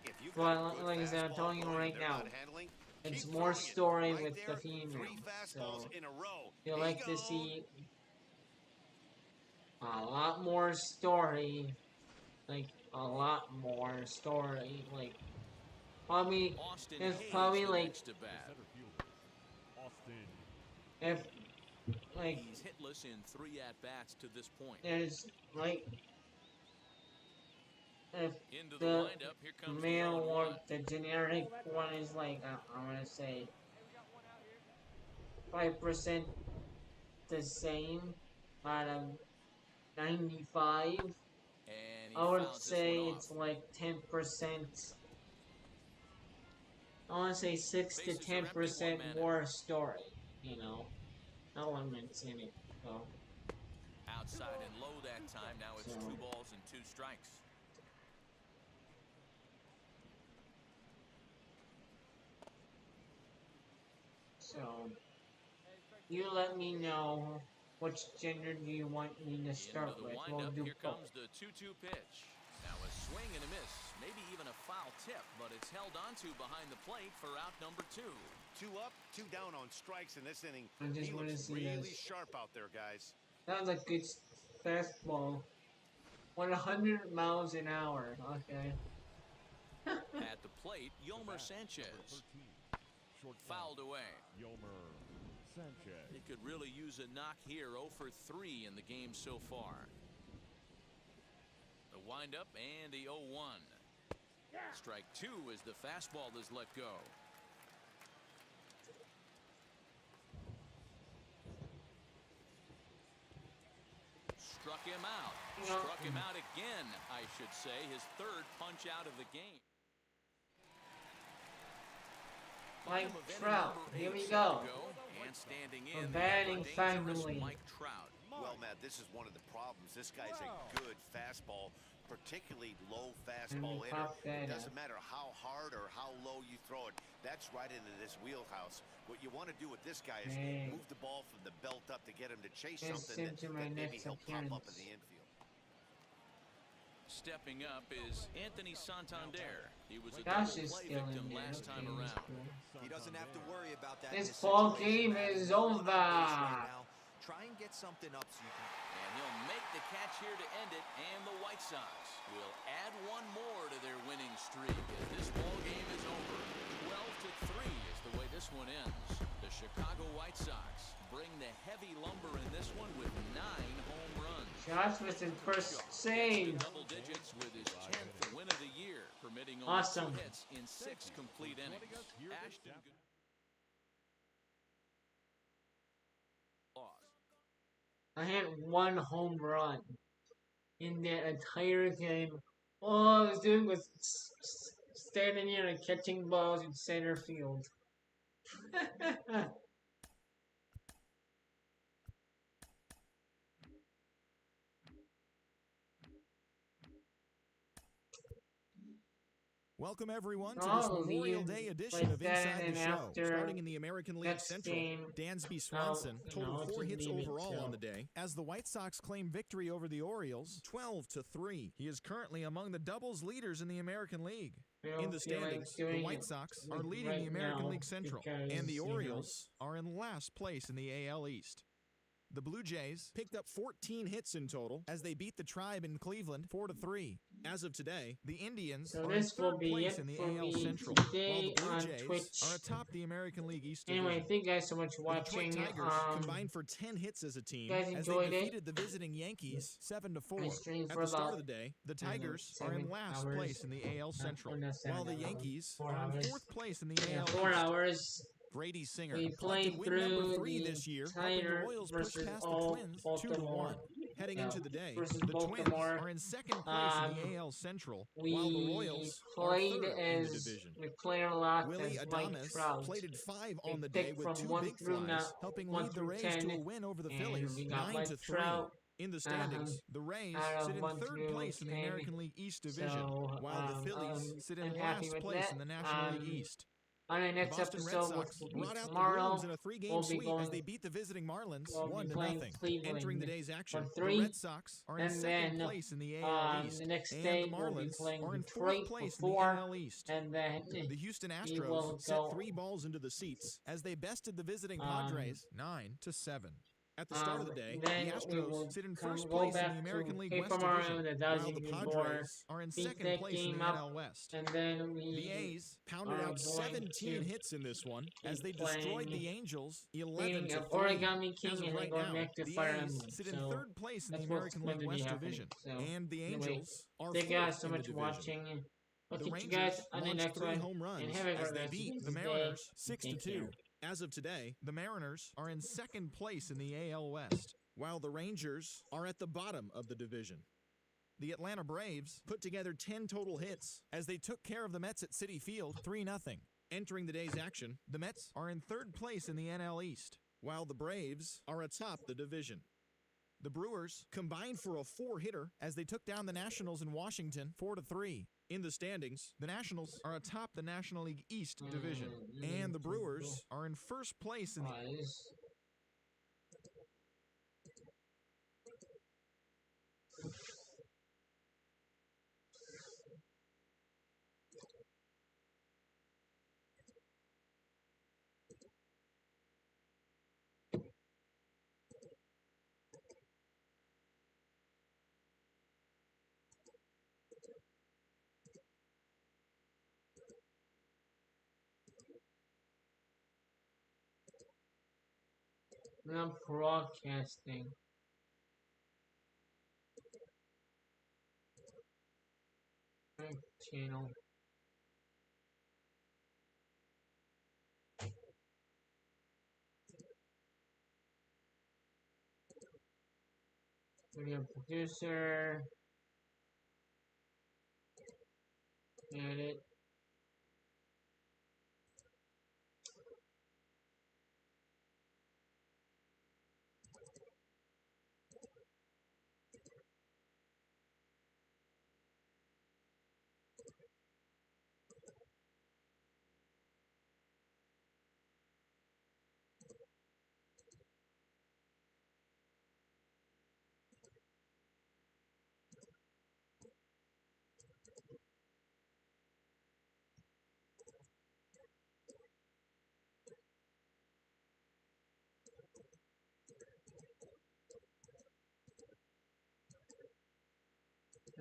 If you've got a good Like I said, I'm fastball telling you going right they're now, not handling, it's keep more throwing it. story Right with there, the female. 3 fastballs So in a row. you He like to goes. see a lot more story, like a lot more story, like probably Austin there's Hayes, probably the like next to bat. if like He's hitless in 3 at-bats to this point. there's like if Into the the windup, here comes the male 0-1. or the generic one is like I'm gonna say 5% the same out of 95. And he I would fouls this one say off. it's like 10%. I want to say 6 to Bases are empty, 10% 1 man more story. Elements in it. So. Outside and low that time. Now it's 2 balls and 2 strikes. So, you let me know which gender do you want me to start Into the with. windup, We'll do here both. comes the 2-2 pitch. Now a swing and a miss. Maybe even a foul tip, but it's held onto behind the plate for out number 2. 2 up, 2 down on strikes in this inning. I just He want to looks see really this. sharp out there, guys. That was a good fastball. 100 miles an hour. Okay. At the plate, Yolmer Sanchez. Fouled away. Yolmer Sanchez. He could really use a knock here. 0 for 3 in the game so far. The windup and the 0-1. Strike 2 as the fastball is let go. Struck him out. Struck him out again, I should say. His third punch out of the game. Mike Trout, here we go. And standing We're in, batting dangerous finally. Mike Trout. Well, Matt, this is one of the problems. This guy's a good fastball, particularly low fastball hitter. It doesn't matter how hard or how low you throw it. That's right into this wheelhouse. What you want to do with this guy is move the ball from the belt up to get him to chase something that maybe he'll pop up in the infield. Stepping up is Anthony Santander. He was a Gosh, double is play still in victim there. last time Okay, around. He doesn't have to worry about that. This in this ball situation, game Matt. is He's going on over. base right now. Try and get something up so you can. And he'll make the catch here to end it, and the White Sox will add one more to their winning streak as this ball game is over. 12-3 is the way this one ends. The Chicago White Sox bring the heavy lumber in this one with 9 home runs. Josh with his first save. Double digits with his 10th win of the year, permitting only Awesome. 2 hits in 6 complete innings. Ashton I had 1 home run in the entire game. All I was doing was standing here and catching balls in center field. Welcome, everyone, to I'll this Memorial leave Day edition like of that, Inside the and Show. after Starting in the American League next Central, game, Dansby Swanson totaled 4 hits just leave it overall till- on the day as the White Sox claim victory over the Orioles 12-3. He is currently among the doubles leaders in the American League. I don't In the feel like standings, the doing White it Sox like are leading right the American now League Central, because, and the you know, Orioles are in last place in the AL East. The Blue Jays picked up 14 hits in total as they beat the Tribe in Cleveland 4-3. As of today, the Indians So are in this will third be place it in the for AL me Central, today while the Blue on Jays Twitch. are atop the American League East Anyway, Division. thank you guys so much for The Detroit watching. Tigers combined for 10 hits as a team guys as they enjoyed it? defeated the visiting Yankees 7-4. I streamed At for the start about, of the day, the I don't know, Tigers are in 7 last hours. place in the AL Central, not 7 while the hours, Yankees 4 are in hours. 4th place in the Yeah, AL 4 East. hours. Brady Singer We collected played win number through 3 the this year, helping the Tigers Royals push versus past the all Twins Baltimore. 2-1. Heading into the day, Versus the Twins Baltimore. are in second place in the AL Central, while the We Royals are played third in the as division. we played a lot Willie as Mike Adonis Trout. plated 5 We on the day picked with from 2 1 big through flies, helping 1 lead the through Rays 10, to a win over the and Phillies we got 9-3. Mike Trout. In the standings, the Rays out of sit in 1 third through place in the 10. American League East Division, So, while the Phillies sit in I'm happy last with place that. in the National League East. On the The next Boston Red episode, which Sox will be brought out the tomorrow, Bruins in a 3-game we'll be sweep as going- they beat the visiting Marlins we'll be 1-0. playing Cleveland Entering the day's action, for the 3, Red Sox are in and second then, place in the AL East, the next and day the we'll be Marlins playing are in Detroit 4th for place in 4, the AL East. and then The Houston we will Astros set go, 3 balls into the seats as they bested the visiting Padres 9-7. At the start of the day, then the we will Astros sit in come- first go place in back the American to League Paper West Mario Division, and the while Dodging the before Padres are in beat second that place in game the up, NL West. and then we The A's pounded are out going 17 to hits in this one as they keep destroyed playing, the Angels beating 11-3. an Origami King As of and right then going now, back to the Fire A's Emblem. sit in So third place in the that's what's American going League to be West happening. Division, So and the anyway, Angels are thank you guys fourth so in the much for division. watching. We'll The catch you Rangers guys on the launched next 3 one, home runs and have a as great they rest beat of the the day. Mariners Thank 6-2. you. As of today, the Mariners are in second place in the AL West, while the Rangers are at the bottom of the division. The Atlanta Braves put together 10 total hits as they took care of the Mets at Citi Field 3-0. Entering the day's action, the Mets are in third place in the NL East, while the Braves are atop the division. The Brewers combined for a 4-hitter as they took down the Nationals in Washington 4-3. In the standings, the Nationals are atop the National League East Division, and the Brewers are in first place in the Not broadcasting. Channel. Video producer. Edit.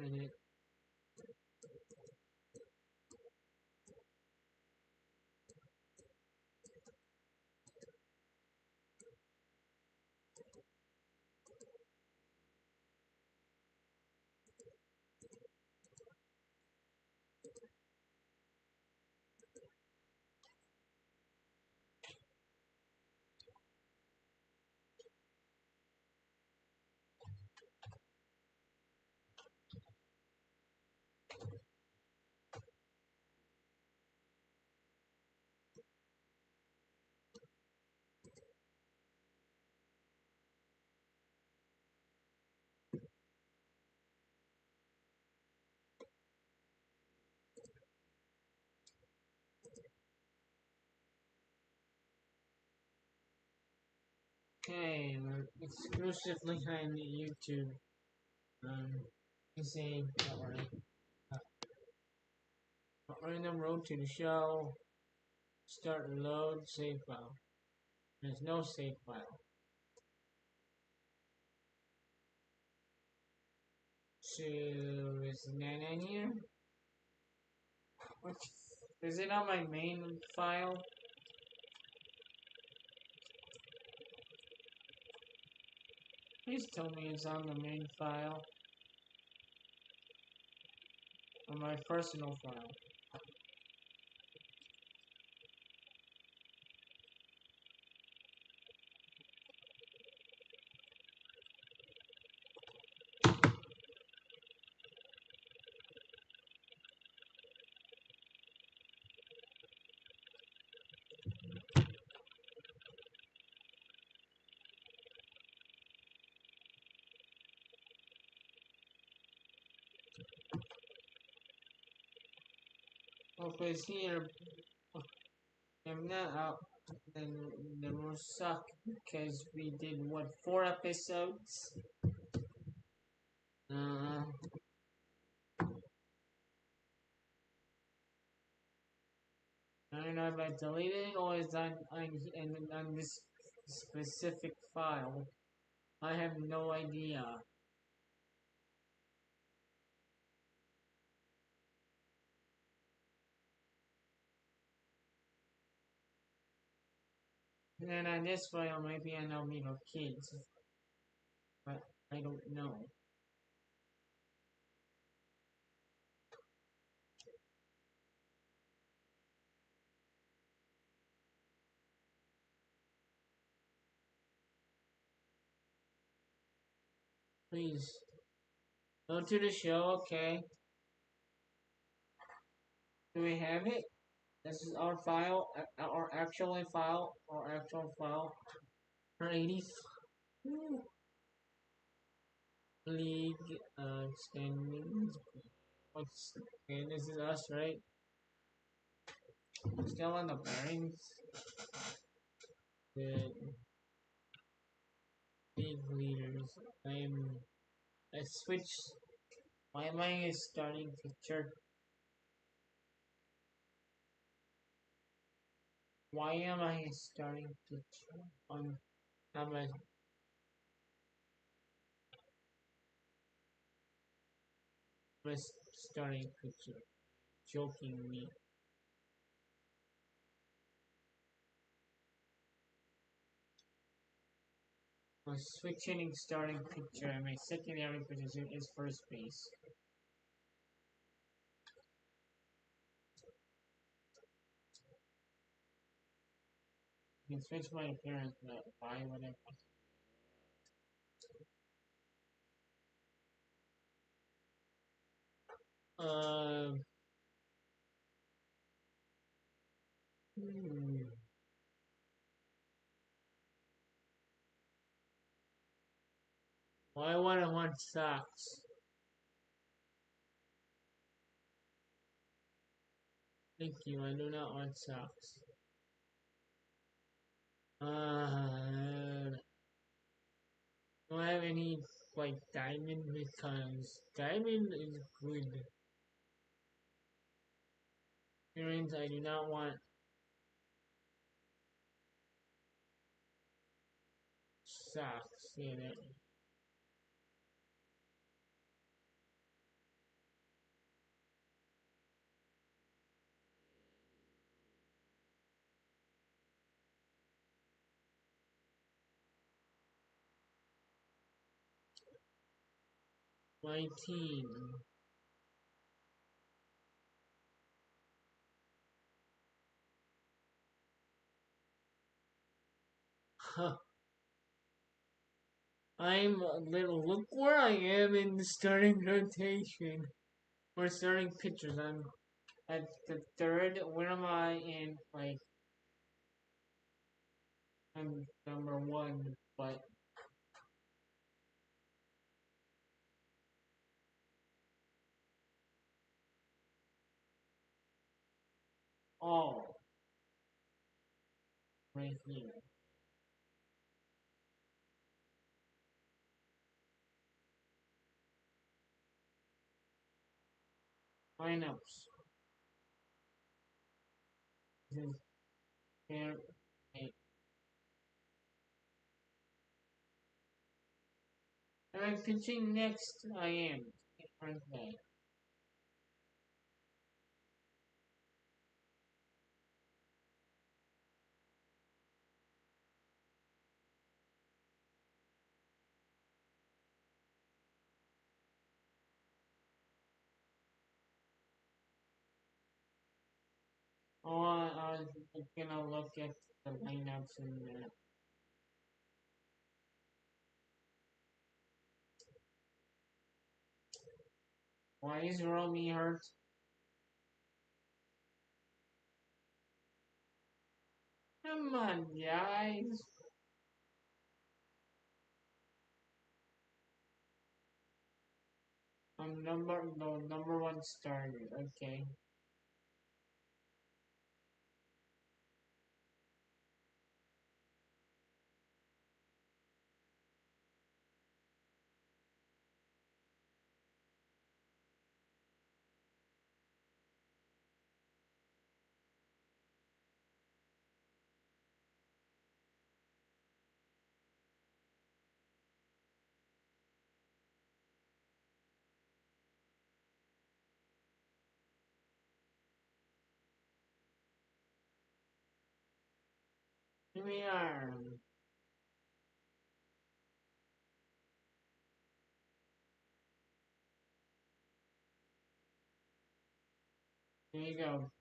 Edit. Okay, we're exclusively on YouTube. You see, we're in the road to the show. Start load save file. There's no save file. So is Nana in here? What? Is it on my main file? Please tell me it's on the main file. On my personal file. Well, if it's here, if not, then the will suck because we did what, 4 episodes? I don't know if I deleted it or is on this specific file. I have no idea. And then on this file, maybe I know Middle Kids, but I don't know. Please go to the show, okay? Do we have it? This is our file, our actual file, for 80 league standings. Okay, this is us, right? Still on the bearings. Good. League leaders. I switched. Why am I a starting pitcher? Why am I a starting pitcher on a starting pitcher? Joking me. My switch inning starting pitcher and my secondary position is first base. You can switch my appearance, but why would I? Um. Why would I want socks? Thank you. I do not want socks. Do I have any like diamond because diamond is good. Earrings I do not want socks in it. My team. Huh. I'm a little. Look where I am in the starting rotation. We're starting pitchers. I'm at the third. Where am I in? Like, I'm number one, but all right here. Lineups. This is fair. Am I pitching next? I am. Aren't they? Oh, I was gonna look at the lineups in there. Why is Romy hurt? Come on, guys. I'm number one starter. Okay. Here we are. Here you go.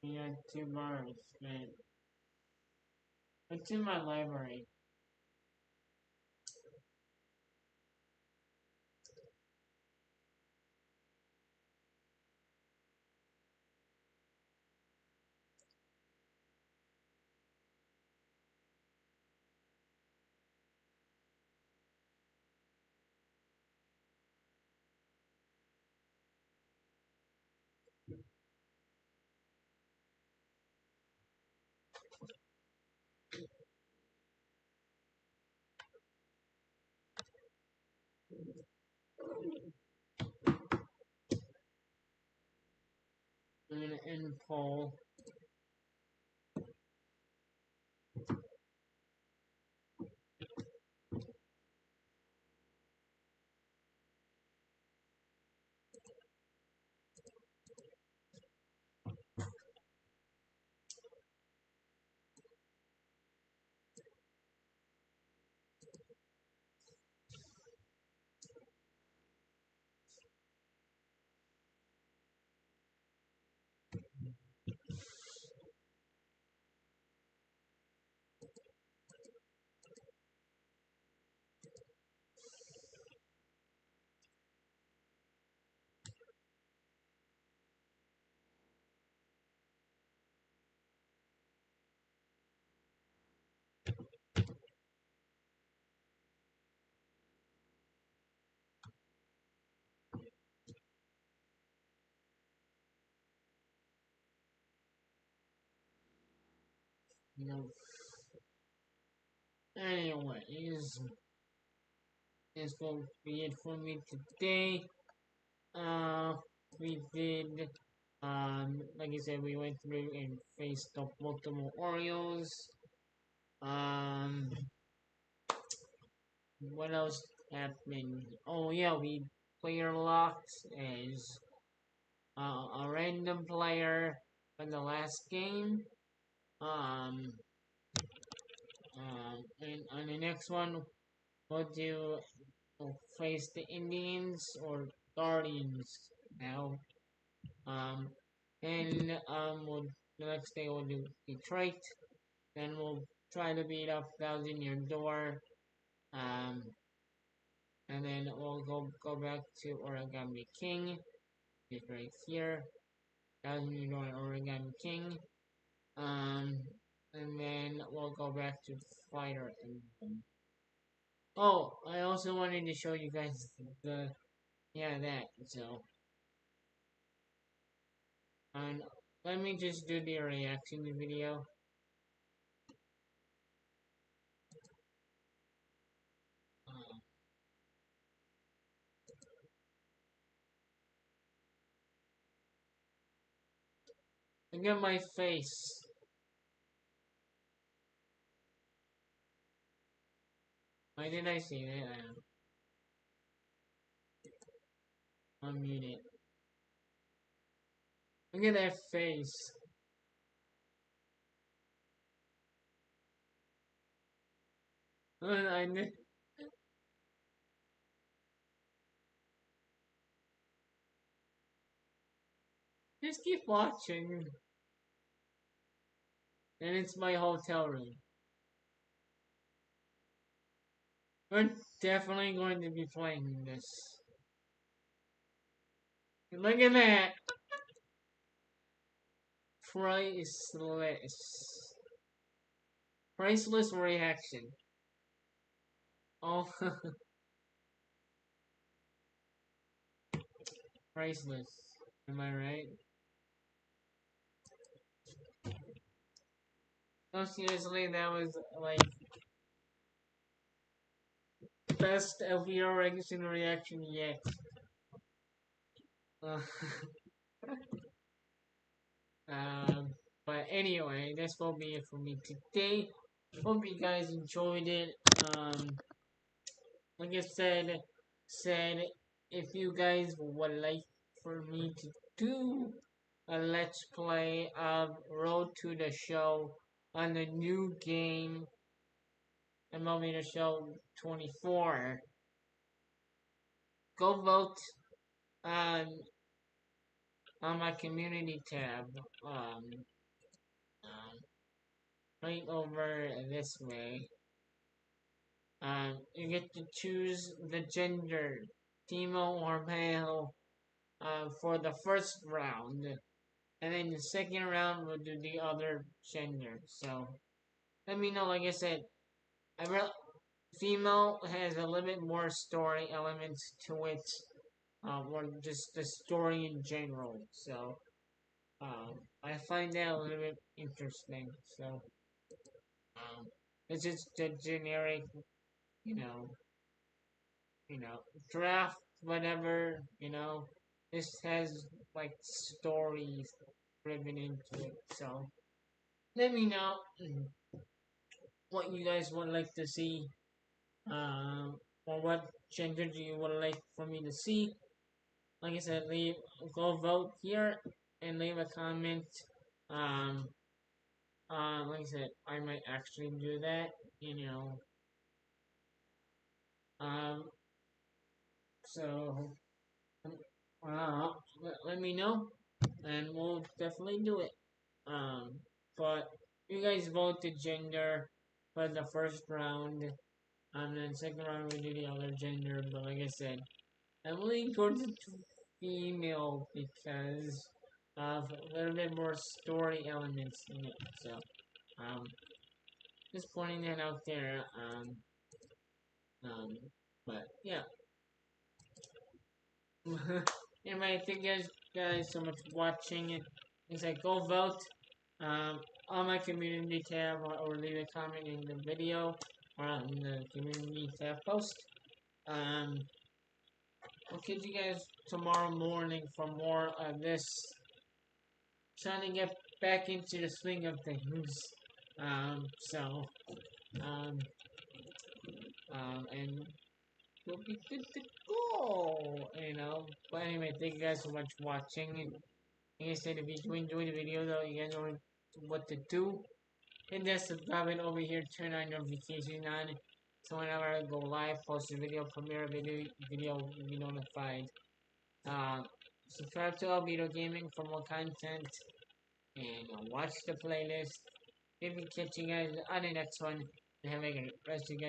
We got two bars, man. It's in my library. I'm gonna end poll. you know. Anyways, this will be it for me today. We did, like I said, we went through and faced the Baltimore Orioles. Um, what else happened? Oh yeah, we player locked as a random player in the last game. Um, and on the next one, we'll do face the Indians or Guardians now. Um, and we'll, the next day we'll do Detroit. Then we'll try to beat up Thousand Year Door. Um, and then we'll go back to Origami King. It's right here. Thousand Year Door and Origami King. Um, and then we'll go back to Fighter and oh, I also wanted to show you guys the yeah that so and let me just do the reaction video. Uh, Look at my face. Why did I say that? Unmute it. Look at that face. I just keep watching. And it's my hotel room. We're definitely going to be playing this. Look at that. Priceless. Priceless reaction. Oh, priceless. Am I right? No, seriously, that was like best LVR reaction yet. Uh, um, but anyway, this will be it for me today. Hope you guys enjoyed it. Like I said if you guys would like for me to do a let's play of Road to the Show on the new game MLB The Show 24, go vote on on my community tab. Um, right over this way. You get to choose the gender, female or male, for the first round, and then the second round we'll do the other gender. So let me know. Like I said, I re- female has a little bit more story elements to it, or just the story in general. So I find that a little bit interesting. So um, it's just the generic, you know, you know, draft, whatever, this has like stories driven into it. So let me know what you guys would like to see, or what gender do you would like for me to see. Like I said, go vote here and leave a comment. Um, like I said, I might actually do that. You know, um, so let me know, and we'll definitely do it. But you guys vote the gender for the first round, and then second round we do the other gender. But like I said, I'm leaning towards the female because of a little bit more story elements in it. So, um, just pointing that out there. Um, but yeah. Anyway, thank you guys so much for watching. It's like go vote on my community tab or leave a comment in the video or on the community tab post. I'll catch you guys tomorrow morning for more of this. Trying to get back into the swing of things. And we'll be good to go, But anyway, thank you guys so much for watching. Like I said, if you enjoyed the video, though, you guys know what to do. Hit that subscribe button over here, turn on notifications on, so whenever I go live, post a video, premiere video, you'll be notified. Subscribe to Albedo Gaming for more content, and watch the playlist. We'll be catching you guys on the next one. Have a good rest of you guys.